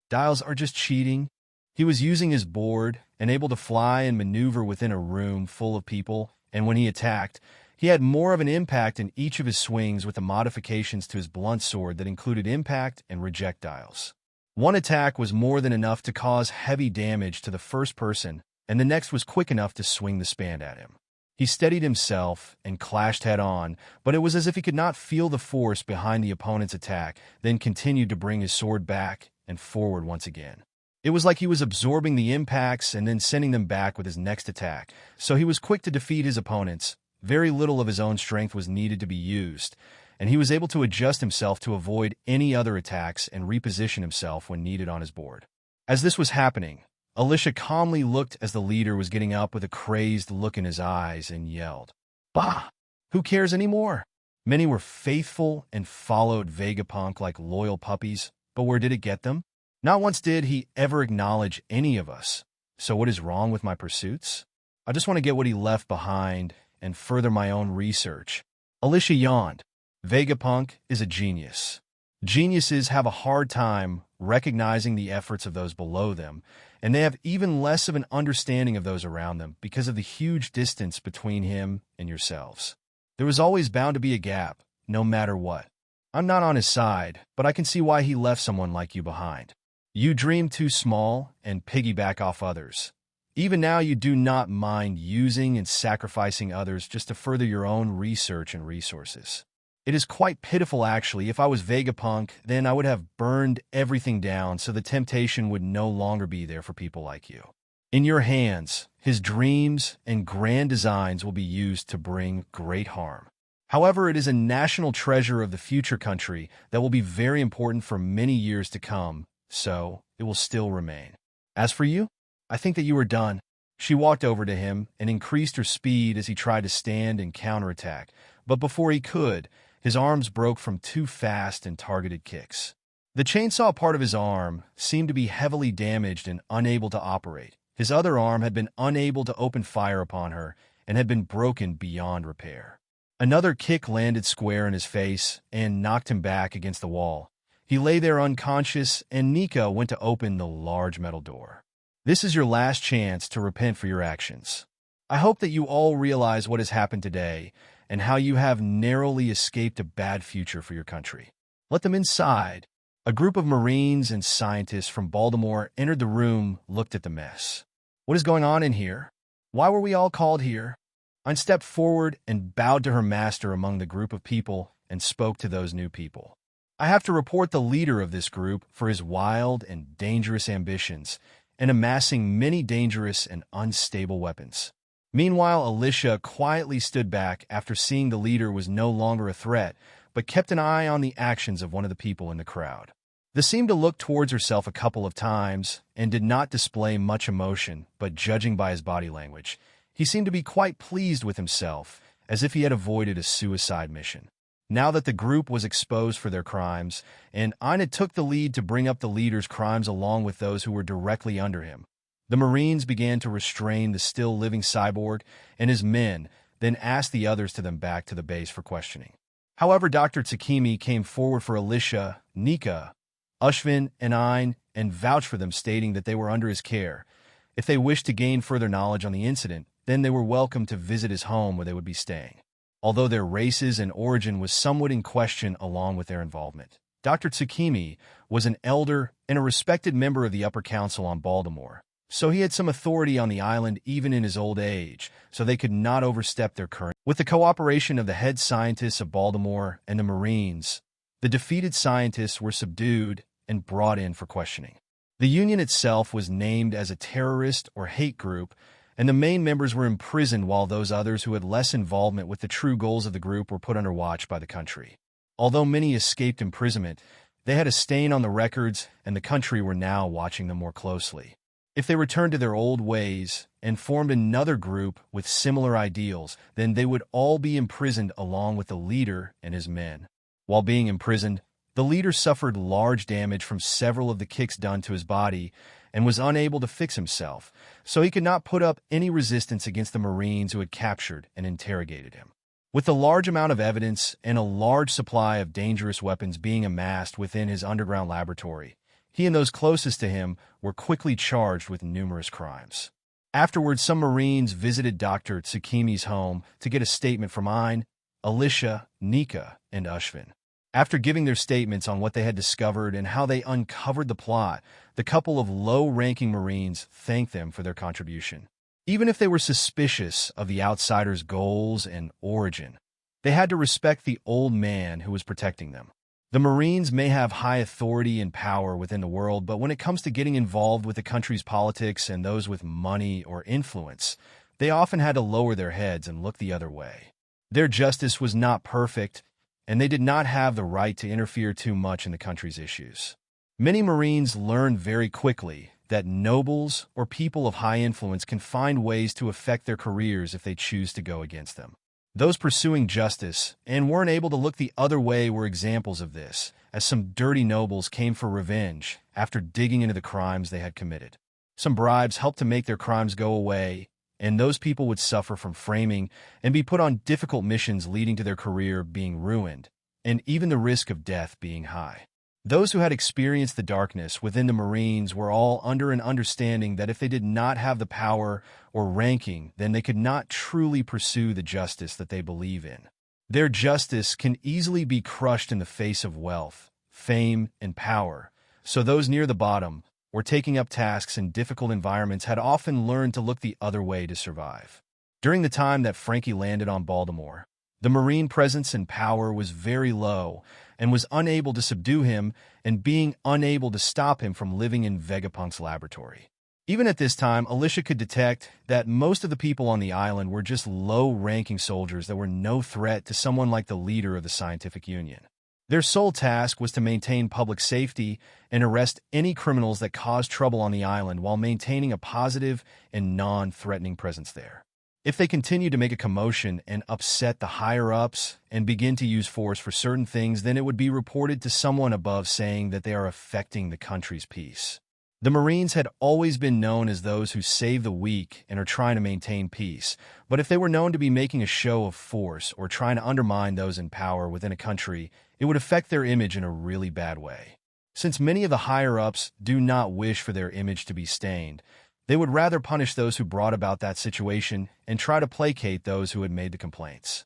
Dials are just cheating. He was using his board and able to fly and maneuver within a room full of people, and when he attacked, he had more of an impact in each of his swings with the modifications to his blunt sword that included impact and reject dials. One attack was more than enough to cause heavy damage to the first person, and the next was quick enough to swing the span at him. He steadied himself and clashed head-on, but it was as if he could not feel the force behind the opponent's attack, then continued to bring his sword back and forward once again. It was like he was absorbing the impacts and then sending them back with his next attack, so he was quick to defeat his opponents. Very little of his own strength was needed to be used, and he was able to adjust himself to avoid any other attacks and reposition himself when needed on his board. As this was happening, Alicia calmly looked as the leader was getting up with a crazed look in his eyes and yelled, "Bah! Who cares anymore?" Many were faithful and followed Vegapunk like loyal puppies, but where did it get them? Not once did he ever acknowledge any of us. So what is wrong with my pursuits? I just want to get what he left behind and further my own research. Alicia yawned. Vegapunk is a genius. Geniuses have a hard time recognizing the efforts of those below them, and they have even less of an understanding of those around them because of the huge distance between him and yourselves. There was always bound to be a gap, no matter what. I'm not on his side, but I can see why he left someone like you behind. You dream too small and piggyback off others. Even now you do not mind using and sacrificing others just to further your own research and resources. It is quite pitiful actually. If I was Vegapunk, then I would have burned everything down so the temptation would no longer be there for people like you. In your hands, his dreams and grand designs will be used to bring great harm. However, it is a national treasure of the future country that will be very important for many years to come, so it will still remain. As for you, I think that you are done. She walked over to him and increased her speed as he tried to stand and counterattack, but before he could, his arms broke from two fast and targeted kicks. The chainsaw part of his arm seemed to be heavily damaged and unable to operate. His other arm had been unable to open fire upon her and had been broken beyond repair. Another kick landed square in his face and knocked him back against the wall. He lay there unconscious, and Nika went to open the large metal door. This is your last chance to repent for your actions. I hope that you all realize what has happened today and how you have narrowly escaped a bad future for your country. Let them inside. A group of Marines and scientists from Baltimore entered the room, looked at the mess. What is going on in here? Why were we all called here? I stepped forward and bowed to her master among the group of people and spoke to those new people. I have to report the leader of this group for his wild and dangerous ambitions and amassing many dangerous and unstable weapons. Meanwhile, Alicia quietly stood back after seeing the leader was no longer a threat, but kept an eye on the actions of one of the people in the crowd. They seemed to look towards herself a couple of times and did not display much emotion, but judging by his body language, he seemed to be quite pleased with himself, as if he had avoided a suicide mission. Now that the group was exposed for their crimes, and Ina took the lead to bring up the leader's crimes along with those who were directly under him, the Marines began to restrain the still-living Cyborg and his men, then asked the others to them back to the base for questioning. However, Dr. Tsukimi came forward for Alicia, Nika, Ushvin, and Ein, and vouched for them, stating that they were under his care. If they wished to gain further knowledge on the incident, then they were welcome to visit his home where they would be staying. Although their races and origin was somewhat in question along with their involvement. Dr. Tsukimi was an elder and a respected member of the upper council on Baltimore, so he had some authority on the island even in his old age, so they could not overstep their current. With the cooperation of the head scientists of Baltimore and the Marines, the defeated scientists were subdued and brought in for questioning. The Union itself was named as a terrorist or hate group, and the main members were imprisoned while those others who had less involvement with the true goals of the group were put under watch by the country. Although many escaped imprisonment, they had a stain on the records, and the country were now watching them more closely. If they returned to their old ways and formed another group with similar ideals, then they would all be imprisoned along with the leader and his men. While being imprisoned, the leader suffered large damage from several of the kicks done to his body and was unable to fix himself, so he could not put up any resistance against the Marines who had captured and interrogated him. With the large amount of evidence and a large supply of dangerous weapons being amassed within his underground laboratory, he and those closest to him were quickly charged with numerous crimes. Afterwards, some Marines visited Dr. Tsukimi's home to get a statement from Ein, Alicia, Nika, and Ushvin. After giving their statements on what they had discovered and how they uncovered the plot, the couple of low-ranking Marines thanked them for their contribution. Even if they were suspicious of the outsiders' goals and origin, they had to respect the old man who was protecting them. The Marines may have high authority and power within the world, but when it comes to getting involved with the country's politics and those with money or influence, they often had to lower their heads and look the other way. Their justice was not perfect, and they did not have the right to interfere too much in the country's issues. Many Marines learned very quickly that nobles or people of high influence can find ways to affect their careers if they choose to go against them. Those pursuing justice and weren't able to look the other way were examples of this, as some dirty nobles came for revenge after digging into the crimes they had committed. Some bribes helped to make their crimes go away, and those people would suffer from framing and be put on difficult missions leading to their career being ruined, and even the risk of death being high. Those who had experienced the darkness within the Marines were all under an understanding that if they did not have the power or ranking, then they could not truly pursue the justice that they believe in. Their justice can easily be crushed in the face of wealth, fame, and power, so those near the bottom or taking up tasks in difficult environments had often learned to look the other way to survive. During the time that Frankie landed on Baltimore, the Marine presence and power was very low and was unable to subdue him and being unable to stop him from living in Vegapunk's laboratory. Even at this time, Alicia could detect that most of the people on the island were just low-ranking soldiers that were no threat to someone like the leader of the Scientific Union. Their sole task was to maintain public safety and arrest any criminals that caused trouble on the island while maintaining a positive and non-threatening presence there. If they continued to make a commotion and upset the higher-ups and begin to use force for certain things, then it would be reported to someone above saying that they are affecting the country's peace. The Marines had always been known as those who save the weak and are trying to maintain peace, but if they were known to be making a show of force or trying to undermine those in power within a country, it would affect their image in a really bad way. Since many of the higher-ups do not wish for their image to be stained, they would rather punish those who brought about that situation and try to placate those who had made the complaints.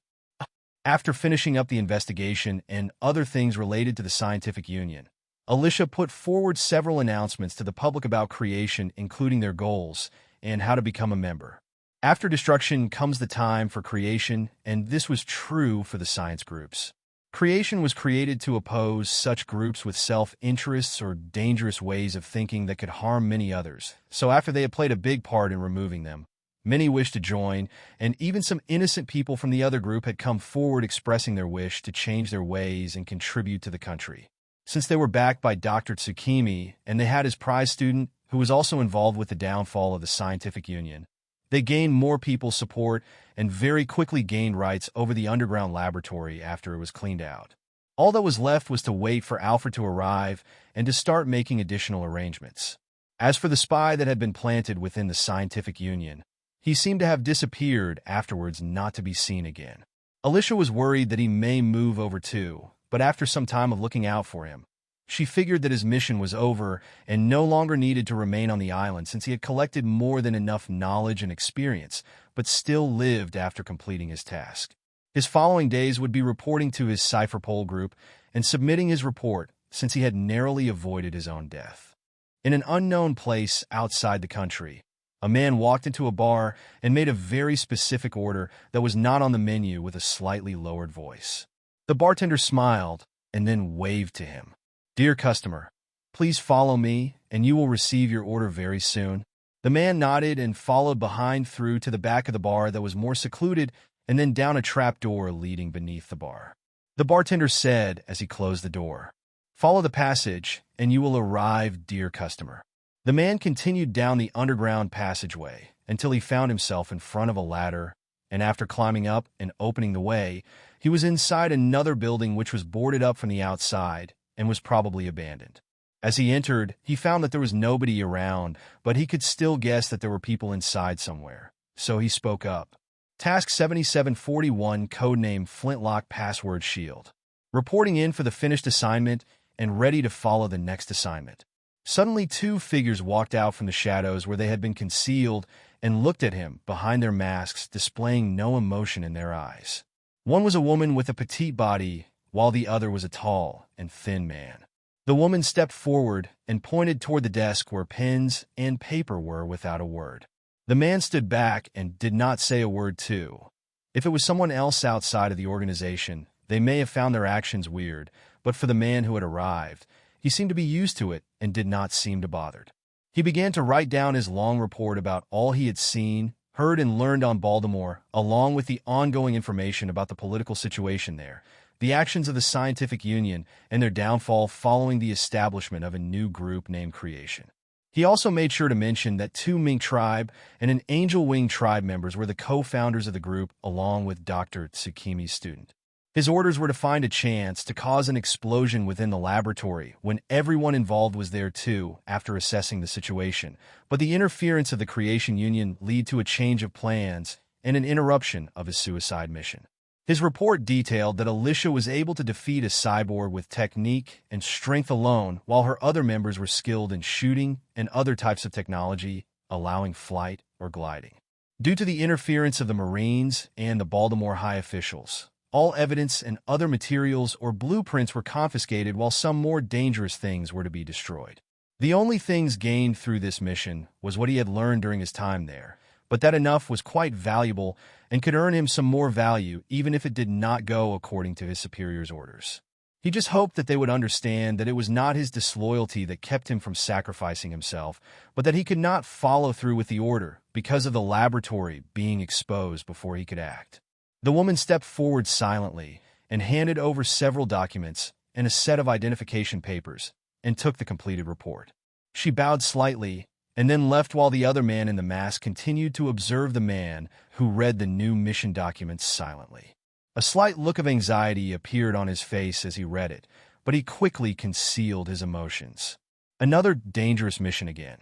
After finishing up the investigation and other things related to the Scientific Union, Alicia put forward several announcements to the public about creation, including their goals and how to become a member. After destruction comes the time for creation, and this was true for the science groups. Creation was created to oppose such groups with self-interests or dangerous ways of thinking that could harm many others. So after they had played a big part in removing them, many wished to join, and even some innocent people from the other group had come forward expressing their wish to change their ways and contribute to the country. Since they were backed by Dr. Tsukimi and they had his prize student, who was also involved with the downfall of the Scientific Union, they gained more people's support and very quickly gained rights over the underground laboratory after it was cleaned out. All that was left was to wait for Alfred to arrive and to start making additional arrangements. As for the spy that had been planted within the Scientific Union, he seemed to have disappeared afterwards, not to be seen again. Alicia was worried that he may move over too, but after some time of looking out for him, she figured that his mission was over and no longer needed to remain on the island since he had collected more than enough knowledge and experience, but still lived after completing his task. His following days would be reporting to his Cypherpole group and submitting his report since he had narrowly avoided his own death. In an unknown place outside the country, a man walked into a bar and made a very specific order that was not on the menu with a slightly lowered voice. The bartender smiled and then waved to him. "Dear customer, please follow me and you will receive your order very soon." The man nodded and followed behind through to the back of the bar that was more secluded and then down a trap door leading beneath the bar. The bartender said as he closed the door, "Follow the passage and you will arrive, dear customer." The man continued down the underground passageway until he found himself in front of a ladder, and after climbing up and opening the way, he was inside another building which was boarded up from the outside and was probably abandoned. As he entered, he found that there was nobody around, but he could still guess that there were people inside somewhere. So he spoke up. Task 7741, codename Flintlock Password Shield. Reporting in for the finished assignment and ready to follow the next assignment. Suddenly, two figures walked out from the shadows where they had been concealed and looked at him behind their masks, displaying no emotion in their eyes. One was a woman with a petite body, while the other was a tall and thin man. The woman stepped forward and pointed toward the desk where pens and paper were without a word. The man stood back and did not say a word too. If it was someone else outside of the organization, they may have found their actions weird, but for the man who had arrived, he seemed to be used to it and did not seem to bothered. He began to write down his long report about all he had seen, heard, and learned on Baltimore, along with the ongoing information about the political situation there, the actions of the Scientific Union, and their downfall following the establishment of a new group named Creation. He also made sure to mention that 2 Mink tribe and an Angel Wing tribe members were the co-founders of the group, along with Dr. Tsukimi's student. His orders were to find a chance to cause an explosion within the laboratory when everyone involved was there too, after assessing the situation, but the interference of the Creation Union lead to a change of plans and an interruption of his suicide mission. His report detailed that Alicia was able to defeat a cyborg with technique and strength alone, while her other members were skilled in shooting and other types of technology, allowing flight or gliding. Due to the interference of the Marines and the Baltimore high officials, all evidence and other materials or blueprints were confiscated, while some more dangerous things were to be destroyed. The only things gained through this mission was what he had learned during his time there, but that enough was quite valuable and could earn him some more value even if it did not go according to his superior's orders. He just hoped that they would understand that it was not his disloyalty that kept him from sacrificing himself, but that he could not follow through with the order because of the laboratory being exposed before he could act. The woman stepped forward silently and handed over several documents and a set of identification papers and took the completed report. She bowed slightly and then left while the other man in the mask continued to observe the man who read the new mission documents silently. A slight look of anxiety appeared on his face as he read it, but he quickly concealed his emotions. Another dangerous mission again.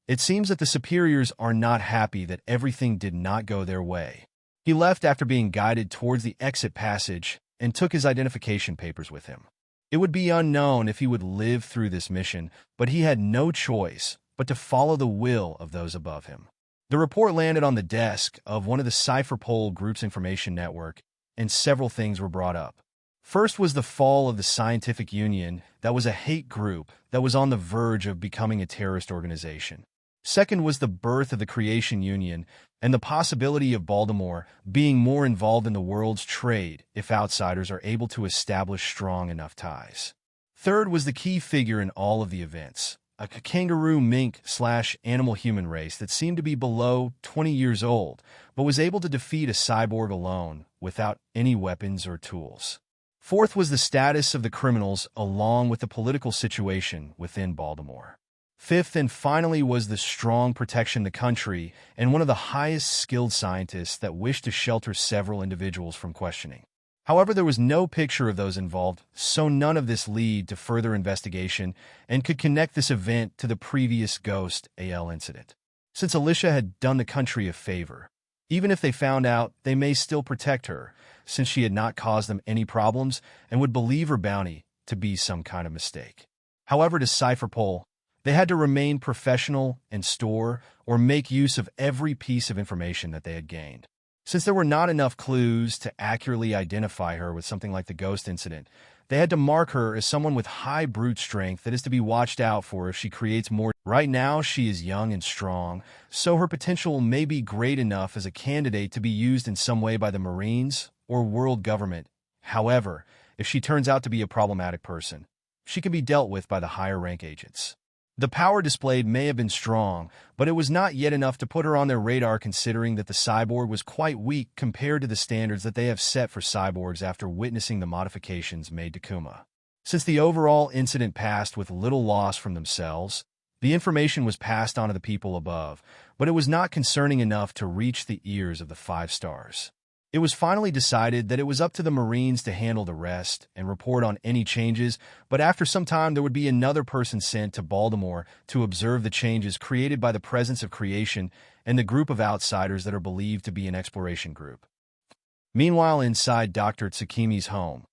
It seems that the superiors are not happy that everything did not go their way. He left after being guided towards the exit passage and took his identification papers with him. It would be unknown if he would live through this mission, but he had no choice but to follow the will of those above him. The report landed on the desk of one of the Cypherpol Group's information network, and several things were brought up. First was the fall of the Scientific Union, that was a hate group that was on the verge of becoming a terrorist organization. Second was the birth of the Creation Union and the possibility of Baltimore being more involved in the world's trade if outsiders are able to establish strong enough ties. Third was the key figure in all of the events, a kangaroo mink/animal human race that seemed to be below 20 years old, but was able to defeat a cyborg alone without any weapons or tools. Fourth was the status of the criminals along with the political situation within Baltimore. Fifth and finally was the strong protection the country and one of the highest skilled scientists that wished to shelter several individuals from questioning. However, there was no picture of those involved, so none of this led to further investigation and could connect this event to the previous Ghost AL incident. Since Alicia had done the country a favor, even if they found out, they may still protect her, since she had not caused them any problems and would believe her bounty to be some kind of mistake. However, to Cypherpol, they had to remain professional and store or make use of every piece of information that they had gained. Since there were not enough clues to accurately identify her with something like the Ghost incident, they had to mark her as someone with high brute strength that is to be watched out for if she creates more. Right now, she is young and strong, so her potential may be great enough as a candidate to be used in some way by the Marines or world government. However, if she turns out to be a problematic person, she can be dealt with by the higher rank agents. The power displayed may have been strong, but it was not yet enough to put her on their radar, considering that the cyborg was quite weak compared to the standards that they have set for cyborgs after witnessing the modifications made to Kuma. Since the overall incident passed with little loss from themselves, the information was passed on to the people above, but it was not concerning enough to reach the ears of the 5 stars. It was finally decided that it was up to the Marines to handle the rest and report on any changes, but after some time there would be another person sent to Baltimore to observe the changes created by the presence of Creation and the group of outsiders that are believed to be an exploration group. Meanwhile, inside Dr. Tsukimi's home,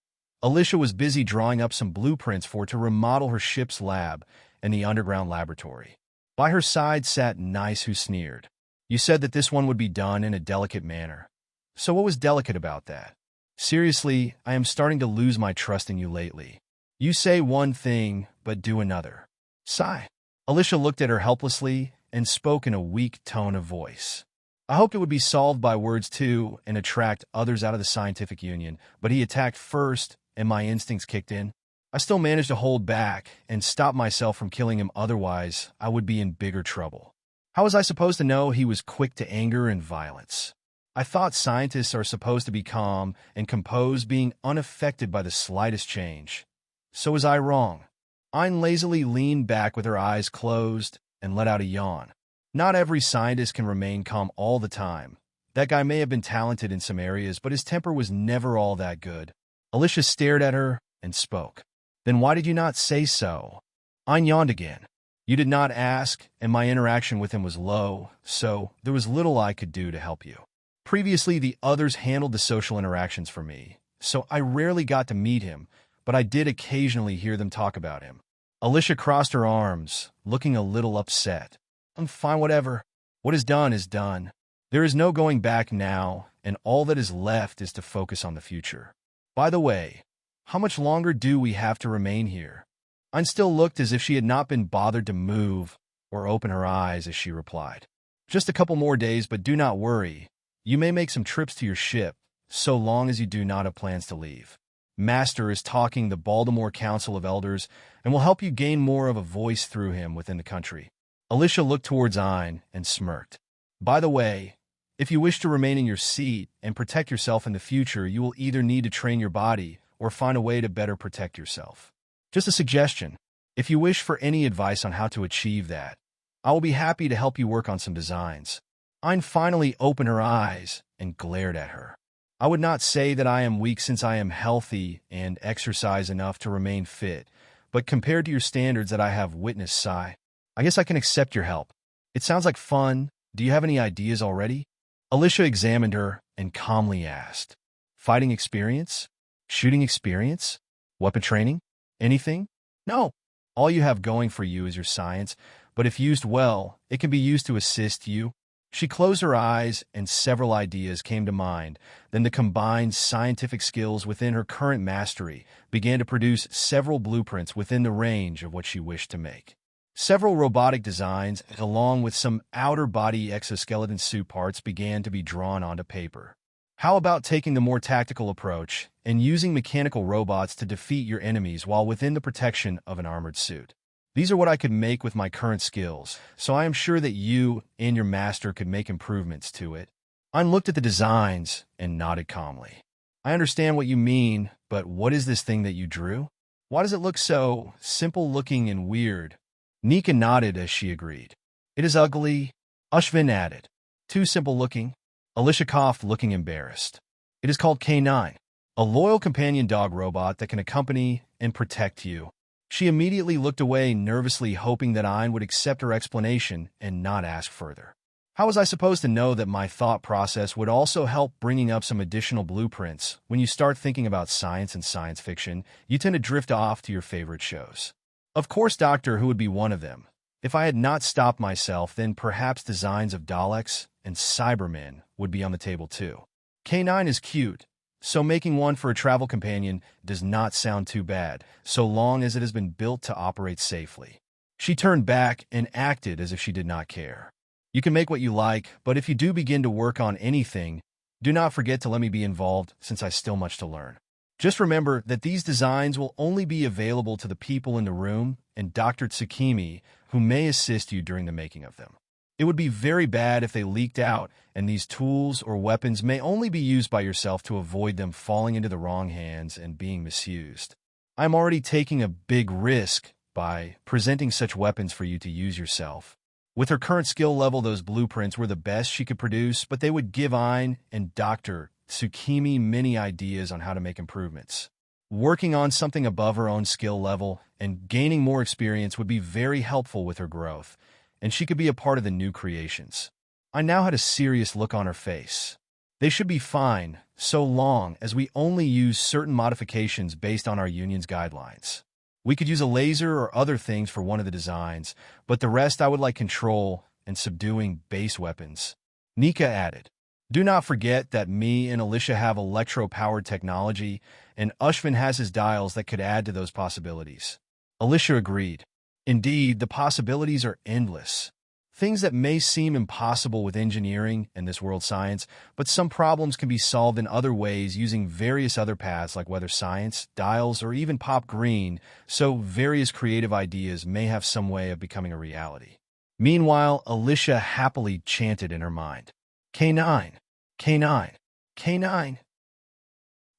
Alicia was busy drawing up some blueprints for to remodel her ship's lab and the underground laboratory. By her side sat Nice, who sneered. "You said that this one would be done in a delicate manner. So what was delicate about that?" Seriously, I am starting to lose my trust in you lately. You say one thing, but do another. Sigh. Alicia looked at her helplessly and spoke in a weak tone of voice. I hoped it would be solved by words too and attract others out of the scientific union, but he attacked first and my instincts kicked in. I still managed to hold back and stop myself from killing him, otherwise I would be in bigger trouble. How was I supposed to know he was quick to anger and violence? I thought scientists are supposed to be calm and composed, being unaffected by the slightest change. So was I wrong? Ayn lazily leaned back with her eyes closed and let out a yawn. Not every scientist can remain calm all the time. That guy may have been talented in some areas, but his temper was never all that good. Alicia stared at her and spoke. Then why did you not say so? Ayn yawned again. You did not ask, and my interaction with him was low, so there was little I could do to help you. Previously, the others handled the social interactions for me, so I rarely got to meet him, but I did occasionally hear them talk about him. Alicia crossed her arms, looking a little upset. I'm fine, whatever. What is done is done. There is no going back now, and all that is left is to focus on the future. By the way, how much longer do we have to remain here? Ayn still looked as if she had not been bothered to move or open her eyes as she replied. Just a couple more days, but do not worry. You may make some trips to your ship, so long as you do not have plans to leave. Master is talking the Baltimore Council of Elders and will help you gain more of a voice through him within the country. Alicia looked towards Ayn and smirked. By the way, if you wish to remain in your seat and protect yourself in the future, you will either need to train your body or find a way to better protect yourself. Just a suggestion. If you wish for any advice on how to achieve that, I will be happy to help you work on some designs. Ayn finally opened her eyes and glared at her. I would not say that I am weak since I am healthy and exercise enough to remain fit, but compared to your standards that I have witnessed, Sigh, I guess I can accept your help. It sounds like fun. Do you have any ideas already? Alicia examined her and calmly asked. Fighting experience? Shooting experience? Weapon training? Anything? No. All you have going for you is your science, but if used well, it can be used to assist you. She closed her eyes and several ideas came to mind. Then the combined scientific skills within her current mastery began to produce several blueprints within the range of what she wished to make. Several robotic designs, along with some outer body exoskeleton suit parts, began to be drawn onto paper. How about taking the more tactical approach and using mechanical robots to defeat your enemies while within the protection of an armored suit? These are what I could make with my current skills, so I am sure that you and your master could make improvements to it. Ayn looked at the designs and nodded calmly. I understand what you mean, but what is this thing that you drew? Why does it look so simple-looking and weird? Nika nodded as she agreed. It is ugly, Ushvin added. Too simple-looking. Alicia coughed, looking embarrassed. It is called K9, a loyal companion dog robot that can accompany and protect you. She immediately looked away, nervously hoping that Ayn would accept her explanation and not ask further. How was I supposed to know that my thought process would also help bringing up some additional blueprints? When you start thinking about science and science fiction, you tend to drift off to your favorite shows. Of course, Doctor Who would be one of them. If I had not stopped myself, then perhaps designs of Daleks and Cybermen would be on the table too. K9 is cute, so making one for a travel companion does not sound too bad, so long as it has been built to operate safely. She turned back and acted as if she did not care. You can make what you like, but if you do begin to work on anything, do not forget to let me be involved since I still much to learn. Just remember that these designs will only be available to the people in the room and Dr. Tsukimi, who may assist you during the making of them. It would be very bad if they leaked out, and these tools or weapons may only be used by yourself to avoid them falling into the wrong hands and being misused. I'm already taking a big risk by presenting such weapons for you to use yourself. With her current skill level, those blueprints were the best she could produce, but they would give Ayn and Dr. Tsukimi many ideas on how to make improvements. Working on something above her own skill level and gaining more experience would be very helpful with her growth, and she could be a part of the new creations. I now had a serious look on her face. They should be fine, so long as we only use certain modifications based on our union's guidelines. We could use a laser or other things for one of the designs, but the rest I would like control and subduing base weapons. Nika added. Do not forget that me and Alicia have electro-powered technology, and Ushvin has his dials that could add to those possibilities. Alicia agreed. Indeed, the possibilities are endless. Things that may seem impossible with engineering and this world science, but some problems can be solved in other ways using various other paths like weather science, dials, or even pop green, so various creative ideas may have some way of becoming a reality. Meanwhile, Alicia happily chanted in her mind, K9, K9, K9.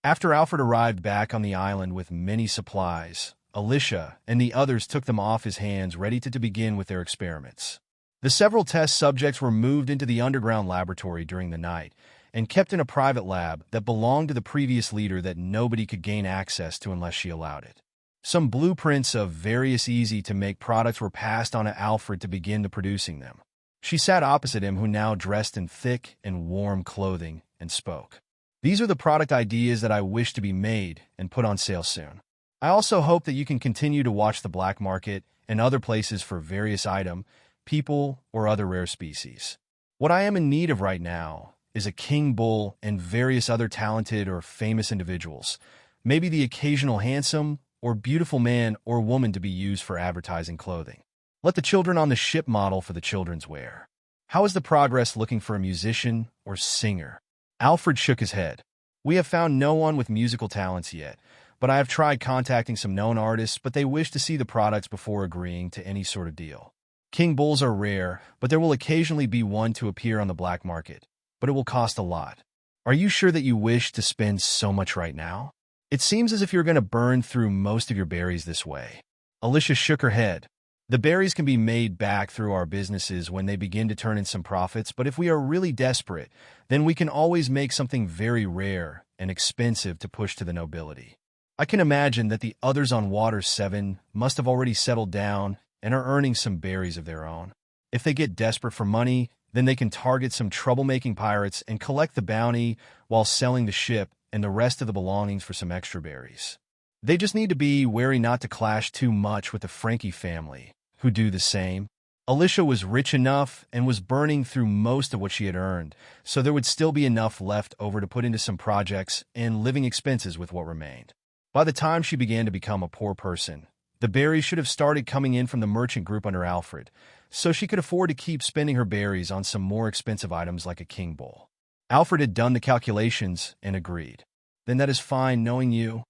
After Alfred arrived back on the island with many supplies, Alicia and the others took them off his hands ready to begin with their experiments. The several test subjects were moved into the underground laboratory during the night and kept in a private lab that belonged to the previous leader that nobody could gain access to unless she allowed it. Some blueprints of various easy-to-make products were passed on to Alfred to begin the producing them. She sat opposite him, who now dressed in thick and warm clothing, and spoke. These are the product ideas that I wish to be made and put on sale soon. I also hope that you can continue to watch the black market and other places for various items, people, or other rare species. What I am in need of right now is a king bull and various other talented or famous individuals, maybe the occasional handsome or beautiful man or woman to be used for advertising clothing. Let the children on the ship model for the children's wear. How is the progress looking for a musician or singer? Alfred shook his head. We have found no one with musical talents yet, but I have tried contacting some known artists, but they wish to see the products before agreeing to any sort of deal. King bulls are rare, but there will occasionally be one to appear on the black market, but it will cost a lot. Are you sure that you wish to spend so much right now? It seems as if you're going to burn through most of your berries this way. Alicia shook her head. The berries can be made back through our businesses when they begin to turn in some profits, but if we are really desperate, then we can always make something very rare and expensive to push to the nobility. I can imagine that the others on Water 7 must have already settled down and are earning some berries of their own. If they get desperate for money, then they can target some troublemaking pirates and collect the bounty while selling the ship and the rest of the belongings for some extra berries. They just need to be wary not to clash too much with the Frankie family, who do the same. Alicia was rich enough and was burning through most of what she had earned, so there would still be enough left over to put into some projects and living expenses with what remained. By the time she began to become a poor person, the berries should have started coming in from the merchant group under Alfred, so she could afford to keep spending her berries on some more expensive items like a king bull. Alfred had done the calculations and agreed. Then that is fine, knowing you.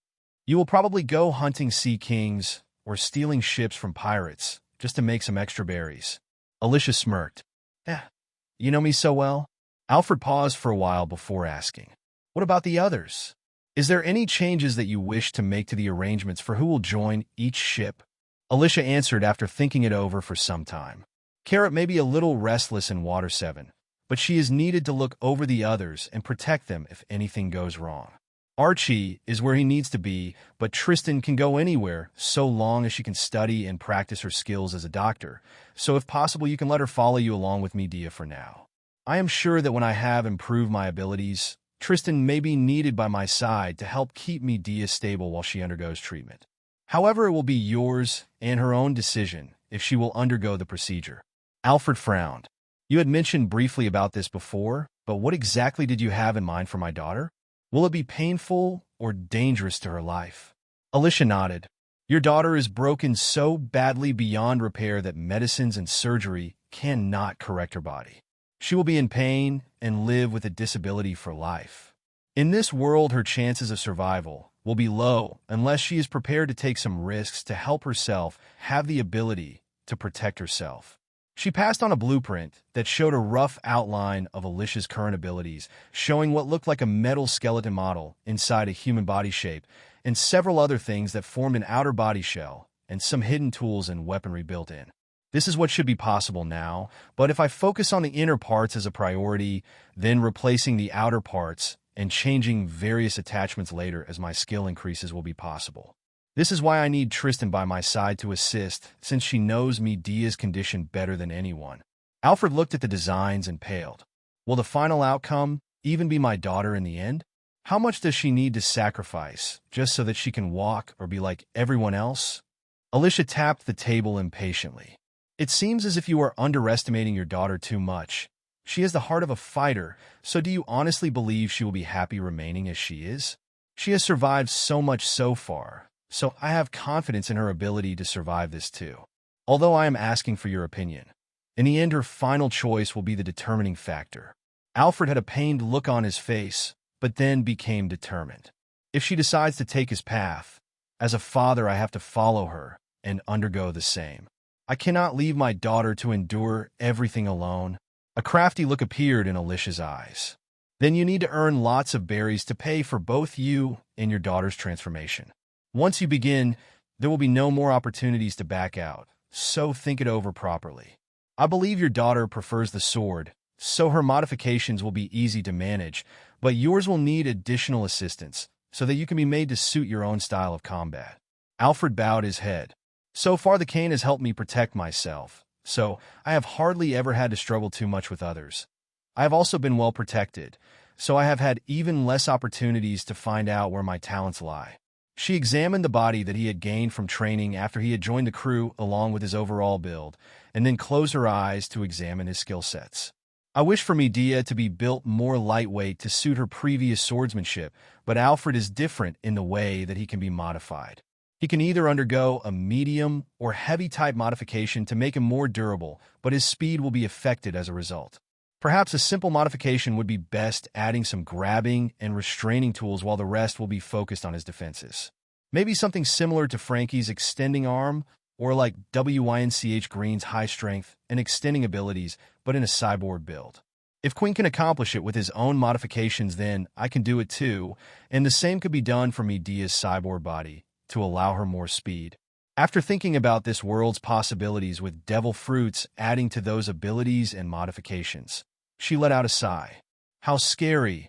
You will probably go hunting sea kings or stealing ships from pirates just to make some extra berries. Alicia smirked. You know me so well? Alfred paused for a while before asking, what about the others? Is there any changes that you wish to make to the arrangements for who will join each ship? Alicia answered after thinking it over for some time. Carrot may be a little restless in Water 7, but she is needed to look over the others and protect them if anything goes wrong. Archie is where he needs to be, but Tristan can go anywhere so long as she can study and practice her skills as a doctor, so if possible you can let her follow you along with Midia for now. I am sure that when I have improved my abilities, Tristan may be needed by my side to help keep Midia stable while she undergoes treatment. However, it will be yours and her own decision if she will undergo the procedure. Alfred frowned. You had mentioned briefly about this before, but what exactly did you have in mind for my daughter? Will it be painful or dangerous to her life? Alicia nodded. Your daughter is broken so badly beyond repair that medicines and surgery cannot correct her body. She will be in pain and live with a disability for life. In this world, her chances of survival will be low unless she is prepared to take some risks to help herself have the ability to protect herself. She passed on a blueprint that showed a rough outline of Alicia's current abilities, showing what looked like a metal skeleton model inside a human body shape, and several other things that formed an outer body shell, and some hidden tools and weaponry built in. This is what should be possible now, but if I focus on the inner parts as a priority, then replacing the outer parts and changing various attachments later as my skill increases will be possible. This is why I need Tristan by my side to assist, since she knows Media's condition better than anyone. Alfred looked at the designs and paled. Will the final outcome even be my daughter in the end? How much does she need to sacrifice just so that she can walk or be like everyone else? Alicia tapped the table impatiently. It seems as if you are underestimating your daughter too much. She has the heart of a fighter, so do you honestly believe she will be happy remaining as she is? She has survived so much so far, so I have confidence in her ability to survive this too. Although I am asking for your opinion, in the end her final choice will be the determining factor. Alfred had a pained look on his face, but then became determined. If she decides to take his path, as a father I have to follow her and undergo the same. I cannot leave my daughter to endure everything alone. A crafty look appeared in Alicia's eyes. Then you need to earn lots of berries to pay for both you and your daughter's transformation. Once you begin, there will be no more opportunities to back out, so think it over properly. I believe your daughter prefers the sword, so her modifications will be easy to manage, but yours will need additional assistance so that you can be made to suit your own style of combat. Alfred bowed his head. So far the cane has helped me protect myself, so I have hardly ever had to struggle too much with others. I have also been well protected, so I have had even less opportunities to find out where my talents lie. She examined the body that he had gained from training after he had joined the crew along with his overall build, and then closed her eyes to examine his skill sets. I wish for Midia to be built more lightweight to suit her previous swordsmanship, but Alfred is different in the way that he can be modified. He can either undergo a medium or heavy type modification to make him more durable, but his speed will be affected as a result. Perhaps a simple modification would be best, adding some grabbing and restraining tools while the rest will be focused on his defenses. Maybe something similar to Frankie's extending arm, or like Winch Green's high strength and extending abilities, but in a cyborg build. If Quinn can accomplish it with his own modifications, then I can do it too, and the same could be done for Midia's cyborg body, to allow her more speed. After thinking about this world's possibilities with devil fruits adding to those abilities and modifications, she let out a sigh. How scary.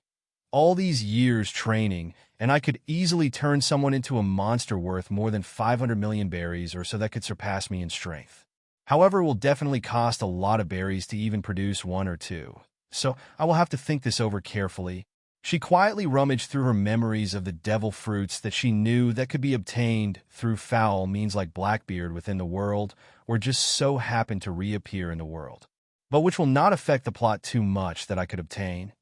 All these years training, and I could easily turn someone into a monster worth more than 500 million berries or so that could surpass me in strength. However, it will definitely cost a lot of berries to even produce one or two, so I will have to think this over carefully. She quietly rummaged through her memories of the devil fruits that she knew that could be obtained through foul means like Blackbeard within the world, or just so happened to reappear in the world, but which will not affect the plot too much that I could obtain.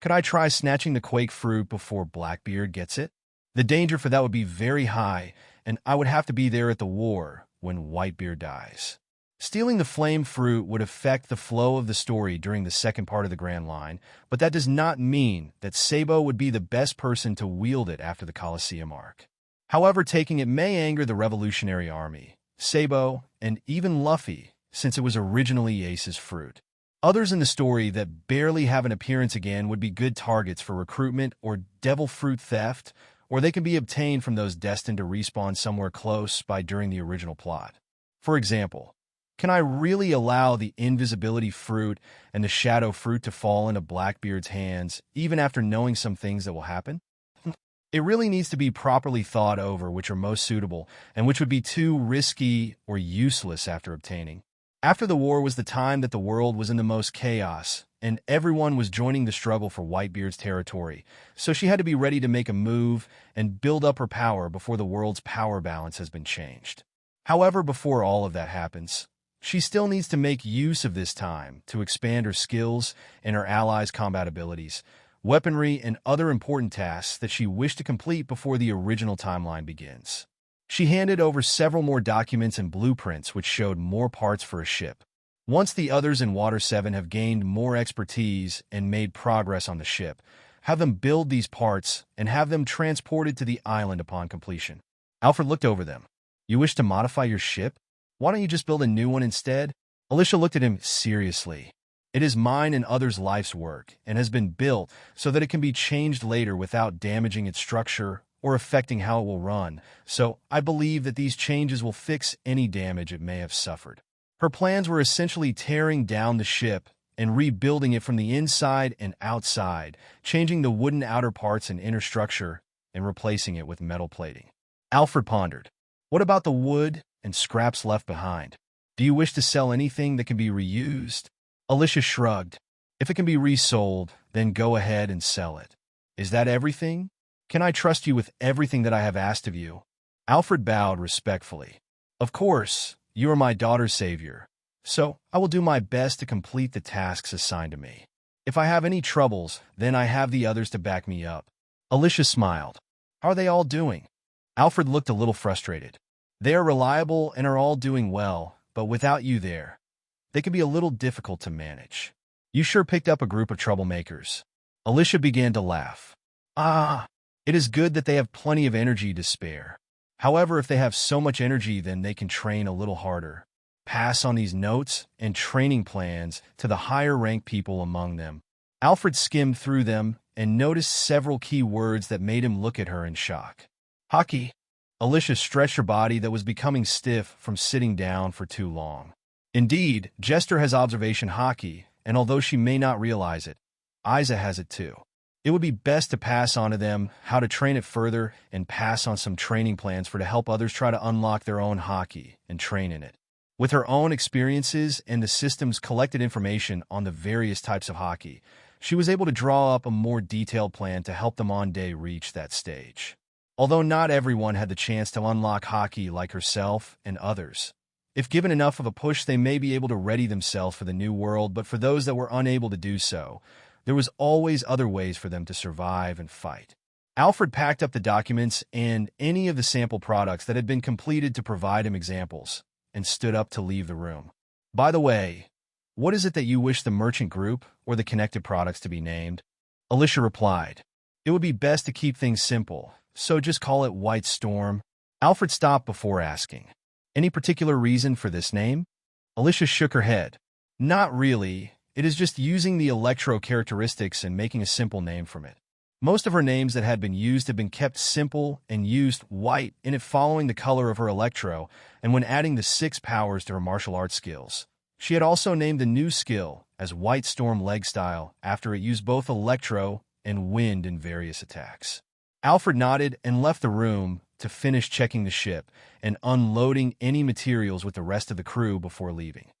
Could I try snatching the Quake fruit before Blackbeard gets it? The danger for that would be very high, and I would have to be there at the war when Whitebeard dies. Stealing the flame fruit would affect the flow of the story during the second part of the Grand Line, but that does not mean that Sabo would be the best person to wield it after the Colosseum arc. However, taking it may anger the Revolutionary Army, Sabo, and even Luffy, since it was originally Ace's fruit. Others in the story that barely have an appearance again would be good targets for recruitment or devil fruit theft, or they can be obtained from those destined to respawn somewhere close by during the original plot. For example, can I really allow the invisibility fruit and the shadow fruit to fall into Blackbeard's hands, even after knowing some things that will happen? It really needs to be properly thought over which are most suitable and which would be too risky or useless after obtaining. After the war was the time that the world was in the most chaos, and everyone was joining the struggle for Whitebeard's territory, so she had to be ready to make a move and build up her power before the world's power balance has been changed. However, before all of that happens, she still needs to make use of this time to expand her skills and her allies' combat abilities, weaponry, and other important tasks that she wished to complete before the original timeline begins. She handed over several more documents and blueprints which showed more parts for a ship. Once the others in Water 7 have gained more expertise and made progress on the ship, have them build these parts and have them transported to the island upon completion. Alfred looked over them. You wish to modify your ship? Why don't you just build a new one instead? Alicia looked at him seriously. It is mine and others' life's work, and has been built so that it can be changed later without damaging its structure or affecting how it will run, so I believe that these changes will fix any damage it may have suffered. Her plans were essentially tearing down the ship and rebuilding it from the inside and outside, changing the wooden outer parts and inner structure, and replacing it with metal plating. Alfred pondered. What about the wood and scraps left behind? Do you wish to sell anything that can be reused? Alicia shrugged. If it can be resold, then go ahead and sell it. Is that everything? Can I trust you with everything that I have asked of you? Alfred bowed respectfully. Of course, you are my daughter's savior, so I will do my best to complete the tasks assigned to me. If I have any troubles, then I have the others to back me up." Alicia smiled. "How are they all doing?" Alfred looked a little frustrated. "They are reliable and are all doing well, but without you there, they can be a little difficult to manage. You sure picked up a group of troublemakers." Alicia began to laugh. "Ah, it is good that they have plenty of energy to spare. However, if they have so much energy, then they can train a little harder. Pass on these notes and training plans to the higher-ranked people among them." Alfred skimmed through them and noticed several key words that made him look at her in shock. "Hockey." Alicia stretched her body that was becoming stiff from sitting down for too long. Indeed, Jester has observation hockey, and although she may not realize it, Isa has it too. It would be best to pass on to them how to train it further and pass on some training plans to help others try to unlock their own hockey and train in it. With her own experiences and the system's collected information on the various types of hockey, she was able to draw up a more detailed plan to help them one day reach that stage. Although not everyone had the chance to unlock hockey like herself and others, if given enough of a push, they may be able to ready themselves for the new world, but for those that were unable to do so, there was always other ways for them to survive and fight. Alfred packed up the documents and any of the sample products that had been completed to provide him examples, and stood up to leave the room. "By the way, what is it that you wish the merchant group or the connected products to be named?" Alicia replied. "It would be best to keep things simple, so just call it White Storm." Alfred stopped before asking, "Any particular reason for this name?" Alicia shook her head. "Not really. It is just using the electro characteristics and making a simple name from it. Most of her names that had been used have been kept simple and used white in it following the color of her electro, and when adding the 6 powers to her martial arts skills. She had also named the new skill as White Storm Leg Style after it used both electro and wind in various attacks." Alfred nodded and left the room to finish checking the ship and unloading any materials with the rest of the crew before leaving.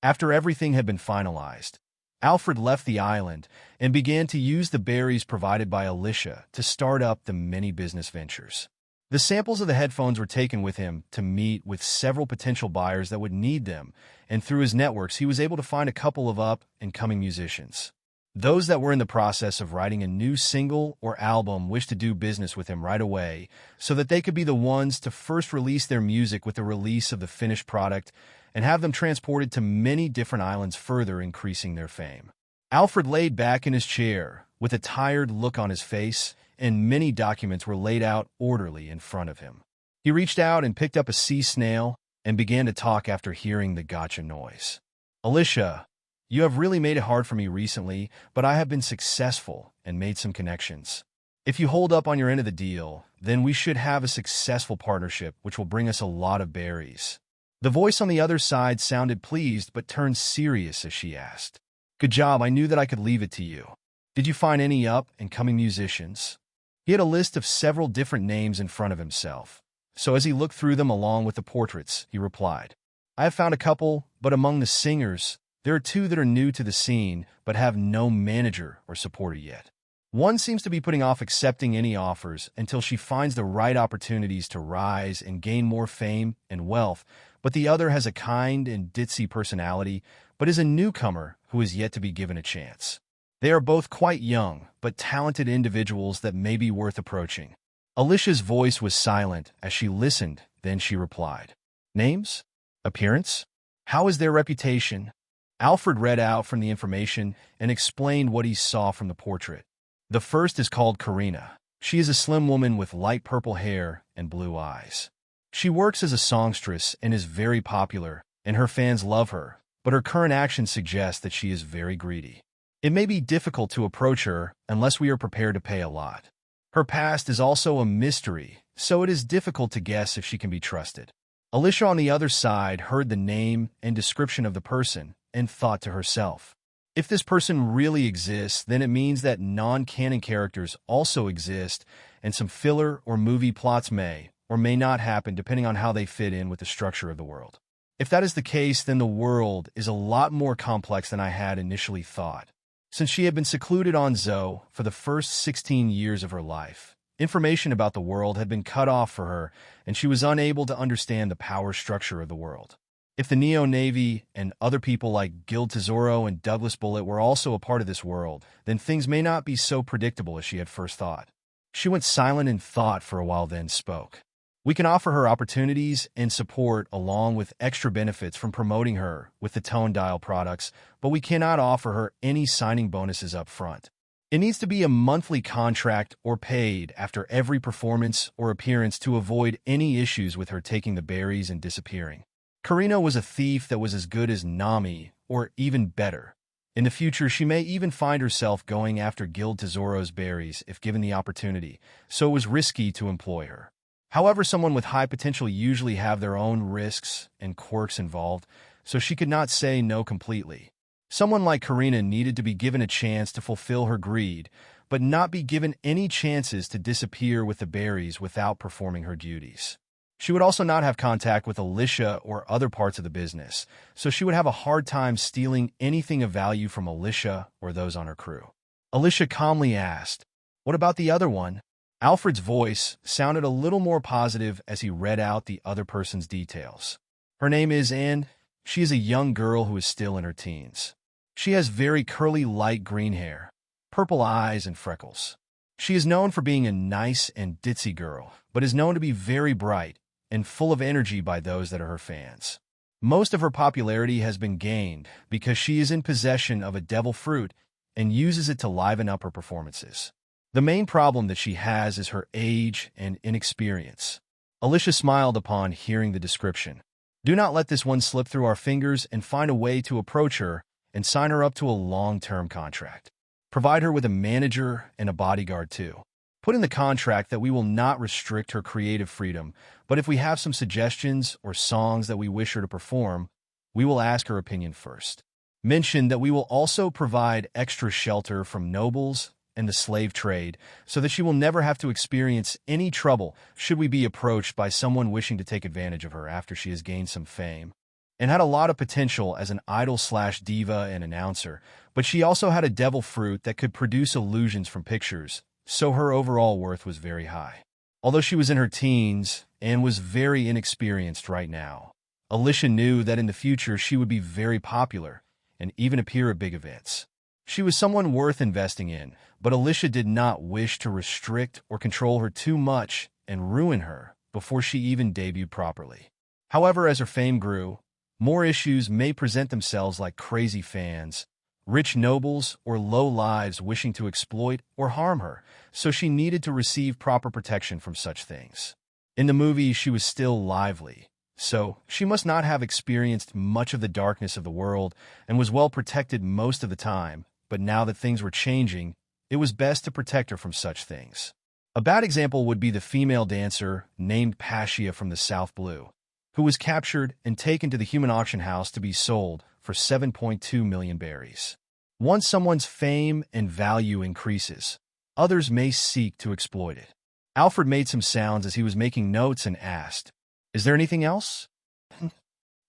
After everything had been finalized, Alfred left the island and began to use the berries provided by Alicia to start up the many business ventures. The samples of the headphones were taken with him to meet with several potential buyers that would need them, and through his networks he was able to find a couple of up-and-coming musicians. Those that were in the process of writing a new single or album wished to do business with him right away so that they could be the ones to first release their music with the release of the finished product and have them transported to many different islands, further increasing their fame. Alfred laid back in his chair with a tired look on his face, and many documents were laid out orderly in front of him. He reached out and picked up a sea snail and began to talk after hearing the gotcha noise. "Alicia, you have really made it hard for me recently, but I have been successful and made some connections. If you hold up on your end of the deal, then we should have a successful partnership which will bring us a lot of berries." The voice on the other side sounded pleased but turned serious as she asked, "Good job, I knew that I could leave it to you. Did you find any up-and-coming musicians?" He had a list of several different names in front of himself, so as he looked through them along with the portraits, he replied, "I have found a couple, but among the singers, there are 2 that are new to the scene but have no manager or supporter yet. One seems to be putting off accepting any offers until she finds the right opportunities to rise and gain more fame and wealth, but the other has a kind and ditzy personality, but is a newcomer who is yet to be given a chance. They are both quite young, but talented individuals that may be worth approaching." Alicia's voice was silent as she listened, then she replied, "Names? Appearance? How is their reputation?" Alfred read out from the information and explained what he saw from the portrait. "The first is called Karina. She is a slim woman with light purple hair and blue eyes. She works as a songstress and is very popular, and her fans love her, but her current actions suggest that she is very greedy. It may be difficult to approach her unless we are prepared to pay a lot. Her past is also a mystery, so it is difficult to guess if she can be trusted." Alicia on the other side heard the name and description of the person and thought to herself, if this person really exists, then it means that non-canon characters also exist, and some filler or movie plots may or may not happen depending on how they fit in with the structure of the world. If that is the case, then the world is a lot more complex than I had initially thought. Since she had been secluded on Zoe for the first 16 years of her life, information about the world had been cut off for her, and she was unable to understand the power structure of the world. If the Neo Navy and other people like Gil Tesoro and Douglas Bullet were also a part of this world, then things may not be so predictable as she had first thought. She went silent in thought for a while, then spoke. We can offer her opportunities and support along with extra benefits from promoting her with the Tone Dial products, but we cannot offer her any signing bonuses up front. It needs to be a monthly contract or paid after every performance or appearance to avoid any issues with her taking the berries and disappearing. Karina was a thief that was as good as Nami, or even better. In the future, she may even find herself going after Guild Tesoro's berries if given the opportunity, so it was risky to employ her. However, someone with high potential usually have their own risks and quirks involved, so she could not say no completely. Someone like Karina needed to be given a chance to fulfill her greed, but not be given any chances to disappear with the berries without performing her duties. She would also not have contact with Alicia or other parts of the business, so she would have a hard time stealing anything of value from Alicia or those on her crew. Alicia calmly asked, "What about the other one?" Alfred's voice sounded a little more positive as he read out the other person's details. "Her name is Anne. She is a young girl who is still in her teens. She has very curly light green hair, purple eyes, and freckles. She is known for being a nice and ditzy girl, but is known to be very bright and full of energy by those that are her fans. Most of her popularity has been gained because she is in possession of a devil fruit and uses it to liven up her performances. The main problem that she has is her age and inexperience." Alicia smiled upon hearing the description. "Do not let this one slip through our fingers and find a way to approach her and sign her up to a long-term contract. Provide her with a manager and a bodyguard too. Put in the contract that we will not restrict her creative freedom, but if we have some suggestions or songs that we wish her to perform, we will ask her opinion first. Mention that we will also provide extra shelter from nobles and the slave trade so that she will never have to experience any trouble should we be approached by someone wishing to take advantage of her after she has gained some fame. And had a lot of potential as an idol/diva and announcer, but she also had a devil fruit that could produce illusions from pictures, so her overall worth was very high. Although she was in her teens and was very inexperienced right now, Alicia knew that in the future she would be very popular and even appear at big events. She was someone worth investing in, but Alicia did not wish to restrict or control her too much and ruin her before she even debuted properly. However, as her fame grew, more issues may present themselves like crazy fans, rich nobles, or low lives wishing to exploit or harm her, so she needed to receive proper protection from such things. In the movie, she was still lively, so she must not have experienced much of the darkness of the world and was well protected most of the time, but now that things were changing, it was best to protect her from such things. A bad example would be the female dancer named Passia from the South Blue, who was captured and taken to the human auction house to be sold for 7.2 million berries. Once someone's fame and value increases, others may seek to exploit it. Alfred made some sounds as he was making notes and asked, "Is there anything else?"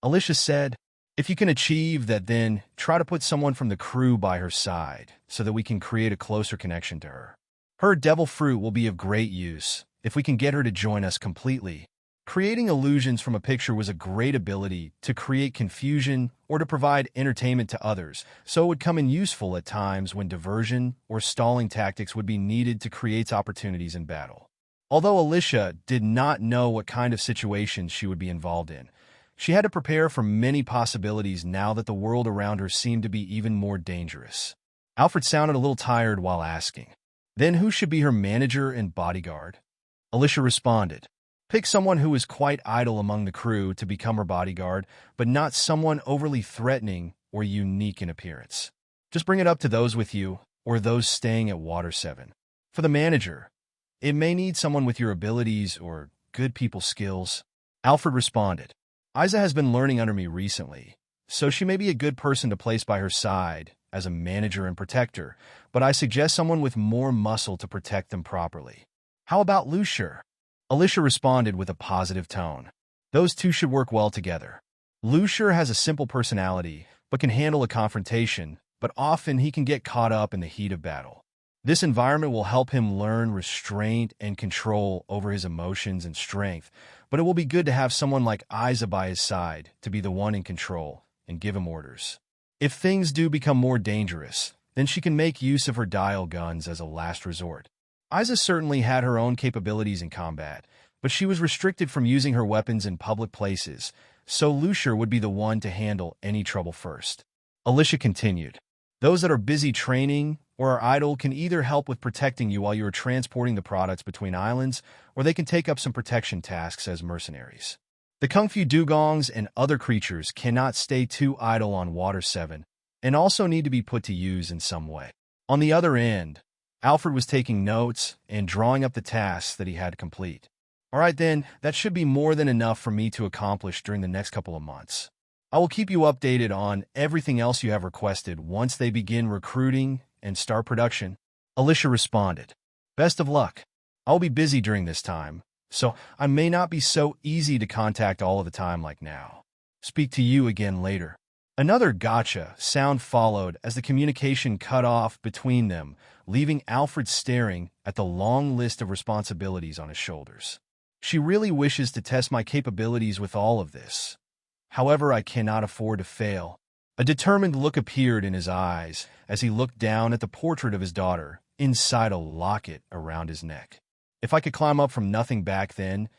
Alicia said, "If you can achieve that, then try to put someone from the crew by her side so that we can create a closer connection to her. Her devil fruit will be of great use if we can get her to join us completely." Creating illusions from a picture was a great ability to create confusion or to provide entertainment to others, so it would come in useful at times when diversion or stalling tactics would be needed to create opportunities in battle. Although Alicia did not know what kind of situations she would be involved in, she had to prepare for many possibilities now that the world around her seemed to be even more dangerous. Alfred sounded a little tired while asking, "Then who should be her manager and bodyguard?" Alicia responded, "Pick someone who is quite idle among the crew to become her bodyguard, but not someone overly threatening or unique in appearance. Just bring it up to those with you or those staying at Water 7. For the manager, it may need someone with your abilities or good people skills." Alfred responded, "Isa has been learning under me recently, so she may be a good person to place by her side as a manager and protector, but I suggest someone with more muscle to protect them properly. How about Lucier?" Alicia responded with a positive tone. "Those two should work well together. Lucier has a simple personality, but can handle a confrontation, but often he can get caught up in the heat of battle. This environment will help him learn restraint and control over his emotions and strength, but it will be good to have someone like Isa by his side to be the one in control and give him orders. If things do become more dangerous, then she can make use of her dial guns as a last resort. Isa certainly had her own capabilities in combat, but she was restricted from using her weapons in public places, so Lucier would be the one to handle any trouble first. Alicia continued. Those that are busy training or are idle can either help with protecting you while you are transporting the products between islands, or they can take up some protection tasks as mercenaries. The Kungfu dugongs and other creatures cannot stay too idle on Water 7, and also need to be put to use in some way. On the other end, Alfred was taking notes and drawing up the tasks that he had to complete. All right then, that should be more than enough for me to accomplish during the next couple of months. I will keep you updated on everything else you have requested once they begin recruiting and start production. Alicia responded. Best of luck. I will be busy during this time, so I may not be so easy to contact all of the time like now. Speak to you again later. Another gotcha sound followed as the communication cut off between them, leaving Alfred staring at the long list of responsibilities on his shoulders. She really wishes to test my capabilities with all of this. However, I cannot afford to fail. A determined look appeared in his eyes as he looked down at the portrait of his daughter inside a locket around his neck. If I could climb up from nothing back then,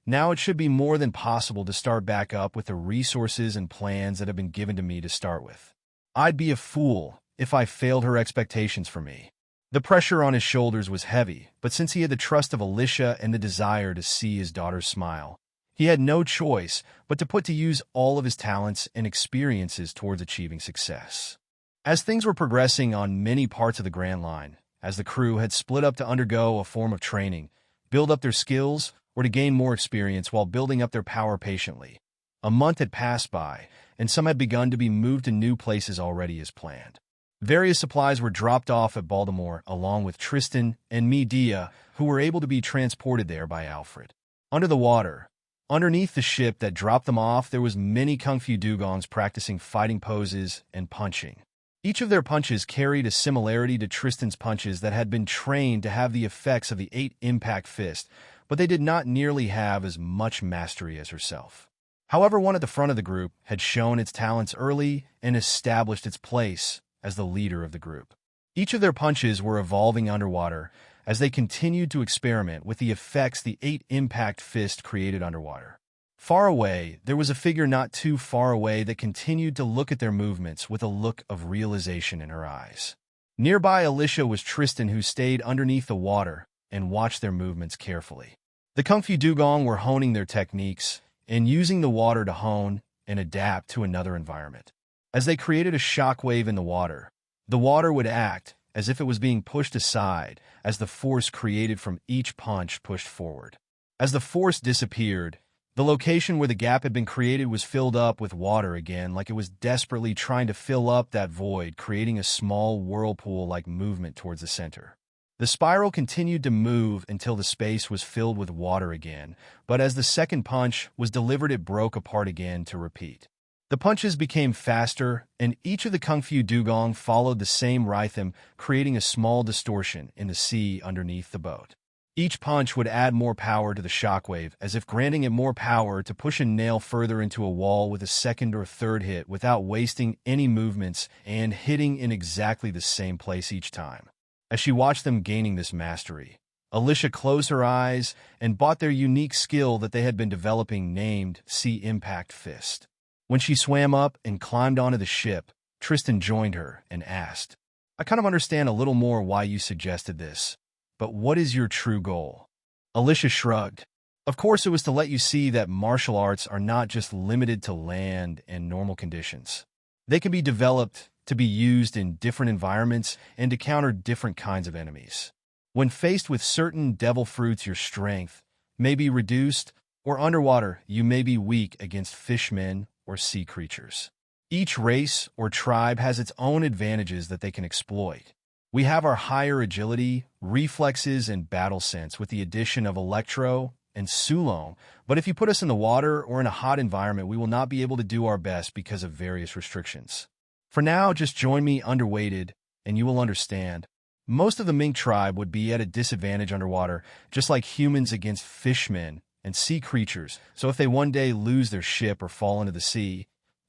now it should be more than possible to start back up with the resources and plans that have been given to me to start with. I'd be a fool if I failed her expectations for me. The pressure on his shoulders was heavy, but since he had the trust of Alicia and the desire to see his daughter smile, he had no choice but to put to use all of his talents and experiences towards achieving success. As things were progressing on many parts of the Grand Line, as the crew had split up to undergo a form of training, build up their skills, or to gain more experience while building up their power patiently, a month had passed by, and some had begun to be moved to new places already as planned. Various supplies were dropped off at Baltimore along with Tristan and Midia, who were able to be transported there by Alfred. Under the water, underneath the ship that dropped them off, there was many Kungfu dugongs practicing fighting poses and punching. Each of their punches carried a similarity to Tristan's punches that had been trained to have the effects of the 8-impact fist, but they did not nearly have as much mastery as herself. However, one at the front of the group had shown its talents early and established its place as the leader of the group. Each of their punches were evolving underwater as they continued to experiment with the effects the 8-impact fist created underwater. Far away, there was a figure not too far away that continued to look at their movements with a look of realization in her eyes. Nearby Alicia was Tristan, who stayed underneath the water and watched their movements carefully. The Kungfu dugong were honing their techniques and using the water to hone and adapt to another environment. As they created a shockwave in the water would act as if it was being pushed aside as the force created from each punch pushed forward. As the force disappeared, the location where the gap had been created was filled up with water again, like it was desperately trying to fill up that void, creating a small whirlpool-like movement towards the center. The spiral continued to move until the space was filled with water again, but as the second punch was delivered, it broke apart again to repeat. The punches became faster, and each of the Kungfu dugong followed the same rhythm, creating a small distortion in the sea underneath the boat. Each punch would add more power to the shockwave, as if granting it more power to push a nail further into a wall with a second or third hit without wasting any movements and hitting in exactly the same place each time. As she watched them gaining this mastery, Alicia closed her eyes and bought their unique skill that they had been developing named Sea Impact Fist. When she swam up and climbed onto the ship, Tristan joined her and asked, "I kind of understand a little more why you suggested this, but what is your true goal?" Alicia shrugged. Of course, it was to let you see that martial arts are not just limited to land and normal conditions. They can be developed to be used in different environments and to counter different kinds of enemies. When faced with certain devil fruits, your strength may be reduced, or underwater, you may be weak against fishmen or sea creatures. Each race or tribe has its own advantages that they can exploit. We have our higher agility, reflexes, and battle sense with the addition of Electro and Sulong, but if you put us in the water or in a hot environment, we will not be able to do our best because of various restrictions. For now, just join me underweighted, and you will understand. Most of the mink tribe would be at a disadvantage underwater, just like humans against fishmen and sea creatures, so if they one day lose their ship or fall into the sea,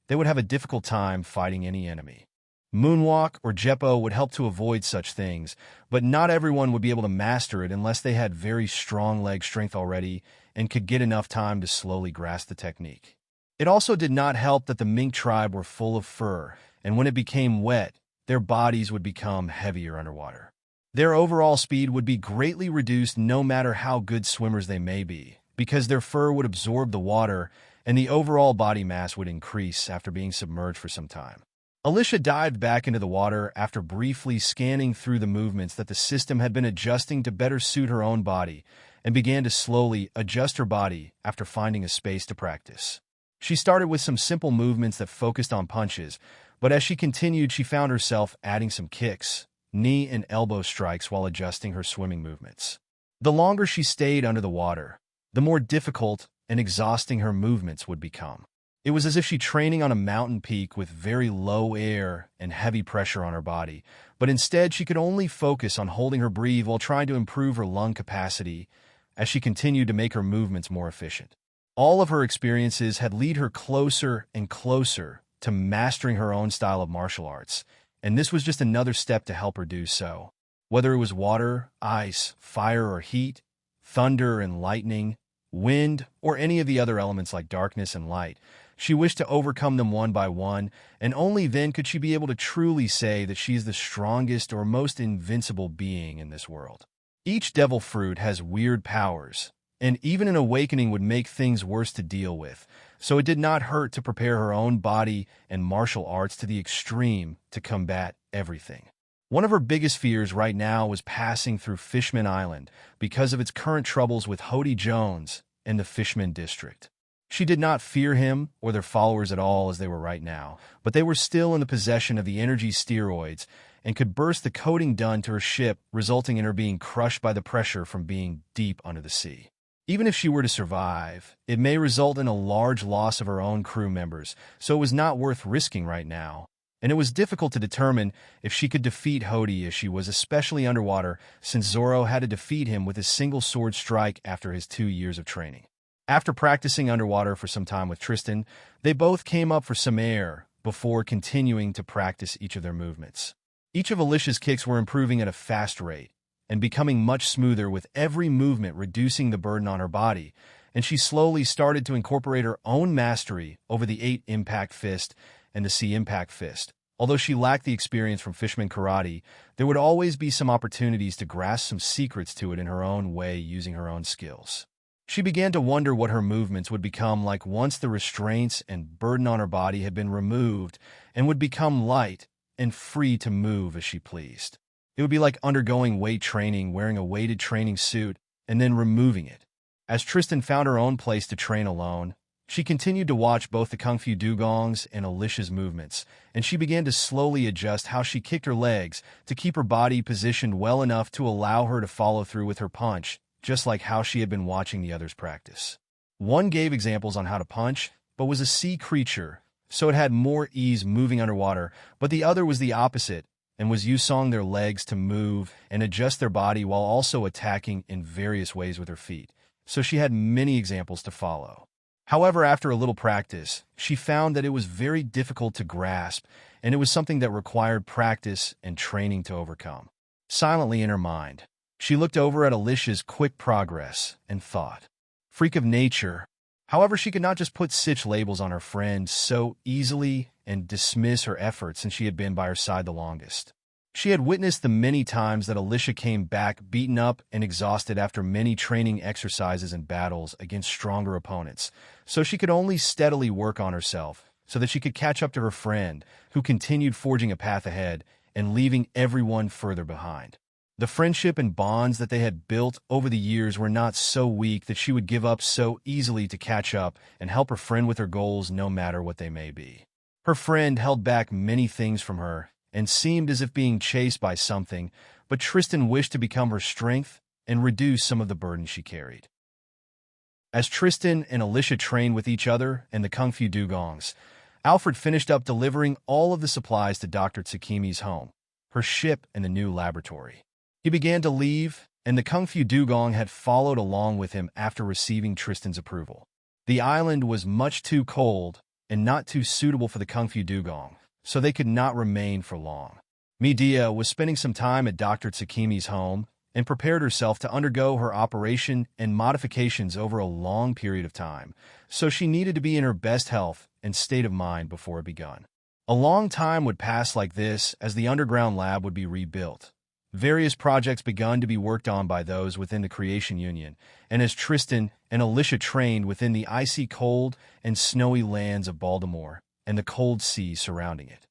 they would have a difficult time fighting any enemy. Moonwalk or Jeppo would help to avoid such things, but not everyone would be able to master it unless they had very strong leg strength already and could get enough time to slowly grasp the technique. It also did not help that the mink tribe were full of fur, and when it became wet, their bodies would become heavier underwater. Their overall speed would be greatly reduced no matter how good swimmers they may be, because their fur would absorb the water and the overall body mass would increase after being submerged for some time. Alicia dived back into the water after briefly scanning through the movements that the system had been adjusting to better suit her own body and began to slowly adjust her body after finding a space to practice. She started with some simple movements that focused on punches, but as she continued, she found herself adding some kicks, knee and elbow strikes while adjusting her swimming movements. The longer she stayed under the water, the more difficult and exhausting her movements would become. It was as if she training on a mountain peak with very low air and heavy pressure on her body, but instead she could only focus on holding her breath while trying to improve her lung capacity as she continued to make her movements more efficient. All of her experiences had led her closer and closer to mastering her own style of martial arts, and this was just another step to help her do so. Whether it was water, ice, fire or heat, thunder and lightning, wind, or any of the other elements like darkness and light, she wished to overcome them one by one, and only then could she be able to truly say that she is the strongest or most invincible being in this world. Each devil fruit has weird powers, and even an awakening would make things worse to deal with, so it did not hurt to prepare her own body and martial arts to the extreme to combat everything. One of her biggest fears right now was passing through Fishman Island because of its current troubles with Hody Jones and the Fishman District. She did not fear him or their followers at all as they were right now, but they were still in the possession of the energy steroids and could burst the coating done to her ship, resulting in her being crushed by the pressure from being deep under the sea. Even if she were to survive, it may result in a large loss of her own crew members, so it was not worth risking right now. And it was difficult to determine if she could defeat Hody as she was especially underwater, since Zoro had to defeat him with his single sword strike after his 2 years of training. After practicing underwater for some time with Tristan, they both came up for some air before continuing to practice each of their movements. Each of Alicia's kicks were improving at a fast rate and becoming much smoother with every movement, reducing the burden on her body, and she slowly started to incorporate her own mastery over the 8 impact fist and the C impact fist. Although she lacked the experience from Fishman Karate, there would always be some opportunities to grasp some secrets to it in her own way using her own skills. She began to wonder what her movements would become like once the restraints and burden on her body had been removed and would become light and free to move as she pleased. It would be like undergoing weight training, wearing a weighted training suit, and then removing it. As Tristan found her own place to train alone, she continued to watch both the Kungfu dugongs and Alicia's movements, and she began to slowly adjust how she kicked her legs to keep her body positioned well enough to allow her to follow through with her punch, just like how she had been watching the others practice. One gave examples on how to punch, but was a sea creature, so it had more ease moving underwater, but the other was the opposite, and was using their legs to move and adjust their body while also attacking in various ways with her feet, so she had many examples to follow. However, after a little practice, she found that it was very difficult to grasp, and it was something that required practice and training to overcome. Silently in her mind, she looked over at Alicia's quick progress and thought, "Freak of nature." However, she could not just put such labels on her friend so easily and dismiss her efforts since she had been by her side the longest. She had witnessed the many times that Alicia came back beaten up and exhausted after many training exercises and battles against stronger opponents, so she could only steadily work on herself so that she could catch up to her friend, who continued forging a path ahead and leaving everyone further behind. The friendship and bonds that they had built over the years were not so weak that she would give up so easily to catch up and help her friend with her goals no matter what they may be. Her friend held back many things from her and seemed as if being chased by something, but Tristan wished to become her strength and reduce some of the burden she carried. As Tristan and Alicia trained with each other and the Kungfu dugongs, Alfred finished up delivering all of the supplies to Dr. Tsukimi's home, her ship and the new laboratory. He began to leave, and the Kungfu dugong had followed along with him after receiving Tristan's approval. The island was much too cold and not too suitable for the Kungfu dugong, so they could not remain for long. Midia was spending some time at Dr. Tsukimi's home and prepared herself to undergo her operation and modifications over a long period of time, so she needed to be in her best health and state of mind before it began. A long time would pass like this as the underground lab would be rebuilt. Various projects begun to be worked on by those within the Creation Union, and as Tristan and Alicia trained within the icy cold and snowy lands of Baltimore and the cold sea surrounding it.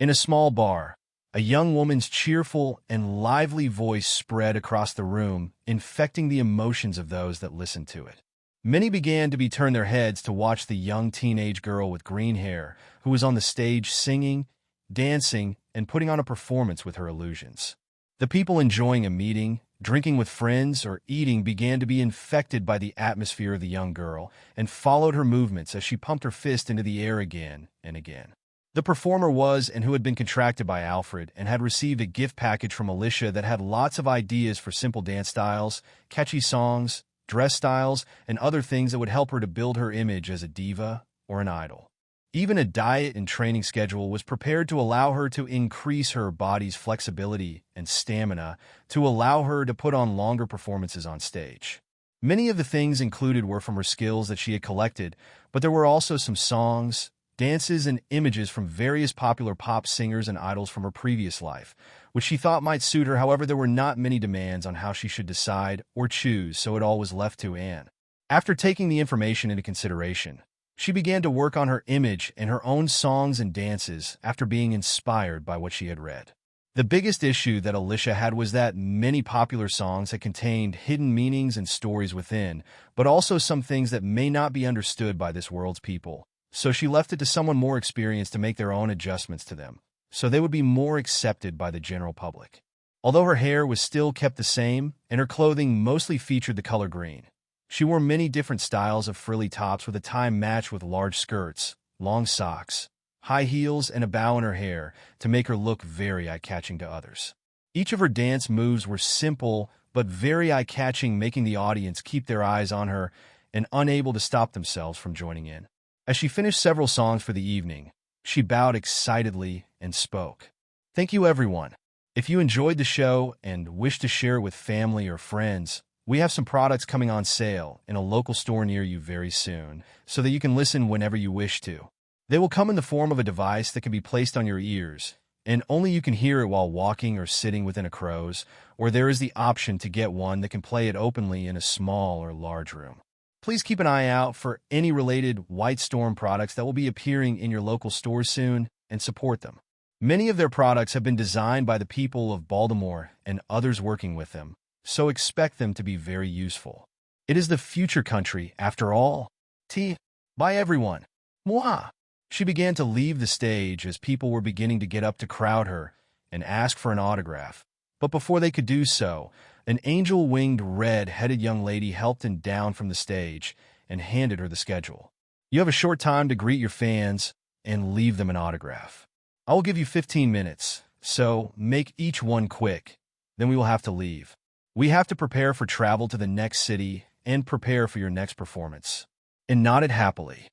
In a small bar, a young woman's cheerful and lively voice spread across the room, infecting the emotions of those that listened to it. Many began to turn their heads to watch the young teenage girl with green hair who was on the stage singing, dancing, and putting on a performance with her illusions. The people enjoying a meeting, drinking with friends, or eating began to be infected by the atmosphere of the young girl and followed her movements as she pumped her fist into the air again and again. The performer was and who had been contracted by Alfred and had received a gift package from Alicia that had lots of ideas for simple dance styles, catchy songs, dress styles, and other things that would help her to build her image as a diva or an idol. Even a diet and training schedule was prepared to allow her to increase her body's flexibility and stamina to allow her to put on longer performances on stage. Many of the things included were from her skills that she had collected, but there were also some songs, dances, and images from various popular pop singers and idols from her previous life, which she thought might suit her. However, there were not many demands on how she should decide or choose, so it all was left to Anne. After taking the information into consideration, she began to work on her image and her own songs and dances after being inspired by what she had read. The biggest issue that Alicia had was that many popular songs had contained hidden meanings and stories within, but also some things that may not be understood by this world's people. So she left it to someone more experienced to make their own adjustments to them, so they would be more accepted by the general public. Although her hair was still kept the same, and her clothing mostly featured the color green, she wore many different styles of frilly tops with a time match with large skirts, long socks, high heels, and a bow in her hair to make her look very eye-catching to others. Each of her dance moves were simple but very eye-catching, making the audience keep their eyes on her and unable to stop themselves from joining in. As she finished several songs for the evening, she bowed excitedly and spoke. "Thank you, everyone. If you enjoyed the show and wish to share it with family or friends, we have some products coming on sale in a local store near you very soon, so that you can listen whenever you wish to. They will come in the form of a device that can be placed on your ears, and only you can hear it while walking or sitting within a crow's, or there is the option to get one that can play it openly in a small or large room. Please keep an eye out for any related White Storm products that will be appearing in your local stores soon and support them. Many of their products have been designed by the people of Baltimore and others working with them, so expect them to be very useful. It is the future country, after all. Bye, everyone. Mwah. She began to leave the stage as people were beginning to get up to crowd her and ask for an autograph. But before they could do so, an angel-winged, red-headed young lady helped him down from the stage and handed her the schedule. "You have a short time to greet your fans and leave them an autograph. I will give you 15 minutes, so make each one quick. Then we will have to leave. We have to prepare for travel to the next city and prepare for your next performance." And nodded happily.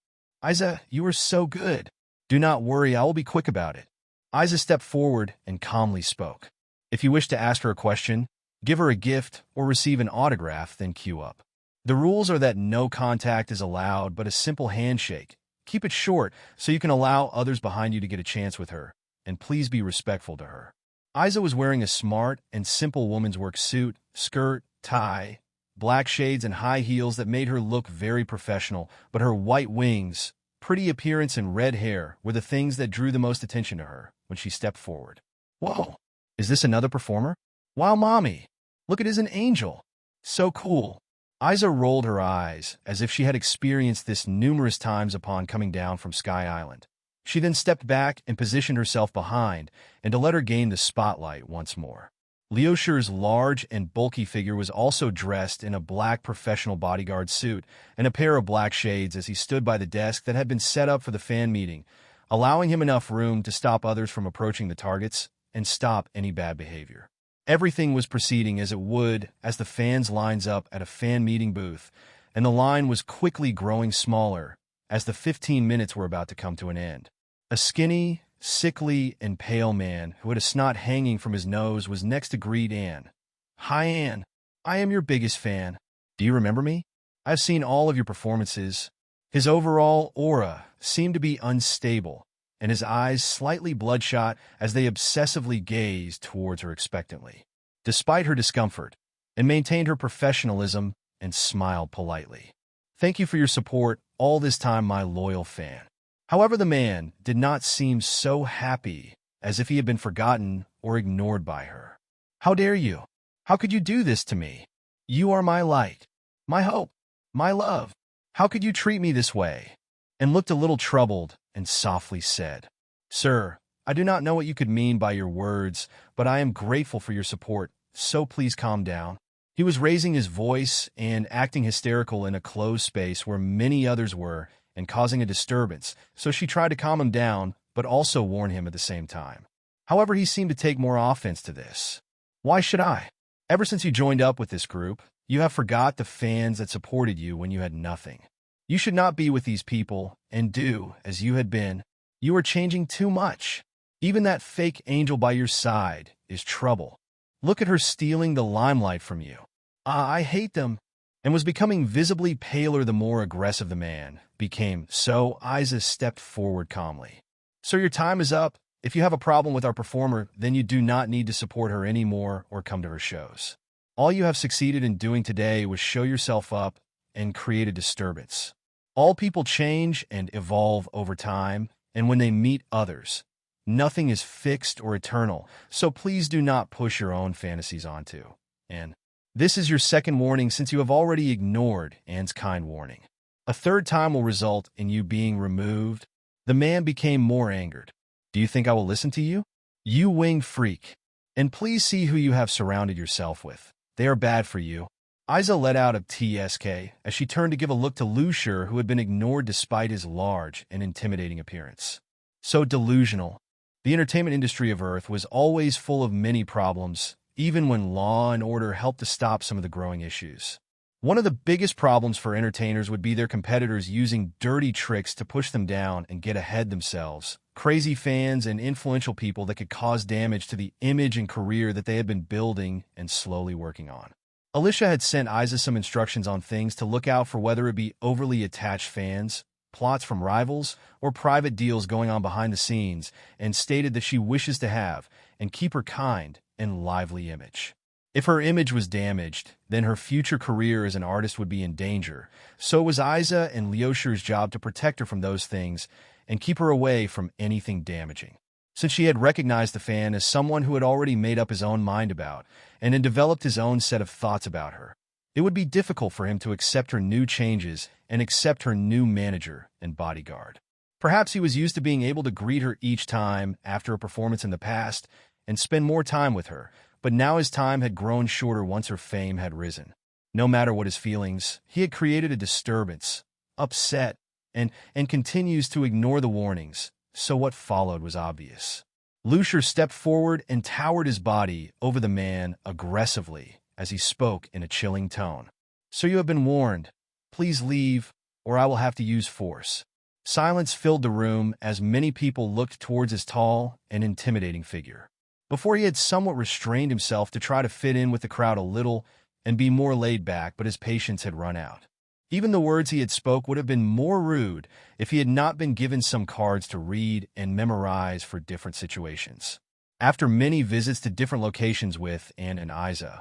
"Isa, you are so good. Do not worry, I will be quick about it." Isa stepped forward and calmly spoke. "If you wish to ask her a question, give her a gift, or receive an autograph, then queue up. The rules are that no contact is allowed but a simple handshake. Keep it short so you can allow others behind you to get a chance with her, and please be respectful to her." Isa was wearing a smart and simple woman's work suit, skirt, tie, black shades, and high heels that made her look very professional, but her white wings, pretty appearance, and red hair were the things that drew the most attention to her when she stepped forward. "Whoa, is this another performer? Wow, mommy! Look, it is an angel. So cool." Isa rolled her eyes as if she had experienced this numerous times upon coming down from Sky Island. She then stepped back and positioned herself behind and to let her gain the spotlight once more. Lucier's large and bulky figure was also dressed in a black professional bodyguard suit and a pair of black shades as he stood by the desk that had been set up for the fan meeting, allowing him enough room to stop others from approaching the targets and stop any bad behavior. Everything was proceeding as it would as the fans lines up at a fan meeting booth, and the line was quickly growing smaller as the 15 minutes were about to come to an end. A skinny, sickly, and pale man who had a snot hanging from his nose was next to greet Anne. "Hi, Anne. I am your biggest fan. Do you remember me? I've seen all of your performances." His overall aura seemed to be unstable, and his eyes slightly bloodshot as they obsessively gazed towards her expectantly. Despite her discomfort, and maintained her professionalism and smiled politely. "Thank you for your support all this time, my loyal fan." However, the man did not seem so happy, as if he had been forgotten or ignored by her. "How dare you? How could you do this to me? You are my light, my hope, my love. How could you treat me this way?" And looked a little troubled and softly said, "Sir, I do not know what you could mean by your words, but I am grateful for your support, so please calm down." He was raising his voice and acting hysterical in a closed space where many others were and causing a disturbance, so she tried to calm him down but also warn him at the same time. However, he seemed to take more offense to this. "Why should I? Ever since you joined up with this group, you have forgot the fans that supported you when you had nothing. You should not be with these people and do as you had been. You are changing too much. Even that fake angel by your side is trouble. Look at her stealing the limelight from you. I hate them." And was becoming visibly paler the more aggressive the man became, so Isa stepped forward calmly. "Sir, your time is up. If you have a problem with our performer, then you do not need to support her anymore or come to her shows. All you have succeeded in doing today was show yourself up and create a disturbance. All people change and evolve over time, and when they meet others, nothing is fixed or eternal, so please do not push your own fantasies onto. And this is your second warning since you have already ignored Anne's kind warning. A third time will result in you being removed." The man became more angered. "Do you think I will listen to you? You winged freak. And please see who you have surrounded yourself with. They are bad for you." Isa let out a TSK as she turned to give a look to Lucier, who had been ignored despite his large and intimidating appearance. So delusional. The entertainment industry of Earth was always full of many problems, even when law and order helped to stop some of the growing issues. One of the biggest problems for entertainers would be their competitors using dirty tricks to push them down and get ahead themselves. Crazy fans and influential people that could cause damage to the image and career that they had been building and slowly working on. Alicia had sent Isa some instructions on things to look out for, whether it be overly attached fans, plots from rivals, or private deals going on behind the scenes, and stated that she wishes to have and keep her kind and lively image. If her image was damaged, then her future career as an artist would be in danger, so it was Isa and Lucier's job to protect her from those things and keep her away from anything damaging. Since she had recognized the fan as someone who had already made up his own mind about and had developed his own set of thoughts about her, it would be difficult for him to accept her new changes and accept her new manager and bodyguard. Perhaps he was used to being able to greet her each time after a performance in the past and spend more time with her, but now his time had grown shorter once her fame had risen. No matter what his feelings, he had created a disturbance, upset, and continues to ignore the warnings, so what followed was obvious. Lucier stepped forward and towered his body over the man aggressively as he spoke in a chilling tone. "So you have been warned. Please leave, or I will have to use force." Silence filled the room as many people looked towards his tall and intimidating figure. Before, he had somewhat restrained himself to try to fit in with the crowd a little and be more laid back, but his patience had run out. Even the words he had spoke would have been more rude if he had not been given some cards to read and memorize for different situations. After many visits to different locations with Anne and Isa,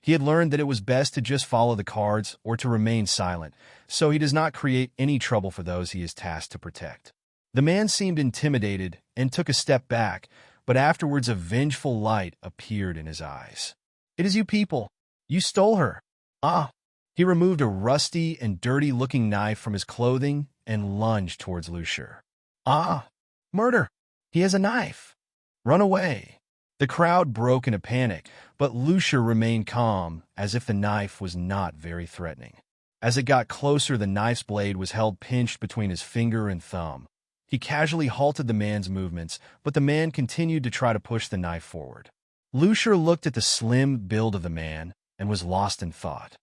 he had learned that it was best to just follow the cards or to remain silent, so he does not create any trouble for those he is tasked to protect. The man seemed intimidated and took a step back, but afterwards a vengeful light appeared in his eyes. "It is you people. You stole her." "Ah." He removed a rusty and dirty-looking knife from his clothing and lunged towards Lucier. "Ah, murder! He has a knife! Run away!" The crowd broke into panic, but Lucier remained calm, as if the knife was not very threatening. As it got closer, the knife's blade was held pinched between his finger and thumb. He casually halted the man's movements, but the man continued to try to push the knife forward. Lucier looked at the slim build of the man and was lost in thought.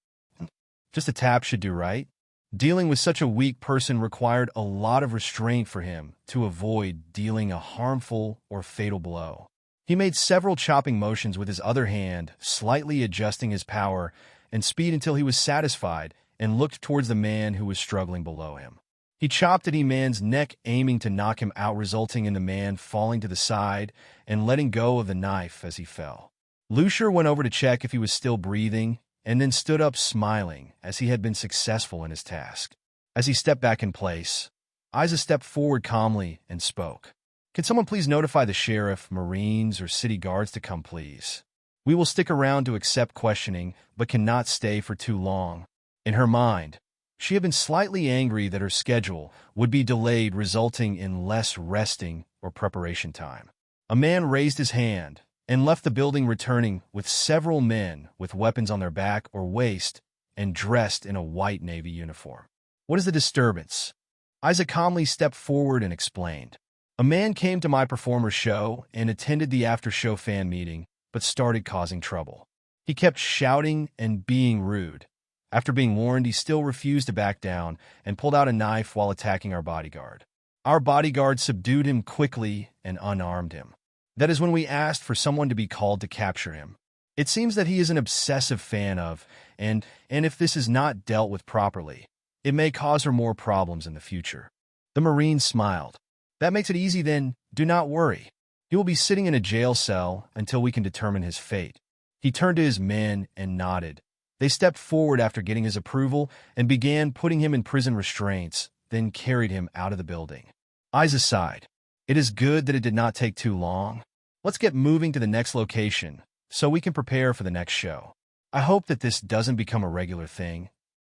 Just a tap should do, right? Dealing with such a weak person required a lot of restraint for him to avoid dealing a harmful or fatal blow. He made several chopping motions with his other hand, slightly adjusting his power and speed until he was satisfied and looked towards the man who was struggling below him. He chopped at E-Man's neck, aiming to knock him out, resulting in the man falling to the side and letting go of the knife as he fell. Lucier went over to check if he was still breathing and then stood up smiling as he had been successful in his task. As he stepped back in place, Isa stepped forward calmly and spoke. "Can someone please notify the sheriff, Marines, or city guards to come, please? We will stick around to accept questioning, but cannot stay for too long." In her mind, she had been slightly angry that her schedule would be delayed, resulting in less resting or preparation time. A man raised his hand and left the building, returning with several men with weapons on their back or waist and dressed in a white Navy uniform. "What is the disturbance?" Isa calmly stepped forward and explained. "A man came to my performer's show and attended the after-show fan meeting, but started causing trouble. He kept shouting and being rude. After being warned, he still refused to back down and pulled out a knife while attacking our bodyguard. Our bodyguard subdued him quickly and unarmed him. That is when we asked for someone to be called to capture him. It seems that he is an obsessive fan of, and if this is not dealt with properly, it may cause her more problems in the future." The Marine smiled. "That makes it easy then. Do not worry. He will be sitting in a jail cell until we can determine his fate." He turned to his men and nodded. They stepped forward after getting his approval and began putting him in prison restraints, then carried him out of the building. Isa sighed. "It is good that it did not take too long. Let's get moving to the next location so we can prepare for the next show. I hope that this doesn't become a regular thing."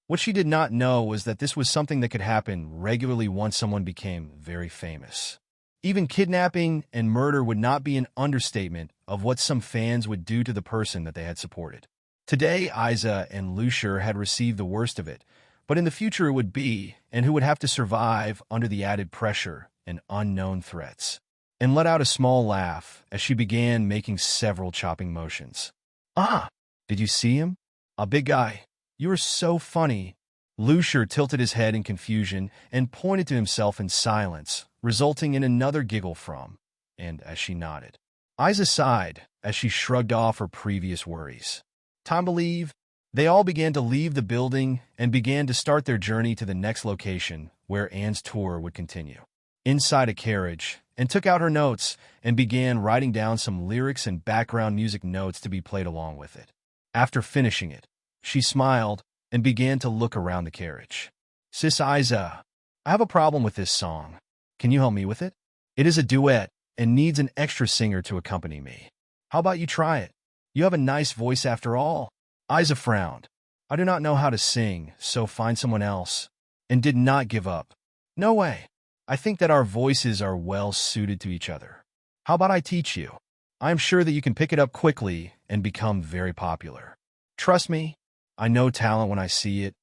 What she did not know was that this was something that could happen regularly once someone became very famous. Even kidnapping and murder would not be an understatement of what some fans would do to the person that they had supported. Today, Isa and Lucier had received the worst of it, but in the future it would be, and who would have to survive under the added pressure and unknown threats. And let out a small laugh as she began making several chopping motions. "Ah, did you see him? A big guy. You are so funny." Lucier tilted his head in confusion and pointed to himself in silence, resulting in another giggle from, and as she nodded. Isa sighed as she shrugged off her previous worries. Time to leave. They all began to leave the building and began to start their journey to the next location where Anne's tour would continue. Inside a carriage, Anne took out her notes and began writing down some lyrics and background music notes to be played along with it. After finishing it, she smiled and began to look around the carriage. "Sis Isa, I have a problem with this song. Can you help me with it? It is a duet and needs an extra singer to accompany me. How about you try it? You have a nice voice after all." Isa frowned. "I do not know how to sing, so find someone else," and did not give up. "No way. I think that our voices are well suited to each other. How about I teach you? I am sure that you can pick it up quickly and become very popular. Trust me, I know talent when I see it."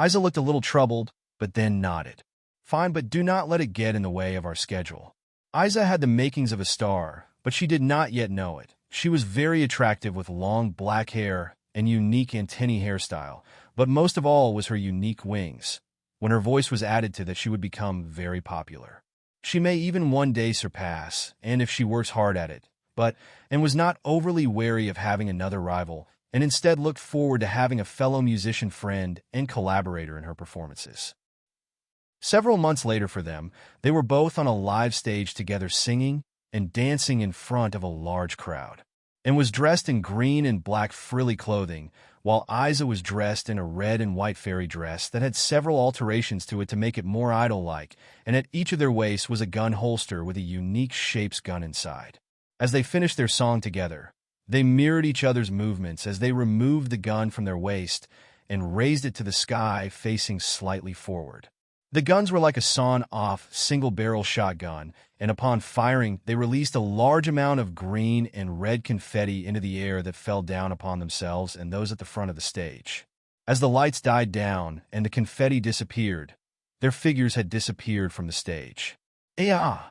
Isa looked a little troubled, but then nodded. "Fine, but do not let it get in the way of our schedule." Isa had the makings of a star, but she did not yet know it. She was very attractive with long black hair and unique antennae hairstyle, but most of all was her unique wings. When her voice was added to that, she would become very popular. She may even one day surpass, and if she works hard at it, and was not overly wary of having another rival, and instead looked forward to having a fellow musician friend and collaborator in her performances. Several months later for them, they were both on a live stage together singing and dancing in front of a large crowd, and was dressed in green and black frilly clothing, while Isa was dressed in a red and white fairy dress that had several alterations to it to make it more idol-like, and at each of their waists was a gun holster with a unique shape's gun inside. As they finished their song together, they mirrored each other's movements as they removed the gun from their waist and raised it to the sky facing slightly forward. The guns were like a sawn-off single-barrel shotgun, and upon firing, they released a large amount of green and red confetti into the air that fell down upon themselves and those at the front of the stage. As the lights died down and the confetti disappeared, their figures had disappeared from the stage. "Diva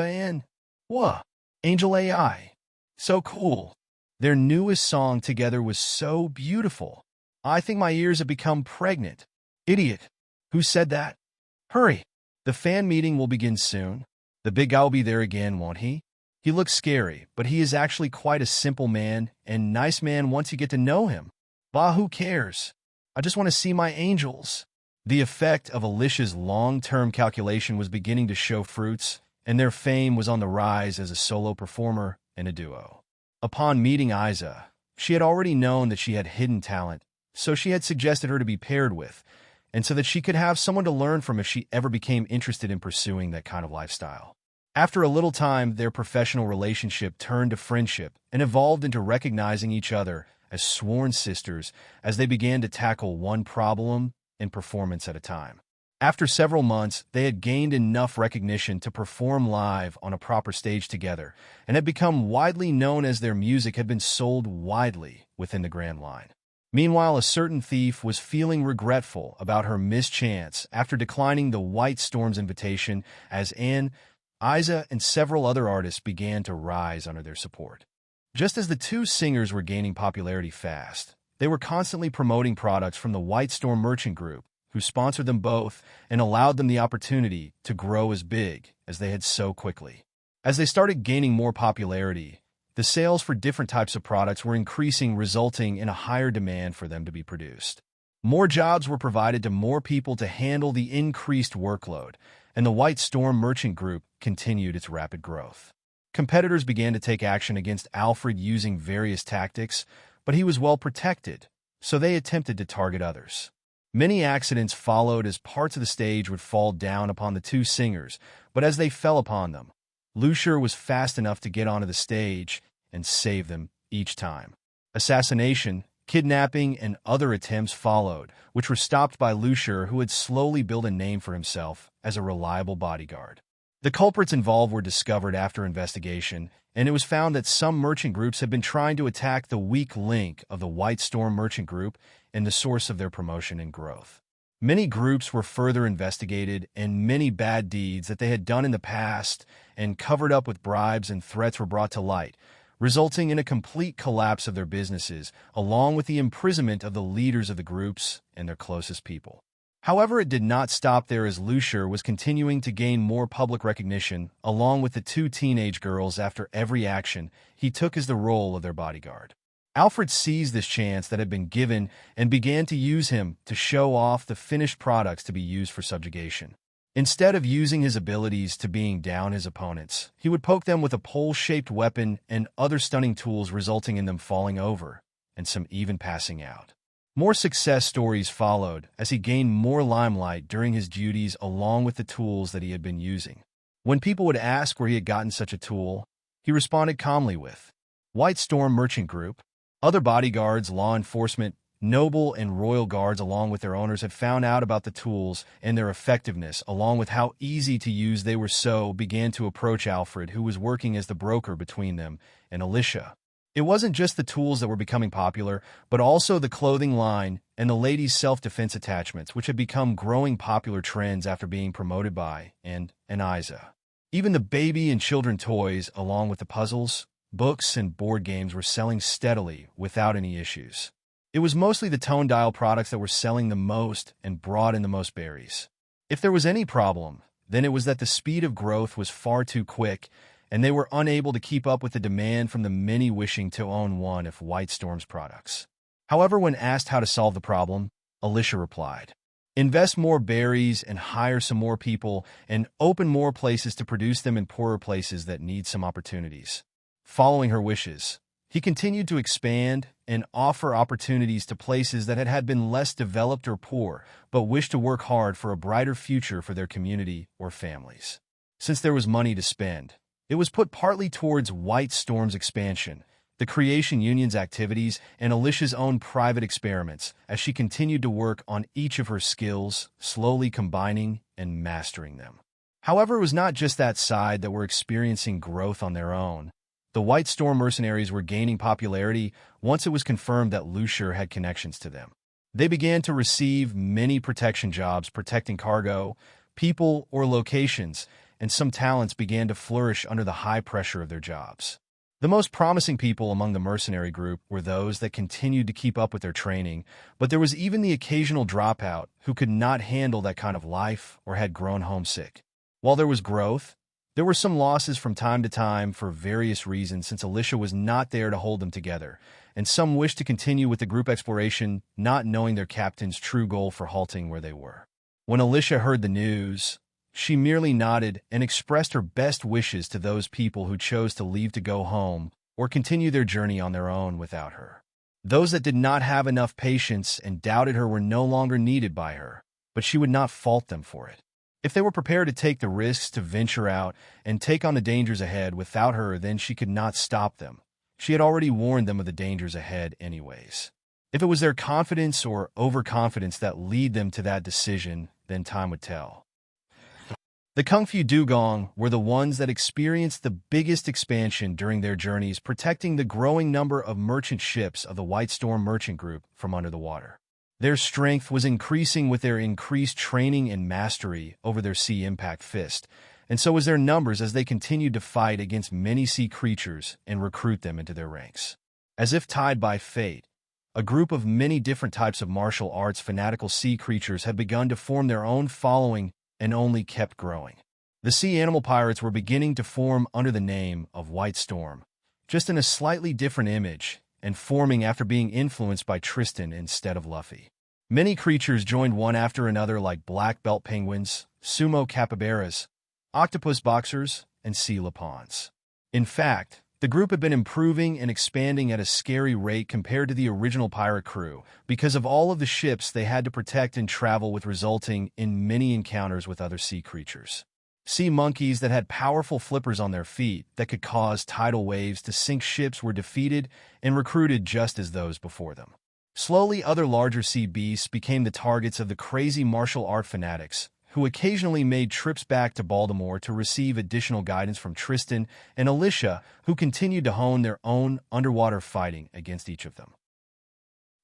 and Angel AI. So cool." Their newest song together was so beautiful. I think my ears have become pregnant. Idiot. Who said that? Hurry. The fan meeting will begin soon. The big guy will be there again, won't he? He looks scary, but he is actually quite a simple man and nice man once you get to know him. Bah, who cares? I just want to see my angels. The effect of Alicia's long-term calculation was beginning to show fruits, and their fame was on the rise as a solo performer and a duo. Upon meeting Isa, she had already known that she had hidden talent, so she had suggested her to be paired with, and so that she could have someone to learn from if she ever became interested in pursuing that kind of lifestyle. After a little time, their professional relationship turned to friendship and evolved into recognizing each other as sworn sisters as they began to tackle one problem and performance at a time. After several months, they had gained enough recognition to perform live on a proper stage together and had become widely known as their music had been sold widely within the Grand Line. Meanwhile, a certain thief was feeling regretful about her mischance after declining the White Storm's invitation as Isa and several other artists began to rise under their support. Just as the two singers were gaining popularity fast, they were constantly promoting products from the White Storm Merchant Group, who sponsored them both and allowed them the opportunity to grow as big as they had so quickly. As they started gaining more popularity, the sales for different types of products were increasing, resulting in a higher demand for them to be produced. More jobs were provided to more people to handle the increased workload, and the White Storm Merchant Group continued its rapid growth. Competitors began to take action against Alfred using various tactics, but he was well protected, so they attempted to target others. Many accidents followed as parts of the stage would fall down upon the two singers, but as they fell upon them, Lucier was fast enough to get onto the stage and save them each time. Assassination, kidnapping, and other attempts followed, which were stopped by Lucier, who had slowly built a name for himself as a reliable bodyguard. The culprits involved were discovered after investigation, and it was found that some merchant groups had been trying to attack the weak link of the White Storm Merchant Group and the source of their promotion and growth. Many groups were further investigated, and many bad deeds that they had done in the past and covered up with bribes and threats were brought to light, resulting in a complete collapse of their businesses, along with the imprisonment of the leaders of the groups and their closest people. However, it did not stop there, as Lucier was continuing to gain more public recognition, along with the two teenage girls. After every action, he took as the role of their bodyguard. Alfred seized this chance that had been given and began to use him to show off the finished products to be used for subjugation. Instead of using his abilities to being down his opponents, he would poke them with a pole-shaped weapon and other stunning tools, resulting in them falling over and some even passing out. More success stories followed as he gained more limelight during his duties along with the tools that he had been using. When people would ask where he had gotten such a tool, he responded calmly with, "White Storm Merchant Group." Other bodyguards, law enforcement, noble and royal guards along with their owners had found out about the tools and their effectiveness along with how easy to use they were, so began to approach Alfred, who was working as the broker between them and Alicia. It wasn't just the tools that were becoming popular, but also the clothing line and the ladies' self-defense attachments, which had become growing popular trends after being promoted by and Isa. Even the baby and children toys, along with the puzzles, books, and board games were selling steadily without any issues. It was mostly the tone dial products that were selling the most and brought in the most berries. If there was any problem, then it was that the speed of growth was far too quick, and they were unable to keep up with the demand from the many wishing to own one of White Storm's products. However, when asked how to solve the problem, Alicia replied, "Invest more berries and hire some more people and open more places to produce them in poorer places that need some opportunities." Following her wishes, he continued to expand and offer opportunities to places that had been less developed or poor, but wished to work hard for a brighter future for their community or families. Since there was money to spend, it was put partly towards White Storm's expansion, the Creation Union's activities, and Alicia's own private experiments as she continued to work on each of her skills, slowly combining and mastering them. However, it was not just that side that were experiencing growth on their own. The White Storm mercenaries were gaining popularity once it was confirmed that Lucier had connections to them. They began to receive many protection jobs protecting cargo, people, or locations, and some talents began to flourish under the high pressure of their jobs. The most promising people among the mercenary group were those that continued to keep up with their training, but there was even the occasional dropout who could not handle that kind of life or had grown homesick. While there was growth, there were some losses from time to time for various reasons since Alicia was not there to hold them together, and some wished to continue with the group exploration, not knowing their captain's true goal for halting where they were. When Alicia heard the news, she merely nodded and expressed her best wishes to those people who chose to leave to go home or continue their journey on their own without her. Those that did not have enough patience and doubted her were no longer needed by her, but she would not fault them for it. If they were prepared to take the risks to venture out and take on the dangers ahead without her, then she could not stop them. She had already warned them of the dangers ahead anyways. If it was their confidence or overconfidence that led them to that decision, then time would tell. The Kungfu dugong were the ones that experienced the biggest expansion during their journeys, protecting the growing number of merchant ships of the White Storm Merchant Group from under the water. Their strength was increasing with their increased training and mastery over their sea impact fist, and so was their numbers as they continued to fight against many sea creatures and recruit them into their ranks. As if tied by fate, a group of many different types of martial arts fanatical sea creatures had begun to form their own following and only kept growing. The sea animal pirates were beginning to form under the name of White Storm, just in a slightly different image, and forming after being influenced by Tristan instead of Luffy. Many creatures joined one after another like black belt penguins, sumo capybaras, octopus boxers, and sea lapons. In fact, the group had been improving and expanding at a scary rate compared to the original pirate crew because of all of the ships they had to protect and travel with, resulting in many encounters with other sea creatures. Sea monkeys that had powerful flippers on their feet that could cause tidal waves to sink ships were defeated and recruited just as those before them. Slowly, other larger sea beasts became the targets of the crazy martial art fanatics, who occasionally made trips back to Baltimore to receive additional guidance from Tristan and Alicia, who continued to hone their own underwater fighting against each of them.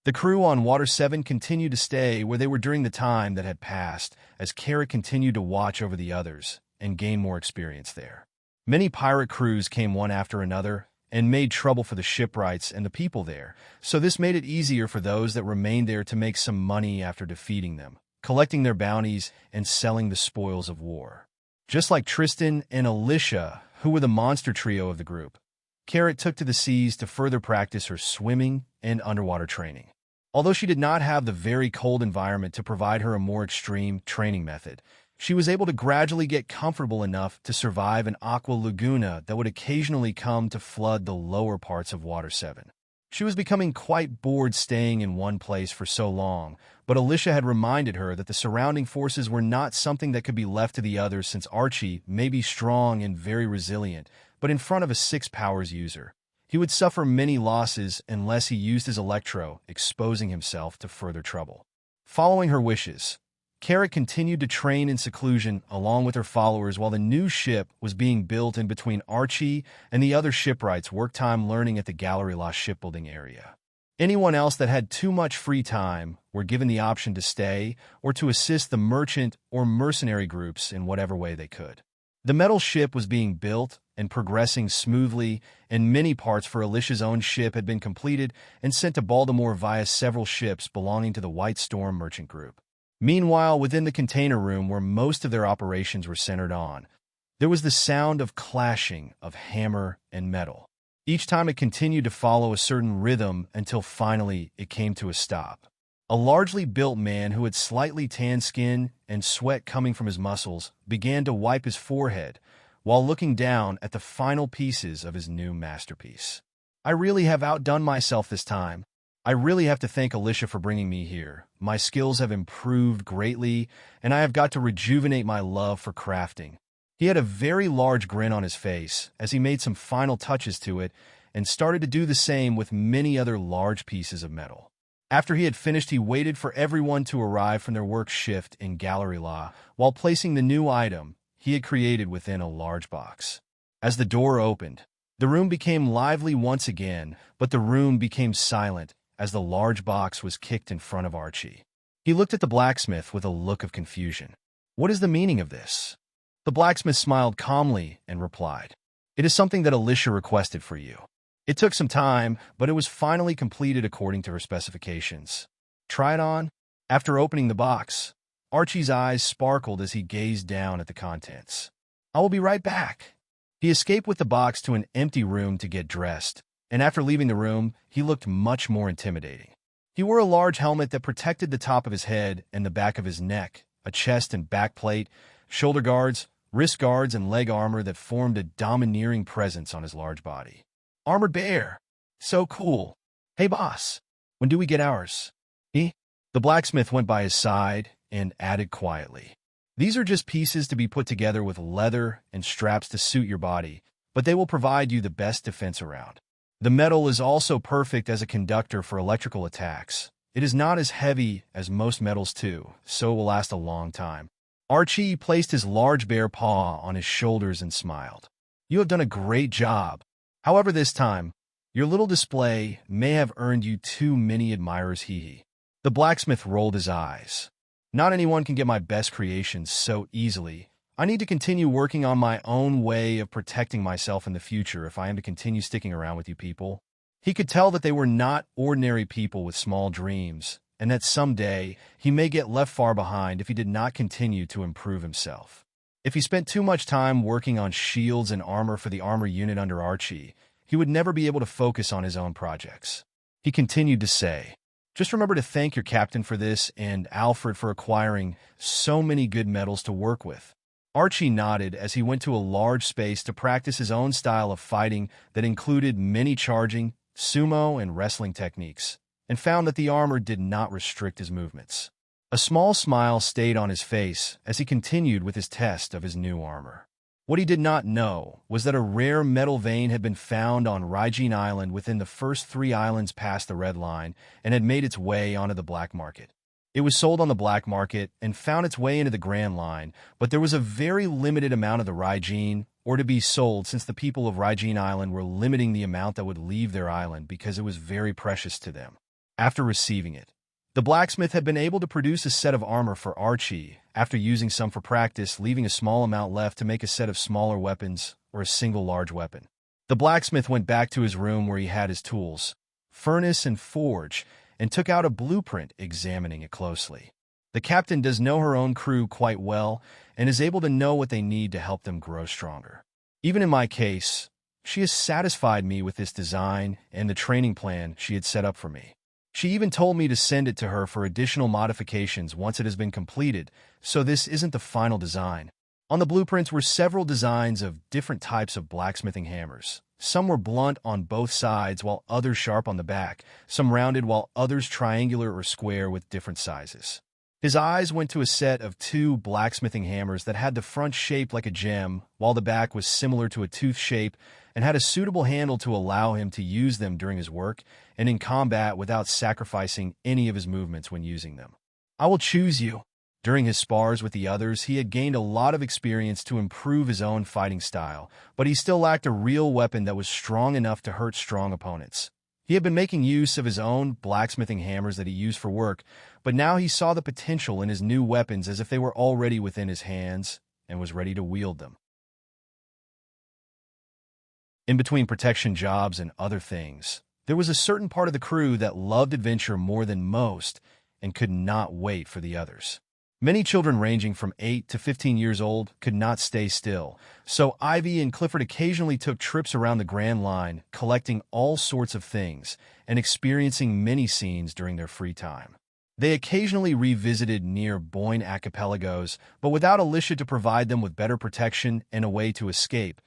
The crew on Water 7 continued to stay where they were during the time that had passed, as Carrot continued to watch over the others and gain more experience there. Many pirate crews came one after another and made trouble for the shipwrights and the people there, so this made it easier for those that remained there to make some money after defeating them, collecting their bounties and selling the spoils of war. Just like Tristan and Alicia, who were the monster trio of the group, Carrot took to the seas to further practice her swimming and underwater training. Although she did not have the very cold environment to provide her a more extreme training method, she was able to gradually get comfortable enough to survive an aqua laguna that would occasionally come to flood the lower parts of Water 7. She was becoming quite bored staying in one place for so long, but Alicia had reminded her that the surrounding forces were not something that could be left to the others, since Archie may be strong and very resilient, but in front of a 6 powers user, he would suffer many losses unless he used his electro, exposing himself to further trouble. Following her wishes, Carrot continued to train in seclusion along with her followers while the new ship was being built in between Archie and the other shipwrights' work time learning at the Gallery La shipbuilding area. Anyone else that had too much free time were given the option to stay or to assist the merchant or mercenary groups in whatever way they could. The metal ship was being built and progressing smoothly, and many parts for Alicia's own ship had been completed and sent to Baltimore via several ships belonging to the White Storm Merchant Group. Meanwhile, within the container room where most of their operations were centered on, there was the sound of clashing of hammer and metal. Each time it continued to follow a certain rhythm until finally it came to a stop. A largely built man who had slightly tanned skin and sweat coming from his muscles began to wipe his forehead while looking down at the final pieces of his new masterpiece. "I really have outdone myself this time. I really have to thank Alicia for bringing me here. My skills have improved greatly, and I have got to rejuvenate my love for crafting." He had a very large grin on his face as he made some final touches to it and started to do the same with many other large pieces of metal. After he had finished, he waited for everyone to arrive from their work shift in Gallery La while placing the new item he had created within a large box. As the door opened, the room became lively once again, but the room became silent as the large box was kicked in front of Archie. He looked at the blacksmith with a look of confusion. "What is the meaning of this?" The blacksmith smiled calmly and replied, It is something that Alicia requested for you. It took some time, but it was finally completed according to her specifications. Try it on? After opening the box, Archie's eyes sparkled as he gazed down at the contents. I will be right back. He escaped with the box to an empty room to get dressed, and after leaving the room, he looked much more intimidating. He wore a large helmet that protected the top of his head and the back of his neck, a chest and back plate, shoulder guards, wrist guards, and leg armor that formed a domineering presence on his large body. Armored bear! So cool. Hey boss, when do we get ours? The blacksmith went by his side and added quietly. These are just pieces to be put together with leather and straps to suit your body, but they will provide you the best defense around. The metal is also perfect as a conductor for electrical attacks. It is not as heavy as most metals too, so it will last a long time. Archie placed his large bare paw on his shoulders and smiled. You have done a great job. However, this time, your little display may have earned you too many admirers, hee. The blacksmith rolled his eyes. Not anyone can get my best creations so easily. I need to continue working on my own way of protecting myself in the future if I am to continue sticking around with you people. He could tell that they were not ordinary people with small dreams, and that someday he may get left far behind if he did not continue to improve himself. If he spent too much time working on shields and armor for the armor unit under Archie, he would never be able to focus on his own projects. He continued to say, just remember to thank your captain for this and Alfred for acquiring so many good metals to work with. Archie nodded as he went to a large space to practice his own style of fighting that included many charging, sumo, and wrestling techniques, and found that the armor did not restrict his movements. A small smile stayed on his face as he continued with his test of his new armor. What he did not know was that a rare metal vein had been found on Rygene Island within the first 3 islands past the Red Line and had made its way onto the black market. It was sold on the black market and found its way into the Grand Line, but there was a very limited amount of the Rygene or to be sold since the people of Rygene Island were limiting the amount that would leave their island because it was very precious to them. After receiving it, the blacksmith had been able to produce a set of armor for Archie, after using some for practice, leaving a small amount left to make a set of smaller weapons or a single large weapon. The blacksmith went back to his room where he had his tools, furnace and forge, and took out a blueprint, examining it closely. The captain does know her own crew quite well and is able to know what they need to help them grow stronger. Even in my case, she has satisfied me with this design and the training plan she had set up for me. She even told me to send it to her for additional modifications once it has been completed, so this isn't the final design. On the blueprints were several designs of different types of blacksmithing hammers. Some were blunt on both sides while others sharp on the back, some rounded while others triangular or square with different sizes. His eyes went to a set of 2 blacksmithing hammers that had the front shaped like a gem, while the back was similar to a tooth shape and had a suitable handle to allow him to use them during his work and in combat without sacrificing any of his movements when using them. I will choose you. During his spars with the others, he had gained a lot of experience to improve his own fighting style, but he still lacked a real weapon that was strong enough to hurt strong opponents. He had been making use of his own blacksmithing hammers that he used for work, but now he saw the potential in his new weapons as if they were already within his hands and was ready to wield them. In between protection jobs and other things, there was a certain part of the crew that loved adventure more than most and could not wait for the others. Many children ranging from 8 to 15 years old could not stay still, so Ivy and Clifford occasionally took trips around the Grand Line, collecting all sorts of things and experiencing many scenes during their free time. They occasionally revisited near Boyne archipelagos, but without Alicia to provide them with better protection and a way to escape,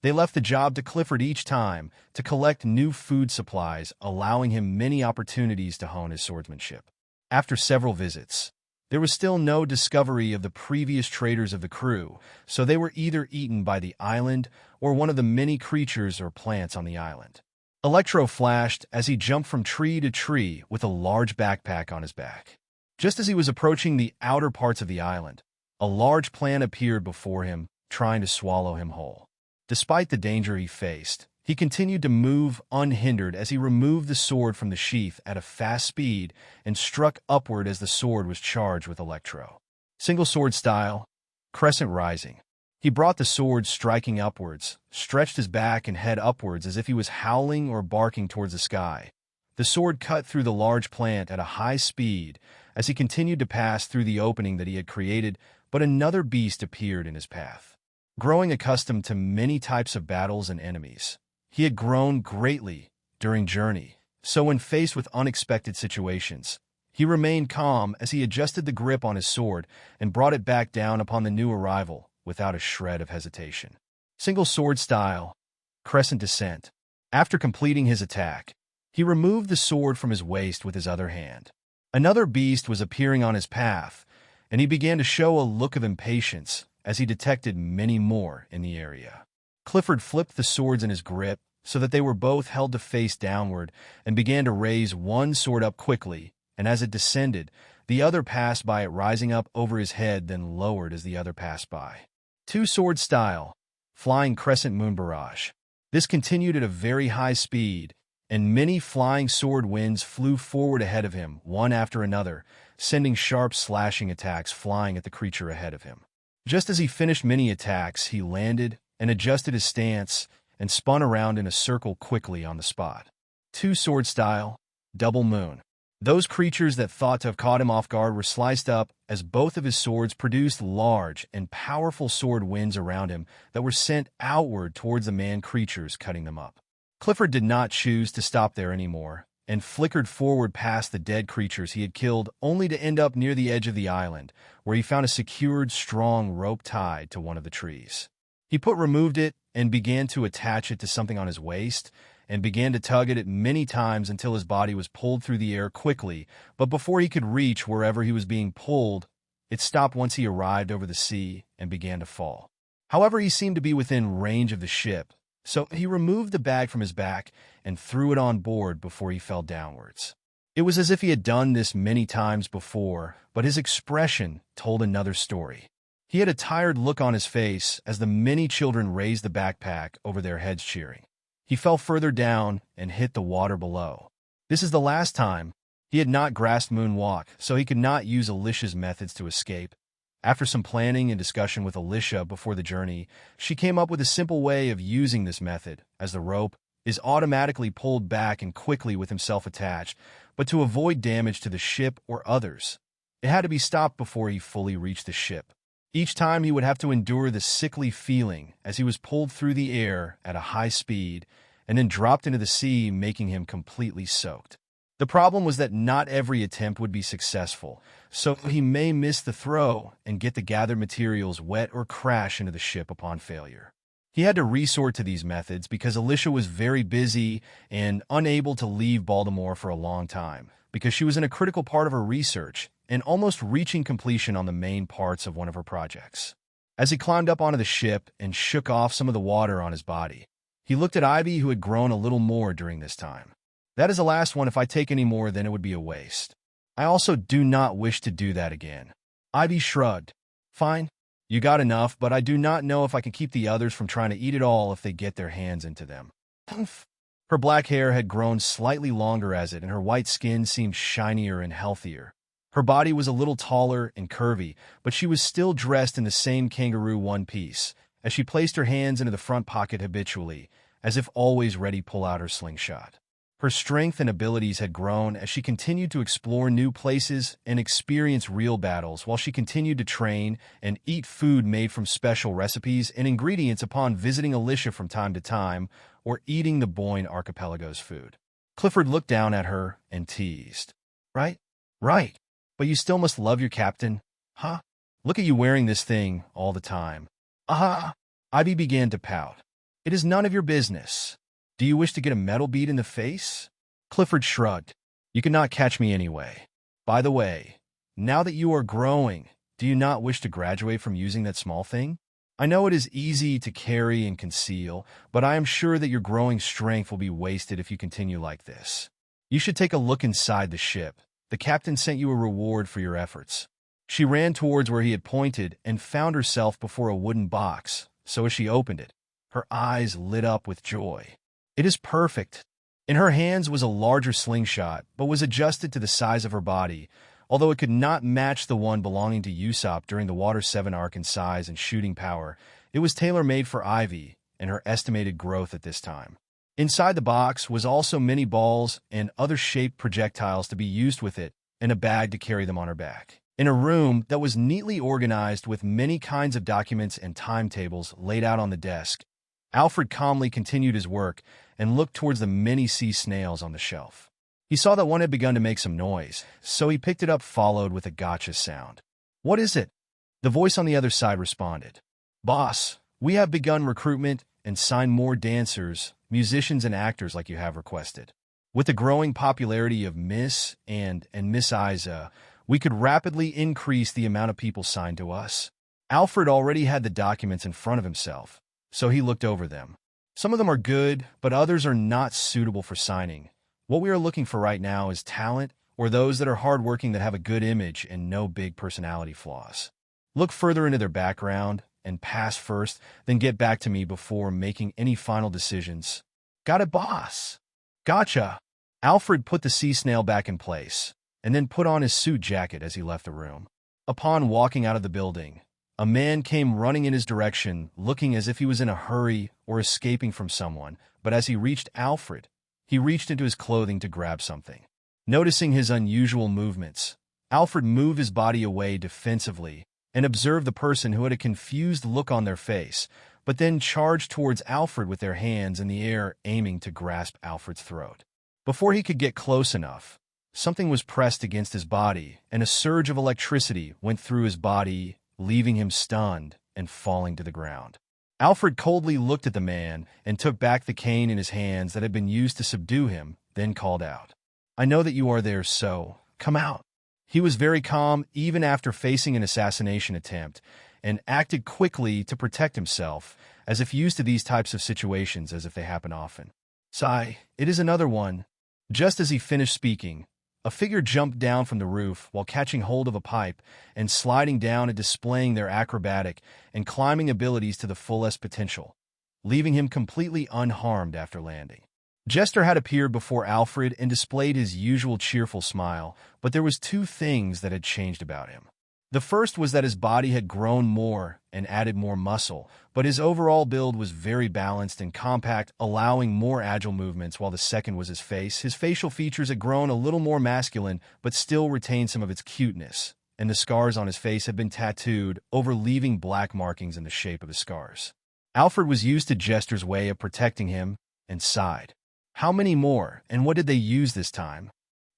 they left the job to Clifford each time to collect new food supplies, allowing him many opportunities to hone his swordsmanship. After several visits, there was still no discovery of the previous traders of the crew, so they were either eaten by the island or one of the many creatures or plants on the island. Electro flashed as he jumped from tree to tree with a large backpack on his back. Just as he was approaching the outer parts of the island, a large plant appeared before him, trying to swallow him whole. Despite the danger he faced, he continued to move unhindered as he removed the sword from the sheath at a fast speed and struck upward as the sword was charged with electro. Single sword style, crescent rising. He brought the sword striking upwards, stretched his back and head upwards as if he was howling or barking towards the sky. The sword cut through the large plant at a high speed as he continued to pass through the opening that he had created, but another beast appeared in his path. Growing accustomed to many types of battles and enemies, he had grown greatly during journey, so when faced with unexpected situations, he remained calm as he adjusted the grip on his sword and brought it back down upon the new arrival without a shred of hesitation. Single sword style, crescent descent. After completing his attack, he removed the sword from his waist with his other hand. Another beast was appearing on his path, and he began to show a look of impatience as he detected many more in the area. Clifford flipped the swords in his grip so that they were both held to face downward and began to raise one sword up quickly, and as it descended, the other passed by it, rising up over his head, then lowered as the other passed by. Two-sword style, flying crescent moon barrage. This continued at a very high speed, and many flying sword winds flew forward ahead of him, one after another, sending sharp slashing attacks flying at the creature ahead of him. Just as he finished many attacks, he landed and adjusted his stance and spun around in a circle quickly on the spot. Two-sword style, double moon. Those creatures that thought to have caught him off guard were sliced up as both of his swords produced large and powerful sword winds around him that were sent outward towards the man-creatures, cutting them up. Clifford did not choose to stop there anymore and flickered forward past the dead creatures he had killed, only to end up near the edge of the island, where he found a secured, strong rope tied to one of the trees. He removed it and began to attach it to something on his waist, and began to tug at it many times until his body was pulled through the air quickly, but before he could reach wherever he was being pulled, it stopped once he arrived over the sea and began to fall. However, he seemed to be within range of the ship, so he removed the bag from his back and threw it on board before he fell downwards. It was as if he had done this many times before, but his expression told another story. He had a tired look on his face as the many children raised the backpack over their heads cheering. He fell further down and hit the water below. This is the last time. He had not grasped Moonwalk, so he could not use Alicia's methods to escape. After some planning and discussion with Alicia before the journey, she came up with a simple way of using this method, as the rope is automatically pulled back and quickly with himself attached, but to avoid damage to the ship or others. It had to be stopped before he fully reached the ship. Each time he would have to endure the sickly feeling as he was pulled through the air at a high speed and then dropped into the sea, making him completely soaked. The problem was that not every attempt would be successful, so he may miss the throw and get the gathered materials wet or crash into the ship upon failure. He had to resort to these methods because Alicia was very busy and unable to leave Baltimore for a long time, because she was in a critical part of her research and almost reaching completion on the main parts of one of her projects. As he climbed up onto the ship and shook off some of the water on his body, he looked at Ivy, who had grown a little more during this time. That is the last one. If I take any more, then it would be a waste. I also do not wish to do that again. Ivy shrugged. Fine, you got enough, but I do not know if I can keep the others from trying to eat it all if they get their hands into them. Her black hair had grown slightly longer as it, and her white skin seemed shinier and healthier. Her body was a little taller and curvy, but she was still dressed in the same kangaroo one-piece, as she placed her hands into the front pocket habitually, as if always ready to pull out her slingshot. Her strength and abilities had grown as she continued to explore new places and experience real battles, while she continued to train and eat food made from special recipes and ingredients upon visiting Alicia from time to time or eating the Boyne Archipelago's food. Clifford looked down at her and teased. Right. But you still must love your captain, huh? Look at you wearing this thing all the time. Ivy began to pout. It is none of your business. Do you wish to get a metal bead in the face? Clifford shrugged. You cannot catch me anyway. By the way, now that you are growing, do you not wish to graduate from using that small thing? I know it is easy to carry and conceal, but I am sure that your growing strength will be wasted if you continue like this. You should take a look inside the ship. The captain sent you a reward for your efforts. She ran towards where he had pointed and found herself before a wooden box, so as she opened it, her eyes lit up with joy. It is perfect. In her hands was a larger slingshot, but was adjusted to the size of her body, Although it could not match the one belonging to Usopp during the Water 7 arc in size and shooting power, it was tailor-made for Ivy and her estimated growth at this time. Inside the box was also mini balls and other shaped projectiles to be used with it, and a bag to carry them on her back. In a room that was neatly organized with many kinds of documents and timetables laid out on the desk, Alfred calmly continued his work and looked towards the many sea snails on the shelf. He saw that one had begun to make some noise, so he picked it up, followed with a gotcha sound. "What is it?" The voice on the other side responded. "Boss, we have begun recruitment and signed more dancers, musicians, and actors like you have requested. With the growing popularity of Miss and Miss Isa, we could rapidly increase the amount of people signed to us." Alfred already had the documents in front of himself, so he looked over them. "Some of them are good, but others are not suitable for signing. What we are looking for right now is talent, or those that are hardworking that have a good image and no big personality flaws. Look further into their background and pass first, then get back to me before making any final decisions." "Got it, boss." "Gotcha." Alfred put the sea snail back in place, and then put on his suit jacket as he left the room. Upon walking out of the building, a man came running in his direction, looking as if he was in a hurry or escaping from someone, but as he reached Alfred, he reached into his clothing to grab something. Noticing his unusual movements, Alfred moved his body away defensively and observed the person who had a confused look on their face, but then charged towards Alfred with their hands in the air, aiming to grasp Alfred's throat. Before he could get close enough, something was pressed against his body, and a surge of electricity went through his body, leaving him stunned and falling to the ground. Alfred coldly looked at the man and took back the cane in his hands that had been used to subdue him, then called out, "I know that you are there, so come out." He was very calm even after facing an assassination attempt, and acted quickly to protect himself, as if used to these types of situations as if they happen often. "Sigh, it is another one." Just as he finished speaking, a figure jumped down from the roof while catching hold of a pipe and sliding down and displaying their acrobatic and climbing abilities to the fullest potential, leaving him completely unharmed after landing. Jester had appeared before Alfred and displayed his usual cheerful smile, but there was two things that had changed about him. The first was that his body had grown more and added more muscle, but his overall build was very balanced and compact, allowing more agile movements, while the second was his face. His facial features had grown a little more masculine, but still retained some of its cuteness, and the scars on his face had been tattooed over, leaving black markings in the shape of his scars. Alfred was used to Jester's way of protecting him and sighed. How many more, and what did they use this time?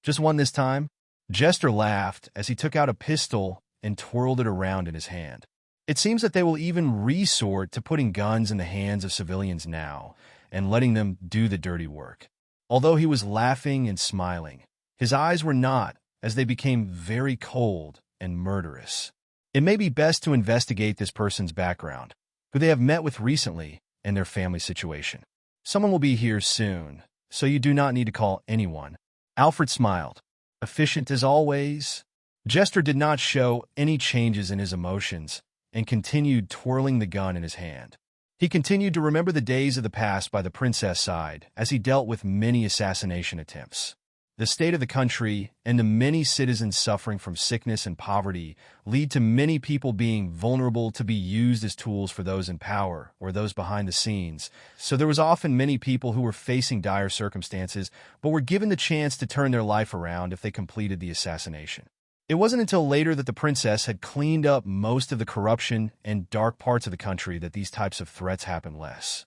Just one this time? Jester laughed as he took out a pistol and twirled it around in his hand. It seems that they will even resort to putting guns in the hands of civilians now and letting them do the dirty work. Although he was laughing and smiling, his eyes were not, as they became very cold and murderous. It may be best to investigate this person's background, who they have met with recently, and their family situation. Someone will be here soon, so you do not need to call anyone. Alfred smiled. Efficient as always. Jester did not show any changes in his emotions and continued twirling the gun in his hand. He continued to remember the days of the past by the princess side as he dealt with many assassination attempts. The state of the country and the many citizens suffering from sickness and poverty lead to many people being vulnerable to be used as tools for those in power or those behind the scenes. So there was often many people who were facing dire circumstances but were given the chance to turn their life around if they completed the assassination. It wasn't until later that the princess had cleaned up most of the corruption and dark parts of the country that these types of threats happened less.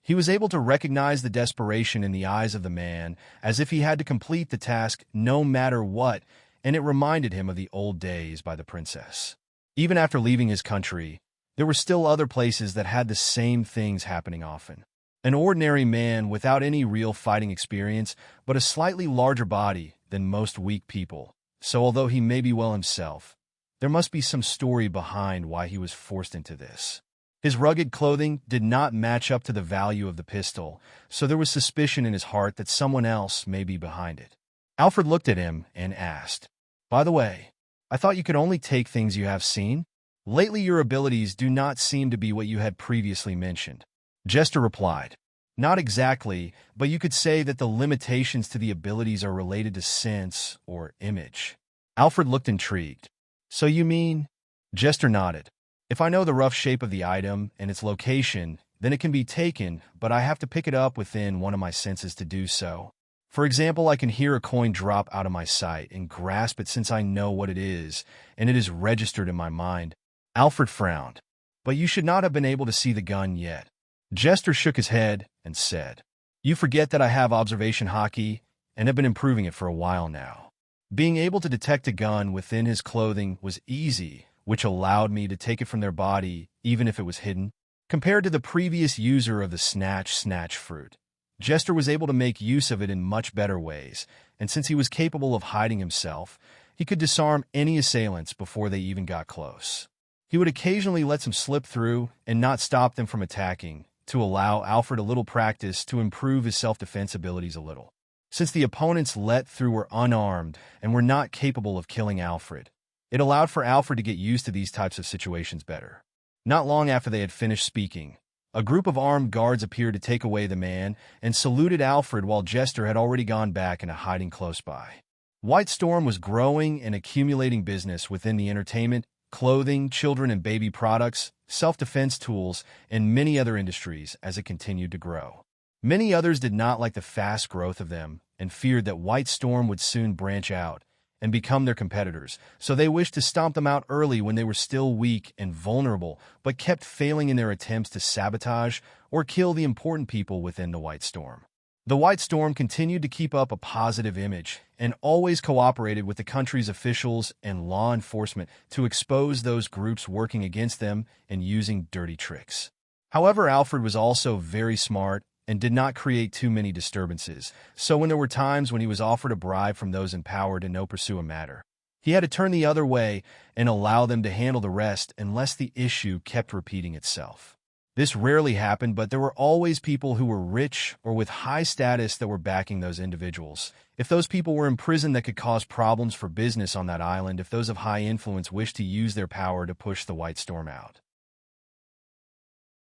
He was able to recognize the desperation in the eyes of the man, as if he had to complete the task no matter what, and it reminded him of the old days by the princess. Even after leaving his country, there were still other places that had the same things happening often. An ordinary man without any real fighting experience, but a slightly larger body than most weak people. So although he may be well himself, there must be some story behind why he was forced into this. His rugged clothing did not match up to the value of the pistol, so there was suspicion in his heart that someone else may be behind it. Alfred looked at him and asked, "By the way, I thought you could only take things you have seen? Lately your abilities do not seem to be what you had previously mentioned." Jester replied, "Not exactly, but you could say that the limitations to the abilities are related to sense or image. Alfred looked intrigued. So you mean? Jester nodded. If I know the rough shape of the item and its location, then it can be taken, but I have to pick it up within one of my senses to do so. For example, I can hear a coin drop out of my sight and grasp it since I know what it is, and it is registered in my mind. Alfred frowned. But you should not have been able to see the gun yet. Jester shook his head and said, You forget that I have observation hockey and have been improving it for a while now. Being able to detect a gun within his clothing was easy, which allowed me to take it from their body even if it was hidden. Compared to the previous user of the snatch fruit, Jester was able to make use of it in much better ways, and since he was capable of hiding himself, he could disarm any assailants before they even got close. He would occasionally let some slip through and not stop them from attacking, to allow Alfred a little practice to improve his self-defense abilities a little. Since the opponents let through were unarmed and were not capable of killing Alfred, it allowed for Alfred to get used to these types of situations better. Not long after they had finished speaking, a group of armed guards appeared to take away the man and saluted Alfred while Jester had already gone back into hiding close by. White Storm was growing and accumulating business within the entertainment, clothing, children and baby products, self-defense tools, and many other industries as it continued to grow. Many others did not like the fast growth of them and feared that White Storm would soon branch out and become their competitors, so they wished to stomp them out early when they were still weak and vulnerable, but kept failing in their attempts to sabotage or kill the important people within the White Storm. The White Storm continued to keep up a positive image and always cooperated with the country's officials and law enforcement to expose those groups working against them and using dirty tricks. However, Alfred was also very smart and did not create too many disturbances, so when there were times when he was offered a bribe from those in power to no pursue a matter, he had to turn the other way and allow them to handle the rest unless the issue kept repeating itself. This rarely happened, but there were always people who were rich or with high status that were backing those individuals. If those people were in prison, that could cause problems for business on that island if those of high influence wished to use their power to push the White Storm out.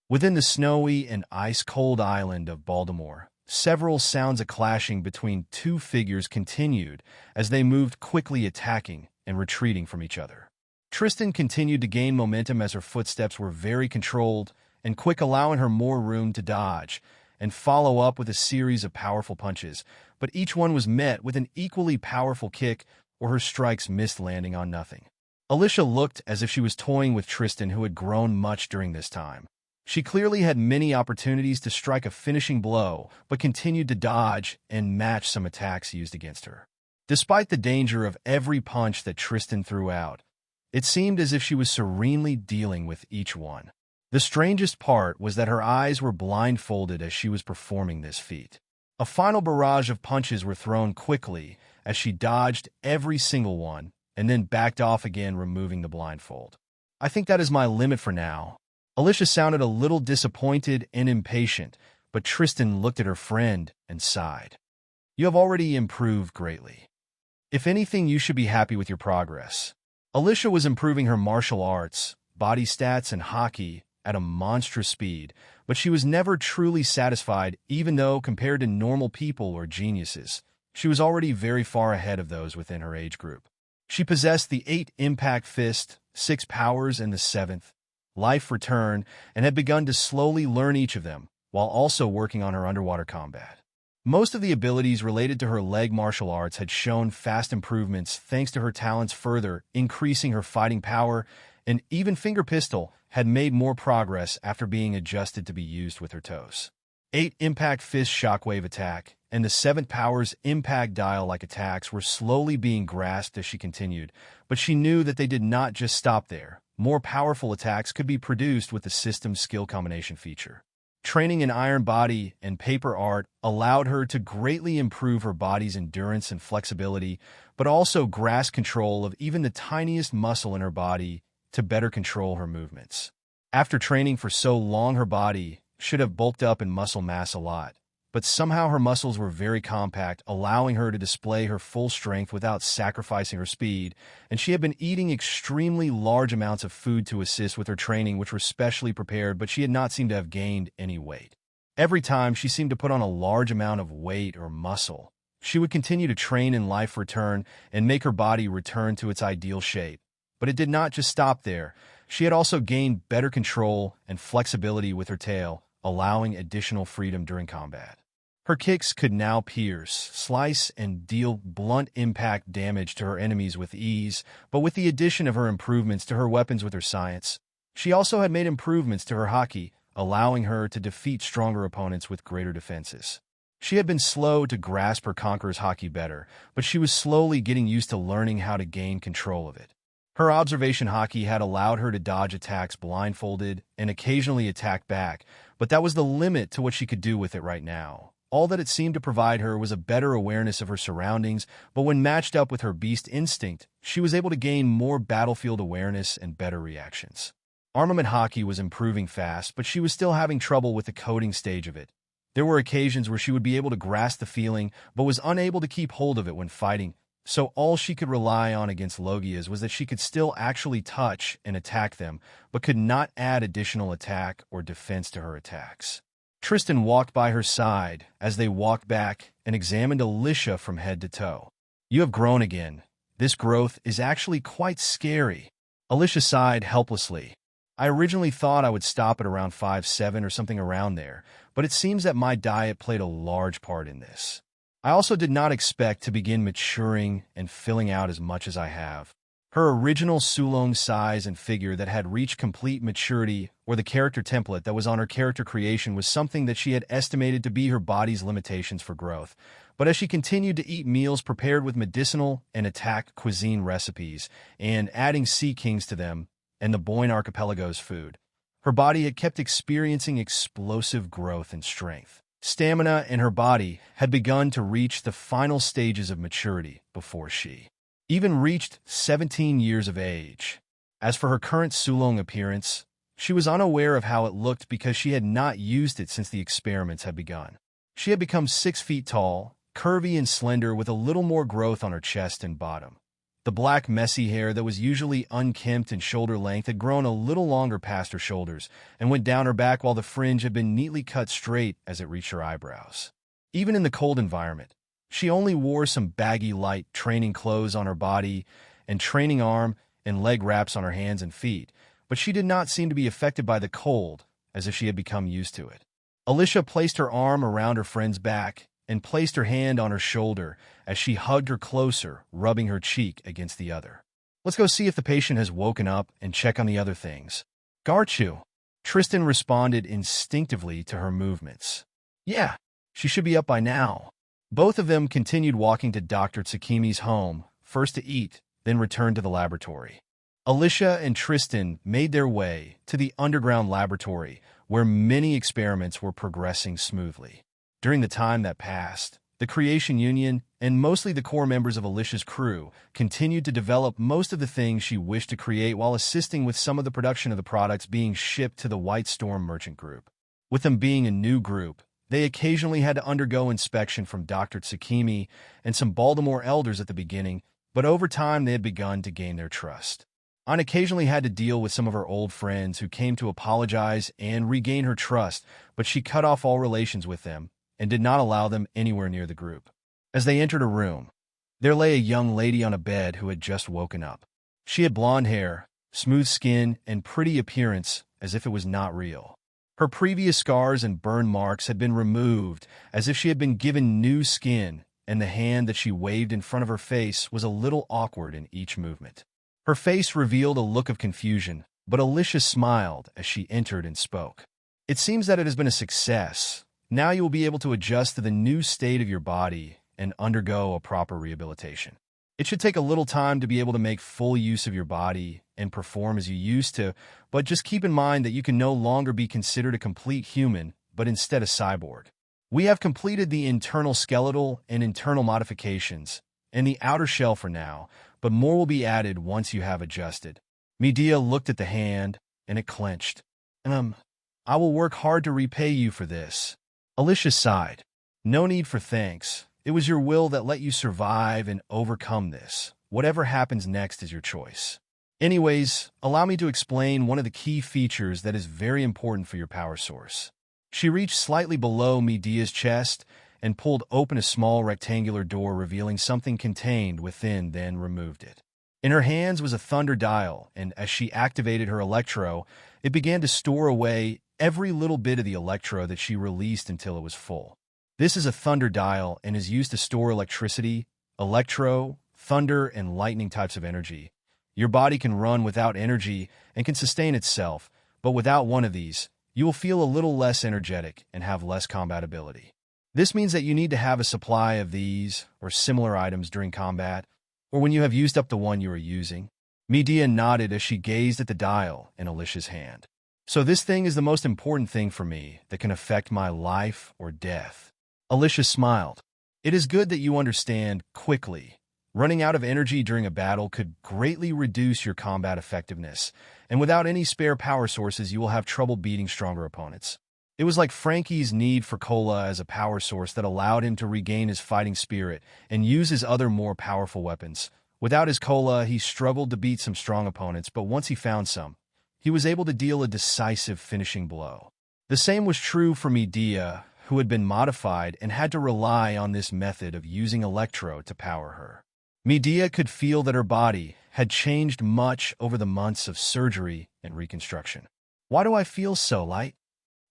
Within the snowy and ice-cold island of Baltimore, several sounds of clashing between two figures continued as they moved quickly, attacking and retreating from each other. Tristan continued to gain momentum as her footsteps were very controlled and quick, allowing her more room to dodge and follow up with a series of powerful punches, but each one was met with an equally powerful kick or her strikes missed, landing on nothing. Alicia looked as if she was toying with Tristan, who had grown much during this time. She clearly had many opportunities to strike a finishing blow, but continued to dodge and match some attacks used against her. Despite the danger of every punch that Tristan threw out, it seemed as if she was serenely dealing with each one. The strangest part was that her eyes were blindfolded as she was performing this feat. A final barrage of punches were thrown quickly as she dodged every single one and then backed off again, removing the blindfold. I think that is my limit for now. Alicia sounded a little disappointed and impatient, but Tristan looked at her friend and sighed. You have already improved greatly. If anything, you should be happy with your progress. Alicia was improving her martial arts, body stats, and hockey at a monstrous speed, but she was never truly satisfied, even though, compared to normal people or geniuses, she was already very far ahead of those within her age group. She possessed the 8 Impact Fist, 6 Powers, and the 7th, Life Return, and had begun to slowly learn each of them, while also working on her underwater combat. Most of the abilities related to her leg martial arts had shown fast improvements thanks to her talents, further increasing her fighting power, and even Finger Pistol had made more progress after being adjusted to be used with her toes. 8 Impact Fist Shockwave Attack and the 7th Power's Impact Dial-like attacks were slowly being grasped as she continued, but she knew that they did not just stop there. More powerful attacks could be produced with the system's skill combination feature. Training in Iron Body and Paper Art allowed her to greatly improve her body's endurance and flexibility, but also grasp control of even the tiniest muscle in her body to better control her movements. After training for so long, her body should have bulked up in muscle mass a lot, but somehow her muscles were very compact, allowing her to display her full strength without sacrificing her speed, and she had been eating extremely large amounts of food to assist with her training, which were specially prepared, but she had not seemed to have gained any weight. Every time she seemed to put on a large amount of weight or muscle, She would continue to train in life return and make her body return to its ideal shape. But it did not just stop there. She had also gained better control and flexibility with her tail, allowing additional freedom during combat. Her kicks could now pierce, slice, and deal blunt impact damage to her enemies with ease, but with the addition of her improvements to her weapons with her science, she also had made improvements to her haki, allowing her to defeat stronger opponents with greater defenses. She had been slow to grasp her conqueror's haki better, but she was slowly getting used to learning how to gain control of it. Her observation haki had allowed her to dodge attacks blindfolded and occasionally attack back, but that was the limit to what she could do with it right now. All that it seemed to provide her was a better awareness of her surroundings, but when matched up with her beast instinct, she was able to gain more battlefield awareness and better reactions. Armament haki was improving fast, but she was still having trouble with the coding stage of it. There were occasions where she would be able to grasp the feeling, but was unable to keep hold of it when fighting, so all she could rely on against Logias was that she could still actually touch and attack them, but could not add additional attack or defense to her attacks. Tristan walked by her side as they walked back and examined Alicia from head to toe. "You have grown again. This growth is actually quite scary." Alicia sighed helplessly. "I originally thought I would stop at around 5'7" or something around there, but it seems that my diet played a large part in this. I also did not expect to begin maturing and filling out as much as I have." Her original Sulong size and figure that had reached complete maturity, or the character template that was on her character creation, was something that she had estimated to be her body's limitations for growth. But as she continued to eat meals prepared with medicinal and attack cuisine recipes, and adding sea kings to them, and the Boyne Archipelago's food, her body had kept experiencing explosive growth and strength. Stamina in her body had begun to reach the final stages of maturity before she even reached 17 years of age. As for her current Sulong appearance, she was unaware of how it looked because she had not used it since the experiments had begun. She had become 6 feet tall, curvy and slender with a little more growth on her chest and bottom. The black messy hair that was usually unkempt and shoulder length had grown a little longer past her shoulders and went down her back, while the fringe had been neatly cut straight as it reached her eyebrows. Even in the cold environment, she only wore some baggy light training clothes on her body and training arm and leg wraps on her hands and feet, but she did not seem to be affected by the cold, as if she had become used to it. Alicia placed her arm around her friend's back and placed her hand on her shoulder as she hugged her closer, rubbing her cheek against the other. "Let's go see if the patient has woken up and check on the other things." "Gar-Chu." Tristan responded instinctively to her movements. "Yeah, she should be up by now." Both of them continued walking to Dr. Tsukimi's home, first to eat, then returned to the laboratory. Alicia and Tristan made their way to the underground laboratory, where many experiments were progressing smoothly. During the time that passed, the Creation Union, and mostly the core members of Alicia's crew, continued to develop most of the things she wished to create while assisting with some of the production of the products being shipped to the White Storm Merchant Group. With them being a new group, they occasionally had to undergo inspection from Dr. Tsukimi and some Baltimore elders at the beginning, but over time they had begun to gain their trust. Anne occasionally had to deal with some of her old friends who came to apologize and regain her trust, but she cut off all relations with them and did not allow them anywhere near the group. As they entered a room, there lay a young lady on a bed who had just woken up. She had blonde hair, smooth skin, and pretty appearance as if it was not real. Her previous scars and burn marks had been removed as if she had been given new skin, and the hand that she waved in front of her face was a little awkward in each movement. Her face revealed a look of confusion, but Alicia smiled as she entered and spoke. "It seems that it has been a success. Now you will be able to adjust to the new state of your body and undergo a proper rehabilitation. It should take a little time to be able to make full use of your body and perform as you used to, but just keep in mind that you can no longer be considered a complete human, but instead a cyborg. We have completed the internal skeletal and internal modifications, and the outer shell for now, but more will be added once you have adjusted." Midia looked at the hand, and it clenched. I will work hard to repay you for this." Alicia sighed. "No need for thanks. It was your will that let you survive and overcome this. Whatever happens next is your choice. Anyways, allow me to explain one of the key features that is very important for your power source." She reached slightly below Midia's chest and pulled open a small rectangular door, revealing something contained within, then removed it. In her hands was a thunder dial, and as she activated her electro, it began to store away every little bit of the electro that she released until it was full. This is a thunder dial and is used to store electricity, electro, thunder, and lightning types of energy. Your body can run without energy and can sustain itself, but without one of these, you will feel a little less energetic and have less combat ability. This means that you need to have a supply of these or similar items during combat, or when you have used up the one you are using. Midia nodded as she gazed at the dial in Alicia's hand. So this thing is the most important thing for me that can affect my life or death. Alicia smiled. It is good that you understand quickly. Running out of energy during a battle could greatly reduce your combat effectiveness, and without any spare power sources, you will have trouble beating stronger opponents. It was like Frankie's need for cola as a power source that allowed him to regain his fighting spirit and use his other more powerful weapons. Without his cola, he struggled to beat some strong opponents, but once he found some, he was able to deal a decisive finishing blow. The same was true for Midia, who had been modified and had to rely on this method of using electro to power her. Midia could feel that her body had changed much over the months of surgery and reconstruction. Why do I feel so light?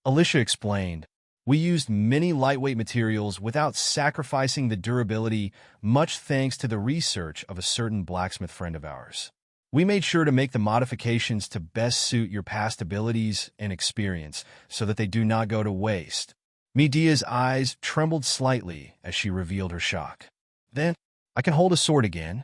Alicia explained. We used many lightweight materials without sacrificing the durability, much thanks to the research of a certain blacksmith friend of ours. We made sure to make the modifications to best suit your past abilities and experience so that they do not go to waste. Midia's eyes trembled slightly as she revealed her shock. Then, I can hold a sword again.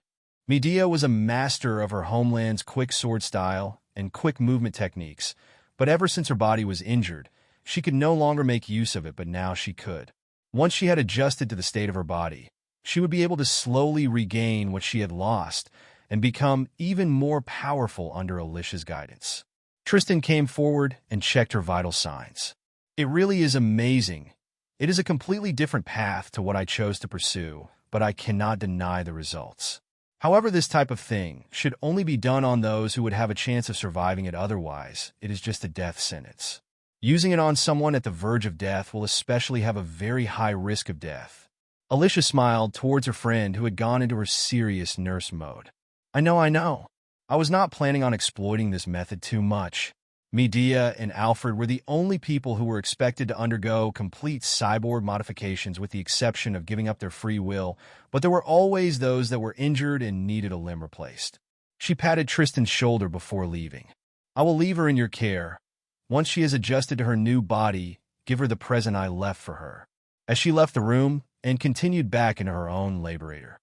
Midia was a master of her homeland's quick sword style and quick movement techniques, but ever since her body was injured, she could no longer make use of it, but now she could. Once she had adjusted to the state of her body, she would be able to slowly regain what she had lost and become even more powerful under Alicia's guidance. Tristan came forward and checked her vital signs. It really is amazing. It is a completely different path to what I chose to pursue, but I cannot deny the results. However, this type of thing should only be done on those who would have a chance of surviving it. Otherwise, it is just a death sentence. Using it on someone at the verge of death will especially have a very high risk of death. Alicia smiled towards her friend who had gone into her serious nurse mode. I know. I was not planning on exploiting this method too much. Midia and Alfred were the only people who were expected to undergo complete cyborg modifications with the exception of giving up their free will, but there were always those that were injured and needed a limb replaced. She patted Tristan's shoulder before leaving. I will leave her in your care. Once she has adjusted to her new body, give her the present I left for her. As she left the room and continued back into her own laborator.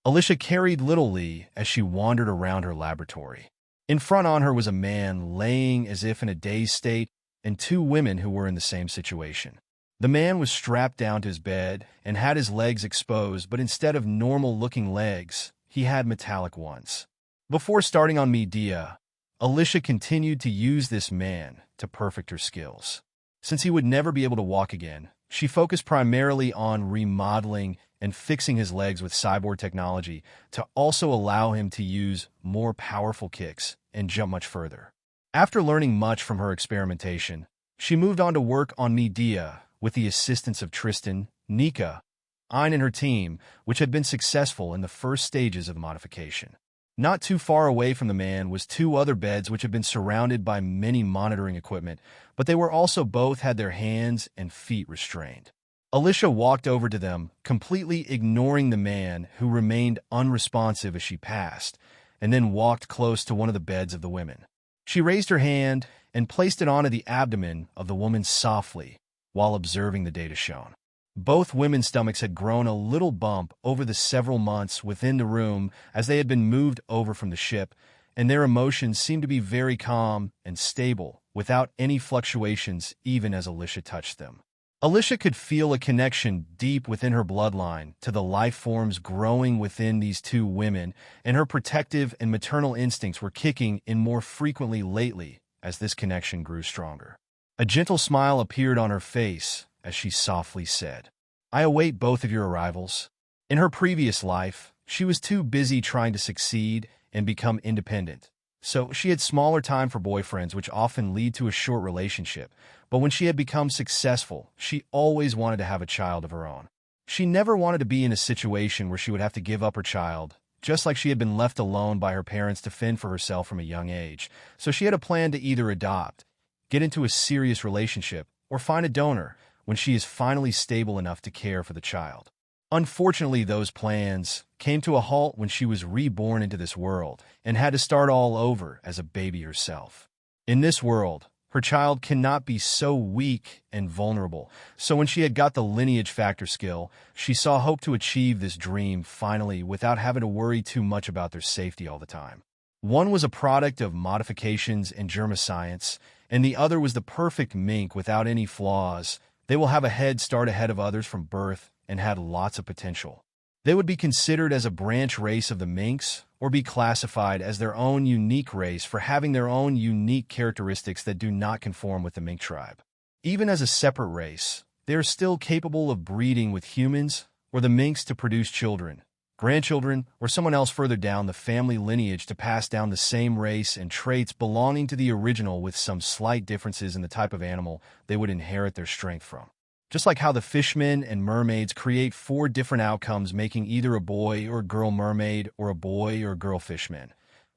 Alicia carried little Lee as she wandered around her laboratory. In front on her was a man laying as if in a dazed state and two women who were in the same situation. The man was strapped down to his bed and had his legs exposed, but instead of normal-looking legs, he had metallic ones. Before starting on Midia, Alicia continued to use this man to perfect her skills. Since he would never be able to walk again, she focused primarily on remodeling and fixing his legs with cyborg technology to also allow him to use more powerful kicks and jump much further. After learning much from her experimentation, she moved on to work on Midia with the assistance of Tristan, Nika, Ein and her team, which had been successful in the first stages of the modification. Not too far away from the man was two other beds which had been surrounded by many monitoring equipment, but they were also both had their hands and feet restrained. Alicia walked over to them, completely ignoring the man who remained unresponsive as she passed, and then walked close to one of the beds of the women. She raised her hand and placed it onto the abdomen of the woman softly while observing the data shown. Both women's stomachs had grown a little bump over the several months within the room as they had been moved over from the ship, and their emotions seemed to be very calm and stable, without any fluctuations even as Alicia touched them. Alicia could feel a connection deep within her bloodline to the life forms growing within these two women, and her protective and maternal instincts were kicking in more frequently lately as this connection grew stronger. A gentle smile appeared on her face as she softly said, I await both of your arrivals. In her previous life, she was too busy trying to succeed and become independent, So she had smaller time for boyfriends, which often lead to a short relationship. But when she had become successful, she always wanted to have a child of her own. She never wanted to be in a situation where she would have to give up her child, just like she had been left alone by her parents to fend for herself from a young age. So she had a plan to either adopt, get into a serious relationship, or find a donor when she is finally stable enough to care for the child. Unfortunately, those plans came to a halt when she was reborn into this world and had to start all over as a baby herself. In this world, her child cannot be so weak and vulnerable, so when she had got the lineage factor skill, she saw hope to achieve this dream finally without having to worry too much about their safety all the time. One was a product of modifications and germiscience, and the other was the perfect mink without any flaws. They will have a head start ahead of others from birth and had lots of potential. They would be considered as a branch race of the minks, or be classified as their own unique race for having their own unique characteristics that do not conform with the mink tribe. Even as a separate race, they are still capable of breeding with humans or the minks to produce children, grandchildren, or someone else further down the family lineage to pass down the same race and traits belonging to the original with some slight differences in the type of animal they would inherit their strength from. Just like how the fishmen and mermaids create 4 different outcomes, making either a boy or girl mermaid or a boy or girl fishman.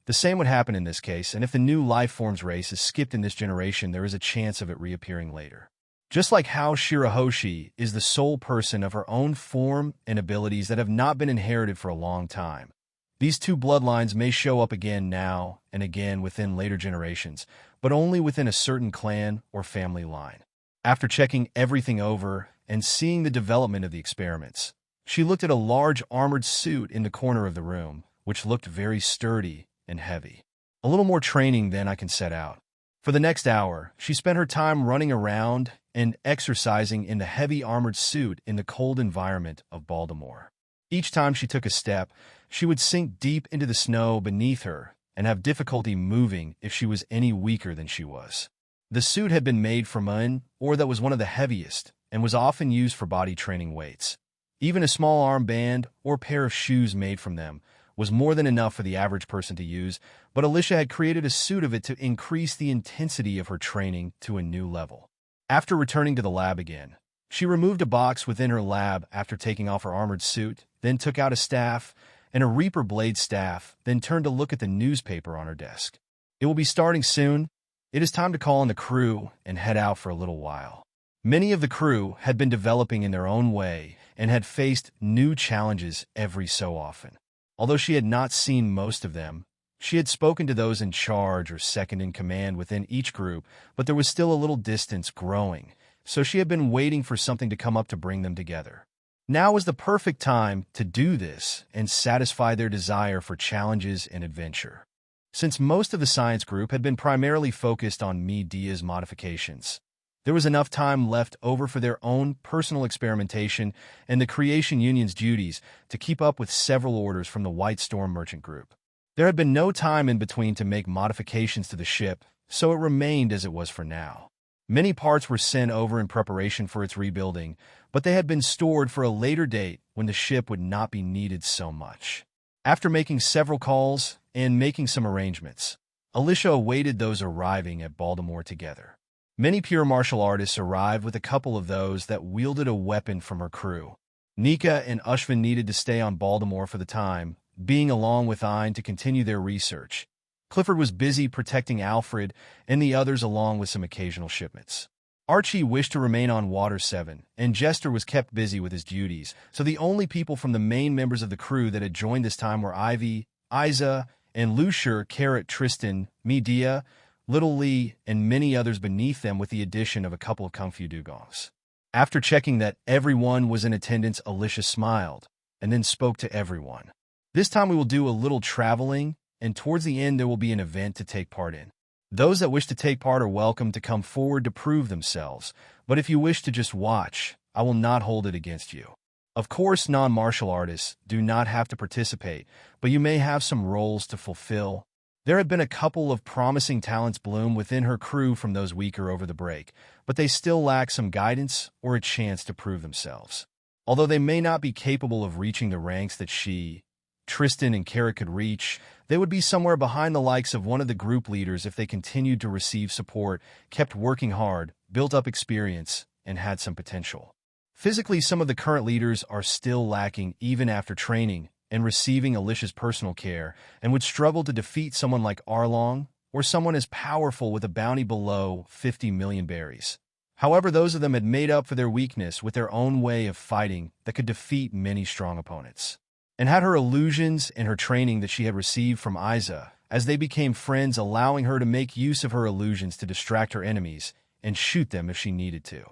The same would happen in this case, and if the new life forms race is skipped in this generation, there is a chance of it reappearing later. Just like how Shirahoshi is the sole person of her own form and abilities that have not been inherited for a long time. These 2 bloodlines may show up again now and again within later generations, but only within a certain clan or family line. After checking everything over and seeing the development of the experiments, she looked at a large armored suit in the corner of the room, which looked very sturdy and heavy. A little more training than I can set out. For the next hour, she spent her time running around and exercising in the heavy armored suit in the cold environment of Baltimore. Each time she took a step, she would sink deep into the snow beneath her and have difficulty moving if she was any weaker than she was. The suit had been made from an ore that was one of the heaviest and was often used for body training weights. Even a small armband or pair of shoes made from them was more than enough for the average person to use, but Alicia had created a suit of it to increase the intensity of her training to a new level. After returning to the lab again, she removed a box within her lab after taking off her armored suit, then took out a staff and a reaper blade staff, then turned to look at the newspaper on her desk. It will be starting soon. It is time to call on the crew and head out for a little while. Many of the crew had been developing in their own way and had faced new challenges every so often. Although she had not seen most of them, she had spoken to those in charge or second in command within each group, but there was still a little distance growing, so she had been waiting for something to come up to bring them together. Now was the perfect time to do this and satisfy their desire for challenges and adventure. Since most of the science group had been primarily focused on Midia's modifications, there was enough time left over for their own personal experimentation and the Creation Union's duties to keep up with several orders from the White Storm Merchant Group. There had been no time in between to make modifications to the ship, so it remained as it was for now. Many parts were sent over in preparation for its rebuilding, but they had been stored for a later date when the ship would not be needed so much. After making several calls and making some arrangements, Alicia awaited those arriving at Baltimore together. Many pure martial artists arrived with a couple of those that wielded a weapon from her crew. Nika and Ushvin needed to stay on Baltimore for the time, being along with Ein to continue their research. Clifford was busy protecting Alfred and the others along with some occasional shipments. Archie wished to remain on Water 7, and Jester was kept busy with his duties, so the only people from the main members of the crew that had joined this time were Ivy, Isa, and Lucier, Tristan, Midia, Little Lee, and many others beneath them with the addition of a couple of Kungfu dugongs. After checking that everyone was in attendance, Alicia smiled, and then spoke to everyone. This time we will do a little traveling, and towards the end there will be an event to take part in. Those that wish to take part are welcome to come forward to prove themselves, but if you wish to just watch, I will not hold it against you. Of course, non-martial artists do not have to participate, but you may have some roles to fulfill. There had been a couple of promising talents bloom within her crew from those weaker over the break, but they still lack some guidance or a chance to prove themselves. Although they may not be capable of reaching the ranks that she, Tristan and Kara could reach, they would be somewhere behind the likes of one of the group leaders if they continued to receive support, kept working hard, built up experience, and had some potential. Physically, some of the current leaders are still lacking even after training and receiving Alicia's personal care, and would struggle to defeat someone like Arlong or someone as powerful with a bounty below 50 million berries. However, those of them had made up for their weakness with their own way of fighting that could defeat many strong opponents. And had her illusions and her training that she had received from Isa, as they became friends, allowing her to make use of her illusions to distract her enemies and shoot them if she needed to.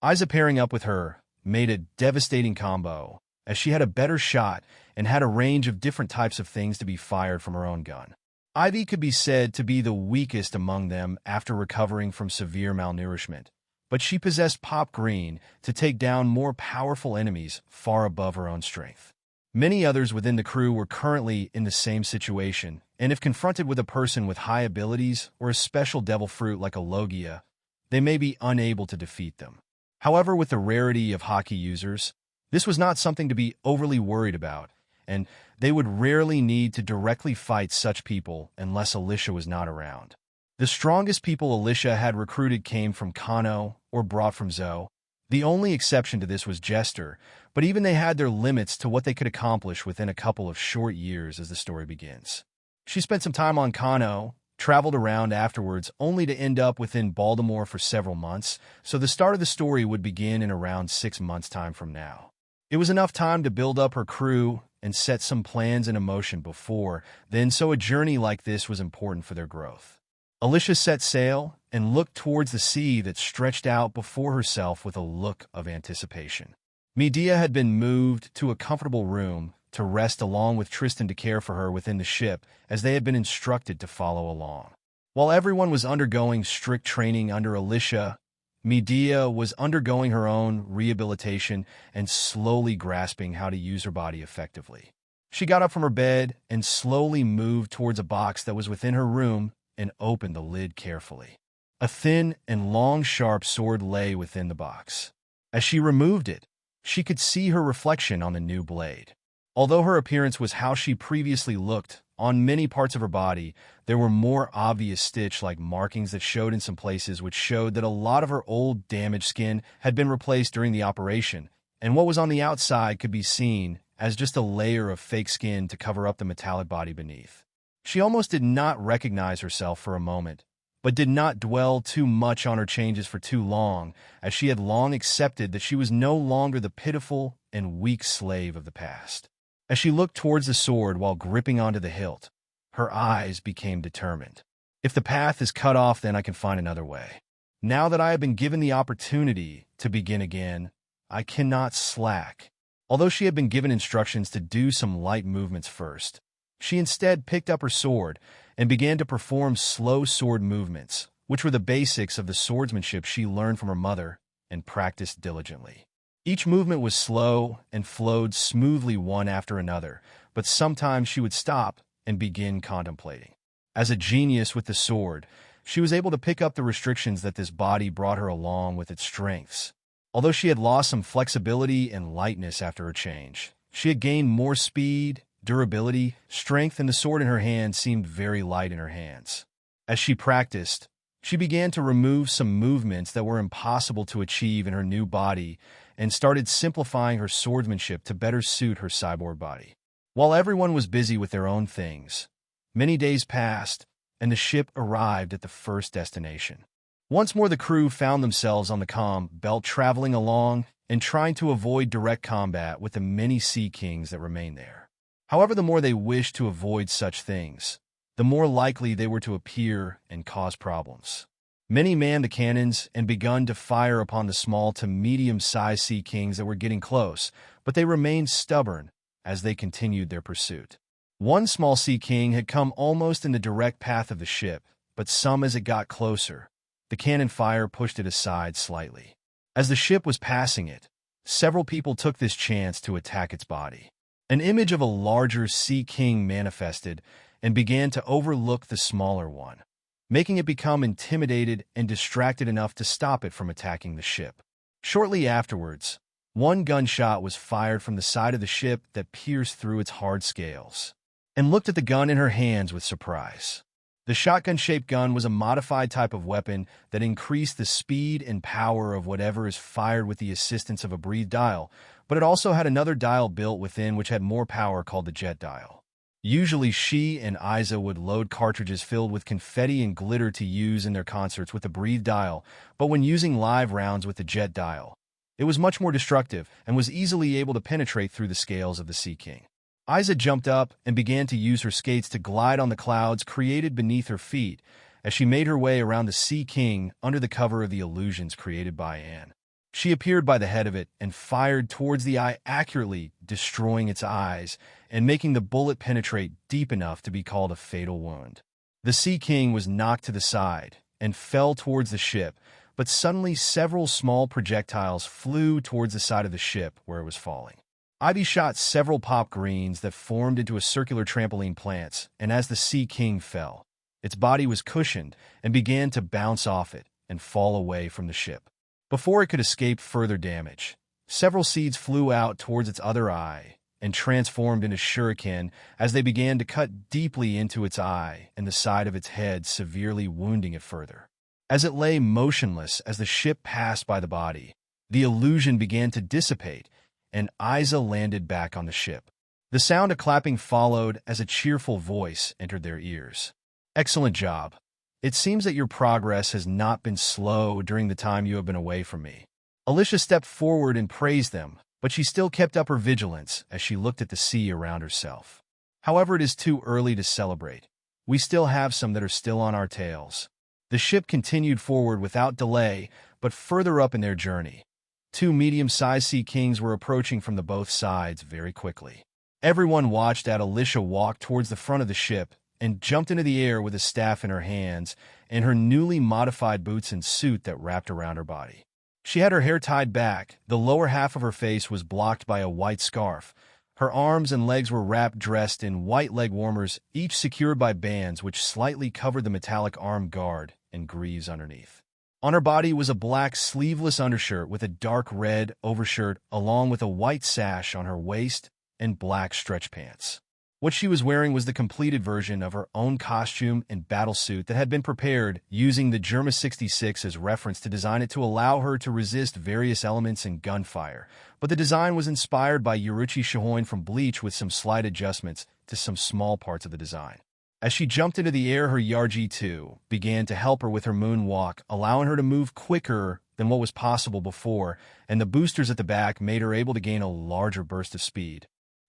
Isa pairing up with her made a devastating combo, as she had a better shot and had a range of different types of things to be fired from her own gun. Ivy could be said to be the weakest among them after recovering from severe malnourishment, but she possessed Pop Green to take down more powerful enemies far above her own strength. Many others within the crew were currently in the same situation, and if confronted with a person with high abilities or a special devil fruit like a Logia, they may be unable to defeat them. However, with the rarity of hockey users, this was not something to be overly worried about, and they would rarely need to directly fight such people unless Alicia was not around. The strongest people Alicia had recruited came from Kano or brought from Zoe. The only exception to this was Jester, but even they had their limits to what they could accomplish within a couple of short years as the story begins. She spent some time on Kano, traveled around afterwards, only to end up within Baltimore for several months, so the start of the story would begin in around 6 months' time from now. It was enough time to build up her crew and set some plans in motion before then, so a journey like this was important for their growth. Alicia set sail and looked towards the sea that stretched out before herself with a look of anticipation. Midia had been moved to a comfortable room to rest along with Tristan to care for her within the ship, as they had been instructed to follow along. While everyone was undergoing strict training under Alicia, Midia was undergoing her own rehabilitation and slowly grasping how to use her body effectively. She got up from her bed and slowly moved towards a box that was within her room and opened the lid carefully. A thin and long sharp sword lay within the box. As she removed it, she could see her reflection on the new blade. Although her appearance was how she previously looked, on many parts of her body, there were more obvious stitch-like markings that showed in some places, which showed that a lot of her old damaged skin had been replaced during the operation, and what was on the outside could be seen as just a layer of fake skin to cover up the metallic body beneath. She almost did not recognize herself for a moment, but did not dwell too much on her changes for too long, as she had long accepted that she was no longer the pitiful and weak slave of the past. As she looked towards the sword while gripping onto the hilt, her eyes became determined. If the path is cut off, then I can find another way. Now that I have been given the opportunity to begin again, I cannot slack. Although she had been given instructions to do some light movements first, she instead picked up her sword and began to perform slow sword movements, which were the basics of the swordsmanship she learned from her mother and practiced diligently. Each movement was slow and flowed smoothly one after another, but sometimes she would stop and begin contemplating. As a genius with the sword, she was able to pick up the restrictions that this body brought her along with its strengths. Although she had lost some flexibility and lightness after her change, she had gained more speed, durability, strength, and the sword in her hand seemed very light in her hands. As she practiced, she began to remove some movements that were impossible to achieve in her new body and started simplifying her swordsmanship to better suit her cyborg body. While everyone was busy with their own things, many days passed, and the ship arrived at the first destination. Once more the crew found themselves on the comm belt, traveling along and trying to avoid direct combat with the many sea kings that remained there. However, the more they wished to avoid such things, the more likely they were to appear and cause problems. Many manned the cannons and begun to fire upon the small to medium-sized sea kings that were getting close, but they remained stubborn as they continued their pursuit. One small sea king had come almost in the direct path of the ship, but as it got closer, the cannon fire pushed it aside slightly. As the ship was passing it, several people took this chance to attack its body. An image of a larger sea king manifested and began to overlook the smaller one, making it become intimidated and distracted enough to stop it from attacking the ship. Shortly afterwards, One gunshot was fired from the side of the ship that pierced through its hard scales, and looked at the gun in her hands with surprise. The shotgun-shaped gun was a modified type of weapon that increased the speed and power of whatever is fired with the assistance of a breathed dial, but it also had another dial built within which had more power called the jet dial. Usually she and Isa would load cartridges filled with confetti and glitter to use in their concerts with the breathed dial, but when using live rounds with the jet dial, it was much more destructive and was easily able to penetrate through the scales of the Sea King. Isa jumped up and began to use her skates to glide on the clouds created beneath her feet as she made her way around the Sea King under the cover of the illusions created by Anne. She appeared by the head of it and fired towards the eye accurately, destroying its eyes and making the bullet penetrate deep enough to be called a fatal wound. The Sea King was knocked to the side and fell towards the ship, but suddenly several small projectiles flew towards the side of the ship where it was falling. Ivy shot several pop greens that formed into a circular trampoline plants, and as the Sea King fell, its body was cushioned and began to bounce off it and fall away from the ship. Before it could escape further damage, several seeds flew out towards its other eye and transformed into shuriken as they began to cut deeply into its eye and the side of its head, severely wounding it further. As it lay motionless as the ship passed by the body, the illusion began to dissipate, and Isa landed back on the ship. The sound of clapping followed as a cheerful voice entered their ears. "Excellent job. It seems that your progress has not been slow during the time you have been away from me." Alicia stepped forward and praised them, but she still kept up her vigilance as she looked at the sea around herself. "However, it is too early to celebrate. We still have some that are still on our tails." The ship continued forward without delay, but further up in their journey, two medium-sized Sea Kings were approaching from the both sides very quickly. Everyone watched as Alicia walked towards the front of the ship and jumped into the air with a staff in her hands and her newly modified boots and suit that wrapped around her body. She had her hair tied back, the lower half of her face was blocked by a white scarf. Her arms and legs were dressed in white leg warmers, each secured by bands which slightly covered the metallic arm guard and greaves underneath. On her body was a black sleeveless undershirt with a dark red overshirt along with a white sash on her waist and black stretch pants. What she was wearing was the completed version of her own costume and battlesuit that had been prepared using the Germa 66 as reference to design it to allow her to resist various elements and gunfire, but the design was inspired by Yuruchi Shihoin from Bleach with some slight adjustments to some small parts of the design. As she jumped into the air, her Yarji 2 began to help her with her moonwalk, allowing her to move quicker than what was possible before, and the boosters at the back made her able to gain a larger burst of speed.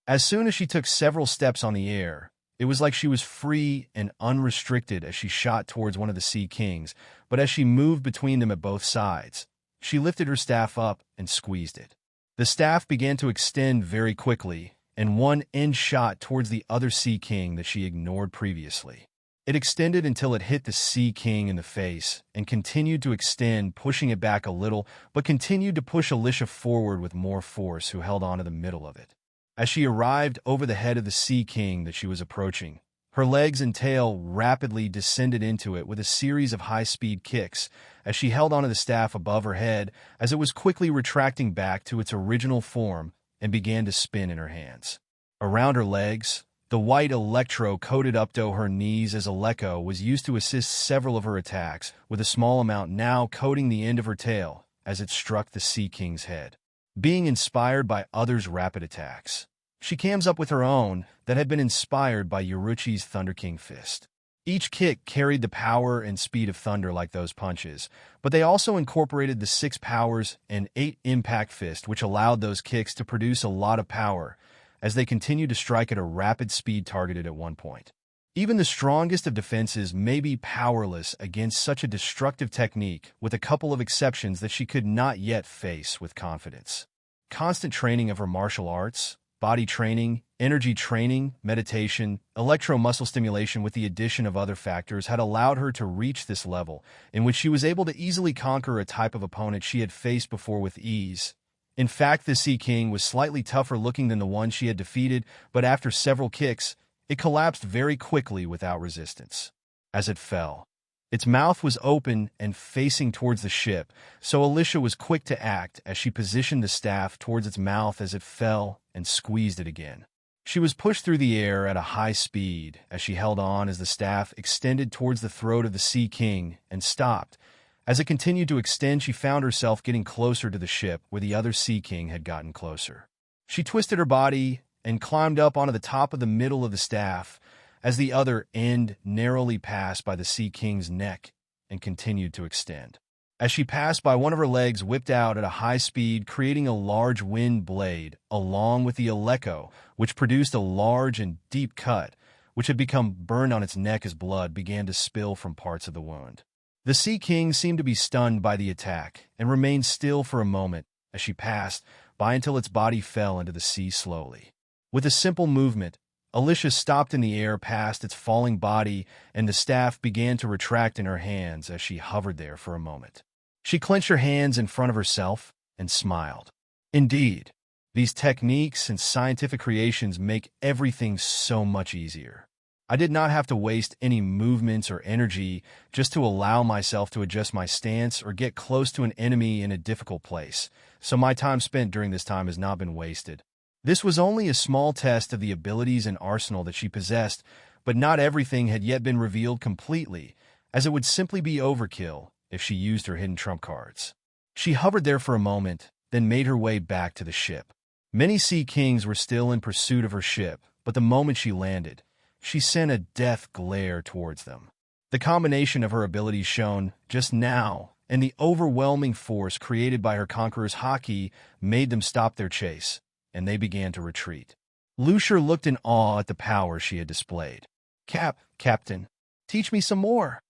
As soon as she took several steps on the air, it was like she was free and unrestricted as she shot towards one of the Sea Kings, but as she moved between them at both sides, she lifted her staff up and squeezed it. The staff began to extend very quickly, and one end shot towards the other Sea King that she ignored previously. It extended until it hit the Sea King in the face and continued to extend, pushing it back a little, but continued to push Alicia forward with more force, who held on to the middle of it. As she arrived over the head of the Sea King that she was approaching, her legs and tail rapidly descended into it with a series of high-speed kicks as she held onto the staff above her head as it was quickly retracting back to its original form and began to spin in her hands. Around her legs, the white electro-coated up to her knees as Aleko was used to assist several of her attacks, with a small amount now coating the end of her tail as it struck the Sea King's head. Being inspired by others' rapid attacks, she comes up with her own that had been inspired by Yuruchi's Thunder King fist. Each kick carried the power and speed of thunder like those punches, but they also incorporated the 6 powers and 8 impact fist, which allowed those kicks to produce a lot of power as they continued to strike at a rapid speed targeted at one point. Even the strongest of defenses may be powerless against such a destructive technique, with a couple of exceptions that she could not yet face with confidence. Constant training of her martial arts, body training, energy training, meditation, electro-muscle stimulation with the addition of other factors had allowed her to reach this level, in which she was able to easily conquer a type of opponent she had faced before with ease. In fact, the Sea King was slightly tougher looking than the one she had defeated, but after several kicks, it collapsed very quickly without resistance. As it fell, Its mouth was open and facing towards the ship, so Alicia was quick to act as she positioned the staff towards its mouth as it fell and squeezed it again. She was pushed through the air at a high speed as she held on as the staff extended towards the throat of the Sea King and stopped. As it continued to extend, she found herself getting closer to the ship where the other Sea King had gotten closer. She twisted her body and climbed up onto the top of the middle of the staff as the other end narrowly passed by the Sea King's neck and continued to extend. As she passed by, one of her legs whipped out at a high speed, creating a large wind blade, along with the Aleko, which produced a large and deep cut, which had become burned on its neck as blood began to spill from parts of the wound. The Sea King seemed to be stunned by the attack and remained still for a moment as she passed by until its body fell into the sea slowly. With a simple movement, Alicia stopped in the air past its falling body, and the staff began to retract in her hands as she hovered there for a moment. She clenched her hands in front of herself and smiled. Indeed, these techniques and scientific creations make everything so much easier. I did not have to waste any movements or energy just to allow myself to adjust my stance or get close to an enemy in a difficult place, so my time spent during this time has not been wasted. This was only a small test of the abilities and arsenal that she possessed, but not everything had yet been revealed completely, as it would simply be overkill if she used her hidden trump cards. She hovered there for a moment, then made her way back to the ship. Many Sea Kings were still in pursuit of her ship, but the moment she landed, she sent a death glare towards them. The combination of her abilities shown just now and the overwhelming force created by her conqueror's haki made them stop their chase, and they began to retreat. Lucier looked in awe at the power she had displayed. Captain, teach me some more."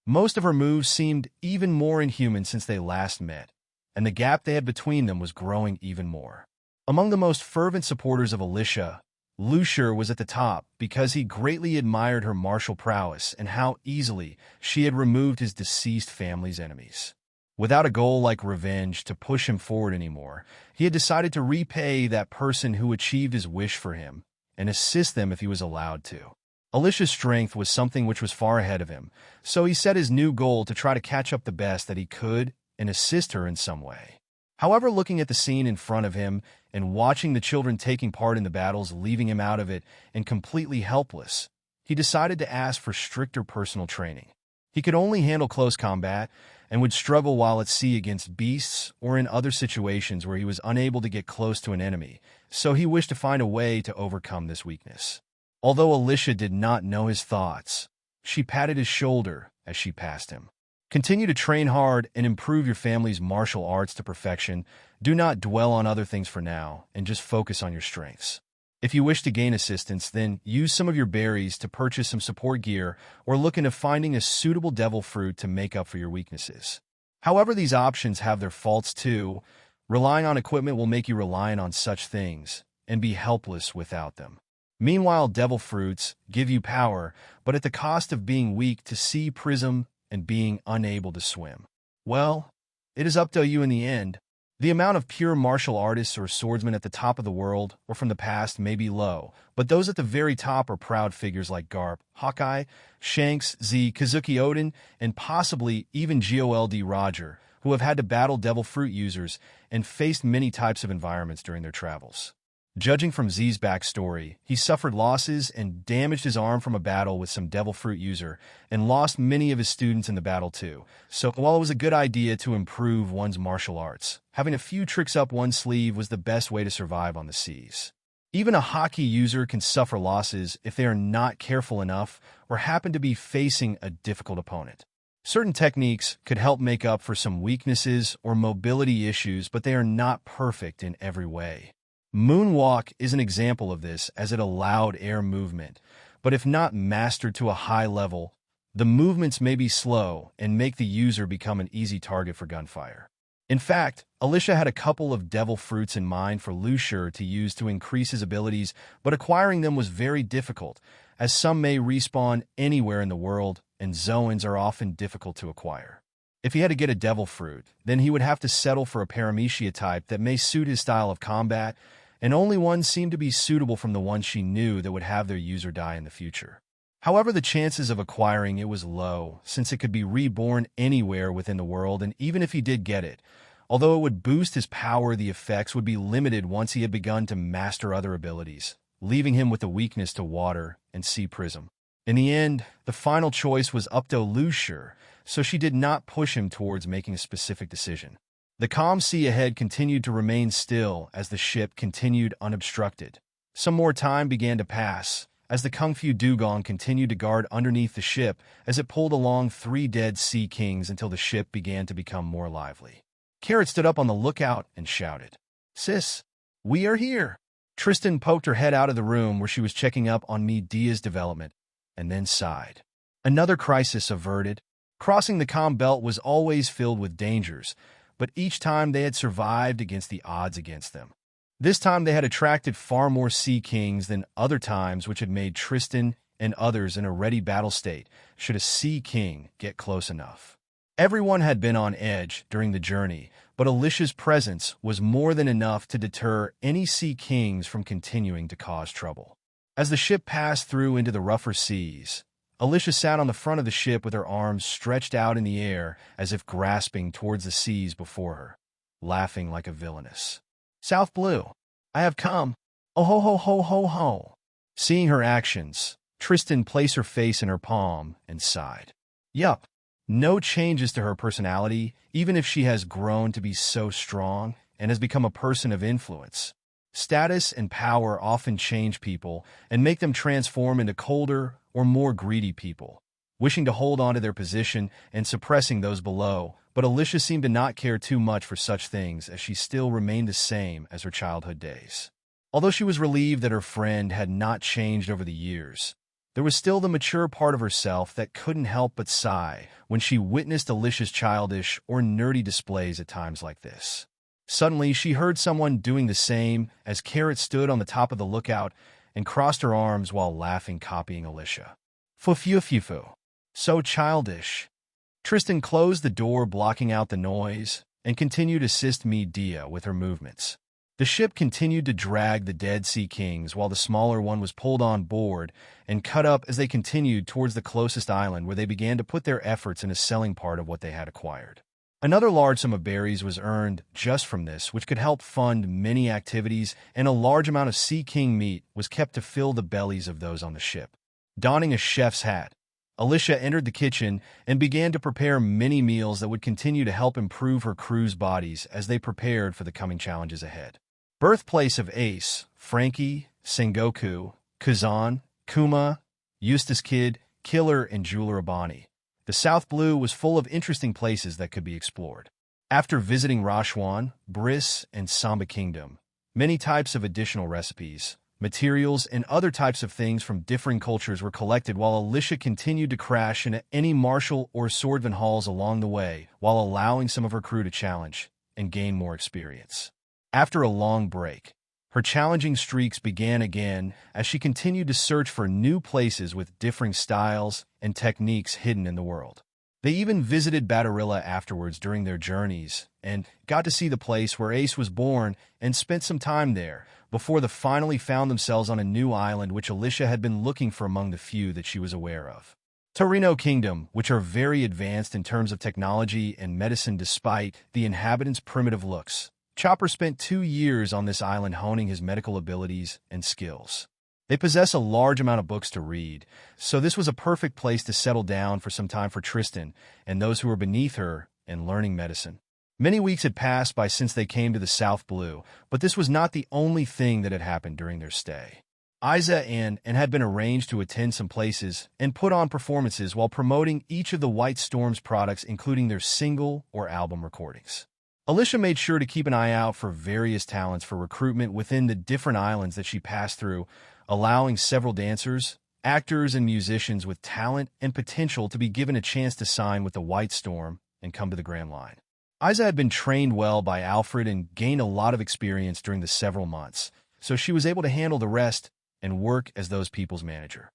Most of her moves seemed even more inhuman since they last met, and the gap they had between them was growing even more. Among the most fervent supporters of Alicia, Lucier was at the top because he greatly admired her martial prowess and how easily she had removed his deceased family's enemies. Without a goal like revenge to push him forward anymore, he had decided to repay that person who achieved his wish for him and assist them if he was allowed to. Alicia's strength was something which was far ahead of him, so he set his new goal to try to catch up the best that he could and assist her in some way. However, looking at the scene in front of him and watching the children taking part in the battles leaving him out of it and completely helpless, he decided to ask for stricter personal training. He could only handle close combat and would struggle while at sea against beasts or in other situations where he was unable to get close to an enemy, so he wished to find a way to overcome this weakness. Although Alicia did not know his thoughts, she patted his shoulder as she passed him. Continue to train hard and improve your family's martial arts to perfection. Do not dwell on other things for now, and just focus on your strengths. If you wish to gain assistance, then use some of your berries to purchase some support gear or look into finding a suitable devil fruit to make up for your weaknesses. However, these options have their faults too. Relying on equipment will make you reliant on such things and be helpless without them. Meanwhile, devil fruits give you power, but at the cost of being weak to sea prism and being unable to swim. Well, it is up to you in the end. The amount of pure martial artists or swordsmen at the top of the world or from the past may be low, but those at the very top are proud figures like Garp, Hawkeye, Shanks, Z, Kazuki Odin, and possibly even GOLD Roger, who have had to battle devil fruit users and faced many types of environments during their travels. Judging from Z's backstory, he suffered losses and damaged his arm from a battle with some devil fruit user and lost many of his students in the battle too. So while it was a good idea to improve one's martial arts, having a few tricks up one's sleeve was the best way to survive on the seas. Even a haki user can suffer losses if they are not careful enough or happen to be facing a difficult opponent. Certain techniques could help make up for some weaknesses or mobility issues, but they are not perfect in every way. Moonwalk is an example of this as it allowed air movement, but if not mastered to a high level, the movements may be slow and make the user become an easy target for gunfire. In fact, Alicia had a couple of devil fruits in mind for Lucier to use to increase his abilities, but acquiring them was very difficult, as some may respawn anywhere in the world, and Zoans are often difficult to acquire. If he had to get a devil fruit, then he would have to settle for a Paramecia type that may suit his style of combat, and only one seemed to be suitable from the ones she knew that would have their user die in the future. However, the chances of acquiring it was low, since it could be reborn anywhere within the world, and even if he did get it, although it would boost his power, the effects would be limited once he had begun to master other abilities, leaving him with a weakness to water and sea prism. In the end, the final choice was up to Lucier, so she did not push him towards making a specific decision. The calm sea ahead continued to remain still as the ship continued unobstructed. Some more time began to pass, as the Kungfu dugong continued to guard underneath the ship as it pulled along 3 dead sea kings until the ship began to become more lively. Carrot stood up on the lookout and shouted, "Sis, we are here!" Tristan poked her head out of the room where she was checking up on Midia's development, and then sighed. Another crisis averted. Crossing the calm belt was always filled with dangers, but each time they had survived against the odds against them. This time they had attracted far more sea kings than other times, which had made Tristan and others in a ready battle state should a sea king get close enough. Everyone had been on edge during the journey, but Alicia's presence was more than enough to deter any sea kings from continuing to cause trouble. As the ship passed through into the rougher seas, Alicia sat on the front of the ship with her arms stretched out in the air as if grasping towards the seas before her, laughing like a villainess. "South Blue, I have come. Oh ho ho ho ho ho." Seeing her actions, Tristan placed her face in her palm and sighed. Yup, no changes to her personality, even if she has grown to be so strong and has become a person of influence. Status and power often change people and make them transform into colder or more greedy people, wishing to hold on to their position and suppressing those below, but Alicia seemed to not care too much for such things as she still remained the same as her childhood days. Although she was relieved that her friend had not changed over the years, there was still the mature part of herself that couldn't help but sigh when she witnessed Alicia's childish or nerdy displays at times like this. Suddenly, she heard someone doing the same as Carrot stood on the top of the lookout and crossed her arms while laughing, copying Alicia. "Fu-fu-fu-fu. So childish." Tristan closed the door, blocking out the noise, and continued to assist Midia with her movements. The ship continued to drag the dead sea kings while the smaller one was pulled on board and cut up as they continued towards the closest island, where they began to put their efforts into selling part of what they had acquired. Another large sum of berries was earned just from this, which could help fund many activities, and a large amount of sea king meat was kept to fill the bellies of those on the ship. Donning a chef's hat, Alicia entered the kitchen and began to prepare many meals that would continue to help improve her crew's bodies as they prepared for the coming challenges ahead. Birthplace of Ace, Frankie, Sengoku, Kazan, Kuma, Eustace Kid, Killer, and Jeweler Abani. The South Blue was full of interesting places that could be explored. After visiting Rashwan, Briss, and Samba Kingdom, many types of additional recipes, materials, and other types of things from differing cultures were collected, while Alicia continued to crash into any martial or swordman halls along the way, while allowing some of her crew to challenge and gain more experience. After a long break, her challenging streaks began again as she continued to search for new places with differing styles and techniques hidden in the world. They even visited Batarilla afterwards during their journeys and got to see the place where Ace was born and spent some time there before they finally found themselves on a new island which Alicia had been looking for among the few that she was aware of. Torino Kingdom, which are very advanced in terms of technology and medicine despite the inhabitants' primitive looks. Chopper spent 2 years on this island honing his medical abilities and skills. They possess a large amount of books to read, so this was a perfect place to settle down for some time for Tristan and those who were beneath her in learning medicine. Many weeks had passed by since they came to the South Blue, but this was not the only thing that had happened during their stay. Isa and had been arranged to attend some places and put on performances while promoting each of the White Storm's products, including their single or album recordings. Alicia made sure to keep an eye out for various talents for recruitment within the different islands that she passed through, allowing several dancers, actors, and musicians with talent and potential to be given a chance to sign with the White Storm and come to the Grand Line. Isa had been trained well by Alfred and gained a lot of experience during the several months, so she was able to handle the rest and work as those people's manager.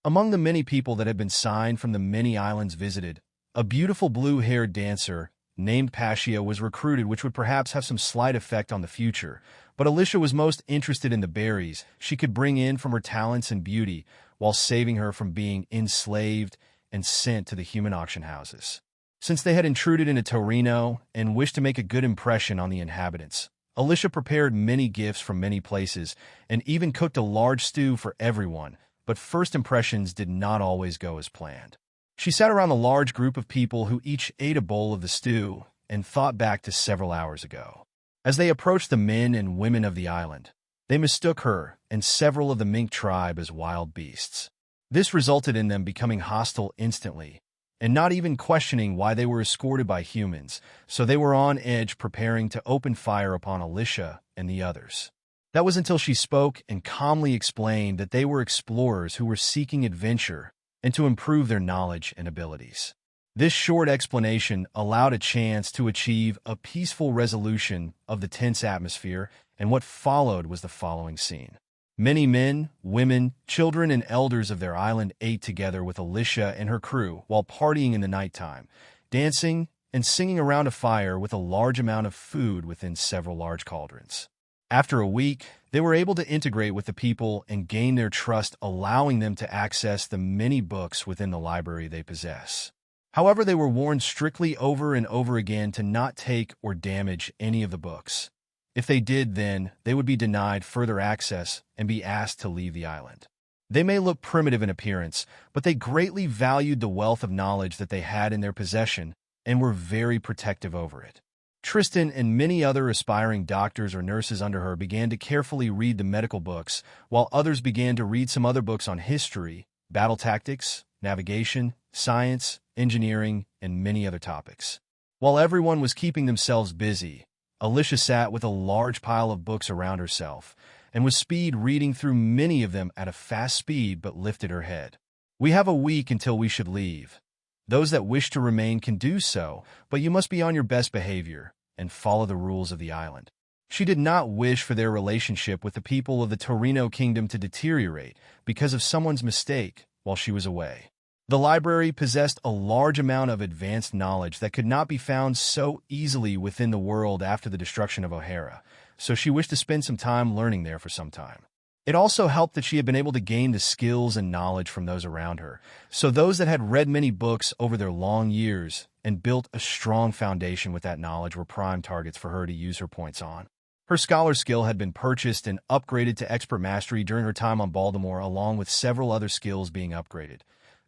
Among the many people that had been signed from the many islands visited, a beautiful blue-haired dancer named Pascia was recruited, which would perhaps have some slight effect on the future, but Alicia was most interested in the berries she could bring in from her talents and beauty, while saving her from being enslaved and sent to the human auction houses. Since they had intruded into Torino and wished to make a good impression on the inhabitants, Alicia prepared many gifts from many places and even cooked a large stew for everyone, but first impressions did not always go as planned. She sat around a large group of people who each ate a bowl of the stew and thought back to several hours ago. As they approached the men and women of the island, they mistook her and several of the mink tribe as wild beasts. This resulted in them becoming hostile instantly, and not even questioning why they were escorted by humans, so they were on edge preparing to open fire upon Alicia and the others. That was until she spoke and calmly explained that they were explorers who were seeking adventure and to improve their knowledge and abilities. This short explanation allowed a chance to achieve a peaceful resolution of the tense atmosphere, and what followed was the following scene. Many men, women, children, and elders of their island ate together with Alicia and her crew while partying in the nighttime, dancing and singing around a fire with a large amount of food within several large cauldrons. After a week, they were able to integrate with the people and gain their trust, allowing them to access the many books within the library they possess. However, they were warned strictly over and over again to not take or damage any of the books. If they did, then they would be denied further access and be asked to leave the island. They may look primitive in appearance, but they greatly valued the wealth of knowledge that they had in their possession and were very protective over it. Tristan and many other aspiring doctors or nurses under her began to carefully read the medical books, while others began to read some other books on history, battle tactics, navigation, science, engineering, and many other topics. While everyone was keeping themselves busy, Alicia sat with a large pile of books around herself and was speed reading through many of them at a fast speed, but lifted her head. "We have a week until we should leave. Those that wish to remain can do so, but you must be on your best behavior and follow the rules of the island." She did not wish for their relationship with the people of the Torino kingdom to deteriorate because of someone's mistake while she was away. The library possessed a large amount of advanced knowledge that could not be found so easily within the world after the destruction of O'Hara, so she wished to spend some time learning there for some time. It also helped that she had been able to gain the skills and knowledge from those around her, so those that had read many books over their long years and built a strong foundation with that knowledge were prime targets for her to use her points on. Her scholar skill had been purchased and upgraded to expert mastery during her time on Baltimore, along with several other skills being upgraded.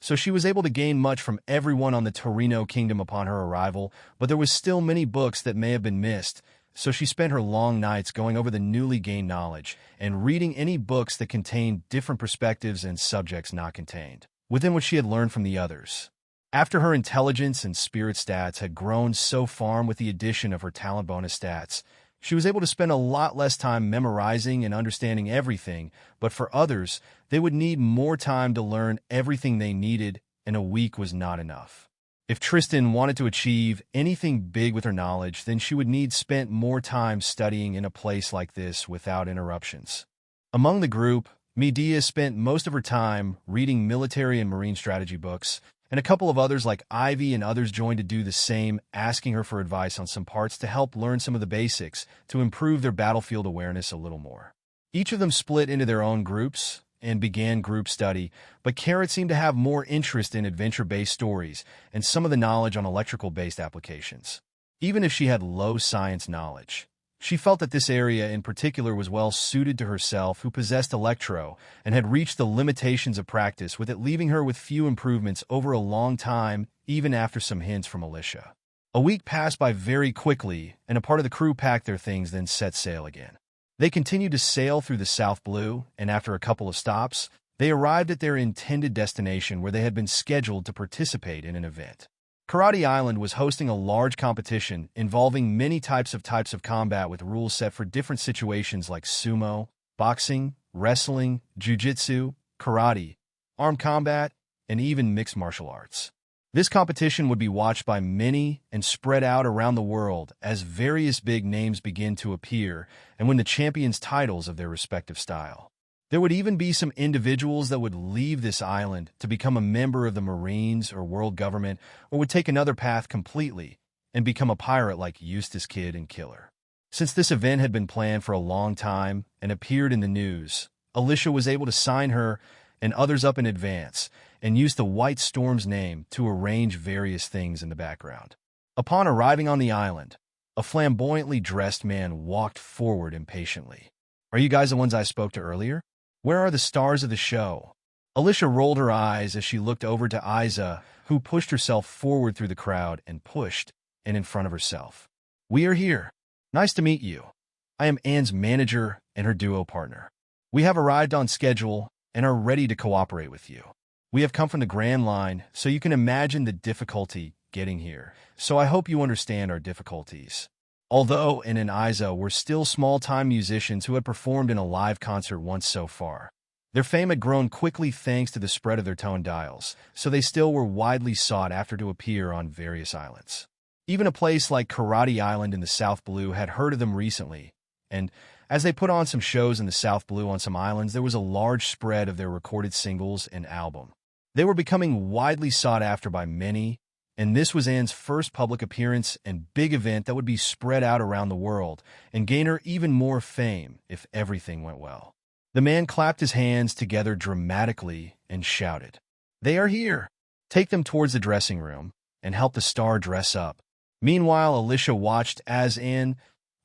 So she was able to gain much from everyone on the Torino kingdom upon her arrival, but there was still many books that may have been missed, so she spent her long nights going over the newly gained knowledge and reading any books that contained different perspectives and subjects not contained within what she had learned from the others. After her intelligence and spirit stats had grown so far with the addition of her talent bonus stats, she was able to spend a lot less time memorizing and understanding everything, but for others, they would need more time to learn everything they needed, and a week was not enough. If Tristan wanted to achieve anything big with her knowledge, then she would need spend more time studying in a place like this without interruptions. Among the group, Midia spent most of her time reading military and marine strategy books, and a couple of others like Ivy and others joined to do the same, asking her for advice on some parts to help learn some of the basics to improve their battlefield awareness a little more. Each of them split into their own groups and began group study, but Carrot seemed to have more interest in adventure-based stories and some of the knowledge on electrical-based applications. Even if she had low science knowledge, she felt that this area in particular was well suited to herself, who possessed electro and had reached the limitations of practice, with it leaving her with few improvements over a long time, even after some hints from Alicia. A week passed by very quickly, and a part of the crew packed their things, then set sail again. They continued to sail through the South Blue, and after a couple of stops, they arrived at their intended destination, where they had been scheduled to participate in an event. Karate Island was hosting a large competition involving many types of combat with rules set for different situations like sumo, boxing, wrestling, jiu-jitsu, karate, armed combat, and even mixed martial arts. This competition would be watched by many and spread out around the world as various big names begin to appear and win the champions' titles of their respective style. There would even be some individuals that would leave this island to become a member of the Marines or world government, or would take another path completely and become a pirate like Eustace Kid and Killer. Since this event had been planned for a long time and appeared in the news, Alicia was able to sign her and others up in advance, and used the White Storm's name to arrange various things in the background. Upon arriving on the island, a flamboyantly dressed man walked forward impatiently. "Are you guys the ones I spoke to earlier? Where are the stars of the show?" Alicia rolled her eyes as she looked over to Isa, who pushed herself forward through the crowd and pushed and in front of herself. "We are here. Nice to meet you. I am Anne's manager and her duo partner. We have arrived on schedule and are ready to cooperate with you. We have come from the Grand Line, so you can imagine the difficulty getting here. So I hope you understand our difficulties." Although Anne and Isa were still small-time musicians who had performed in a live concert once so far, their fame had grown quickly thanks to the spread of their tone dials, so they still were widely sought after to appear on various islands. Even a place like Karate Island in the South Blue had heard of them recently, and as they put on some shows in the South Blue on some islands, there was a large spread of their recorded singles and album. They were becoming widely sought after by many, and this was Anne's first public appearance and big event that would be spread out around the world and gain her even more fame if everything went well. The man clapped his hands together dramatically and shouted, "They are here! Take them towards the dressing room and help the star dress up." Meanwhile, Alicia watched as Anne,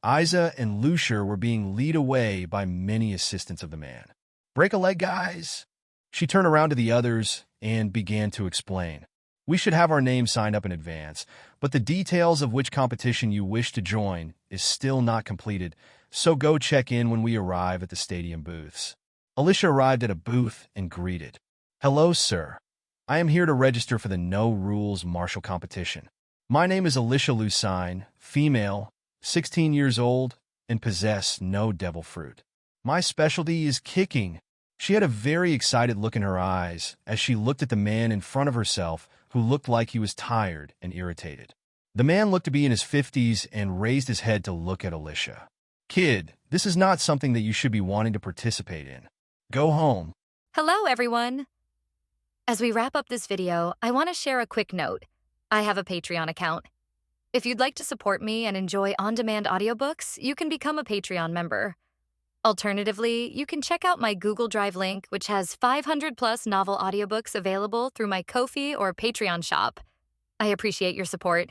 Isa, and Lucier were being led away by many assistants of the man. "Break a leg, guys!" She turned around to the others and began to explain. "We should have our names signed up in advance, but the details of which competition you wish to join is still not completed, so go check in when we arrive at the stadium booths." Alicia arrived at a booth and greeted, "Hello, sir. I am here to register for the No Rules Martial Competition. My name is Alicia Lucine, female, 16 years old, and possess no devil fruit. My specialty is kicking." She had a very excited look in her eyes as she looked at the man in front of herself who looked like he was tired and irritated. The man looked to be in his 50s and raised his head to look at Alicia. "Kid, this is not something that you should be wanting to participate in. Go home." Hello, everyone. As we wrap up this video, I want to share a quick note. I have a Patreon account. If you'd like to support me and enjoy on-demand audiobooks, you can become a Patreon member. Alternatively, you can check out my Google Drive link, which has 500-plus novel audiobooks available through my Ko-fi or Patreon shop. I appreciate your support.